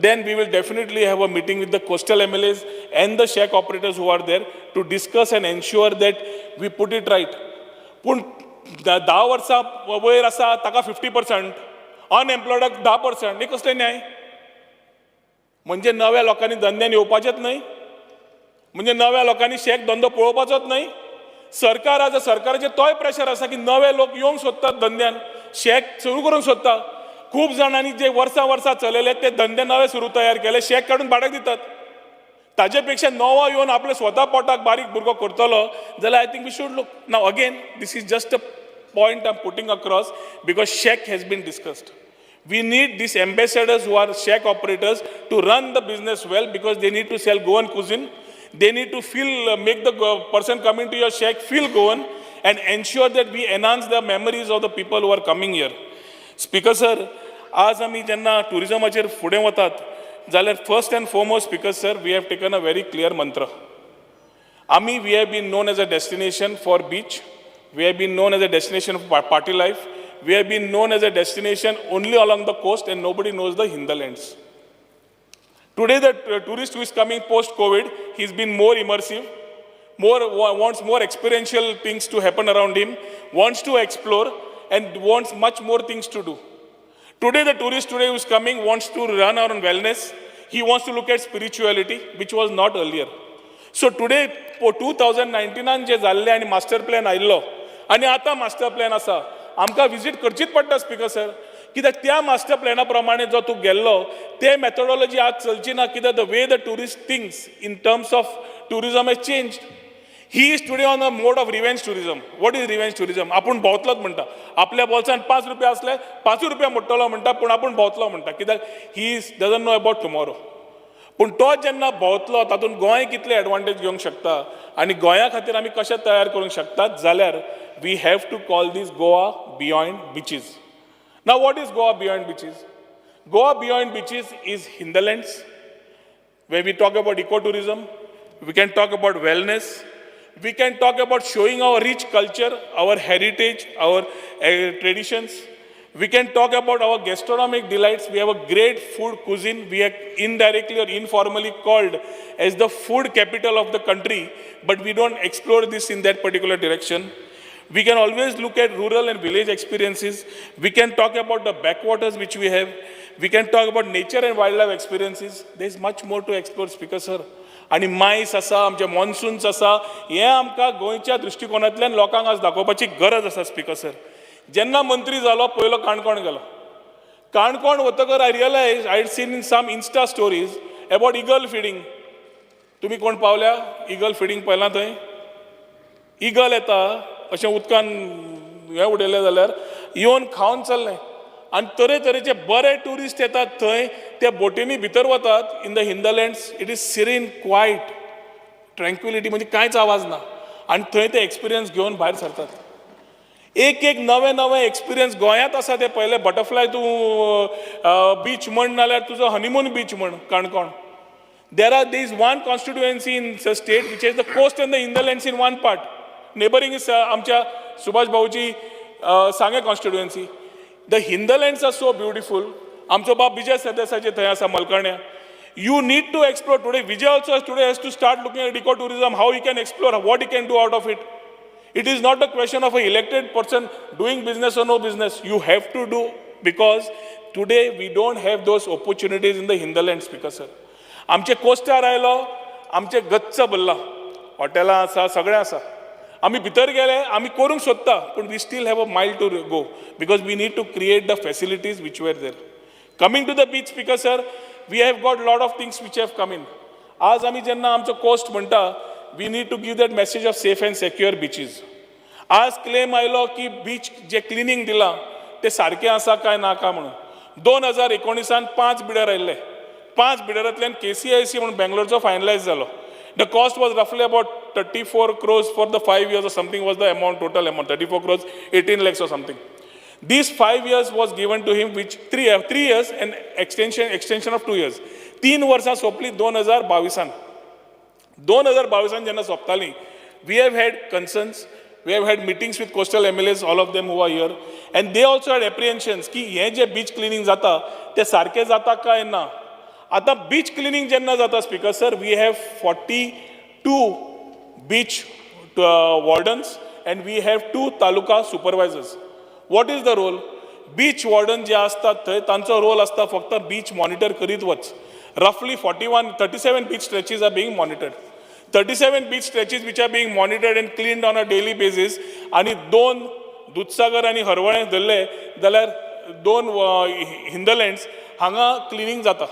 Then we will definitely have a meeting with the coastal MLAs and the shack operators who are there to discuss and ensure that we put it right. पूण 10 वर्सां वयर आसा ताका 50%, अनएम्प्लॉयडाक 10%, हे कसले न्याय? म्हणजे नव्या लोकांनी धंद्यान येवपाचेच न्हय, म्हणजे नव्या लोकांनी शेक धंदो पळोवपाचोच न्हय. सरकार आसा, सरकाराचेर तोय प्रेशर आसा की नवे लोक येवंक सोदतात धंद्यान, शेक सुरू करूंक सोदता. खूब जाणांनी जे वर्सां चलयले ते धंदे नवे सुरू तयार केले, शेक काडून भाड्याक दितात. ताजे पेक्षा नवो येवन आपले स्वता पोटाक बारीक भुरगो करतलो जाल्यार I think we should look. Now again this is just a point I'm putting across because shack has been discussed. We need these ambassadors who are shack operators to run the business well because they need to sell Goan cuisine. They need to make the person coming to your shack feel Goan, and ensure that we enhance the memories of the people who are coming here. Speaker sir, आज आमी जेन्ना टुरिजमाचेर फुडें वतात जाल्यार first and foremost, Speaker sir, we have taken a very clear mantra. We have been known as a destination for beach. We have been known as a destination for party life. We have been known as a destination only along the coast, and nobody knows the hinterlands. Today, the tourist who is coming post-COVID, he's been more immersive, wants more experiential things to happen around him, wants to explore, and wants much more things to do. Today, the tourist who is coming wants to run around wellness. He wants to look at spirituality, which was not earlier. So today, for 2019 जे जाल्ले आनी master plan आयिल्लो आनी आतां master plan आसा, आमकां visit करचीच पडटा speaker sir, कित्याक त्या मास्टर प्लॅना प्रमाणे जो तूं गेल्लो ते मेथोडॉलॉजी आज चलची ना, कित्याक the way the tourist thinks in terms of tourism hedge changed. He is today on a mode of revenge tourism. What is revenge tourism? आपूण भोंवतलोच म्हणटा, आपल्या बोल्सान 5 रुपया असले 5 रुपया मोडटलो म्हणटा, पूण आपूण भोंवतलो म्हणटा, कित्याक he doesn't know about tomorrow. पूण तो जेन्ना भोंवतलो तातूंत गोंय कितले एडवांटेज घेवंक शकता आनी गोंया खातीर आमी कशें तयार करूंक शकतात जाल्यार we have to call this Goa beyond beaches. Now what is Goa beyond beaches? Goa beyond beaches is hinterlands, where we talk about ecotourism, we can talk about wellness, we can talk about showing our rich culture, our heritage, our traditions. We can talk about our gastronomic delights. We have a great food cuisine. We are indirectly or informally called as the food capital of the country, but we don't explore this in that particular direction. We can always look at rural and village experiences. We can talk about the backwaters which we have. We can talk about nature and wildlife experiences. There is much more to explore, Speaker sir. आणि minus आसा, आमचे मॉन्सून्स आसा, हे आमकां गोंयच्या दृश्टिकोनांतल्यान लोकांक आज दाखोवपाची गरज आसा स्पीकर सर. जेन्ना मंत्री जालो पयलो काणकोण गेलो. काणकोण वतकर I realise I had seen in some insta stories about eagle feeding. तुमी कोण पावल्या इगल फिडींग पळयलां थंय? इगल येता अशें उदकान हें उडयलें जाल्यार येवन खावन चल्लें. आनी तरेतरेचे बरे ट्युरिस्ट येतात थंय, ते बोटींनी भितर वतात in the hinterlands. It is serene quiet tranquillity, म्हणजे कांयच आवाज ना, आनी थंय ते एक्सपिरियन्स घेवन भायर सरतात. एक नवे नवे एक्सपिरियन्स गोंयांत आसा ते पयले. बटरफ्लाय तूं बीच म्हण नाल्यार तुजो हनीमून बीच म्हण Canacona. There is one constituency in the state which is the coast and the hinterlands in one part. Neighbouring is आमच्या सुभाष भाऊची Sanguem constituency. The hinterlands are so beautiful. आमचो बाब विजय सरदेसायचे थंय आसा मलकर्ण्या. You need to explore today. Vijay also today has to start looking at ecotourism, how he can explore, what he can do out of it. It is not a question of an elected person doing business or no business. You have to do, because today we don't have those opportunities in the hinterland, Speaker sir. आमचे co-star आयलो, आमचे गच्च भरला, हॉटेलां आसा, सगळें आसा. आमी भितर गेले, आमी करूंक सोदता, पूण we still have a mile to go, because we need to create the facilities which were there. Coming to the beach, Speaker sir, we have got lot of things which have come in. आज आमी जेन्ना आमचो coast म्हणटा, we need to give that message of safe and secure beaches. आज claim आयलो की beach जे cleaning दिलां ते सारकें आसा काय नाका म्हणून. 2019 5 बिडर आयिल्ले. 5 बिडरांतल्यान KCIC म्हणून बेंगलोरचो फायनलायज जालो. The cost was roughly about 34 crores for the 5 years or something was the amount, total amount, 34 crores, 18 lakhs or something. These 5 years was given to him, which 3 years and extension of 2 years. 3 वर्सां सोंपली 2022. 2022 जेन्ना सोंपताली, we have had concerns, we have had meetings with coastal MLAs, all of them who are here, and they also had apprehensions की हे जे beach cleaning जाता ते सारकें जाता काय ना. आता बीच क्लिनिंग जेन्ना जाता, speaker sir, we have 42 beach wardens and we have 2 taluka supervisors. What is the role? Beach warden जे असतात थंय तांचो रोल असता फक्त बीच मॉनिटर करीत वच. Roughly 37 beach stretches are being monitored. 37 beach stretches which are being monitored and cleaned on a daily basis. आणि 2 दूधसागर आणि हरवळे धरले जाल्यार 2 हिंदरलँड्स हांगा क्लिनिंग जाता.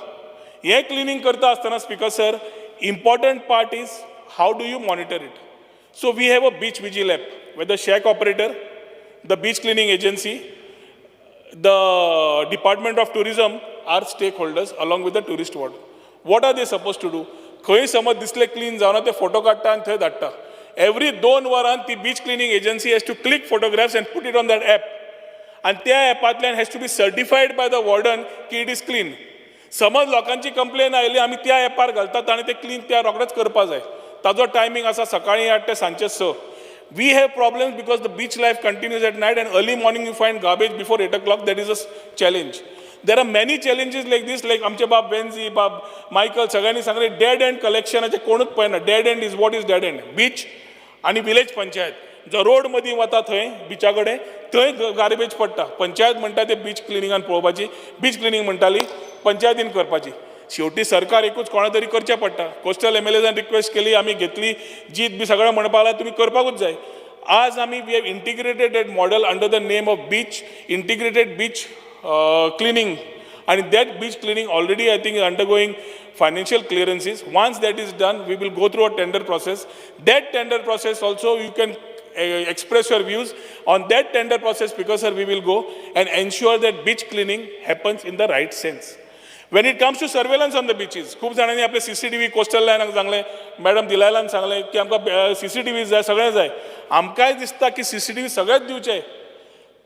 हे क्लिनिंग करता आसतना, speaker sir, important part is how do you monitor it? So we have a beach vigil app where the shack operator, the beach cleaning agency, the Department of Tourism are stakeholders along with the tourist board. What are they supposed to do? खंय समज दिसले clean जावना ते photo काडटा आनी थंय धाडटा. Every 2 वरांत ती beach cleaning agency has to click photographs and put it on that app आणि त्या ॲपांतल्यान has to be certified by the warden की इट इज क्लीन. समज लोकांची कंप्लेन आयली आमी त्या ॲपार घालतात आनी ते क्लीन त्या रोखडेच करपा जाय. ताजो टायमींग आसा सकाळीं 8 ते सांजचे 6. We have problems because the beach life continues at night and early morning you find garbage before 8 o'clock. That is a challenge. There are many challenges like this, like आमचे बाब बेन्झी, बाब मायकल सगळ्यांनी सांगले dead end कलेक्शनाचे कोणूच पळयना. Dead end is what is dead end? Beach आणि village panchayat जो road मदीं वता थंय बिचा कडेन थंय गार्बेज पडटा. पंचायत म्हणटा ते बीच क्लिनिंगान पळोवपाची, बीच क्लिनिंग म्हणटाली पंचायतीन करपाची. शेवटी सरकार एकूच कोणा तरी करचें पडटा. कोस्टल एमएलएजान रिक्वेस्ट केली, आमी घेतली जीत बी सगळें म्हणपाक लागला तुमी करपाकूच जाय. आज आमी we have integrated that model under the name of beach integrated beach cleaning and that beach cleaning already I think is undergoing financial clearances. Once that is done, we will go through a tender process. That tender process also you can express your views on that tender process because sir, we will go and ensure that beach cleaning happens in the right sense. When it comes to surveillance on the beaches, खूप जणांनी आपले CCTV coastal लायनाक सांगले, madam दिलायलान सांगले की आमकां CCTV जाय, सगळें जाय. आमकांय दिसता की CCTV सगळेच दिवचे.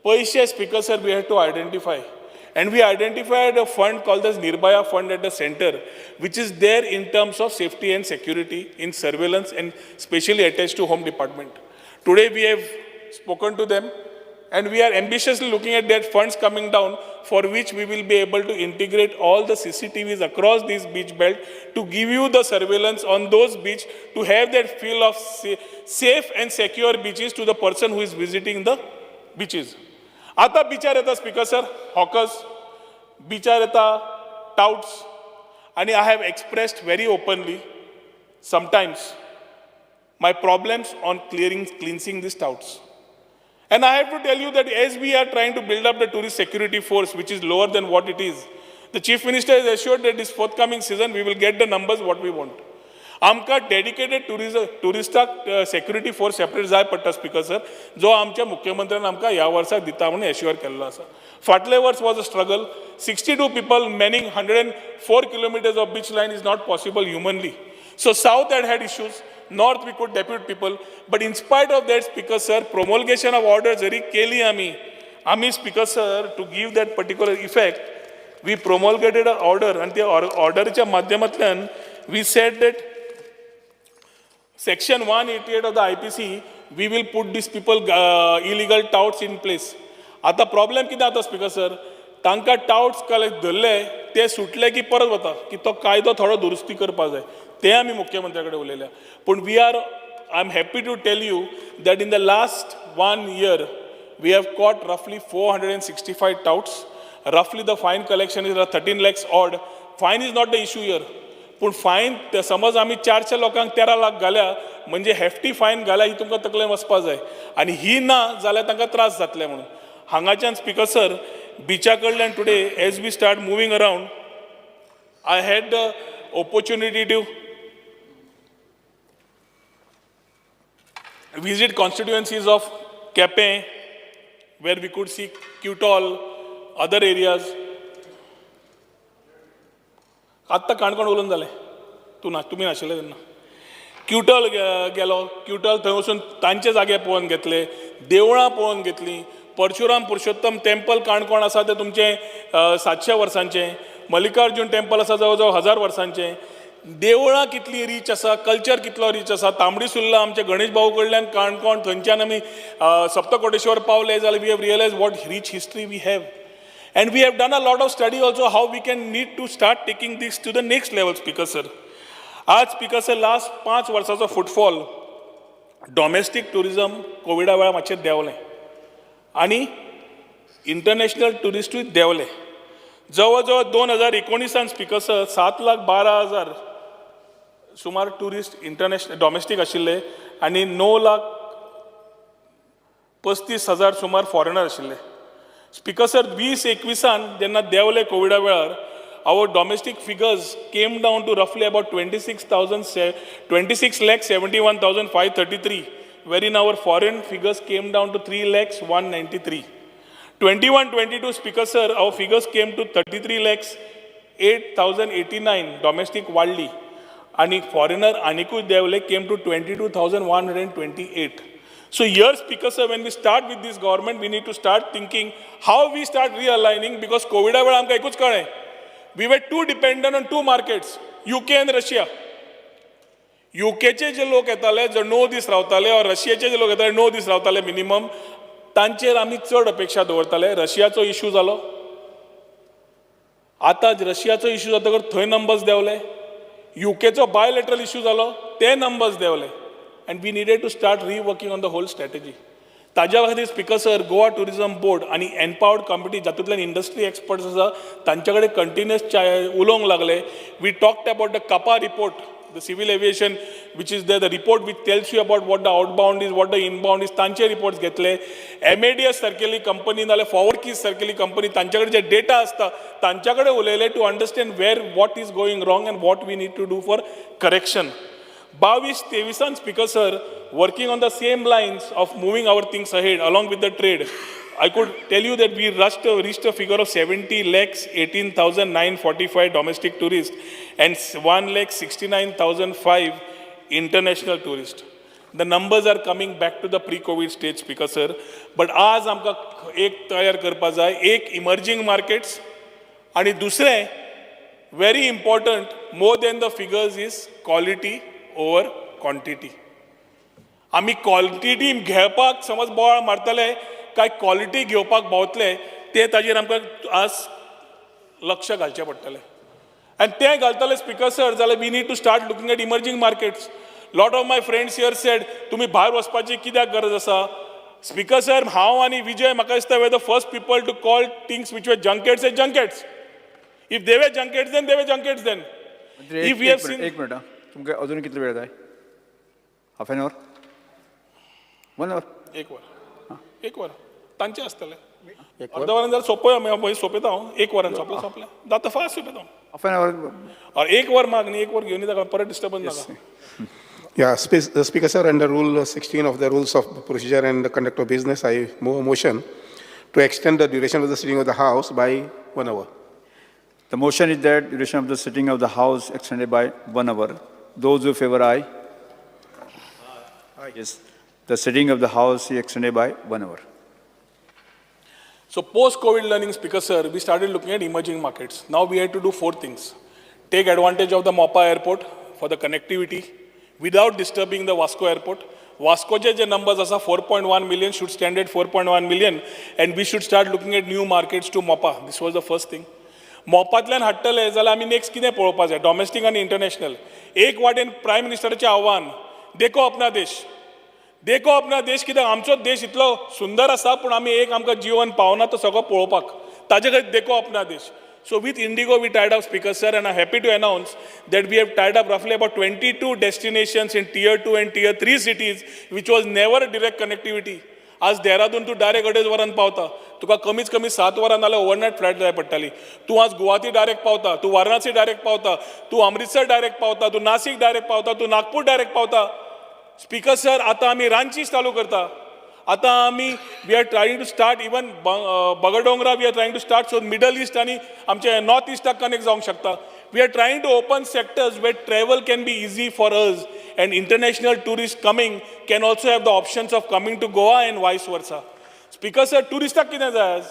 पैसे speaker sir we have to identify. And we identified a fund called as Nirbhaya Fund at the center, which is there in terms of safety and security in surveillance and specially attached to Home Department. Today we have spoken to them and we are ambitiously looking at that funds coming down for which we will be able to integrate all the CCTVs across this beach belt to give you the surveillance on those beach to have that feel of safe and secure beaches to the person who is visiting the beaches. आता बिचार येता speaker sir hawkers, बिचार येता touts आणि I have expressed very openly sometimes my problems on cleansing these touts. And I have to tell you that as we are trying to build up the tourist security force, which is lower than what it is, the Chief Minister has assured that this forthcoming season we will get the numbers what we want. आमकां dedicated टुरिस्टाक security force separate जाय पडटा speaker sir, जो आमच्या मुख्यमंत्र्यान आमकां ह्या वर्साक दिता म्हणून एश्युअर केल्लो आसा. फाटले वर्स was a struggle. 62 people manning 104 kilometers of beach line is not possible humanly. So south had issues, north we could depute people, but in spite of that speaker sir, promulgation of order जरी केली आमी speaker sir to give that particular effect, we promulgated an order and त्या ऑर्डरच्या माध्यमांतल्यान we said that Section 188 of the IPC, we will put these people illegal touts in place. आता problem कितें जाता speaker sir, तांकां touts धरले ते सुटले की परत वता की तो कायदो थोडो दुरुस्ती करपाक जाय. ते आमी मुख्यमंत्र्या कडेन उलयल्या. पूण I am happy to tell you that in the last 1 year we have caught roughly 465 touts. Roughly the fine collection is 13 lakhs odd. Fine is not the issue here. पूण फायन समज आमी 400 लोकांक 13 लाख घाल्या म्हणजे हेफ्टी फायन घाल्या ही तुमकां तकलेन वचपाक जाय आनी ही ना जाल्यार तांकां त्रास जातले म्हणून. हांगाच्यान स्पीकर सर बिचा कडल्यान today as we start moving around I had the opportunity to visit constituencies of Kepe, where we could see Qtol, other areas. आत्ता काणकोण उलोवन जालें तुमी नाशिल्ले तेन्ना. क्युटल गेलो, क्युटल थंय वचून तांचे जागे पळोवन घेतले, देवळां पळोवन घेतलीं. परशुराम पुरुषोत्तम टेम्पल काणकोण आसा तें तुमचें 700 वर्सांचें. मल्लिकार्जुन टेम्पल आसा जवळ जवळ 1000 वर्सांचें. देवळां कितली रीच आसा, कल्चर कितलो रीच आसा. तांबडी सुर्ला आमच्या गणेश भाऊ कडल्यान काणकोण थंयच्यान आमी सप्तकोटेश्वर पावले जाल्यार we have realise what rich history we have. And we have done a lot of study also how we can need to start taking this to the next level, Speaker Sir. आज Speaker Sir last 5 वर्साचो footfall domestic tourism कोविडा वेळार मातशें देंवलें आनी international टुरिस्टूय देंवले. जवळ जवळ 2019 Speaker Sir 7,12,000 सुमार tourist international domestic आशिल्ले आनी 9,35,000 सुमार फॉरेनर आशिल्ले. Speaker Sir 2021 जेन्ना देंवले कोविडा वेळार our domestic figures came down to roughly about 26,71,533, wherein our foreign figures came down to 3,193,000. 21-22 Speaker Sir, our figures came to 33,08,089 domestic wildly आणि foreigner आनीकूय देंवले came to 22,128. So here, Speaker sir, when we start with this government, we need to start thinking how we start realigning, because COVID वेळ आमकां एकूच कळ्ळें, we were too dependent on two markets, UK and Russia. UKचे जे लोक येताले जे 9 दीस रावताले, और रशियाचे जे लोक येताले 9 दीस रावताले मिनिमम, तांचेर आमी चड अपेक्षा दवरताले. रशियाचो इश्यू जालो, आतां रशियाचो इश्यू जातकर थंय नंबर्स देंवले. UKचो बायलॅटरल इश्यू जालो, ते numbers देंवले. And we needed to start reworking on the whole strategy. ताज्या खातीर speaker sir, Goa tourism board आणि एम्पावर्ड कमिटी जातूंतल्यान इंडस्ट्री एक्सपर्ट्स आसा तांचे कडेन कंटिन्युअस उलोवंक लागले. We talked about the CAPA report, the civil aviation which is the report which tells you about what the outbound is, what the inbound is, तांचे reports घेतले. MADS सारकेली company नाल्यार forward keys सारकेली company तांचे कडेन जे data आसता तांचे कडेन उलयले to understand where what is going wrong and what we need to do for correction. 22-23 Speaker sir, working on the same lines of moving our things ahead along with the trade, I could tell you that we reached a figure of 70,18,945 domestic tourists and 1,69,005 international tourists. The numbers are coming back to the pre-COVID stage, Speaker sir. But आज आमकां एक तयार करपा जाय, एक emerging markets, आणि दुसरें very important, more than the figures is quality over quantity. आमी क्वालिटी घेवपाक समज बोवाळ मारतले काय क्वालिटी घेवपाक भोंवतले, ते ताजेर आमकां आज लक्ष घालचें पडटलें. आनी तें घालतले स्पीकर सर जाल्यार we need to start looking at emerging markets. Lot of my friends here said तुमी भायर वचपाची कित्याक गरज आसा. स्पीकर सर, हांव आनी विजय म्हाका दिसता were the first people to call things which were junkets as junkets. If they were junkets then, they were junkets then. If we have seen... एक मिनट, तुमकां अजून कितलो वेळ जाय? Half an our? 1 hour? एक वर तांचे आसतले. अर्द वरान जाल्यार सोंपय सोंपयता हांव. एक वरान सोंपलें जाता फास्ट सोंपयता. Half an hour? और एक वर माग न्ही, एक वर घेवन येता परत डिस्टर्बन्स नाका. Yeah, Speaker sir, under Rule 16 of the Rules of Procedure and Conduct of Business, I move a motion to extend the duration of the sitting of the House by 1 hour. The motion is that duration of the sitting of the House extended by 1 hour. Those who favor aye. Aye. Yes. The sitting of the House is extended by 1 hour. So post-COVID learning, Speaker sir, we started looking at emerging markets. Now we had to do 4 things. Take advantage of the Mopa airport for the connectivity without disturbing the Vasco airport. Vasco's numbers are 4.1 million, should stand at 4.1 million, and we should start looking at new markets to Mopa. This was the first thing. मोपांतल्यान हाडटले जाल्यार आमी next कितें पळोवपा जाय, domestic आनी international. एक वाटेन prime मिनिस्टराचें आव्हान, देखो अपना देश. देखो अपना देश कित्याक आमचो देश इतलो सुंदर आसा पूण आमी एक आमकां जीवन पावना तो सगळो पळोवपाक. ताजे खातीर देखो अपना देश. So with Indigo we tied up, Speaker sir, and I'm happy to announce that we have tied up roughly about 22 destinations in Tier 2 and Tier 3 cities, which was never direct connectivity. आज देहरादून तूं direct 2.5 वरान पावता, तुका कमीच कमी 7 वरां नाल्यार overnight flight जाय पडटाली. तूं आज गुवाहाटी डायरेक्ट पावता, तूं वाराणसी डायरेक्ट पावता, तूं अमृतसर डायरेक्ट पावता, तूं नाशिक डायरेक्ट पावता, तूं नागपूर डायरेक्ट पावता. स्पीकर सर, आतां आमी रांचीच चालू करता. आतां आमी we are trying to start even Bagdogra we are trying to start, so middle east आनी आमचे नॉर्थ ईस्टाक कनेक्ट जावंक शकता. We are trying to open sectors where travel can be easy for us and international tourists coming can also have the options of coming to Goa and vice versa. Speaker sir, touristaक कितें जाय आज?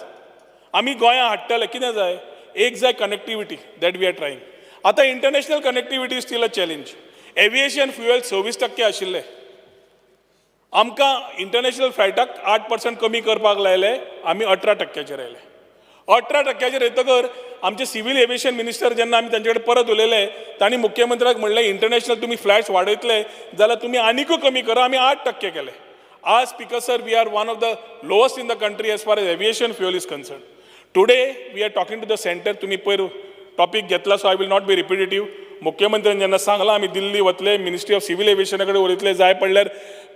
आमी गोंया हाडटले कितें जाय? एक जाय connectivity, that we are trying. आतां international connectivity is still a challenge. Aviation fuel 26% आशिल्ले. आमकां इंटरनॅशनल फ्लायटाक 8% कमी करपाक लायले, आमी 18%चेर आयले. 18%चेर येतकर आमचे सिव्हिल एविएशन मिनिस्टर जेन्ना आमी तांचे कडेन परत उलयले, तांणी मुख्यमंत्र्याक म्हणलें इंटरनॅशनल तुमी फ्लायट्स वाडयतले जाल्यार तुमी आनीकूय कमी करा. आमी 8% केले. आज speaker sir, we are one of the lowest in the country as far as aviation fuel is concern. Today we are talking to the centre. तुमी पयर टॉपिक घेतला, so I will not be repetitive. मुख्यमंत्र्यान जेन्ना सांगलां आमी दिल्ली वतले, ministry of civil एविएशना कडेन उलयतले, जाय पडल्यार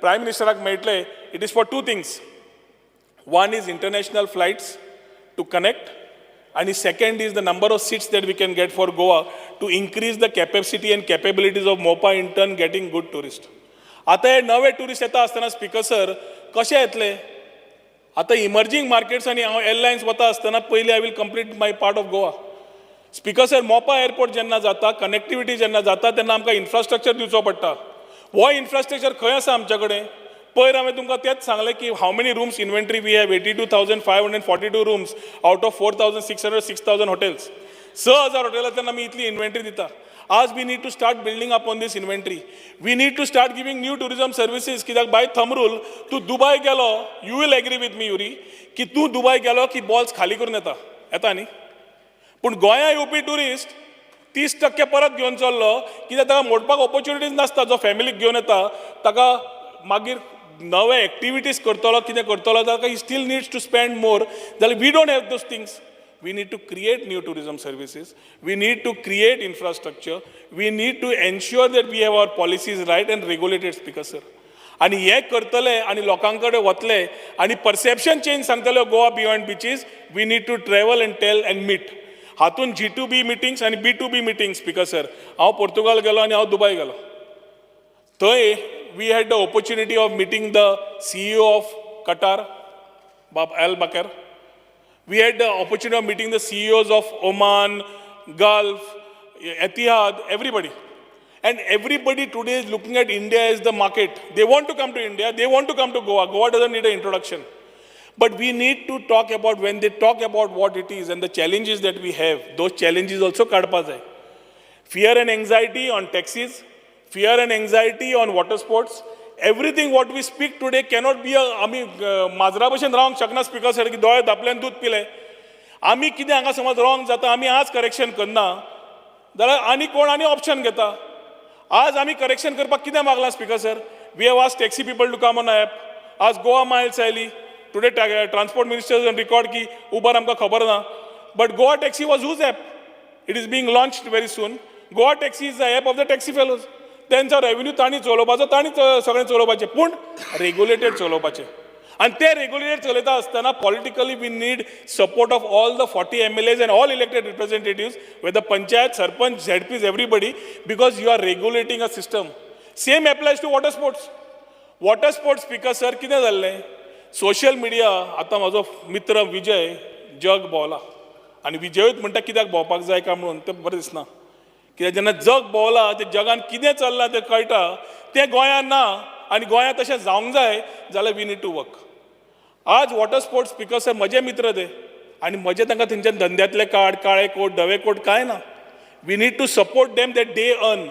प्रायम मिनिस्टराक मेळटले. It is for 2 things. One is international flights to connect, and the second is the number of seats that we can get for Goa to increase the capacity and capabilities of Mopa, in turn getting good tourists. आता हे नवे tourist येता आसतना speaker sir कशे येतले? आता emerging markets आनी हांव एअरलायन्स वता आसतना पयलीं I will complete my part of Goa. Speaker sir, मोपा एअरपोर्ट जेन्ना जाता, कनेक्टिविटी जेन्ना जाता तेन्ना आमकां इन्फ्रास्ट्रक्चर दिवचो पडटा. हो इन्फ्रास्ट्रक्चर खंय आसा आमच्या कडेन? पयर हांवें तुमकां तेंच सांगलें की how many rooms inventory we have 82,542 rooms out of 4,600 6,000 hotels. 6,000 हॉटेलां तेन्ना आमी इतली इन्व्हेंटरी दिता. आज we need to start building upon this inventory. We need to start giving new tourism services. कित्याक बाय थंब रूल तूं दुबय गेलो, you will agree with me Yuri, की तूं दुबय गेलो की बॉल्स खाली करून येता न्ही. पूण गोंया येवपी ट्युरिस्ट 30% परत घेवन चल्लो, कित्याक ताका मोडपाक ऑपॉर्च्युनिटीज नासता. जो फॅमिलीक घेवन येता ताका मागीर नवे एक्टिविटीज करतलो, कितें करतलो, ताका he still needs to spend more. जाल्यार we don't have those things. We need to create new tourism services. We need to create infrastructure. We need to ensure that we have our policies right and regulated, Speaker sir. आणि हे करतले आणि लोकांकडे वतले आणि perception change सांगतले Goa beyond beaches. We need to travel and tell and meet. हातून G2B meetings आणि B2B मिटिंग्स, स्पीकर सर. हांव पोर्तुगाल गेलो आणि हांव दुबय गेलो. थंय we had the opportunity of meeting the CEO of Qatar, Al Bakr. We had the opportunity of meeting the CEOs of Oman, Gulf, Etihad, everybody. And everybody today is looking at India as the market. They want to come to India. They want to come to Goa. Goa doesn't need an introduction. But we need to talk about, when they talk about what it is and the challenges that we have, those challenges also kadpa jai. Fear and anxiety on taxis, fear and anxiety on water sports. Everything what we speak today cannot be आमी माजरा भशेन रावंक शकना, speaker sir, की दोळे धापल्यान दूध पिले. आमी कितें हांगा समज रॉंग जाता, आमी आज करेक्शन करना जाल्यार आनी कोण आनी ऑप्शन घेता. आज आमी करेक्शन करपाक कितें मागलां, speaker sir? We have asked taxi people to come on app. आज गोवा मायल्स आयली. टुडे ट्रान्सपोर्ट मिनिस्टर रिकॉर्ड की उबर आमकां खबर ना. But Goa taxi was whose app? It is being launched very soon. Goa taxi is the app of the taxi fellows. त्यांचा revenue तांणी चलोवपाचो, तांणी सगळें चलोवपाचें, पूण रेग्युलेटेड चलोवपाचें. आनी ते रेग्युलेटेड चलयता आसतना politically we need support of all the 40 MLAs and all elected representatives, whether panchayat, sarpanch, ZPs, everybody, because you are regulating a system. Same applies to water sports. Water sports, speaker sir, कितें जाल्लें? Social media, आतां म्हजो मित्र विजय जग भोंवला आनी विजयूच म्हणटा कित्याक भोंवपाक जाय काय म्हणून. तें बरें दिसना. कित्याक जेन्ना जग भोंवला, ते जगान कितें चल्लां तें कळटा. तें गोंयांत ना आनी गोंयांत तशें जावंक जाय जाल्यार वी नीड टू वर्क. आज वॉटर स्पोर्ट्स, स्पीकर सर, म्हजे मित्र ते आनी म्हजे तांकां थंयच्या धंद्यातले कार्ड, काळे कोट, धवे कोट कांय ना. We need to support them that day earn.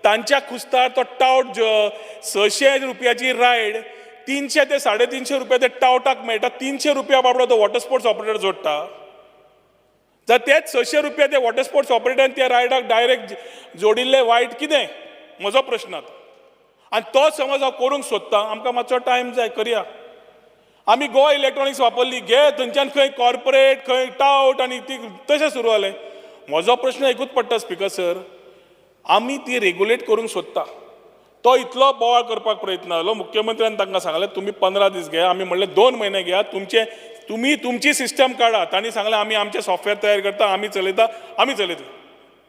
तांच्या खुस्तार तो टावट 600 रुपयाची रायड 300 ते 350 रुपया ते टावटाक मेळटा. 300 रुपया बाबडो तो वॉटर स्पोर्ट्स ऑपरेटर जोडटा. जर तेच 600 रुपया ते वॉटर स्पोर्ट्स ऑपरेटरान त्या रायडाक डायरेक्ट जोडिल्ले वायट कितें? म्हजो प्रश्न आतां. आनी तो समज हांव करूंक सोदतां, आमकां मातसो टायम जाय, करया. आमी गोवा इलेक्ट्रॉनिक्स वापरली, घे थंयच्यान खंय कॉर्पोरेट, खंय टावट आनी ती तशें सुरू जालें. म्हजो प्रश्न एकूच पडटा, स्पीकर सर, आमी ती रेग्युलेट करूंक सोदता. तो इतलो बोवाळ करपाक प्रयत्न जालो. मुख्यमंत्र्यान तांकां सांगलें तुम्ही 15 दीस घ्या. आमी म्हणलें 2 म्हयने घ्या. तुम्ही तुमची सिस्टम काढा. तांणी सांगलें आमी आमचें सॉफ्टवेअर तयार करता, आमी चलयता.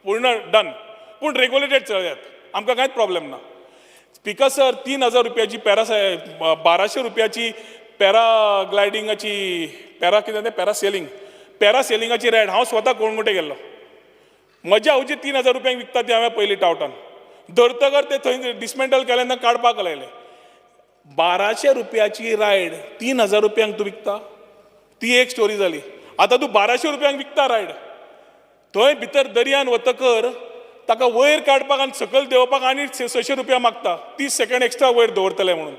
पूर्ण डन. पूण रेग्युलेटेड चलयात, आमकां कांयच प्रॉब्लेम ना. स्पीकर सर, 3,000 रुपयाची 1200 रुपयाची पॅराग्लायडिंगाची कितें तें पॅरासेलिंगाची रायड हांव स्वता कोणगुटे गेल्लो. म्हज्या हांवची 3,000 रुपयांक विकता ती हांवें पयलीं टावटान. धरतकर ते थंय डिसमेंटल केले तेन्ना काडपाक लायले. 1200 रुपयाची रायड 3,000 रुपयांक तूं विकता? ती एक स्टोरी जाली. आतां तूं 1200 रुपयांक विकता रायड. थंय भितर दर्यान वतकर ताका वयर काडपाक आनी सकयल देंवपाक आनी 600 रुपया मागता. 30 सेकंड एक्स्ट्रा वयर दवरतले म्हणून.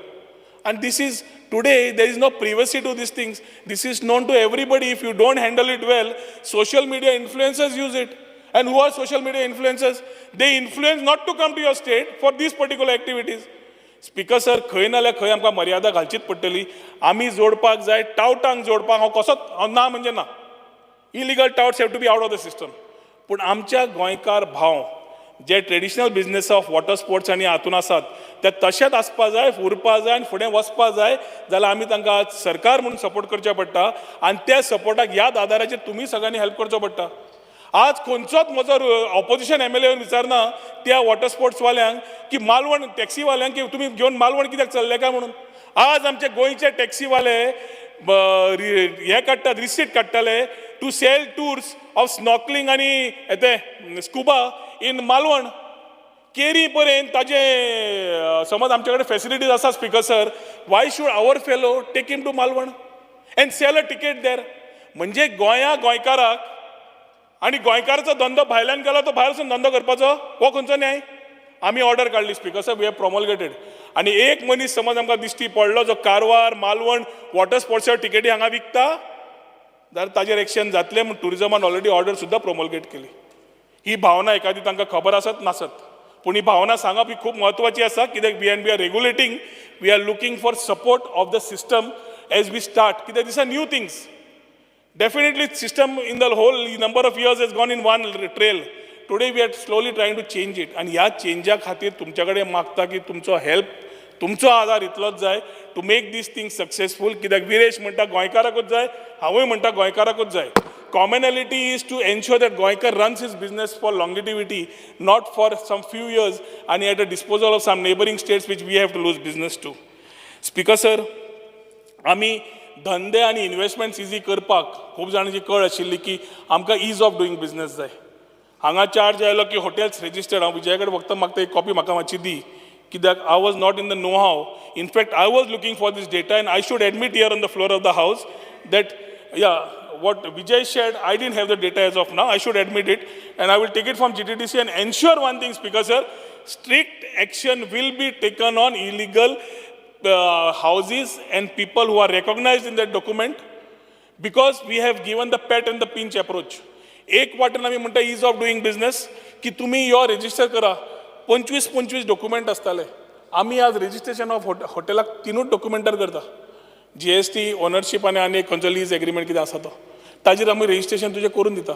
And this is today, there is no privacy to these things. This is known to everybody. If you don't handle it well, social media influencers use it. And who are social media influencers? They influence not to come to your state for these particular activities. Speaker sir, खंय नाल्यार खंय आमकां मर्यादा घालचीच पडटली. आमी जोडपाक जाय, टावटांक जोडपाक हांव कसोच ना म्हणजे ना. Illegal touts have to be out of the system. पूण आमच्या गोंयकार भाव जे traditional business of water sports आनी हातून आसात ते तशेंच आसपा जाय, उरपा जाय आनी फुडें वचपा जाय. जाल्यार आमी तांकां सरकार म्हणून सपोर्ट करचें पडटा. आनी त्या सपोर्टाक ह्याच आदाराचेर तुमी सगळ्यांनी हेल्प करचो पडटा. आज खंयचोच म्हजो ऑपोजिशन MLA विचारना त्या वॉटर स्पोर्ट्सवाल्यांक की मालवण टॅक्सीवाल्यांक की तुमी घेवन मालवण कित्याक चल्ले काय म्हणून. आज आमचे गोंयचे टॅक्सीवाले हे काडटात, रिसीट काडटाले to sell tours of snorkelling आणि येते स्कुबा इन मालवण. केरी पर्यंत ताजे समज आमच्याकडे फॅसिलिटीज आसा speaker sir, why should our fellow take him to Malvan and sell a ticket there. म्हणजे गोंयकाराक आणि गोंयकाराचो धंदो भायल्यान गेलो तो भायर वचून धंदो करपाचो, हो खंयचो न्याय? आमी ऑर्डर काडली speaker sir, we have promulgated. आणि एक मनीस समज आमकां दिश्टी पडलो जो कारवार मालवण वॉटर स्पोर्ट्सच्या टिकेटी हांगा विकता, जाल्यार ताजेर एक्शन जातलें म्हूण टुरिजमान ऑलरेडी ऑर्डर सुद्दां प्रोमोलगेट केली. ही भावना एखादी तांकां खबर आसत नासत, पूण ही भावना सांगप ही खूब म्हत्वाची आसा. कित्याक we are regulating, we are looking for support of the system as we start. कित्याक this are new things. Definitely system in the whole number of years has gone in one trail. Today we are slowly trying to change it. And ह्या चेंजा खातीर तुमच्याकडे मागता की तुमचो help, तुमचो आधार इतलोच जाय to make these things successful. कित्याक विरेश म्हणटा गोंयकाराकूच जाय, हांवूय म्हणटा गोंयकाराकूच जाय. Commonality is to ensure that Goinkar runs his business for longevity, not for some few years and at the disposal of some neighboring states which we have to lose business to. Speaker sir, आमी धंदे आणि investments easy करपाक खूब जाणांची कळ आशिल्ली की आमकां ईज ऑफ डुईंग बिझनेस जाय. हांगा चार्ज आयलो की हॉटेल्स रेजिस्टर्ड. हांव विजया कडेन फक्त म्हाका एक कॉपी म्हाका मातशी दी, कित्याक I was not in the know how. In fact I was looking for these data and I should admit here on the floor of the house that what Vijay shared, I didn't have the data as of now. I should admit it, and I will take it from GTDC and ensure one thing, Speaker sir, strict action will be taken on illegal houses and people who are recognized in that document, because we have given the pet and the pinch approach. एक वाटेन आमी म्हणटा ईज of doing business की तुम्ही यो resistor करा. 25 document आसताले. आमी आज रेजिस्ट्रेशन ऑफ हॉटेलाक 3 डॉक्युमेंटार करता. GST, ओनरशीप आनी एक खंयचो लीज एग्रीमेंट कितें आसा तो, ताजेर आमी रेजिस्ट्रेशन तुजें करून दिता.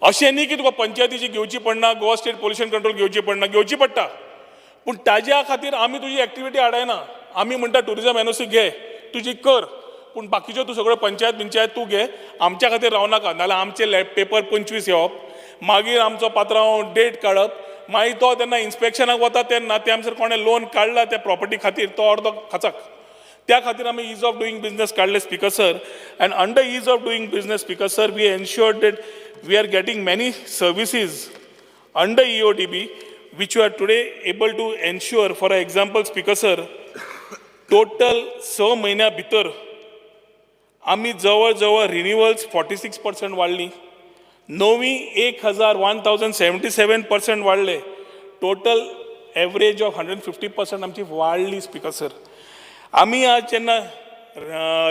अशें न्ही की तुका पंचायतीची घेवची पडना, गोवा स्टेट पोल्युशन कंट्रोल घेवची पडना, घेवची पडटा, पूण ताज्या खातीर आमी तुजी एक्टिविटी आडायना. आमी म्हणटा टुरिजम NOC घे, तुजी कर, पूण बाकीच्यो तूं सगळ्यो पंचायत तूं घे, आमच्या खातीर राव नाका. नाल्यार आमचे पेपर 25 येवप, मागीर आमचो पात्रांव डेट काडप, मागीर तो तेन्ना इन्स्पेक्शनाक वता तेन्ना ते आमचेर कोणें लोन काडला त्या प्रॉपर्टी खातीर तो अर्दो खाचाक. त्या खातीर आमी ईज ऑफ डुईंग बिझनेस काडले speaker sir. And under ease of doing business speaker sir we ensured that we are getting many services under EODB which you are today able to ensure. For example, Speaker sir, total 6 महिन्या भितर आम्ही जवळ रिन्युअल्स 46% वाढली, नवी 1077% वाढले, total average of 150% आमची वाढली speaker sir. आम्ही आज जेन्ना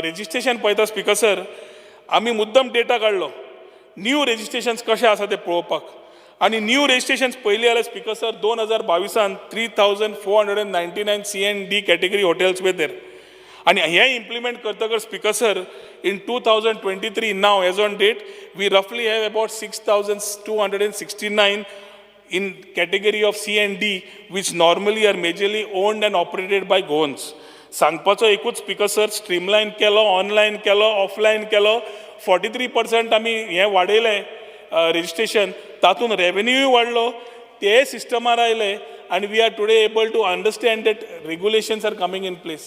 रेजिस्ट्रेशन पळयता स्पीकर सर, आम्ही मुद्दम डेटा काडलो न्यू रेजिस्ट्रेशन्स कशे आसा ते पळोवपाक. आणि न्यू रेजिस्ट्रेशन्स पयली जाल्यार speaker sir 2022 3499 C&D category hotels were there. आणि हे इम्प्लिमेंट करतकर speaker sir in 2023 now as on date we रफली have about 6269 in category of C&D which normally are majorly owned and operated by Goans. सांगपाचो एकूच speaker sir, स्ट्रीमलायन केलो, online केलो, offline केलो, 43% आमी हें वाडयलें रेजिस्ट्रेशन, तातूंत रेवेन्यूय वाडलो, ते सिस्टमार आयले आनी we are today able to understand that regulations are coming in place.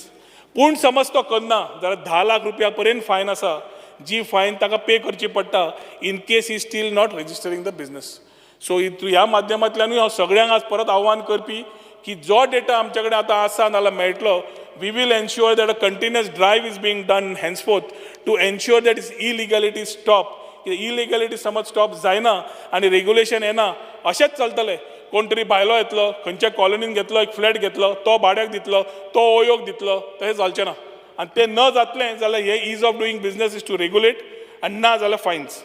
पूण समज तो करना जाल्यार 10 लाख रुपया पर्यंत फायन आसा, जी फायन ताका पे करची पडटा in case he still not registering the business. So ह्या माध्यमांतल्यानूय हांव सगळ्यांक आज परत आव्हान करपी की जो डेटा आमचे कडेन आतां आसा नाल्यार मेळटलो, we will ensure that a continuous drive is being done henceforth to ensure that is illegality stop. Illegality समज स्टॉप जायना आनी रेग्युलेशन येना अशेंच चलतलें. कोण तरी भायलो येतलो, खंयच्या कॉलनीन घेतलो, एक फ्लॅट घेतलो, तो भाड्याक दितलो, तो ओयोक दितलो, तशें जावचें ना. आनी तें न जातलें जाल्यार हे ease of doing business is to regulate आनी ना जाल्यार फायन्स.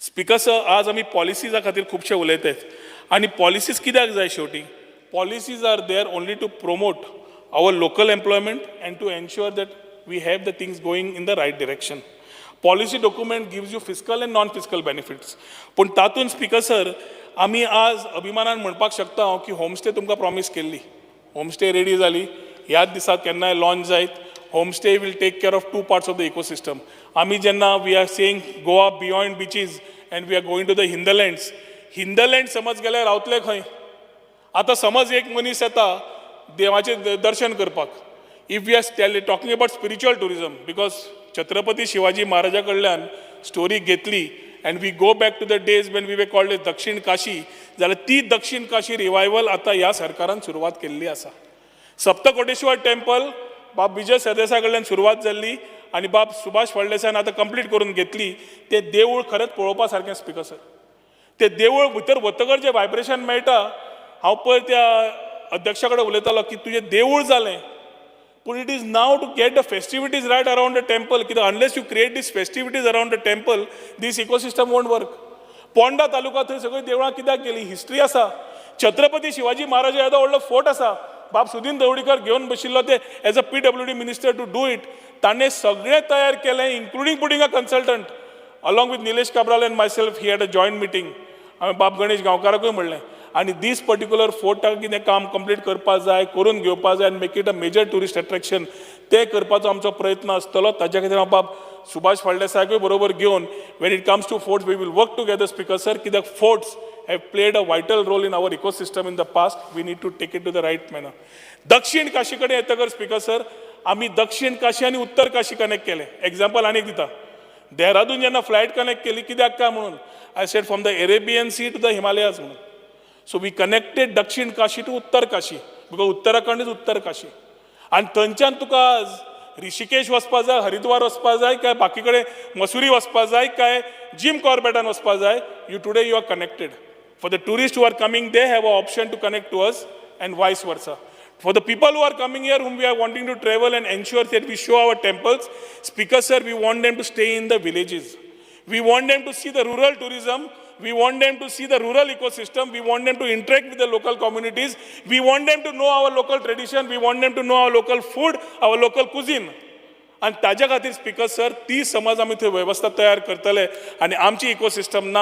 स्पीकर सर, आज आमी पॉलिसीजा खातीर खुबशे उलयतात आनी पॉलिसीज कित्याक जाय शेवटी? Policies are there only to promote our local employment and to ensure that we have the things going in the right direction. Policy document gives you fiscal and non-fiscal benefits. पण तातून speaker sir आमी आज अभिमानान म्हणपाक शकता की homestay तुमकां promise केल्ली, होमस्टे रेडी जाली, ह्याच दिसाक केन्नाय लॉन्च जायत. Homestay will take care of 2 parts of the ecosystem. आमी जेन्ना we are saying Goa beyond beaches and we are going to the hinterlands. Hinterland समज गेल्यार रावतले खंय? आता समज एक मनीस येता देवाचें दर्शन करपाक. If we are talking about spiritual tourism, because Chhatrapati Shivaji Maharaja कडल्यान स्टोरी घेतली and we go back to the days when we were called as Dakshin Kashi, जाल्यार ती दक्षिण काशी रिवायवल आता ह्या सरकारान सुरवात केल्ली आसा. सप्तकोटेश्वर टेम्पल बाब विजय सरदेसाय कडल्यान सुरवात जाल्ली आनी बाब सुभाष फळदेसायन आता कंप्लीट करून घेतली. ते देवूळ खरेंच पळोवपा सारकें स्पीकर सर. ते देवूळ भितर वतकर जे व्हायब्रेशन मेळटा, हांव पयर त्या अध्यक्षा कडेन उलयतालो की तुजें देवूळ जालें, पूण it is now to get the festivities right around the temple, कित्याक unless you create this festivities around the temple this ecosystem won't work. Ponda taluka थंय सगळीं देवळां कित्याक गेली? हिस्ट्री आसा. छत्रपती शिवाजी महाराजा येदो व्हडलो फोर्ट आसा. बाब सुदीन दवडीकर घेवन बशिल्लो ते as a PWD minister to do it. ताणें सगळें तयार केलें, including putting a consultant along with Nilesh Cabral and myself. He had a joint meeting. हांवें बाब गणेश गांवकाराकूय म्हणलें आनी दीस पर्टिक्युलर फोर्टाक कितें काम कंप्लीट करपाक जाय, करून घेवपाक जाय आनी make it a major tourist attraction, तें करपाचो आमचो प्रयत्न आसतलो. ताच्या खातीर हांव बाब सुभाष फळदेसायकूय बरोबर घेवन when it comes to forts we will work together speaker sir, कित्याक forts have played a vital role in our ecosystem in the past. We need to take it to the right manner. दक्षिण काशी कडेन येतकर speaker sir, आमी दक्षिण काशी आनी उत्तर Kashi connect केले. Example आनीक दिता. देहरादून जेन्ना फ्लायट कनेक्ट केली, कित्याक काय म्हणून I said from the Arabian sea to the Himalayas म्हणून. सो वी कनेक्टेड दक्षिण काशी टू उत्तर काशी, बिकॉज उत्तराखंड इज उत्तर काशी. आनी थंयच्यान तुका ऋषिकेश वचपाक जाय, हरिद्वार वचपाक जाय, काय बाकी कडेन मसुरी वचपाक जाय, काय जिम कॉर्बेटान वचपाक जाय, today you are connected. For the tourists who are coming, they have an option to connect to us and vice versa. For the people who are coming here, whom we are wanting to travel and ensure that we show our temples, Speaker sir, we want them to stay in the villages. We want them to see the rural tourism. We want them to see the rural ecosystem. We want them to interact with the local communities. We want them to know our local tradition. We want them to know our local food, our local cuisine. आणि ताज्या खातीर speaker sir ती समज आमी थंय वेवस्था तयार करतले आनी आमची इकोसिस्टम ना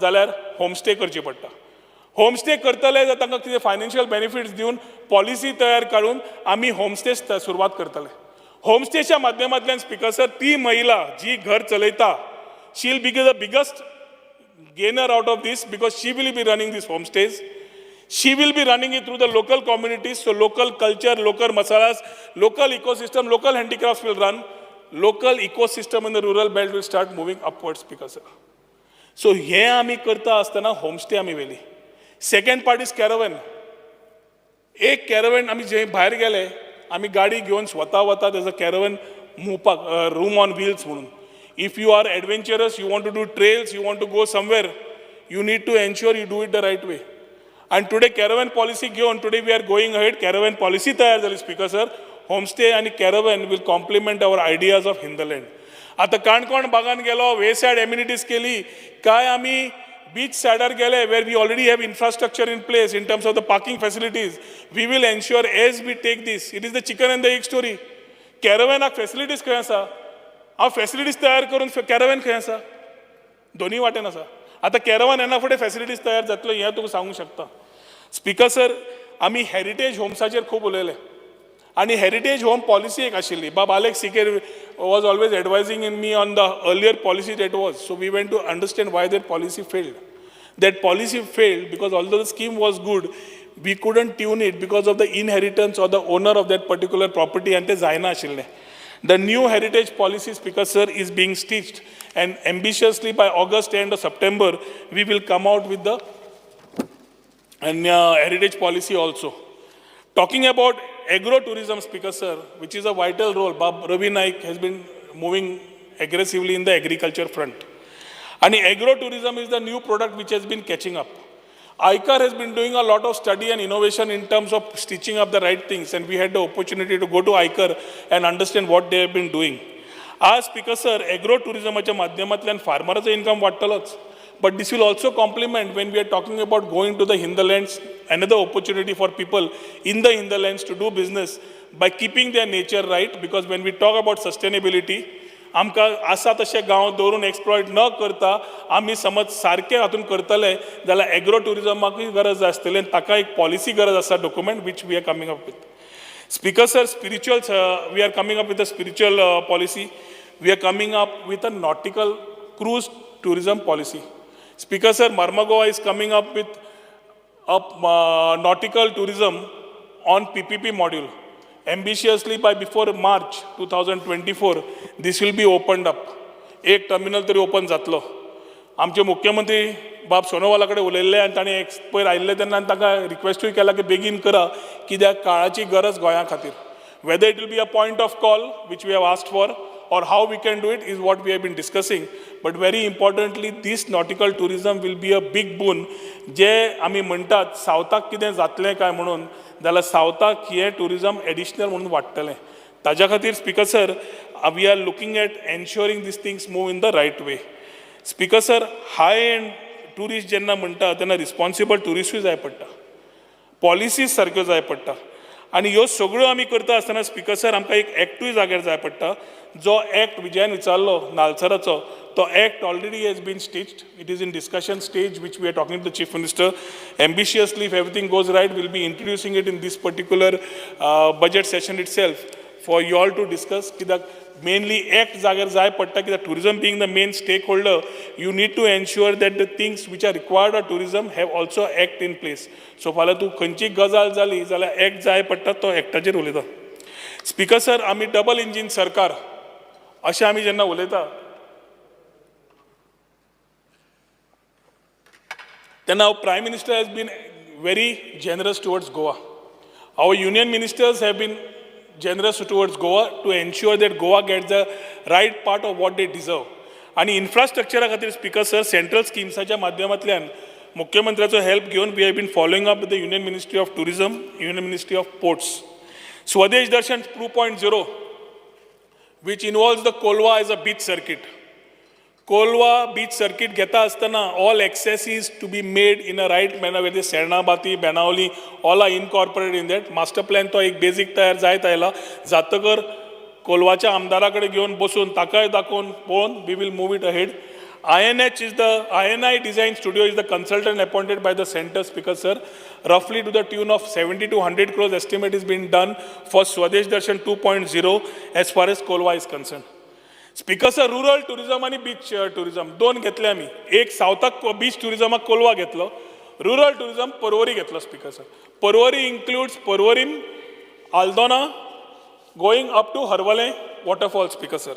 जाल्यार होमस्टे करची पडटा. होमस्टे करतले जाल्यार तांकां कितें फायनान्शियल बेनिफिट्स दिवन पॉलिसी तयार काडून आमी होमस्टे सुरवात करतले. होमस्टेच्या माध्यमांतल्यान स्पीकर सर ती महिला जी घर चलयता, she will be the biggest gainer out of this, because she will be running this homestays. She will be running it through the local communities, so local culture, local masalas, local ecosystem, local handicrafts will run. Local ecosystem in the rural belt will start moving upwards, Speaker sir. So हे आमी करता आसतना homestay आमी वेली. Second part is caravan. एक caravan आमी जे भायर गेले, आमी गाडी घेवन स्वता वता, तेज अ कॅरवन मुवपाक, रूम ऑन व्हील्स म्हणून. If you are adventurous, you want to do trails, you want to go somewhere, you need to ensure you do it the right way. And today caravan policy घेवन, today we are going ahead, caravan policy तयार झाली speaker sir. Homestay आणि caravan will complement our ideas of hinterland. आता काणकोण भागान गेलो, वे said amenities केली, काय आमी beach सायडार गेले, where we already have infrastructure in place in terms of the parking facilities. We will ensure as we take this, it is the chicken and the egg story. कॅरवनाक facilities खंय आसा? हांव facilities तयार करून कॅरवन खंय आसा? दोन्ही वाटेन आसा. आता कॅरवन येना फुडें फॅसिलिटीज तयार जातलो हें तुका सांगूंक शकता. स्पीकर सर, आमी हेरिटेज होम्साचेर खूब उलयले आनी हेरिटेज होम पॉलिसी एक आशिल्ली. बाब Alex Sequeira was always advising in me on the earlier policy that was. So we went to understand why that policy failed. That policy failed because although the scheme was good, we couldn't tune it because of the inheritance or the owner of that particular property and te zaina ashille. The new heritage policy, Speaker sir, is being stitched, and ambitiously by August end or September we will come out with the heritage policy also. Talking about agro-tourism, Speaker sir, which is a vital role, Bab Ravi Naik has been moving aggressively in the agriculture front. And agro-tourism is the new product which has been catching up. ICAR has been doing a lot of study and innovation in terms of stitching up the right things, and we had the opportunity to go to ICAR and understand what they have been doing. As Speaker sir, agro-tourismच्या माध्यमातल्यान farmerचं income वाढतलोच, but this will also complement when we are talking about going to the hinterlands, another opportunity for people in the hinterlands to do business by keeping their nature right, because when we talk about sustainability, आमकां आसा तशें गांव दवरून exploit न करता आमी समज सारके हातून करतले जाल्यार एग्रो टुरिजमाकूय गरज आसतली आनी ताका एक पॉलिसी गरज आसा document which we are coming up with. Speaker sir, spiritual we are coming up with a spiritual policy. We are coming up with a nautical cruise tourism policy. Speaker sir, Marmagua is coming up with a nautical tourism on PPP module. Ambitiously by before March 2024, this will be opened up. एक terminal तरी open जातलो. आमचे मुख्यमंत्री बाब सोनोवाला कडेन उलयल्ले आनी ताणें पयर आयिल्ले तेन्ना तांकां रिक्वेस्टूय केला की बेगीन करा कित्याक काळाची गरज गोंया खातीर. Whether it will be a point of call which we have asked for or how we can do it is what we have been discussing. But very importantly, this nautical tourism will be a big boon. जे आमी म्हणटात सावथाक कितें जातलें काय म्हणून जाल्यार सावथाक हे tourism additional म्हणून वाडटलें. ताज्या खातीर speaker sir we are looking at ensuring this things move in the right way. Speaker sir high end tourist जेन्ना म्हणटा तेन्ना रिस्पॉन्सिबल टुरिस्टूय जाय पडटा, पॉलिसीज सारक्यो जाय पडटा. आनी ह्यो सगळ्यो आमी करता आसतना स्पीकर सर आमकां एक एक्टूय जाग्यार जाय पडटा. जो एक्ट विजयान विचारलो नालसराचो तो act already has been stitched. It is in discussion stage which we are talking to the chief minister. Ambitiously, if everything goes right, we'll be introducing it in this particular budget session itself for you all to discuss. कित्याक mainly act जाग्यार जाय पडटा कित्याक tourism being the main stakeholder, you need to ensure that the things which are required of tourism have also act in place. So फाल्यां तूं खंयची गजाल जाली जाल्यार act जाय पडटा तो एक्टाचेर उलयता. स्पीकर सर आमी डबल इंजीन सरकार अशें आमी जेन्ना उलयता तेन्ना Prime Minister has been very generous towards Goa. Our union ministers have been generous towards Goa to ensure that Goa gets the right part of what they deserve. आणि इन्फ्रास्ट्रक्चरा खातीर speaker sir central स्किम्साच्या माध्यमांतल्यान मुख्यमंत्र्याचो help घेवन we have been following up the union ministry of tourism, union ministry of ports. Swadesh Darshan 2.0 which involves the Kolwa as a beach circuit. Kolwa beach circuit घेता आसतना all accesses to be made in a right manner where the Sernabati, Benauli all are incorporated in that. Master plan तो एक basic तयार जायत आयला. जातकर कोलवाच्या आमदारा कडेन घेवन बसून ताकाय दाखोवन पळोवन we will move it ahead. INI Design Studio is the consultant appointed by the center, Speaker sir. Roughly to the tune of 70 to 100 crores estimate is being done for Swadesh Darshan 2.0 as far as Kolwa is concerned. Speaker sir, rural tourism आणि beach tourism दोन घेतले आमी. एक सावथाक beach टुरिझमाक Kolwa घेतलो, rural tourism Porvorim घेतलो. Speaker sir Porvorim includes Porvorim, Aldona going up to Harwale waterfall. Speaker sir,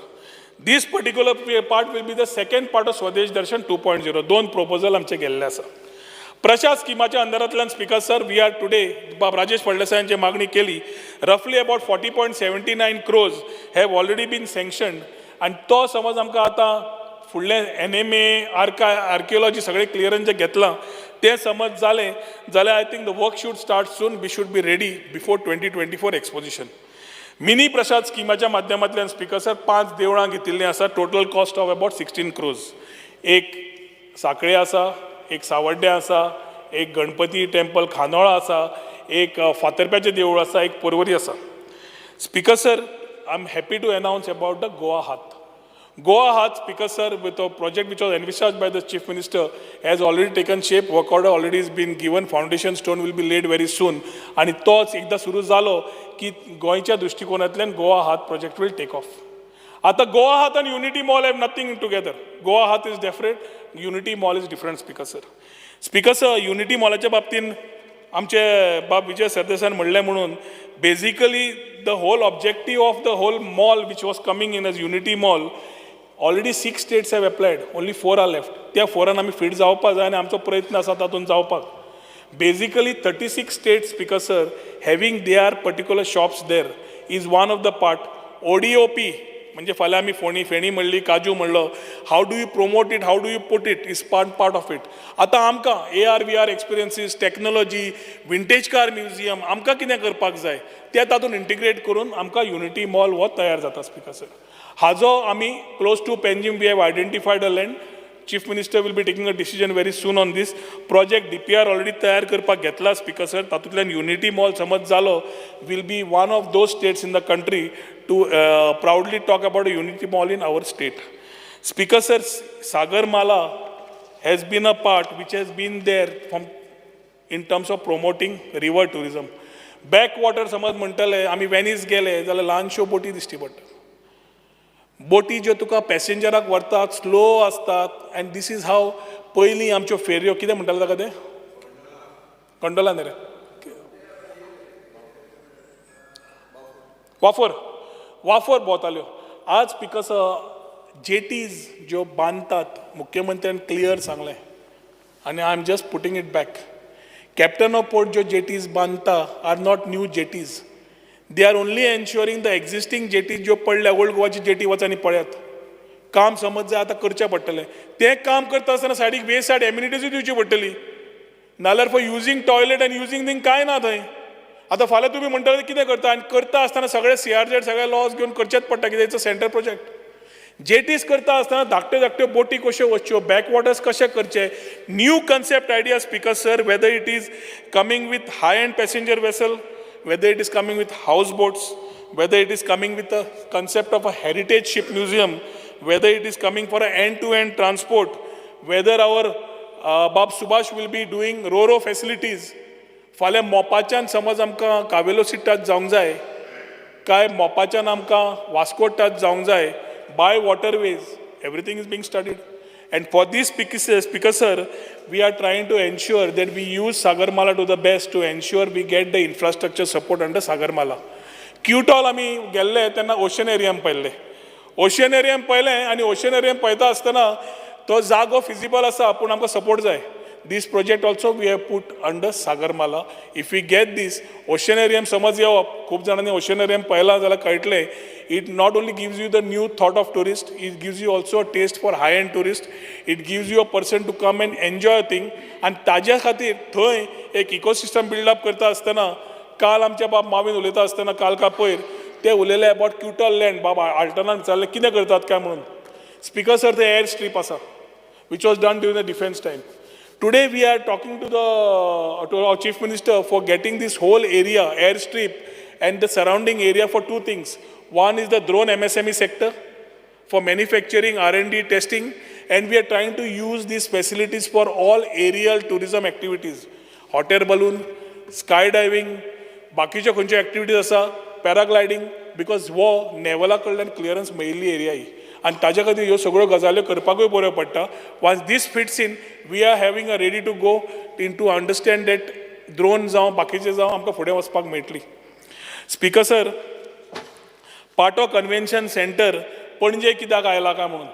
this particular part will be the second part of Swadesh Darshan 2.0. दोन proposal आमचे गेल्ले आसा. प्रशास स्किमाच्या अंडरांतल्यान speaker sir we are today बाब राजेश फळदेसायांची मागणी केली. रफली about 40.79 crores have already been sanctioned. आनी तो समज आमकां आतां फुडलें NMA आर्किओलॉजी सगळें क्लियरन्स जें घेतलां तें समज जालें जाल्यार I think the work should start soon. We should be ready before 2024 exposition. Mini Prasad स्किमाच्या माध्यमांतल्यान स्पीकर सर 5 देवळां घेतिल्लीं आसा. Total cost of about 16 crores. एक साखळे आसा, एक सावड्डे आसा, एक गणपती टेम्पल खानोळा आसा, एक फातर्प्याचें देवूळ आसा, एक पर्वरी आसा. Speaker sir I am happy to announce about the Goa Hath. Goa Hath, Speaker sir, with a project which was envisaged by the Chief Minister has already taken shape. Work order already has been given. Foundation stone will be laid very soon. आणि तोच एकदा सुरू जालो की गोंयच्या दृष्टिकोनांतल्यान Goa Hath project will take off. आता Goa Hath and Unity Mall have nothing together. Goa Hath is different, Unity Mall is different. Speaker sir. Speaker sir, Unity Mallaच्या बाबतीन आमचे बाब विजय सरदेसाईन म्हणलें म्हणून basically the whole objective of the whole mall which was coming in as Unity Mall, already 6 states have applied, only 4 are left. त्या 4 आमी fit जावपाक जाय आनी आमचो प्रयत्न आसा तातूंत जावपाक. Basically 36 states, Speaker sir, having their particular shops there is one of the part. ODOP म्हणजे फाल्यां आमी फेणी म्हणली, काजू म्हणलो, how do you promote it, how do you put it is part of it. आतां आमकां AR/VR experiences, technology, vintage car museum आमकां कितें करपाक जाय तें तातूंत इंटिग्रेट करून आमकां युनिटी मॉल हो तयार जाता. स्पीकर सर हाजो आमी close to Panjim we have identified a land. Chief Minister will be taking a decision very soon on this project. DPR already तयार करपाक घेतला. स्पीकर सर तातूंतल्यान युनिटी मॉल समज जालो will be one of those states in the country to proudly talk about a unity mall in our state. Speaker sir, Sagarmala has been a part which has been there from in terms of promoting river tourism. Backwater समज म्हणटले आमी Venice गेले जाल्यार ल्हानश्यो बोटी दिश्टी पडटा. बोटी ज्यो तुका पॅसेंजराक व्हरतात स्लो असतात अँड दीस इज हाव पयलीं आमच्यो फेरयो कितें म्हणटाले ताका ते कंडोला न्ही रे वाफर भोंवताल्यो. आज स्पीकर जेटीज ज्यो बांदतात मुख्यमंत्र्यान क्लियर सांगलें आनी I am just putting it back. Captain of port ज्यो जेटीज बांदता are not new jetties. They are only ensuring the existing jetties ज्यो पडल्या ओल्ड गोवाची जेटी वचांनी पळयात. काम समज जाय आतां करचें पडटलें. तें काम करता आसतना सायडीक वे सायड एम्युनिटीजूय दिवची पडटली. नाल्यार फॉर युजींग टॉयलेट आनी युजींग थिंग कांय ना थंय. आतां फाल्यां तुमी म्हणटा कितें करता आनी करता आसतना सगळे CRZ सगळे लॉज घेवन करचेच पडटा कित्याक इट्स अ सेंट्रल प्रोजेक्ट. जेटीज करता आसतना धाकट्यो धाकट्यो बोटी कश्यो वचच्यो, बॅकवॉटर्स कशे करचे, new concept idea speaker sir, weather it is coming with high end passenger vessel, whether it is coming with houseboats, whether it is coming with the concept of a heritage ship museum, whether it is coming for an end-to-end transport, whether our Bab Subhash will be doing ro-ro facilities. फाल्यां मोपाच्यान समज आमकां कावेलो touch जावंक जाय काय मोपाच्यान आमकां Vasco touch जावंक जाय by waterways, everything is being studied. And for this speaker sir, we are trying to ensure that we use Sagarmala to the best to ensure we get the infrastructure support under Sagarmala. Qtol आमी गेल्ले तेन्ना ocean एरियाम पळयल्ले. Ocean एरियाम पळयलें आनी ocean एरियाम पळयता आसतना तो जागो feasible आसा पूण आमकां सपोर्ट जाय. This project also we have put under Sagarmala. If we get this, ocean area समज येवप, खूप जाणांनी ocean area पळयला जाल्यार कळटलें, it not only gives you the new thought of tourist, it gives you also a taste for high-end tourist. It gives you a person to come and enjoy a thing. आणि ताज्या खातीर थंय एक ecosystem buildup करता आसतना काल आमच्या बाब मावीन उलयता आसतना काल का पयर ते उलयले अबाउट क्युटल लँड. बाब आल्टनान विचारलें कितें करतात काय म्हणून. स्पीकर सर ते एअर स्ट्रीप आसा which was done during the defense time. Today we are talking to our Chief Minister for getting this whole area, airstrip and the surrounding area for two things. One is the drone MSME sector for manufacturing, R&D, testing, and we are trying to use these facilities for all aerial tourism activities. Hot air balloon, skydiving, बाकीच्या खंयच्यो activities आसा, paragliding, because वो नेवला कडल्यान clearance मेळिल्ली area ही. आणि ताज्या खातीर ह्यो सगळ्यो गजाल्यो करपाकूय बऱ्यो पडटा. Once these fits in we are having a ready to go in to understand that drone जावं बाकीचे जावं आमकां फुडें वचपाक मेळटली. Speaker sir, Patto convention centre Panaji कित्याक आयला काय म्हणून.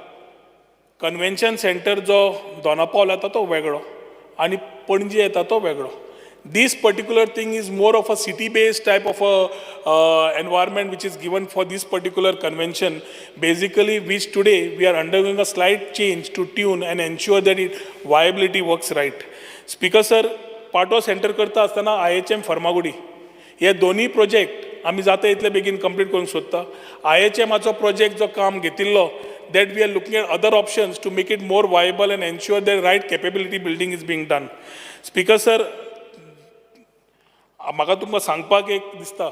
कन्वेन्शन सेंटर जो दोनापावल येता तो वेगळो आनी पणजे येता तो वेगळो. This particular thing is more of a city-based type of a environment which is given for this particular convention. Basically, which today we are undergoing a slight change to tune and ensure that it viability works right. Speaker sir, पाटो centre करता आसतना IHM Farmagudi हे दोन्ही project आमी जाता इतले बेगीन complete करूंक सोदता. IHMचो प्रोजेक्ट जो काम घेतिल्लो that we are looking at other options to make it more viable and ensure that right capability building is being done. Speaker sir, म्हाका तुमकां सांगपाक एक दिसता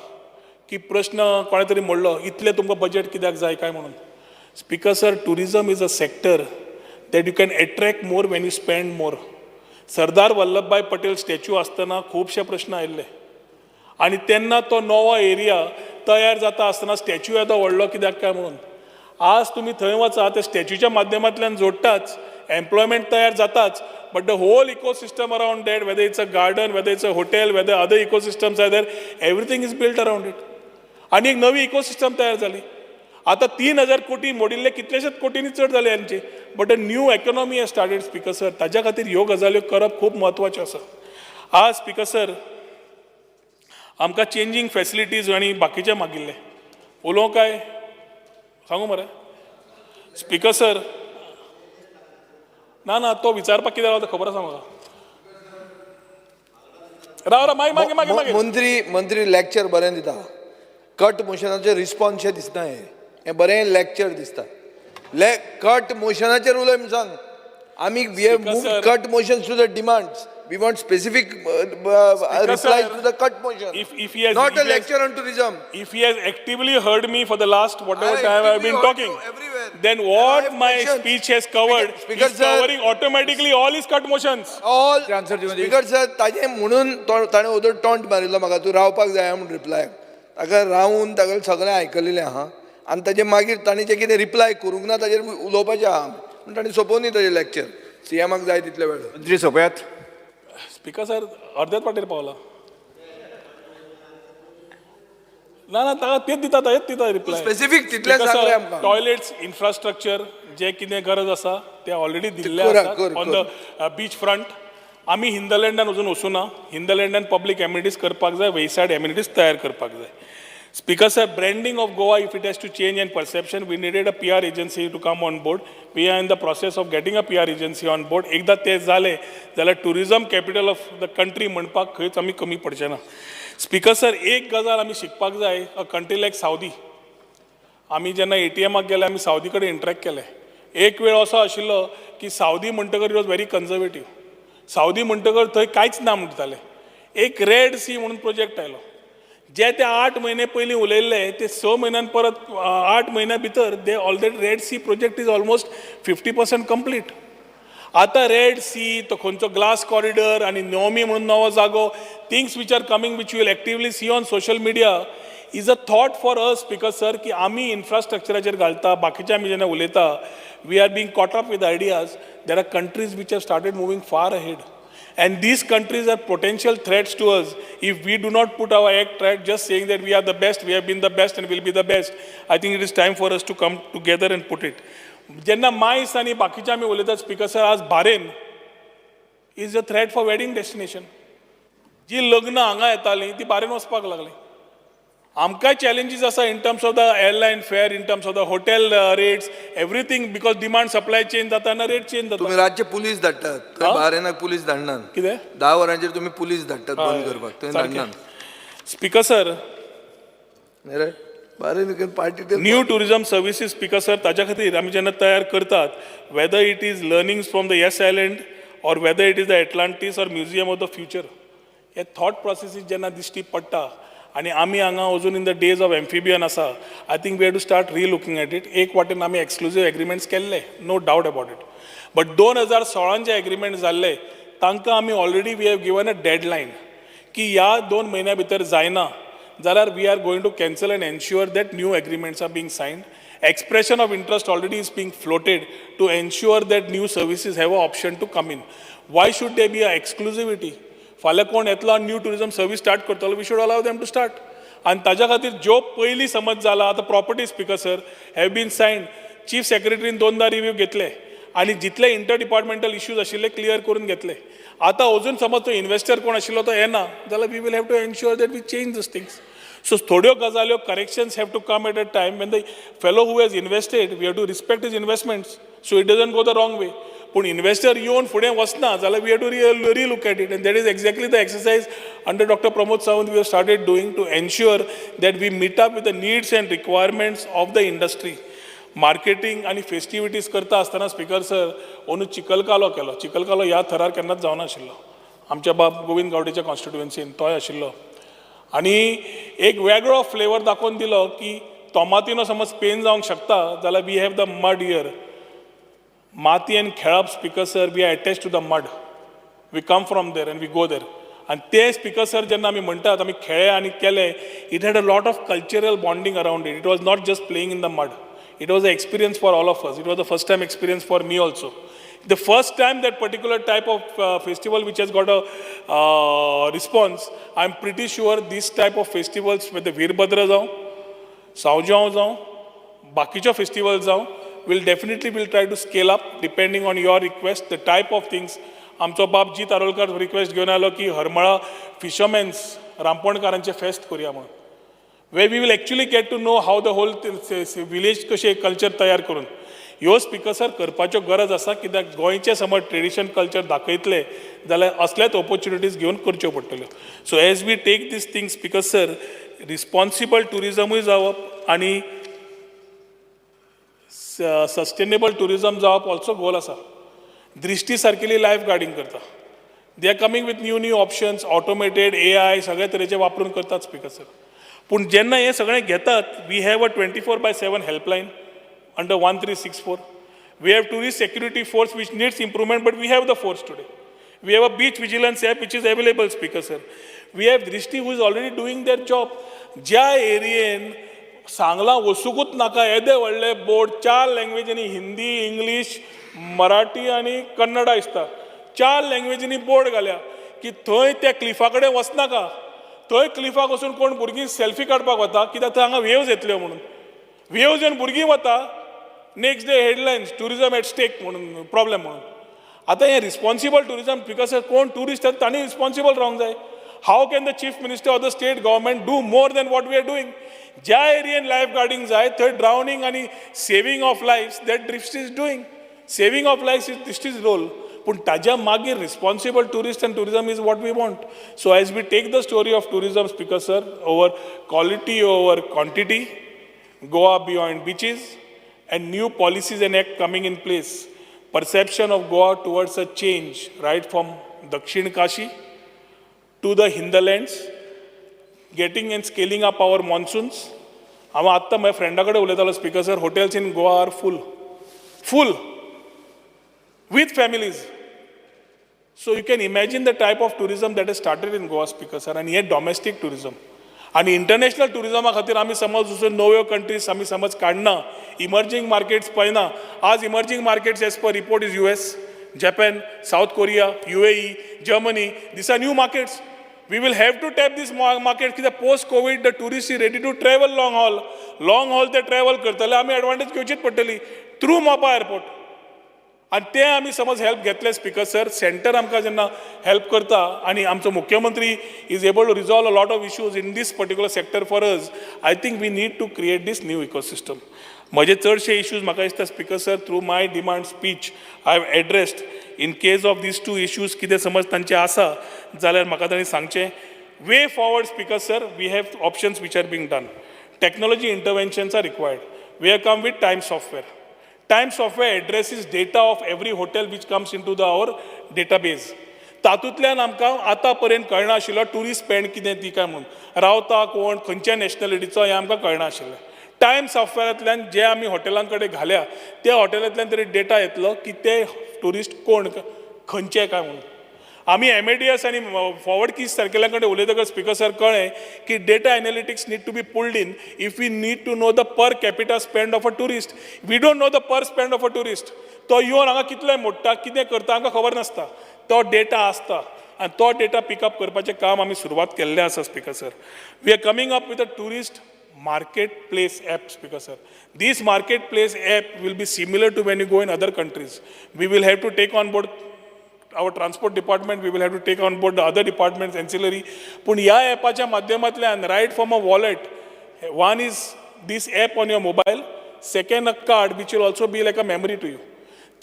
की प्रश्न कोणे तरी म्हणलो इतले तुमकां बजेट कित्याक जाय काय म्हणून. Speaker sir, tourism is a sector that you can attract more when you spend more. Sardar Vallabhbhai Patel statue आसतना खुबशे प्रश्न आयिल्ले आनी तेन्ना तो नवो एरिया तयार जाता आसतना स्टॅच्यू येदो व्हडलो कित्याक काय म्हणून. आज तुमी थंय वचा ते स्टॅच्यूच्या माध्यमांतल्यान जोडटाच, एम्प्लॉयमेंट तयार जाताच, but the whole ecosystem around that, whether it's a garden, whether it's a hotel, whether other ecosystems are there, everything is built around it. आणि एक नवी इकोसिस्टम तयार जाली. आता 3,000 कोटी मोडिल्ले कितलेशेच कोटींनी चड जाले यांचे. But a new economy has started speaker sir. ताज्या खातीर ह्यो गजाल्यो करप खूब म्हत्वाच्यो आसा. आज स्पीकर सर आमकां चेंजींग फॅसिलिटीज आनी बाकीचे मागिल्ले उलोवं काय सांगू मरे. स्पीकर सर, ना तो विचारपाक कितें रावता खबर आसा म्हाका. राव मागीर मागीर मागीर मंत्री लॅक्चर बरें दिता. कट मोशनाचेर रिस्पॉन्स दिसना. हे बरें लॅक्चर दिसता. कट मोशनाचेर उलय म्हूण सांग. आमी we have moved cut motions to the demands. We want specific replies to the cut motion. Not a lecture on tourism. If he has actively heard me for the last whatever time I have been talking, then what my speech has covered is covering automatically all his cut motions. All. Speaker sir, ताजे म्हणून ताणें उदो taunt मारिल्लो म्हाका तूं रावपाक जाय म्हणून रिप्लाय. ताका रावन ताका सगळें आयकलेलें आहा आनी ताजे मागीर ताणें जें कितें रिप्लाय करूंक ना ताजेर उलोवपाचें आहा म्हणून ताणें सोंपोवनी ताजें लॅक्चर. CMाक जाय तितले वेळ. मंत्री सोपयात. स्पीकर सर अर्ध्याच वाटेर पावला. ना ना ताका तेच दिता रिप्लाय स्पेसिफीक तितलें सांग रे आमकां. टॉयलेट्स इन्फ्रास्ट्रक्चर जे कितें गरज आसा ते ऑलरेडी दिल्ले कर, आसात कर, ऑन द बीच फ्रंट. आमी हिंदरलँडान अजून वचूना. हिंदरलँडान पब्लीक एम्युनिटीज करपाक जाय, वेसायड एम्युनिटीज तयार करपाक जाय. Speaker sir, branding of Goa, if it has to change and perception, we needed a PR agency to come on board. We are in the process of getting a PR agency on board. एकदा ते जाले जाल्यार tourism capital of the country म्हणपाक खंयच आमी कमी पडचे ना. Speaker sir, एक गजाल आमी शिकपाक जाय, अ कंट्री लायक सावदी. आमी जेन्ना ATMाक गेले आमी सावदी कडेन इंटरॅक्ट केले. एक वेळ असो आशिल्लो की सावदी म्हणटकर इट वॉज व्हेरी कन्झर्वेटीव. सावदी म्हणटकर थंय कांयच ना म्हणटाले. एक रेड सी म्हणून प्रोजेक्ट आयलो. जे ते 8 महिने पयलीं उलयल्ले ते 6 म्हयन्यान परत 8 म्हयन्या भितर दे already red sea project is almost 50% complete. आतां रेड सी तो खंयचो ग्लास कॉरिडर आनी नोमी म्हणून नवो जागो, things which are coming which you will actively see on social media is a thought for us. Because sir की आमी इन्फ्रास्ट्रक्चराचेर घालता, बाकीचे आमी जेन्ना उलयता, we are being caught up with ideas. There are countries which have started moving far ahead. And these countries are potential threats to us if we do not put our act right, just saying that we are the best, we have been the best and will be the best. I think it is time for us to come together and put it. Jenna mais ani bakicha ami uletat speaker sir, आज Bahrain is a threat for wedding destination. जी लग्न हांगा येतालीं ती Bahrain वचपाक लागलीं. आमकांय challenges आसा in terms of the airline fare, in terms of the hotel rates, everything, because demand supply change जाता आनी rate change जाता. तुम्ही राज्य पुलीस धाडटात, थंय बारेनाक पुलीस धाडनात. कितें 10 वरांचेर तुम्ही पुलीस धाडटात बंद करपाक, थंय धाडनात. स्पीकर सर, बारेन party new tourism services speaker sir, ताज्या खातीर आमी जेन्ना तयार करतात, whether it is learnings from the Yas island or whether it is the Atlantis or museum of the future, हे थॉट प्रोसेसीस जेन्ना दिश्टी पडटा आनी आमी हांगा अजून in the days of amphibian आसा, I think we have to start relooking at it. एक वाटेन आमी एक्सक्लुसीव एग्रीमेंट्स केल्ले, no doubt about it. But 2016 जे एग्रीमेंट जाल्ले तांकां आमी already we have given a deadline की ह्या 2 म्हयन्या भितर जायना जाल्यार we are going to cancel and ensure that new agreements are being signed. Expression of interest already is being floated to ensure that new services have an option to come in. Why should there be an exclusivity? फाल्यां कोण येतलो new tourism service start करतलो, we should allow them to start. आनी ताज्या खातीर ज्यो पयलीं समज जाला, आतां property speaker sir have been signed, chief सेक्रेटरीन 2दा रिव्यू घेतले आनी जितले इंटर डिपार्टमेंटल इश्यूज आशिल्ले क्लियर करून घेतले. आतां अजून समज तो इन्व्हेस्टर कोण आशिल्लो तो येना जाल्यार we will have to ensure that we change these things. So थोड्यो गजाल्यो corrections have to come at a time when the fellow who has invested, we have to respect his investments so it doesn't go the wrong way. पूण investor येवन फुडें वचना जाल्यार we have to relook at it, and that is exactly the exercise under Dr. Pramod Sawant we have started doing to ensure that we meet up with the needs and requirements of the industry. Marketing आणि festivities करता आसतना speaker sir अंदू चिकलकालो केलो. चिकलकालो ह्या थरार केन्नाच जावना आशिल्लो. आमच्या बाब गोविंद गावडेच्या कॉन्स्टिट्युएन्सीन तोय आशिल्लो. आणि एक वेगळो फ्लेवर दाखोवन दिलो की टोमाटिनो समज स्पेन जावंक शकता जाल्यार we have the mud here. मातयेन खेळप speaker sir, we are attach to the mud, we come from there and we go there. आनी ते स्पीकर सर जेन्ना आमी म्हणटात आमी खेळे आनी केले, it had a lot of cultural bonding around it. It was not just playing in the mud, it was a experience for all of us. It was the first time experience for me also. The first time that particular type of festival which has got a response, I'm pretty sure these type of festivals, whether Veerbhadra जावं, Saujao जावं, बाकीच्या festivals जावं, will try to scale up depending on your request, the type of things. आमचो बाब जी तारोलकर request घेवन आयलो की हरमळा फिशरमॅन्स रामपणकारांचे fest करुया म्हणून, where we will actually get to know how the whole village कशें कल्चर तयार करून. ह्यो स्पीकर सर करपाच्यो गरज आसा, कित्याक गोंयचे समज ट्रेडिशन कल्चर दाखयतले जाल्यार असलेच ऑपॉर्च्युनिटीज घेवन करच्यो पडटल्यो. So as we take these things speaker sir, responsible टुरिजमूय जावप आनी सस्टेनेबल टुरिजम जावप ऑल्सो गोल आसा. दृश्टी सारकेली लायफ गार्डींग करता. They are coming with new options, automated AI सगळे तरेचे वापरून करतात स्पीकर सर. पूण जेन्ना हे सगळें घेतात, we have a 24/7 helpline under 1364. We have tourist security force which needs improvement, but we have the force today. We have a beach vigilance app which is available, Speaker sir. We have Drishti who is already doing their job. ज्या एरियेन सांगला वचूंकूच नाका येदे व्हडले board 4 लँग्वेजींनी, Hindi, English, Marathi आनी कन्नडा दिसता, 4 लँग्वेजींनी board घाल्या की थंय त्या क्लिफा कडेन वचनाका. थंय क्लिफाक वचून कोण भुरगीं सेल्फी काडपाक वता कित्याक थंय हांगा वेव्ज येतल्यो म्हणून. वेव्ज येवन भुरगीं वता, next day headlines tourism at stake म्हणून प्रॉब्लेम म्हणून. आतां हें रिस्पॉन्सिबल टुरिजम बिकॉज कोण टुरिस्ट आहेत तांणी रिस्पॉन्सिबल रावंक जाय. How can the chief minister of the state government do more than what we are doing. ज्या एरियेन लायफ गार्डींग जाय थंय ड्रावनींग आनी saving of lives that drift is doing. Saving of lives is district role. पूण ताज्या मागीर responsible tourist and tourism is what we want. So as we take the story of tourism speaker sir over quality over quantity, Goa beyond beaches, and new policies and act coming in place. Perception of Goa towards a change, right from Dakshin Kashi to the Hinterlands, getting and scaling up our monsoons. हांव आत्तां माझ्या फ्रेंडा कडेन उलयतालो speaker sir, hotels in Goa are full with families. So you can imagine the type of tourism that has started in Goa, speaker sir, and yet domestic tourism. आणि international टुरिजमा खातीर आमी समज वचून नव्यो कंट्रीज आमी समज काडना, इमर्जींग मार्केट्स पळयना. आज emerging markets as per report is US, Japan, South Korea, UAE, Germany. These are new markets. We will have to tap this market कित्याक post covid the tourist is ready to travel long haul ते travel करतले. आमी advantage घेवचीच पडटली through मोपा airport. आणि ते आमी समज हेल्प घेतले स्पीकर सर, सेंटर आमकां जेन्ना हेल्प करता आनी आमचो मुख्यमंत्री is able to resolve a lot of issues in these particular sector for us, I think we need to create these new ecosystem. म्हजे चडशे इश्यूज म्हाका दिसता speaker sir through my demand speech I have addressed. In case of these two issues कितें समज तांचे आसा जाल्यार म्हाका तांणी सांगचें. Way forward speaker sir, we have options which are being done. Technology interventions are required. We have come with time software. Time software addresses data of every hotel which comes into our database. तातूंतल्यान आमकां आतां पर्यंत कळना आशिल्लो tourist spend कितें ती काय म्हणून, रावता कोण, खंयच्या नॅशनॅलिटीचो हें आमकां कळना आशिल्लें. टायम सॉफ्टवेअरांतल्यान जे आमी हॉटेलां कडेन घाल्या त्या हॉटेलांतल्यान तरी डेटा येतलो की ते टुरिस्ट कोण, खंयचे काय म्हणून. आमी MADS आनी फॉरवर्ड कीज सारकेल्या कडेन उलयतकच स्पीकर सर कळ्ळें की data analytics need to be pulled in if we need to know the per capita spend of a tourist. We don't know the per spend of a tourist. तो येवन हांगा कितले मोडटा, कितें करता हांकां खबर नासता. तो डेटा आसता आनी तो डेटा पिकअप करपाचें काम आमी सुरवात केल्लें आसा speaker sir. We are coming up with a tourist market place app, speaker sir. This market place app will be similar to when you go in other countries. We will have to take on board our transport department, we will have to take on board the other departments ancillary. But या ॲपाच्या माध्यमांतल्यान right from a wallet, one is this app on your mobile, second a card which will also be like a memory to you.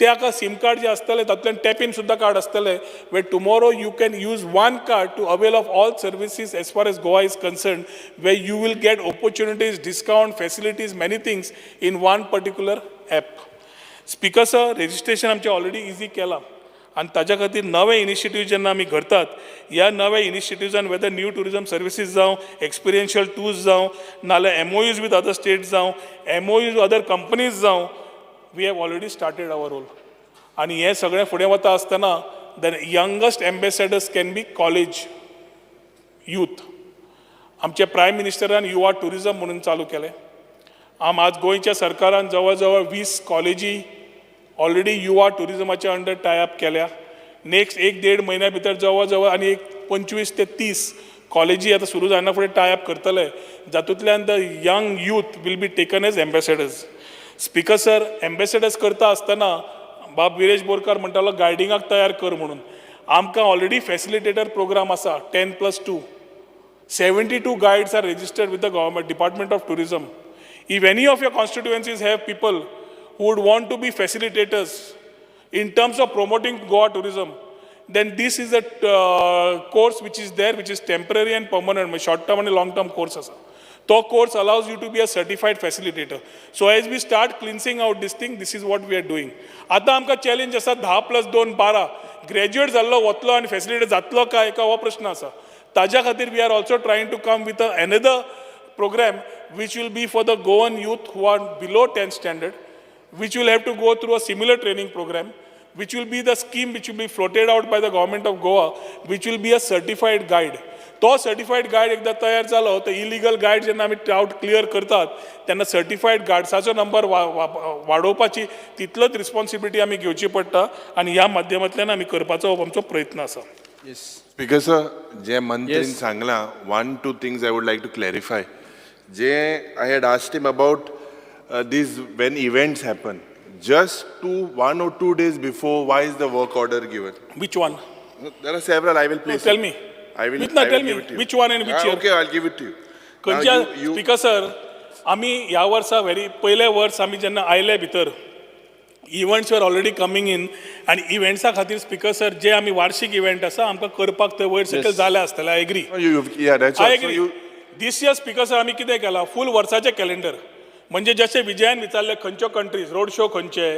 ते हाका SIM card जे आसतले तातूंतल्यान tap in सुद्दां card आसतले, where tomorrow you can use one card to avail of all services as far as Goa is concerned, where you will get opportunities, discount, facilities, many things in one particular app. Speaker sir, registration आमचे already easy केला आणि ताज्या खातीर नवे initiative जेन्ना आमी करतात, ह्या नव्या इनिशिएटिव्जान वेदर न्यू टुरिजम सर्विसीस जावं, एक्सपिरियन्शियल टूर्स जावं, नाल्यार MOUs विथ अदर स्टेट्स जावं, MOUs अदर कंपनीज जावं, we have already started our role. आणि हे सगळें फुडें वता आसतना the youngest ambassadors can be college youth. आमचे प्रायम मिनिस्टरान युवा टुरिजम म्हणून चालू केलें. आज गोंयच्या सरकारान जवळ जवळ 20 कॉलेजी ऑलरेडी युवा टुरिजमाच्या अंडर टायअप केल्या. नेक्स्ट 1-1.5 महिन्या भितर जवळ जवळ आणि एक 25 ते 30 कॉलेजी आता सुरू जायना फुडें टायअप करतले, जातूंतल्यान the young youth will be taken as ambassadors. Speaker sir, ambassadors करता आसतना बाब विरेश बोरकार म्हणटालो गायडिंगाक तयार कर म्हणून. आमकां ऑलरेडी फॅसिलिटेटर प्रोग्राम आसा 10+2. 72 guides are registered with the government Department of Tourism. If any of your constituencies have people who would want to be facilitators in terms of promoting Goa tourism, then this is a course which is there, which is temporary and permanent, short term and long term course asa. To course allows you to be a certified facilitator. So as we start cleansing out this thing, this is what we are doing. आता आमकां challenge आसा 10+2 12. Graduate जाल्लो वतलो आनी facilitator जातलो काय एका हो प्रश्न आसा. ताज्या खातीर we are also trying to come with another program which will be for the Goan youth who are below 10th standard, which will have to go through a similar training program, which will be the scheme which will be floated out by the government of Goa, which will be a certified guide. तो certified guide एकदा तयार जालो तर illegal guide जेन्ना आमी doubt clear करतात तेन्ना certified गार्ड्साचो number वाडोवपाची तितलोच रिस्पॉन्सिबिलिटी आमी घेवची पडटा आणि ह्या माध्यमांतल्यान आमी करपाचो आमचो प्रयत्न आसा. Speaker sir, जे मंत्रीन Yes. सांगला, 1-2 things I would like to clarify. जे I had asked him about these when events happen. Just 1 or 2 days before, why is the work order given? Which one? There are several. I will No, place. tell me. I will. Which not I tell will me. give it to you. Which one and which year? Okay, I'll give it to you. Now खंयच्या you speaker sir आमी ह्या वर्सा पयले वर्स आमी जेन्ना आयले भितर events were already coming in आनी इव्हेंट्सा खातीर स्पिकर सर जे आमी वार्षिक इव्हेंट आसा आमकां करपाक ते वयर सकयल जाले आसतले I agree. yeah, that's I also agree. you. This year speaker sir आमी कितें केलां फूल वर्साचें कॅलेंडर म्हणजे जशें विजयान विचारले खंयच्यो कंट्रीज रोड शो खंयचे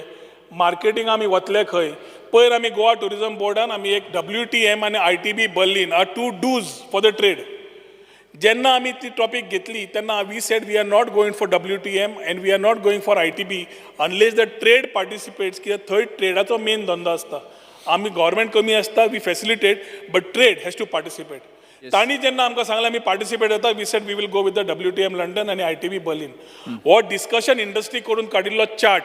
मार्केटींग आमी वतले खंय पयर आमी गोवा टुरिझम बोर्डान आमी एक WTM आनी ITB Berlin are 2 do's for the trade. जेन्ना आमी ती टॉपीक घेतली तेन्ना we said we are not going for WTM and we are not going for ITB unless the trade participates कित्याक थंय ट्रेडाचो मेन धंदो आसता. आमी गव्हर्मेंट कमी आसता we facilitate but trade has to participate. तांणी जेन्ना आमकां सांगलें आमी पार्टिसिपेट जाता we said we will go with the WTM London आनी ITB बर्लिन. हो डिस्कशन इंडस्ट्री करून काडिल्लो चार्ट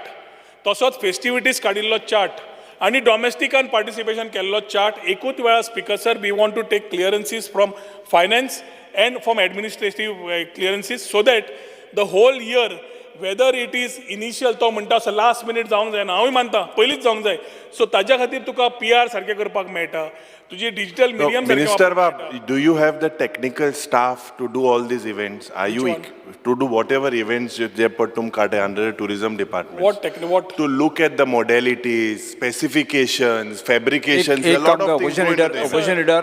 तसोच फेस्टिविटीज काडिल्लो चार्ट आनी डॉमेस्टिकान पार्टिसिपेशन केल्लो चार्ट एकूच वेळा speaker sir we want to take clearances from finance and from administrative clearances so that the whole year whether it is initial तो म्हणटा असो लास्ट मिनिट जावंक जायना हांवूय मानता पयलींच जावंक जाय सो ताज्या खातीर तुका PR सारकें करपाक मेळटा तुजी digital medium Minister Bab, do you have the technical staff to do all these events? Are you to do whatever events they put under the tourism department? what To look at the modalities, specifications, fabrications, a lot of things. Opposition leader.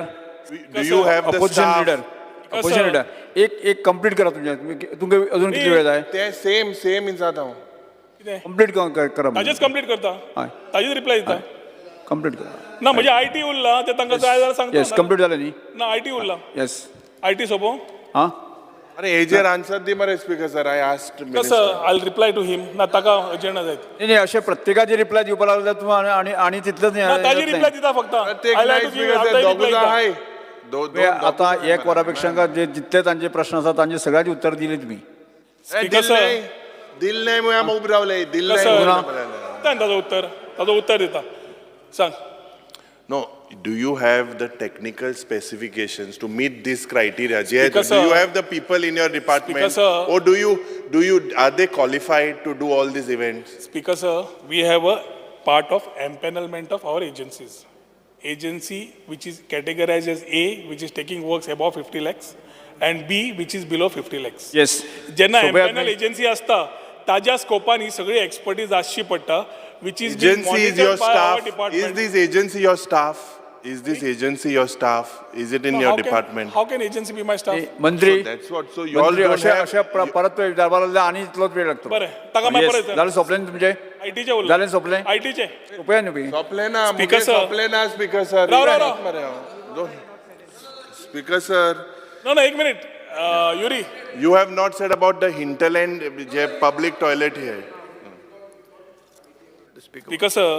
Do you have the staff? Opposition leader. एक complete करा तुमचे अजून किती वेळ जाय ते same in जाता हांव. कंप्लीट करा ताजेच कंप्लीट करता ताजेच रिप्लाय दिता कंप्लीट करा ना म्हणजे IT उरला ते तांकां जाय जाल्यार सांगता येस कंप्लीट जालें न्ही ना IT उरला येस IT सोपो हां अरे हेजेर आन्सर दी मरे स्पीकर सर आय आस्क्ड कसं आय रिप्लाय टू हिम ना ताका अजेंडा जाय नाही अशे प्रत्येकाचे रिप्लाय दिवपाक लागले जाल्यार तुम्ही आणि तितलेंच ताजी रिप्लाय दिता फक्त I like to give reply दिता. आता एक वरापेक्षा जे जितले तांचे प्रश्न आसा तांचे सगळ्यांची उत्तर दिली तुम्ही दिल नाही मुळे आम्ही उबे रावले दिल ताजो उत्तर दिता सांग. No, do you have the technical specifications to meet this criteria? Do you have the people in your department, or are they qualified to do all these events? Speaker sir, we have a part of empanelment of our agencies. Agency which is categorized as A, which is taking works above 50 lakhs, and B, which is below 50 lakhs. Yes. जेन्ना empanel agency असता, ताज्या स्कोपान ही सगळी expertise आसची पडटा, which is being Agency is your monitored by our staff. department. Is this agency your staff? Is this agency your staff? Is it in No, your how can- department? How can agency be my staff? मंत्री So that's what. So you all मंत्री don't have. अशा परत विचारपाक लागले आणि इतलोच वेळ लागतो बरें, ताका मागीर परत जालें सोंपलें न्ही तुमचें IT चे उरला. जालें सोंपलें IT चे. सोंपया न्ही पळय. सोपले ना Speaker मुगे sir. सोपले ना स्पीकर सर राव. स्पीकर सर No, एक minute. Yuri, you have not said about the Hinterland जे public toilet here. Speaker sir,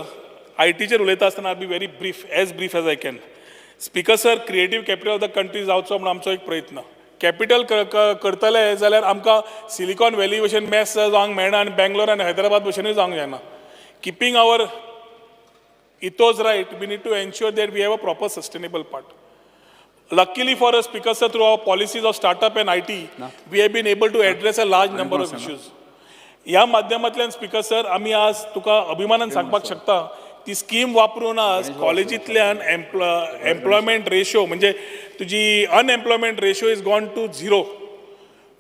IT चे उलयता आसतना I'll be very brief as I can. Speaker sir, creative capital of the country जावचो म्हणून आमचो एक प्रयत्न. कॅपिटल करतले जाल्यार आमकां सिलिकॉन व्हॅली भशेन मॅस जावंक मेळना आनी बेंगलोर आनी हैदराबाद भशेनूय जावंक जायना. Keeping our ethos right, we need to ensure that we have a proper sustainable part. Luckily for us, Speaker sir, through our policies of startup and IT, we have been able to address a large number of issues. ह्या माध्यमांतल्यान speaker sir आमी आज तुका अभिमानान सांगपाक शकता ती scheme वापरून आज कॉलेजींतल्यान एम्प्लॉयमेंट रेशो म्हणजे तुजी unemployment ratio is gone to 0.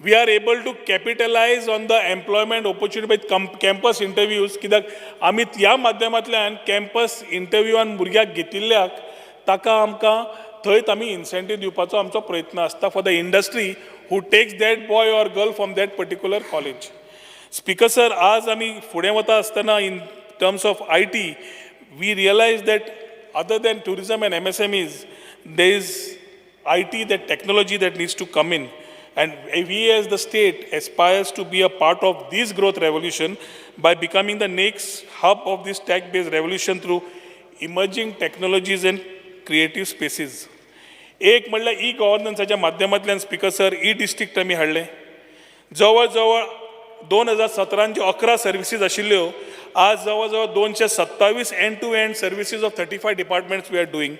We are able to capitalise on the employment opportunity with campus interviews कित्याक आमी ह्या माध्यमांतल्यान कॅम्पस इंटरव्यूआन भुरग्याक घेतिल्ल्याक ताका आमकां थंयच आमी इन्सेंटीव दिवपाचो आमचो प्रयत्न आसता for the industry who text that boy or girl from that particular college. Speaker sir आज आमी फुडें वता आसतना in terms of IT we realize that other than tourism and MSMEs there is IT, that technology that needs to come in, and we as the state aspires to be a part of this growth revolution by becoming the next hub of this tech based revolution through emerging technologies and creative spaces. एक म्हणल्यार E गव्हर्नन्साच्या माध्यमांतल्यान speaker sir district आमी हाडले. जवळ जवळ 2017 ज्यो 11 services आशिल्ल्यो आज जवळ जवळ 227 end to end services of 35 departments we are doing.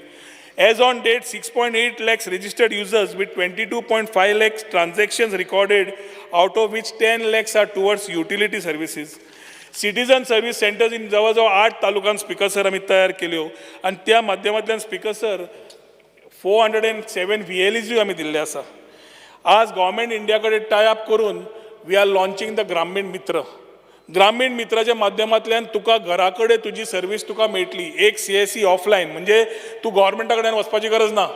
As on date, 6.8 lakhs registered users with 22.5 lakhs transactions recorded, out of which 10 lakhs are towards utility services. Citizen service centres in जवळजवळ 8 तालुक्यात speaker sir आम्ही तयार केल्यो आणि त्या माध्यमांतल्यान speaker sir 407 VLEs आम्ही दिल्ले आसा. आज गव्हर्नमेंट इंडिया कडेन टाय अप करून वी आर लॉन्चिंग द ग्रामीण मित्र. ग्रामीण मित्राच्या माध्यमांतल्यान तुका घरा कडेन तुजी सर्व्हिस तुका मेळटली. एक CSE ऑफलायन म्हणजे तू गव्हर्नमेंटा कडेन वचपाची गरज ना.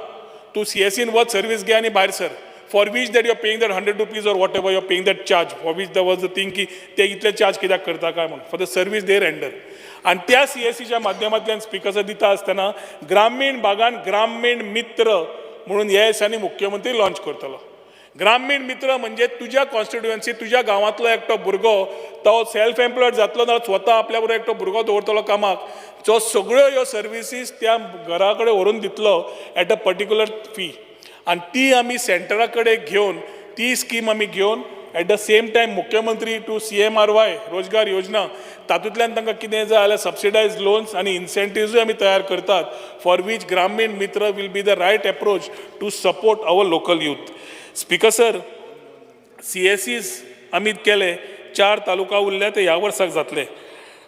तू CSEन वच सर्व्हिस घे आनी भायर sir. For which that you are paying that 100 rupees or whatever you are paying that charge, for which there was the thing की ते इतले चार्ज कित्याक करता काय म्हणून, for the service they render. आणि त्या CSEच्या माध्यमांतल्यान स्पीकर दिता आसतना ग्रामीण भागान ग्रामीण मित्र म्हणून ह्या दिसांनी मुख्यमंत्री लॉन्च करतलो. ग्रामीण मित्र म्हणजे तुझ्या कॉन्स्टिट्युएन्सी तुझ्या गांवांतलो एकटो भुरगो तो सेल्फ एम्प्लॉयड जातलो ना स्वता आपल्या बरोबर एकटो भुरगो दवरतलो कामाक, जो सगळ्यो ह्यो सर्विसीस त्या घरा कडेन व्हरून दितलो एट अ पर्टिक्युलर फी. आणि ती आम्ही सेंटरा कडेन घेवन ती स्कीम आम्ही घेवन एट द सेम टायम मुख्यमंत्री टू CMRY रोजगार योजना तातूंतल्यान तांकां कितें जाय जाल्यार सबसिडायज लोन्स आनी इन्सेंटिव्हूय आमी तयार करतात, for which Gramin Mitra will be the right approach to support our local youth. Speaker sir, CSEs आमी केले, 4 तालुका उरले ते ह्या वर्साक जातले.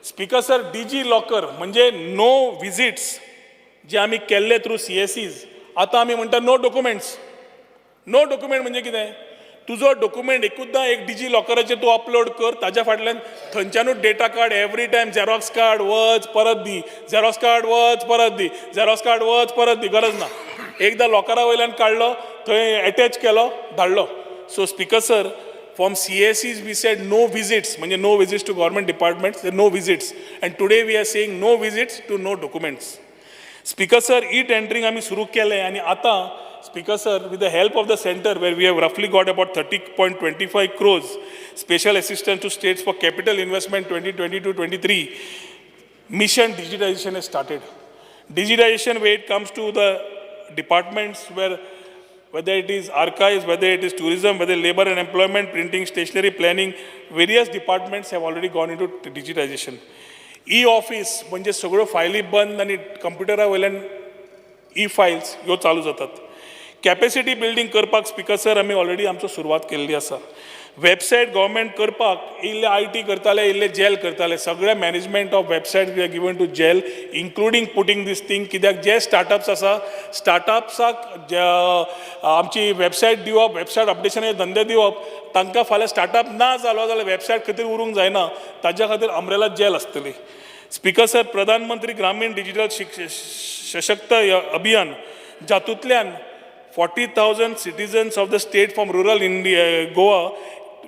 स्पीकर सर, DG लॉकर म्हणजे नो विजिट्स जे आमी केल्ले थ्रू CSEs, आता आम्ही म्हणटा नो डॉक्युमेंट्स. नो डॉक्युमेंट म्हणजे कितें? तुजो डॉक्युमेंट एकूचदा एक डिजी लॉकराचेर तूं अपलोड कर, ताज्या फाटल्यान थंयच्यानूच data card every time xerox card वच परत दी, झेरॉक्स कार्ड वच परत दी, झेरॉक्स कार्ड वच परत दी, गरज ना. एकदा लॉकरा वयल्यान काडलो, थंय अटॅच केलो, धाडलो. So speaker sir, from CSEs we said no visits, म्हणजे no visits to government departments, no visits, and today we are saying no visits to no documents. Speaker sir, e tendering आम्ही सुरू केले आणि आता speaker sir, with the help of the centre where we have रफली got about 30.25 crores special assistance to states for capital investment 2022-23 mission digitisation has started. Digitization where it comes to the departments whether it is archives, whether it is tourism, whether labor and employment, printing, stationery, planning, various departments have already gone into digitization. E-office म्हणजे सगळ्यो फायली बंद आणि कंप्युटरा वयल्यान E-files ह्यो चालू जातात. Capacity building करपाक स्पीकर सर आमी ऑलरेडी आमचो सुरवात केल्ली आसा. वेबसायट गव्हर्मेंट करपाक इल्ले IT करताले, इल्ले जेल करताले. सगळे management of website we are given to GEL, including putting these thing. कित्याक जे स्टार्टअप्स आसा, स्टार्टअप्साक आमची वेबसायट दिवप, वेबसायट अपडेशनाचे धंदे दिवप, तांकां फाल्यां स्टार्टअप ना जालो जाल्यार वेबसायट खातीर उरूंक जायना, ताज्या खातीर अम्ब्रेला जेल आसतली. स्पीकर सर, प्रधानमंत्री ग्रामीण डिजिटल सशक्त अभियान जातूंतल्यान 40,000 citizens of the state from rural India, Goa,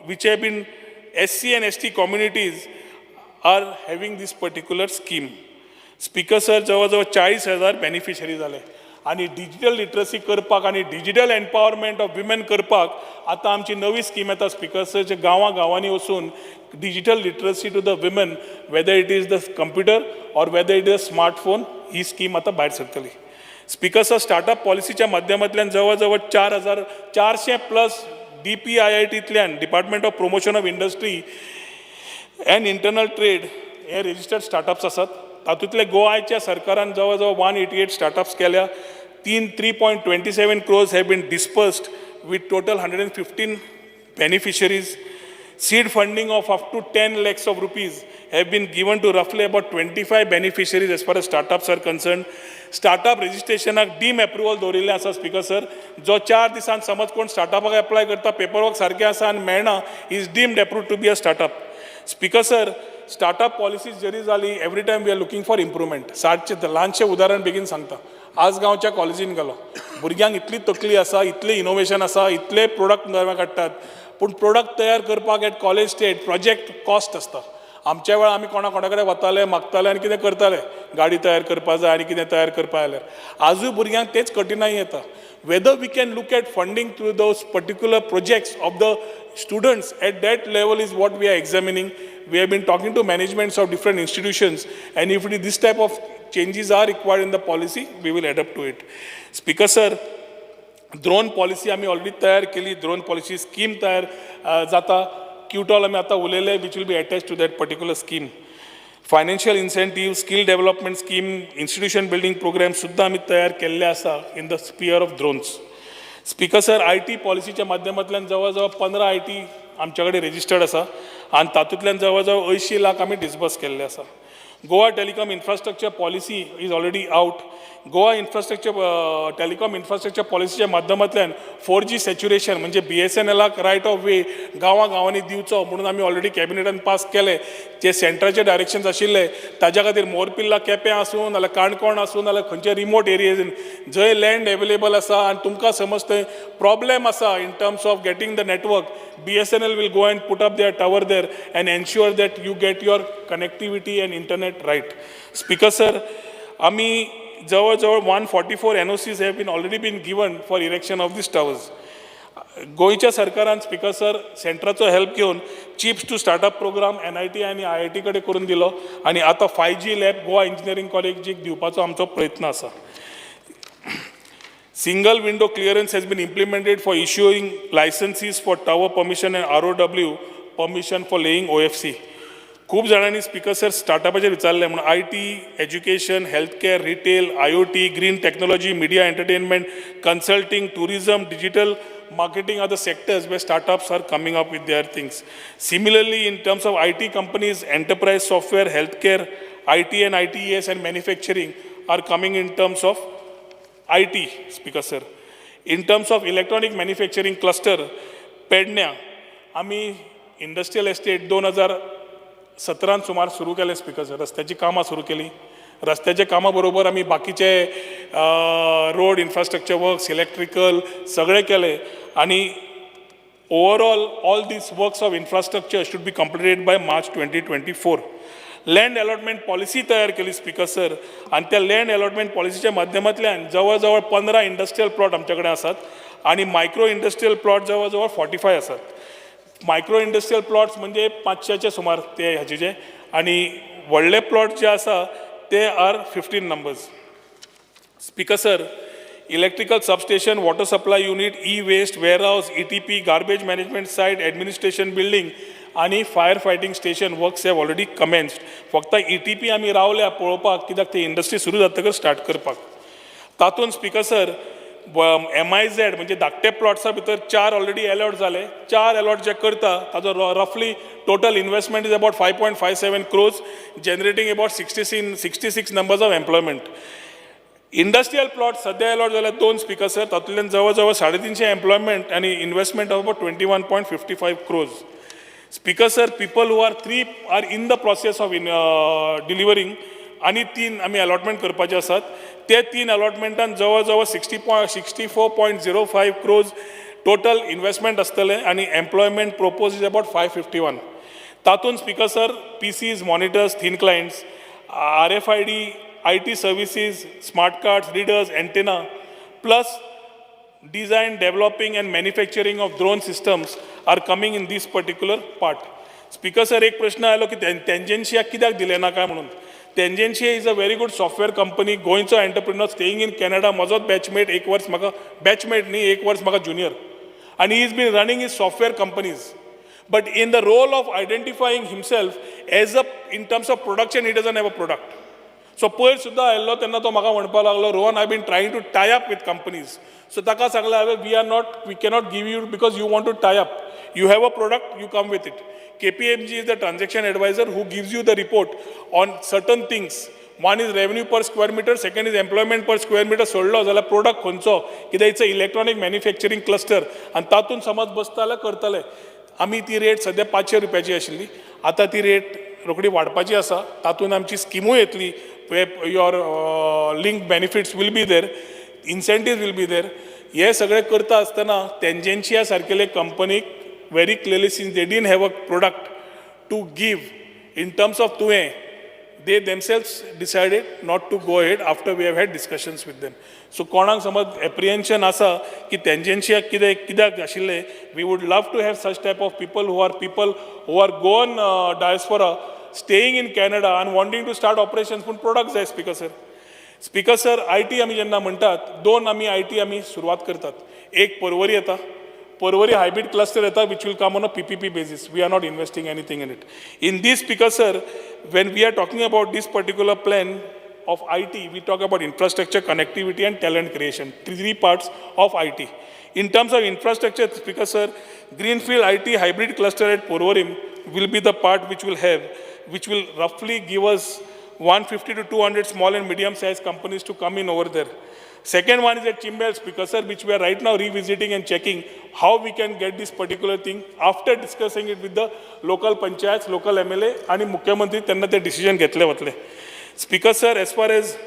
which have been SC and ST communities are having this particular scheme. Speaker sir, जवळजवळ 40,000 बेनिफिशरी जाले आणि डिजिटल लिटरसी करपाक आणि डिजिटल एम्पावरमेंट ऑफ विमेन करपाक आता आमची नवी स्कीम येता स्पीकर सर, जे गांवांनी वचून digital literacy to the women, whether it is the computer or whether it is a smartphone, ही स्कीम आता भायर सरतली. स्पीकर सर, स्टार्टअप पॉलिसीच्या माध्यमांतल्यान जवळजवळ 4,400+ DPIITंतल्यान department of promotion of industry and internal trade हे रजिस्टर्ड स्टार्टअप्स आसात. तातूंतले गोवाच्या सरकारान जवळजवळ 188 स्टार्टअप्स केल्या. 3.27 crores have been dispersed with total 115 beneficiaries. Seed funding of up to 10 lakhs of rupees have been given to roughly about 25 beneficiaries as far as startups are concerned. Startup registration deem approval दवरिल्लें आसा speaker sir, जो 4 दिसान समज कोण स्टार्टअपाक apply करता, paperwork सारकें आसा आनी मेळना, is deemed approved to be a startup. Speaker sir, startup policies जरी जाली, every time we are looking for improvement. ल्हानशें उदाहरण बेगीन सांगता. आज गांवच्या कॉलेजीन गेलो, भुरग्यांक इतली तकली आसा, इतले इनोव्हेशन आसा, इतले प्रोडक्ट नवे काडटात, पूण प्रोडक्ट तयार करपाक at college state project cost आसता. आमच्या वेळार आमी कोणा कडेन वताले, मागताले आनी कितें करताले, गाडी तयार करपाक जाय आनी कितें तयार करपा जाल्यार. आजूय भुरग्यांक तेच कठिनाई येता. Whether we can look at funding through those particular projects of the students at that level is what we are examining. We have been talking to managements of different institutions, and if this type of changes are required in the policy, we will adapt to it. Speaker sir, drone policy आम्ही already तयार केली. Drone policy scheme तयार जाता. क्यूटॉल आम्ही आता उलयले, which will be attached to that particular scheme. Financial incentive, skill development scheme, institution building program सुद्धा आम्ही तयार केल्ले आसा in the sphere of drones. Speaker sir, IT पॉलिसीच्या माध्यमांतल्यान जवळ 15 IT आमच्या कडेन रजिस्टर्ड आसा आणि तातूंतल्यान जवळ 80 लाख आमी डिस्बर्स केल्ले आसा. Goa telecom infrastructure policy is already out. Goa telecom infrastructure पॉलिसीच्या माध्यमांतल्यान 4G सॅच्युरेशन म्हणजे BSNLाक रायट ऑफ वे गांवांनी दिवचो म्हणून आमी ऑलरेडी कॅबिनेटान पास केले. जे सेंटराचे डायरेक्शन्स आशिल्ले ताज्या खातीर मोरपिल्ला केपें आसूं नाल्यार काणकोण आसूं नाल्यार खंयचे रिमोट एरियेज जंय लँड एवेलेबल आसा आनी तुमकां समज थंय प्रॉब्लेम आसा in terms of getting the network, BSNL will go and put up their tower there and ensure that you get your connectivity and internet right. Speaker sir, आमी जवळ 144 NOCs have been already been given for erection of these towers. गोंयच्या सरकारान speaker sir सेंटराचो help घेवन chips to startup program NIT आणि IIT कडेन करून दिलो आणि आता 5G लॅब गोवा इंजिनियरिंग कॉलेजीक दिवपाचो आमचो प्रयत्न आसा. Single window clearance has been implemented for issuing licenses for tower permission and ROW permission for laying OFC. खूप जाणांनी स्पीकर सर स्टार्टअपाचेर विचारले म्हणून IT, education, health care, retail, IoT, green technology, media entertainment, consulting, tourism, digital marketing are the sectors where startups are coming up with their things. Similarly, in terms of IT companies, enterprise software, healthcare, IT and ITES and manufacturing are coming in terms of IT, Speaker sir. In terms of electronic manufacturing cluster, पेडण्या आम्ही industrial estate 2017 सुमार सुरू केले speaker sir. रस्त्याची कामां सुरू केली. रस्त्याच्या कामा बरोबर आम्ही बाकीचे रोड इन्फ्रास्ट्रक्चर वर्क्स, इलेक्ट्रिकल सगळे केले आणि overall all these works of infrastructure should be completed by March 2024. Land allotment policy तयार केली स्पीकर सर आणि त्या लँड अलॉटमेंट पॉलिसीच्या माध्यमांतल्यान जवळ 15 इंडस्ट्रियल प्लॉट आमच्याकडे आसात आणि मायक्रो इंडस्ट्रियल प्लॉट जवळ 45 आसात. मायक्रो इंडस्ट्रियल प्लॉट्स म्हणजे 500चे सुमार ते ह्याचे आणि व्हडले प्लॉट जे आसा ते are 15 numbers. Speaker sir, electrical substation, water supply unit, waste, warehouse, ETP, garbage management site, administration building आणि fire fighting station works have already commenced. फक्त ETP आम्ही रावल्या पळोवपाक कित्याक ती इंडस्ट्री सुरू जातकच स्टार्ट करपाक. तातूंत स्पीकर सर MIZ म्हणजे धाकटे प्लॉट्सा भितर 4 ऑलरेडी अलॉट झाले. 4 अलॉट जे करता ताजो रफली total investment is about 5.57 crores, generating about 66 numbers of employment. Industrial plot सध्या अलॉट झाले 2 स्पीकर सर, तातूंतल्यान जवळ 350 एम्प्लॉयमेंट आणि investment of about 21.55 crores. Speaker sir, people who are 3 R in the process of delivering आणि 3 आम्ही allotment करपाचे आसात. ते 3 अलॉटमेंटान जवळ 64.05 crores टोटल इन्व्हेस्टमेंट आसतले आणि एम्प्लॉयमेंट प्रोपोज इज अबाउट 551. तातूंत speaker sir PCs, monitors, thin clients, RFID, IT services, smart cards, readers, antenna plus design, developing and manufacturing of drone systems are coming in this particular part. Speaker sir, एक प्रश्न आलो की Tangentia कित्याक दिले ना काय म्हणून. Tangentia is a very good software company, गोंयचो एंटरप्रिनर staying in Canada. म्हजोच बॅचमेट 1 वर्स म्हाका बॅचमेट न्ही 1 वर्स म्हाका junior and he has been running his software companies. But in the role of identifying himself as a in terms of production, he doesn't have a product. So पयर सुद्दां आयल्लो तेन्ना तो म्हाका म्हणपाक लागलो, Rohan, I been trying to tie up with companies. So ताका सांगलें हांवें, we cannot give you because you want to tie up. You have a product, you come with it. KPMG is the transaction advisor who gives you the report on certain things. One is revenue per square meter, second is employment per square meter. सोडलो जाल्यार product खंयचो, कित्याक it's a electronic manufacturing cluster आनी तातूंत समज बसता जाल्यार करतले. आमी ती रेट सद्या 500 रुपयाची आशिल्ली, आतां ती रेट रोखडी वाडपाची आसा. तातूंत आमची स्किमूय येतली. Your linked benefits will be there, incentives will be there. हे सगळे करता आसतना Tangentia सारकेले कंपनीक very clearly, since they didn't have a product to give in terms of तुवें, they themselves decided not to go ahead after we have had discussions with them. So कोणाक समज apprehension आसा की Tangentia कित्याक आशिल्ले, we would love to have such type of people who are gone diaspora, staying in Canada and wanting to start operations, पण product जाय. Speaker sir, speaker sir, IT आमी जेन्ना म्हणटात 2 आमी IT आमी सुरवात करतात. एक पर्वरी येता, Porvorim hybrid cluster येता, which will come on a PPP basis. We are not investing anything in it. In this, Speaker sir, when we are talking about this particular plan of IT, we talk about infrastructure, connectivity and talent creation, three parts of IT. In terms of infrastructure, Speaker sir, Greenfield IT hybrid cluster at Porvorim will be the part which will roughly give us 150 to 200 small and medium-sized companies to come in over there. Second one is at Chimbel, Speaker sir, which we are right now revisiting and checking how we can get this particular thing after discussing it with the local panchayats, local MLA, and Mukhyamantri, त्यांना ते decision घेतले वतले. Speaker sir, as far as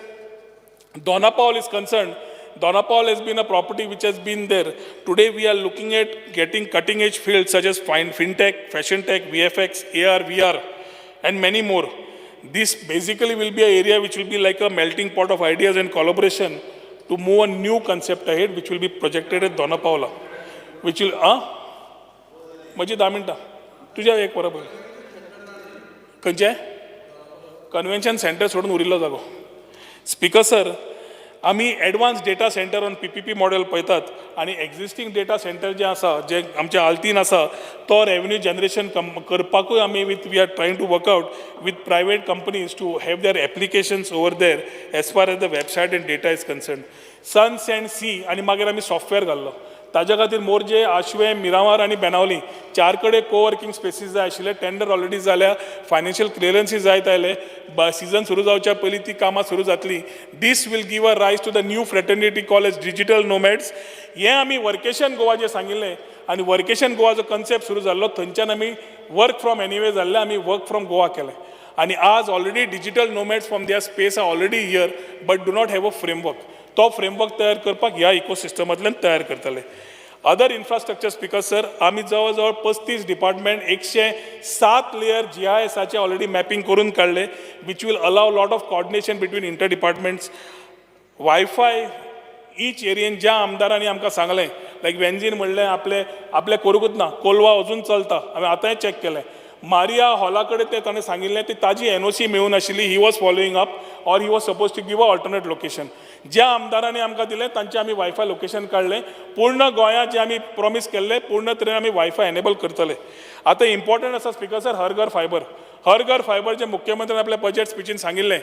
Donapal is concerned, Donapal has been a property which has been there. Today we are looking at getting cutting-edge fields such as fintech, fashion tech, VFX, AR, VR, and many more. This basically will be an area which will be like a melting pot of ideas and collaboration to move a new concept ahead, which will be projected at Donapala, which will, माझी 10 मिनटं, तुझ्या एक बरोबर, खंयचे convention centre सोडून उरिल्लो जागो. Speaker sir, आमी advance data centre on PPP model पळयतात आनी एक्झिस्टींग डेटा सेंटर जे आसा, जे आमच्या आल्तीन आसा, तो रेवेन्यू जनरेशन करपाकूय आमी we are trying to work out with private companies to have their applications over there as far as the website and data is concern. सन्स एंड सी आनी मागीर आमी सॉफ्टवेअर घाल्लो. ताज्या खातीर मोरजे, आशवे, मिरामार आनी बेनावली 4 कडेन कोवर्किंग स्पेसीस जाय आशिल्ले. टेंडर ऑलरेडी जाल्या, फायनान्शियल क्लियरन्सीस जायत आयले, सिजन सुरू जावच्या पयलीं ती कामां सुरू जातली. दीस will give a rise to the new fraternity call as digital nomads. हें आमी वर्केशन गोवा जे सांगिल्लें आनी वर्केशन गोवा जो कन्सेप्ट सुरू जाल्लो थंयच्यान आमी वर्क फ्रॉम एनीवे जाल्ले, आमी वर्क फ्रॉम गोवा केलें. आनी आज already digital nomads from their space are already here but do not have a framework. तो फ्रेमवर्क तयार करपाक ह्या इकोसिस्टमांतल्यान तयार करतले. अदर इन्फ्रास्ट्रक्चर स्पीकर सर, आमी जवळ जवळ 35 डिपार्टमेंट 107 लेयर GISचे ऑलरेडी मॅपिंग करून काढले, which will allow lot of coordination between inter departments. Wifi each एरियेन ज्या आमदारांनी आमकां सांगलें, लायक वेंजीन म्हणलें आपले करूंकूच ना, कोलवा अजून चलता, हांवें आतांय चॅक केलें. मारिया हॉला कडेन ते ताणें सांगिल्लें ती ताजी NOC मेळून आशिल्ली, he was following up or he was suppose to give a alternate location. ज्या आमदारांनी आमकां दिलें तांचें आमी वायफाय लोकेशन काडलें. पूर्ण गोंयांत जे आमी प्रॉमीस केल्लें पूर्ण तरेन आमी वायफाय एनेबल करतले. आतां इम्पॉर्टंट आसा स्पीकर सर, हर घर फायबर. हर घर फायबर जे मुख्यमंत्र्यान आपल्या बजेट स्पिचीन सांगिल्लें,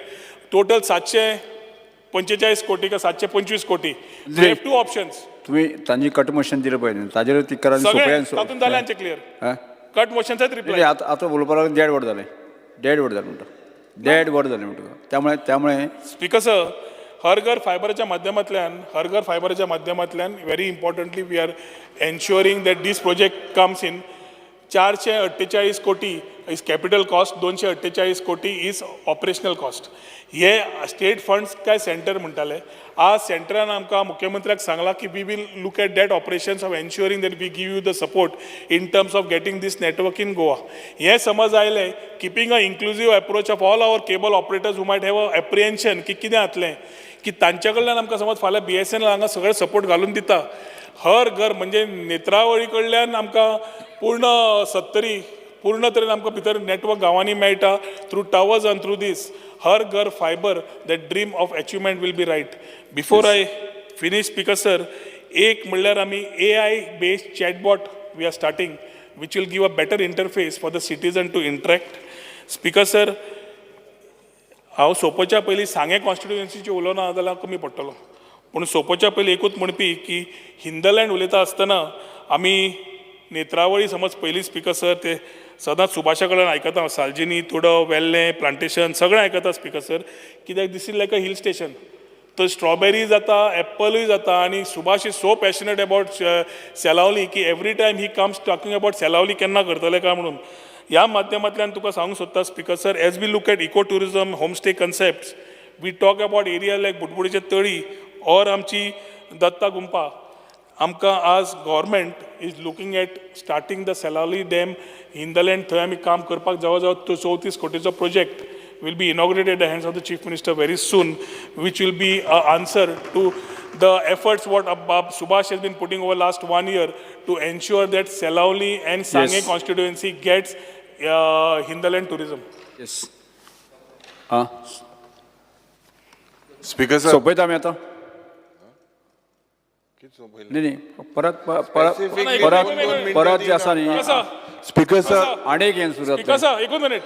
टोटल 745 कोटी का 725 कोटी. We have 2 options. तुम्ही तांची कट मोशन दिलं पळय, ताजेर ती करा सगळें तातूंत जाल्यांचें क्लियर. कट मोशनचाच रिप्लाय. आतां उलोवपाक देड वर जालें म्हणटा, देड वर जालें म्हणटा. त्यामुळे स्पीकर सर, हर घर फायबरच्या माध्यमांतल्यान very importantly we are ensuring that these project comes in. 448 कोटी इज कॅपिटल कॉस्ट, 248 कोटी इज ऑपरेशनल कॉस्ट. हे स्टेट फंड्स काय सेंटर म्हणटाले. आज सेंटरान आमकां मुख्यमंत्र्याक सांगलां की we will look at that operations of ensuring that we give you the support in terms of getting these network in Goa. हें समज आयलें, keeping a inclusive approach of all our cable operators who might have a एप्रिहेन्शन की कितें जातलें, की तांच्या कडल्यान आमकां समज फाल्यां BSNL हांगा सगळें सपोर्ट घालून दिता. हर घर म्हणजे नेत्रावळी कडल्यान आमकां पूर्ण तरेन आमकां भितर नेटवर्क गांवांनी मेळटा through towers and through these Har Ghar fibre. That dream of achievement will be right. Before I finish speaker sir, एक म्हणल्यार आमी AI based chatbot we are starting which will give a better interface for the citizen to interact. Speaker sir, हांव सोंपोवच्या पयलीं सांगे कॉन्स्टिट्युएन्सीचे उलोवना जाल्यार कमी पडटलो, पूण सोंपोवच्या पयलीं एकूच म्हणपी की हिंदरलँड उलयता आसतना आमी नेत्रावळी समज पयलीं स्पीकर सर ते सदांच सुभाषा कडल्यान आयकता हांव, सालजिनी, तुडो, वेल्लें, प्लांटेशन सगळें आयकता स्पीकर सर. कित्याक this is like a hill station. तर स्ट्रॉबेरी जाता, एप्पलूय जाता, आनी Subhash is so passionate about Selaulim की every time he comes talking about Selaulim केन्ना करतले काय म्हणून. ह्या माध्यमांतल्यान तुका सांगूंक सोदता speaker sir, as we look at eco tourism, homestay concepts, we talk about area like बुडबुडीचे तळी ऑर आमची दत्ता गुंपा. आमकां आज government is looking at starting the Selaulim dam हिंदरलँड. थंय आमी काम करपाक जवळ जवळ 34 कोटीचो project will be inaugurated at the hands of the Chief Minister very soon, which will be an answer to the efforts what Subhash has been putting over last 1 year to ensure that Selauli and Sange constituency gets Hinterland tourism. Yes. Speaker sir. सोपयता आमी आतां. नाही नाही परत परत जे आसा न्ही speaker sir आनी एक हें सुरू स्पीकर सर एकूच मिनिट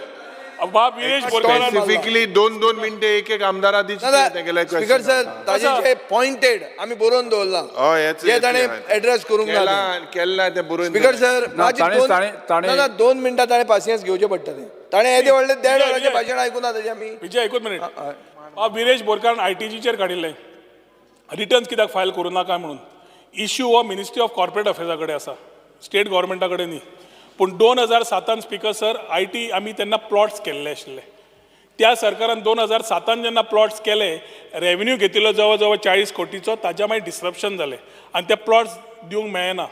बाब विरेश बोरकार स्पेसिफिकली दोन मिनिटे एक आमदारा स्पीकर सर ताजे जे पॉइंटेड आम्ही बरोवन दवरला जे ताणे एड्रेस करूंक ना केला ते बरोवन स्पीकर सर माझी ना 2 मिनटां ताणे पासियन्स घेवचे पडटले ताणे येदे व्हडले 1.5 वरांचें भाशण आयकून ना ताजे आमी विजय एकूच मिनिट बाब विरेश बोरकार ITGचेर काडिल्ले रिटर्न्स कित्याक फायल करूं नाका म्हणून इश्यू हो मिनिस्ट्री ऑफ कॉर्पोरेट अफेर्सा कडेन आसा स्टेट गव्हर्मेंटा कडेन न्ही पूण 2007 स्पीकर सर IT आमी तेन्ना प्लॉट्स केल्ले आशिल्ले त्या सरकारान 2007 जेन्ना प्लॉट्स केले रेव्हेन्यू घेतिल्लो जवळ जवळ 40 कोटीचो ताच्या मागीर डिस्रप्शन जालें आनी ते प्लॉट्स दिवंक मेळना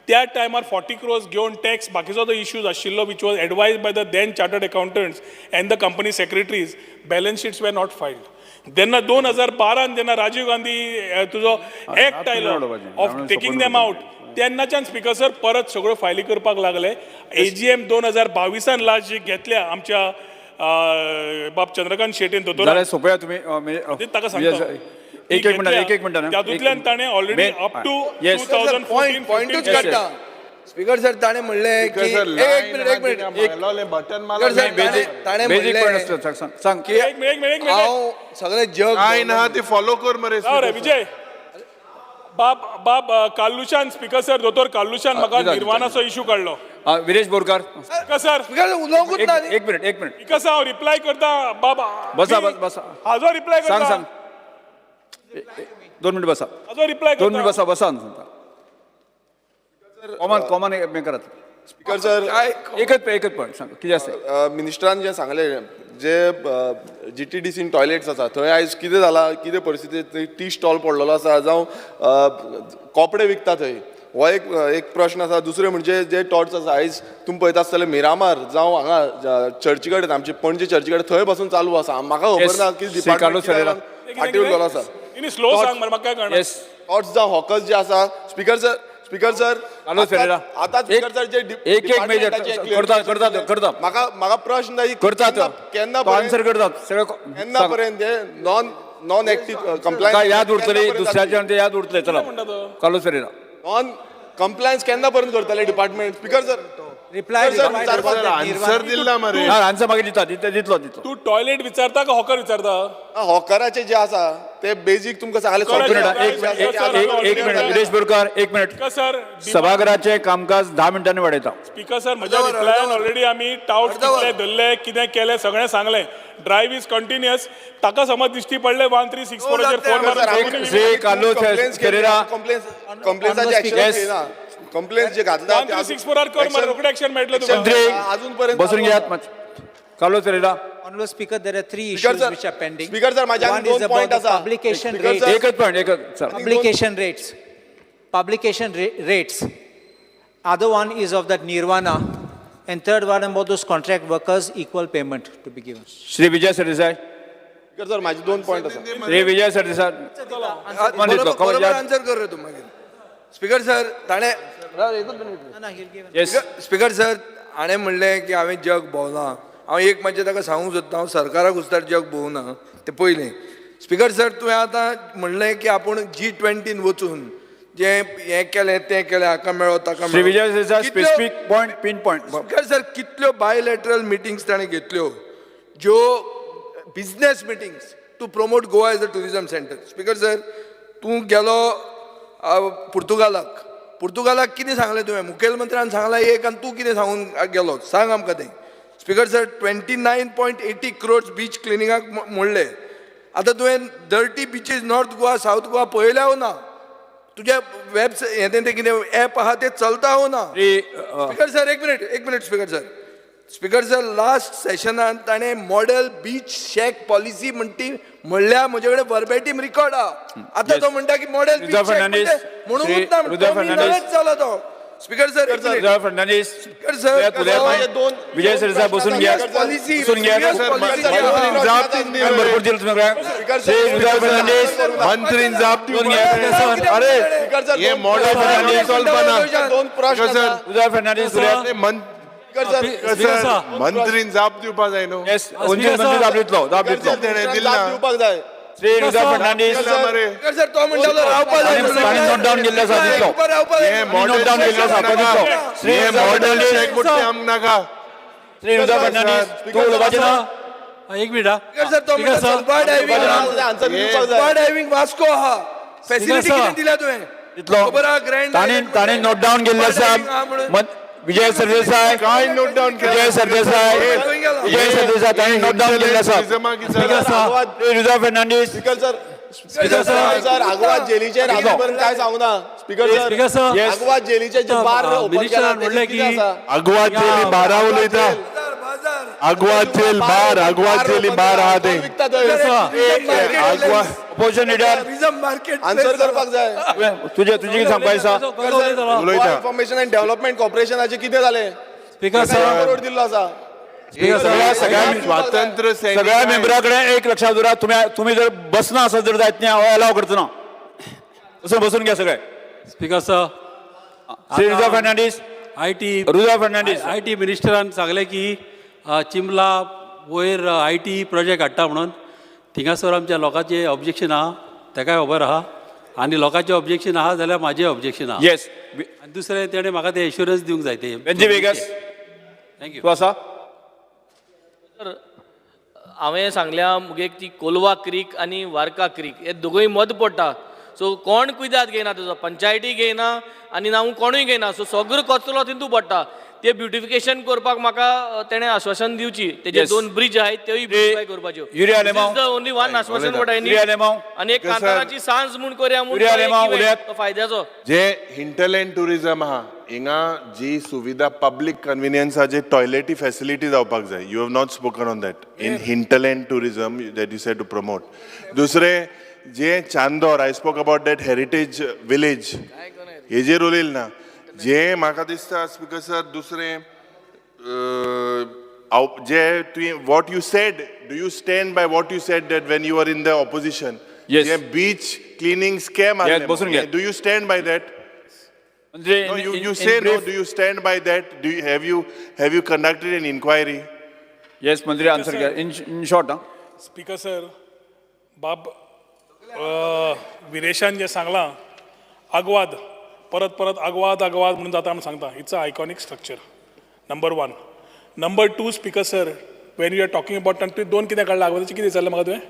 त्या टायमार 40 crores घेवन टॅक्स बाकीचो जो इश्यूज आशिल्लो which was advise by the then chartered accountants and the company secretaries balance sheets were not filed जेन्ना 2012 जेन्ना राजीव गांधी तुजो एक्ट आयलो ऑफ टेकिंग देम आउट तेन्नाच्यान स्पीकर सर परत सगळ्यो फायली करपाक लागले AGM 2022 लास्ट जी घेतल्या आमच्या बाब चंद्रकांत शेटेन दोतोर सोपया तुमी ताका सांगता एक मिनट तातूंतल्यान ताणें ऑलरेडी अप टू 2014 पॉइंटूच काडटा स्पीकर सर ताणे म्हणले की एक मिनिट बटन ताणे म्हणले सांग की हांव सगळे जग काय ना ते फॉलो कर मरे विजय बाब काल्लुशान स्पीकर सर दोतोर काल्लुशान म्हाका निर्वाणाचो इश्यू काडलो विरेश बोरकार स्पीकर सर उलोवंकूच ना एक मिनिट स्पीकर सर हांव रिप्लाय करता बाबा बसा हाजो रिप्लाय करता सांग 2 मिनिट बसा हाजो रिप्लाय 2 मिनिट बसा कॉमन हें करात स्पीकर सर एकच पॉयंट सांग कितें आसा मिनिस्टरान जे सांगले जे GTDCन टॉयलेट्स आसा थंय आयज कितें जाला कितें परिस्थिती टी स्टॉल पडलेलो आसा जावं कपडे विकता थंय हो एक प्रश्न आसा दुसरें म्हणजे जे टॉर्च आसा आयज तुमी पळयता आसतले मिरामार जावं हांगा चर्ची कडेन आमचे पणजे चर्ची कडेन थंय बसून चालू आसा म्हाका खबर ना की डिपार्टमेंट फाटी उरलेलो आसा स्लो सांग म्हाका काय कळना टॉर्च जावं हॉकर्स जे आसा स्पीकर सर आता स्पीकर सर जे एक करता म्हाका प्रश्न केन्ना पर्यंत नॉन एक्टिव्ह कंप्लायन्स याद उरतली दुसऱ्याचे याद उरतले चला कालो फेरेरा नॉन कंप्लायन्स केन्ना पर्यंत करतले department speaker sir reply answer दिला मरे आन्सर मागीर दितलो तू टॉयलेट विचारता का हॉकर विचारता हॉकराचे जे आसा ते बेजीक तुमकां सांगले एक मिनिट विरेश बोरकार एक मिनिट सर सभागृहाचे कामकाज 10 मिनिटांनी वाडयता स्पीकर सर म्हज्या रिप्लायान ऑलरेडी आमी टाउट्स कितले धरले कितें केलें सगळें सांगलें ड्रायव्ह इज कंटिन्युअस ताका समज दिश्टी पडले 1364 चेर फोन मारून श्री कार्लो फेरेरा कंप्लेन्साचे एक्शन घेना कंप्लेंट्स जे घातला 1364 कर मग रोकडे ऍक्शन मेळटले तुका अजून पर्यंत बसून घ्यात Carlos Ferreira Honorable Speaker, there are 3 issues which are pending. Speaker sir, one is about the publication rates. एकच point Publication rates. Publication rates. Other one is of that nirvana. And third one about those contract workers, equal payment to be given. Shri Vijay Sardesai speaker sir माझे 2 point आसा श्री विजय सरदेसाई बरोबर answer कर रे तू मागीर speaker sir ताणे speaker sir हाणें म्हणलें की हांवें जग भोंवलां हांव एक म्हणजे ताका सांगूंक सोदता हांव सरकाराक उस्तार जग भोंवना तें पयलें स्पीकर सर तुवें आतां म्हणलें की आपूण G20 वचून जे हें केलें तें केलें हाका मेळ्ळो ताका Shri Vijay Sardesai specific point pin point speaker sir कितल्यो बायलॅटरल मिटिंग्स ताणें घेतल्यो ज्यो business meetings to promote Goa as a tourism centre speaker sir तूं गेलो पुर्तुगालाक कितें सांगलें तुवें मुखेलमंत्र्यान सांगलां एक आनी तूं कितें सांगून गेलो सांग आमकां तें स्पीकर सर 29.80 crores बीच क्लिनिंगाक मोडले आतां तुवें dirty beaches north Goa south Goa पळयल्या हो ना तुज्या वेबसायट हें तें कितें एप आहा तें चलता हो ना स्पीकर सर एक मिनिट स्पीकर सर लास्ट सेशनान ताणें मॉडेल बीच शेक पॉलिसी म्हणल्या म्हजे कडेन वर्बेटीम रिकॉर्ड आहा आतां तो म्हणटा की मॉडेल बीच शेक म्हणून चलो तो speaker sir Fernandes speaker sir Vijay Sardesai बसून घ्या पॉलिसी बसून घ्या भरपूर दिलं तुम्ही मंत्रीन जाप दिवन अरे हे मॉडेल विजय फर्नांडीस मंत्रीन जाप दिवपा जाय न्हू मंत्री जाप दितलो दिवपाक जाय श्री रुजा फर्नांडीस स्पीकर सर तो म्हणटालो रावपा जाय नोट डावन केल्लो आसा दिसलो नोट डावन केल्लो आसा तो दिसलो श्री रुजा फर्नांडीस श्री रुजा फर्नांडीस तूं उलोवपाचें ना एक मिनिट हा. स्पीकर सर तो म्हणटा स्कुबा डायव्हिंग वास्को आहा फॅसिलिटी कितें दिल्या तुवें दितलो खबर आहा ग्रँड ताणें नोट डावन केल्लो आसा विजय सरदेसाय काय नोट डावन विजय सरदेसाय ताणें नोट डावन केल्लो आसा श्री रुजा फर्नांडीस स्पीकर सर आगवाद जेलीचेर आजपर्यंत काय सांगू ना स्पीकर सर आगवाद जेलीचे जे बार ओपन केला म्हणले की आगवाद जेली बारा उलयता आगवाद जेली बार आहा ते अपोजिशन लिडर आन्सर करपाक जाय तुझे कितें सांगपाचें आसा उलयता इन्फॉर्मेशन एंड डेव्हलपमेंट कॉर्पोरेशनाचे कितें जालें स्पीकर सर करोड दिल्लो आसा स्वातंत्र्य सगळ्या मेंबरा कडेन एक लक्षात दवरा तुम्ही जर बसना आसत जर जायत नाही हांव अलाव करचो ना बसून घ्या सगळे speaker sir Shri Ruja Fernandes Ruja Fernandes I T मिनिस्टरान सांगले की चिंबला वयर IT प्रोजेक्ट हाडटा म्हणून थिंगासर आमच्या लोकांचे ऑब्जेक्शन आहा ताकाय खबर आहा आनी लोकांचे ऑब्जेक्शन आहा जाल्यार म्हाजें ऑब्जेक्शन आहा येस आनी दुसरें तेणें म्हाका ते एश्युरन्स दिवंक जाय ते बेंजी वेगस थँक्यू तूं आसा हांवें सांगल्या मुगे ती कोलवा क्रीक आनी वार्का क्रीक हे दोगूय मद पडटा सो कोण कुयदाद घेयना तुजो पंचायती घेयना आनी ना कोणूय घेयना सो सगळो कचरो तितू पडटा ते ब्युटिफिकेशन करपाक म्हाका तेणें आश्वासन दिवची तेजे दोन ब्रिज आहेत तेवूय ब्युटिफाय करपाच्यो ओनली वन आश्वासन आनी एक कांताराची सांज म्हूण करया म्हूण फायद्याचो जे हिंटरलँड टुरिझम आहा हिंगा जी सुविधा पब्लीक कन्विनियन्साचे टॉयलेटी फॅसिलिटी जावपाक जाय you have not spoken on that in hinterland tourism that you said to promote दुसरे जे Chandor I spoke about that heritage village हेजेर उलयले ना जे म्हाका दिसता स्पीकर सर दुसरें जे तुवें what you said do you stand by what you said that when you are in the opposition जे beach cleaning scam do you stand by that you say no, do you stand by that? Have you conducted an inquiry? Yes, Mandri, answer in short. Speaker sir, बाब विरेशान जे सांगला आगवाद परत आगवाद म्हणून जाता म्हणून सांगता it's a iconic structure number 1 number 2 speaker sir when you are talking about तुवें दोन कितें काडला आगवादाचें कितें विचारलें म्हाका तुवें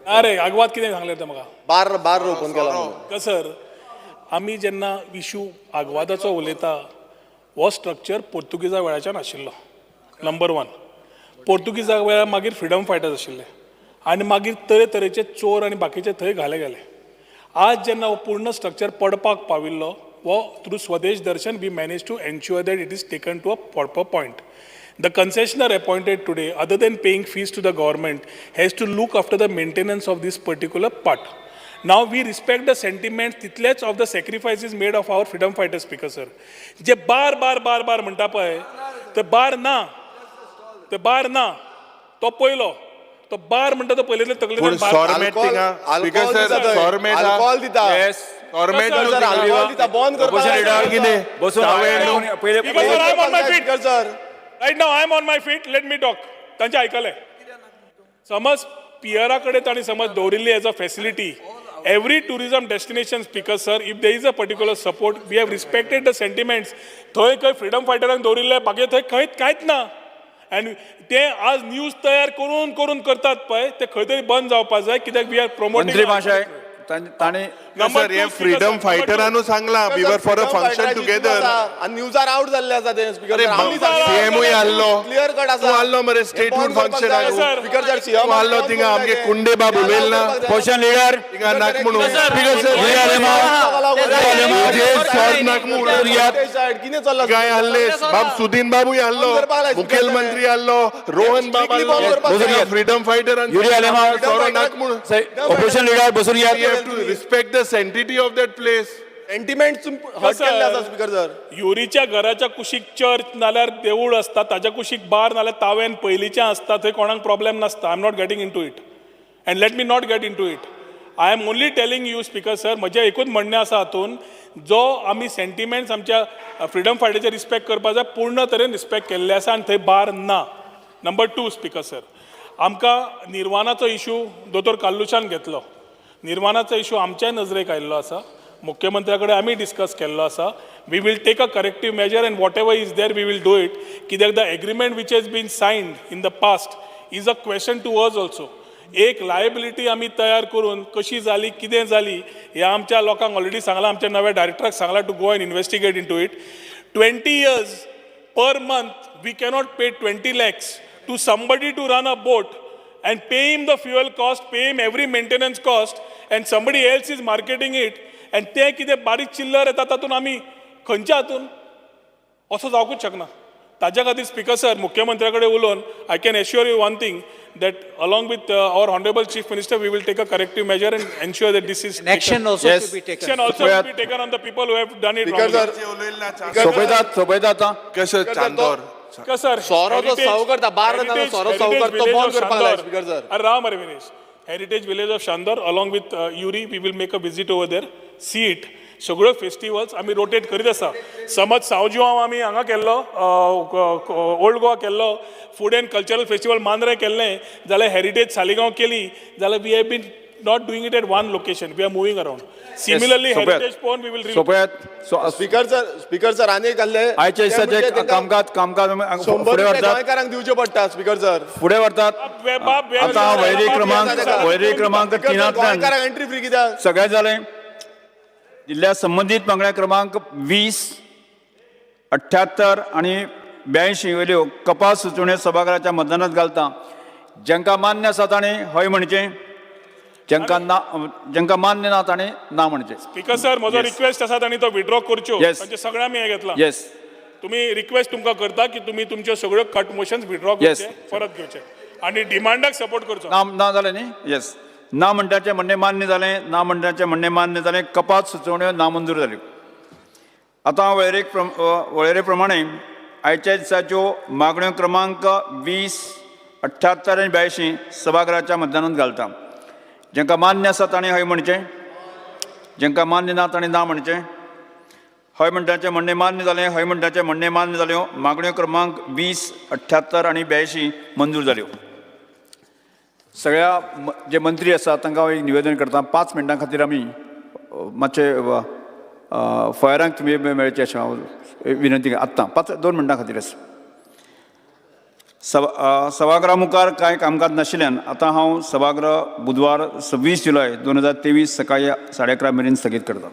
अरे आगवाद कितें सांगलें तें म्हाका बार ओपन केला सर आमी जेन्ना इशू आगवादाचो उलयता हो स्ट्रक्चर पोर्तुगीजा वेळाच्यान आशिल्लो नंबर 1 पोर्तुगीजा वेळार मागीर फ्रिडम फायटर्स आशिल्ले आनी मागीर तरेतरेचे चोर आनी बाकीचे थंय घाले गेले आज जेन्ना हो पूर्ण स्ट्रक्चर पडपाक पाविल्लो वो through Swadesh Darshan we manage to ensure that it is taken to a proper point. The concessioner appointed today, other than paying fees to the government, has to look after the maintenance of this particular part. Now we respect the sentiments तितलेच of the sacrifices made of our freedom fighters, speaker sir. जे बार म्हणटा पळय ते बार ना तो पयलो तो बार म्हणटा तो पयलेले तकलेन सॉरमेट तिंगा स्पीकर सर सॉरमेट अल्कोहोल दिता यस सॉरमेट दिता बंद करता कितें बसून speaker sir right now I am on my feet, let me talk. तांचे आयकले समज पियरा कडेन तांणी समज दवरिल्ली as a facility every tourism destination speaker sir if there is a particular support we have respected the sentiments थंय खंय freedom फायटरांक दवरिल्ले बाकी थंय कांयच ना आनी ते आज न्यूज तयार करून करतात पळय ते खंय तरी बंद जावपाक जाय कित्याक वी आर प्रोमोटिंग ताणी सर हे फ्रीडम फायटरांनू सांगला we were for a function together आणि न्यूजार आउट जाल्ले आसा ते स्पीकर सीएमूय आल्लो क्लियर कट आसा तू आल्लो मरे स्टेटहूड फंक्शन स्पीकर सर तू आल्लो थिंगा आमगे कुंडे बाबू उलयला पोषण लीडर थिंगा नाक म्हणून स्पीकर सर कितें चल्ला काय आल्ले बाब सुदीन बाबूय आल्लो मुखेलमंत्री आल्लो रोहन बाब आल्लो फ्रीडम फायटर नाक म्हणून ऑपरेशन लीडर बसून घ्या to respect the sanctity of that place. Sentiments hurt केल्ले आसा स्पीकर सर युरीच्या घराच्या कुशीक चर्च नाल्यार देवूळ असता ताच्या कुशीक बार नाल्यार तावेन पयलींचें आसता थंय कोणाक प्रॉब्लेम नासता I am not getting in to it and let me not get in to it I am only telling you speaker sir म्हजें एकूच म्हणणें आसा हातून जो आमी सेंटिमेंट्स आमच्या फ्रिडम फायटराचे रिस्पेक्ट करपाक जाय पूर्ण तरेन रिस्पेक्ट केल्ले आसा आनी थंय बार ना. नंबर 2 स्पीकर सर आमकां निर्वाणाचो इशू दोतोर काल्लुशान घेतलो. निर्वाणाचो इशू आमच्याय नजरेक आयिल्लो आसा. मुख्यमंत्र्या कडेन आमी डिस्कस केल्लो आसा. We will take a corrective measure and whatever is there we will do it. कित्याक the agreement which has been signed in the past is a question to us also. एक liability आमी तयार करून कशी जाली कितें जाली हें आमच्या लोकांक ऑलरेडी सांगलां. आमच्या नव्या डायरेक्टराक सांगलां to go and investigate in to it. 20 years per month we cannot pay 20 lakhs to somebody to run a boat and pay him the fuel cost, pay him every maintenance cost, and somebody else is marketing it, and ते कितें बारीक चिल्लर येता तातूंत आमी खंयच्या हातून असो जावंकूच शकना. ताज्या खातीर स्पीकर सर मुख्यमंत्र्या कडेन उलोवन I can एश्युअर you one thing that along with our honorable chief minister we will take a corrective measure and ensure that this is action also to be taken. Action also will be taken on the people who have done it wrongly. कसं Chandor Sir, सोरो साव करता बार ना सोरो साव करता तो ball करपाक लाय speaker sir. Ram Arvinesh, heritage village of Shandor along with Yuri we will make a visit over there, see it. सगळ्यो फेस्टिवल्स आमी रोटेट करीत आसा. समज सावजिवांव आमी हांगा केल्लो, ओल्ड गोवा केल्लो, food and cultural festival Mandrem केल्लें जाल्यार हेरिटेज सालिगांव केली जाल्यार we have been not doing it at one location, we are moving around. Similarly heritage पोवन वी विल स्पीकर सर आनी एक आहले आयच्या दिसाचे कामकाज फुडें व्हरतात. गोंयकारांक दिवचे पडटा स्पीकर सर. फुडें व्हरतात. आतां वैरी क्रमांक 3 एंट्री फ्री कित्याक सगळें जालें. जिल्ल्या संबंधीत मागण्या क्रमांक 20, 78 आणि 82 वयल्यो कपात सुचोवण्यो सभाघराच्या मतदानात घालता. जांकां मान्य आसा ताणें हय म्हणचें, जांकां मान्य ना ताणें ना म्हणचें. स्पीकर सर म्हजो रिक्वेस्ट आसा तांणी तो विड्रॉ करच्यो. तांचे सगळ्या आमी हें घेतलां. येस, तुमी रिक्वेस्ट तुमकां करता की तुमी तुमच्यो सगळ्यो कट मोशन्स विड्रॉ करचे, परत घेवचे आनी डिमांडाक सपोर्ट करचो. ना जालें न्ही. येस, ना म्हणटाचें म्हणणें मान्य जालें, ना म्हणटाचें म्हणणें मान्य जालें. कपात सुचोवण्यो नामंजूर जाल्यो. आतां वळेरे प्रमाणे आयच्या दिसाच्यो मागण्यो क्रमांक 20, 78 आनी 82 सभाघराच्या मतदानांत घालता. जांकां मान्य आसा ताणें हय म्हणचें, जांकां मान्य ना ताणें ना म्हणचें. हय म्हणटाचें म्हणणें मान्य जालें, हय म्हणटाचें म्हणणें मान्य जाल्यो. मागण्यो क्रमांक 20, 78 आनी 82 मंजूर जाल्यो. सगळ्या जे मंत्री आसा तांकां हांव एक निवेदन करता. 5 मिनटां खातीर आमी मातशे फळारांक तुमी मेळचे अशें हांव विनंती आत्तां 2 मिनटां खातीर आसा. सभागृहा मुखार कांय कामकाज नाशिल्ल्यान आतां हांव सभागृह बुधवार 26 जुलय 2023 सकाळी 11:30 मेरेन स्थगीत करता.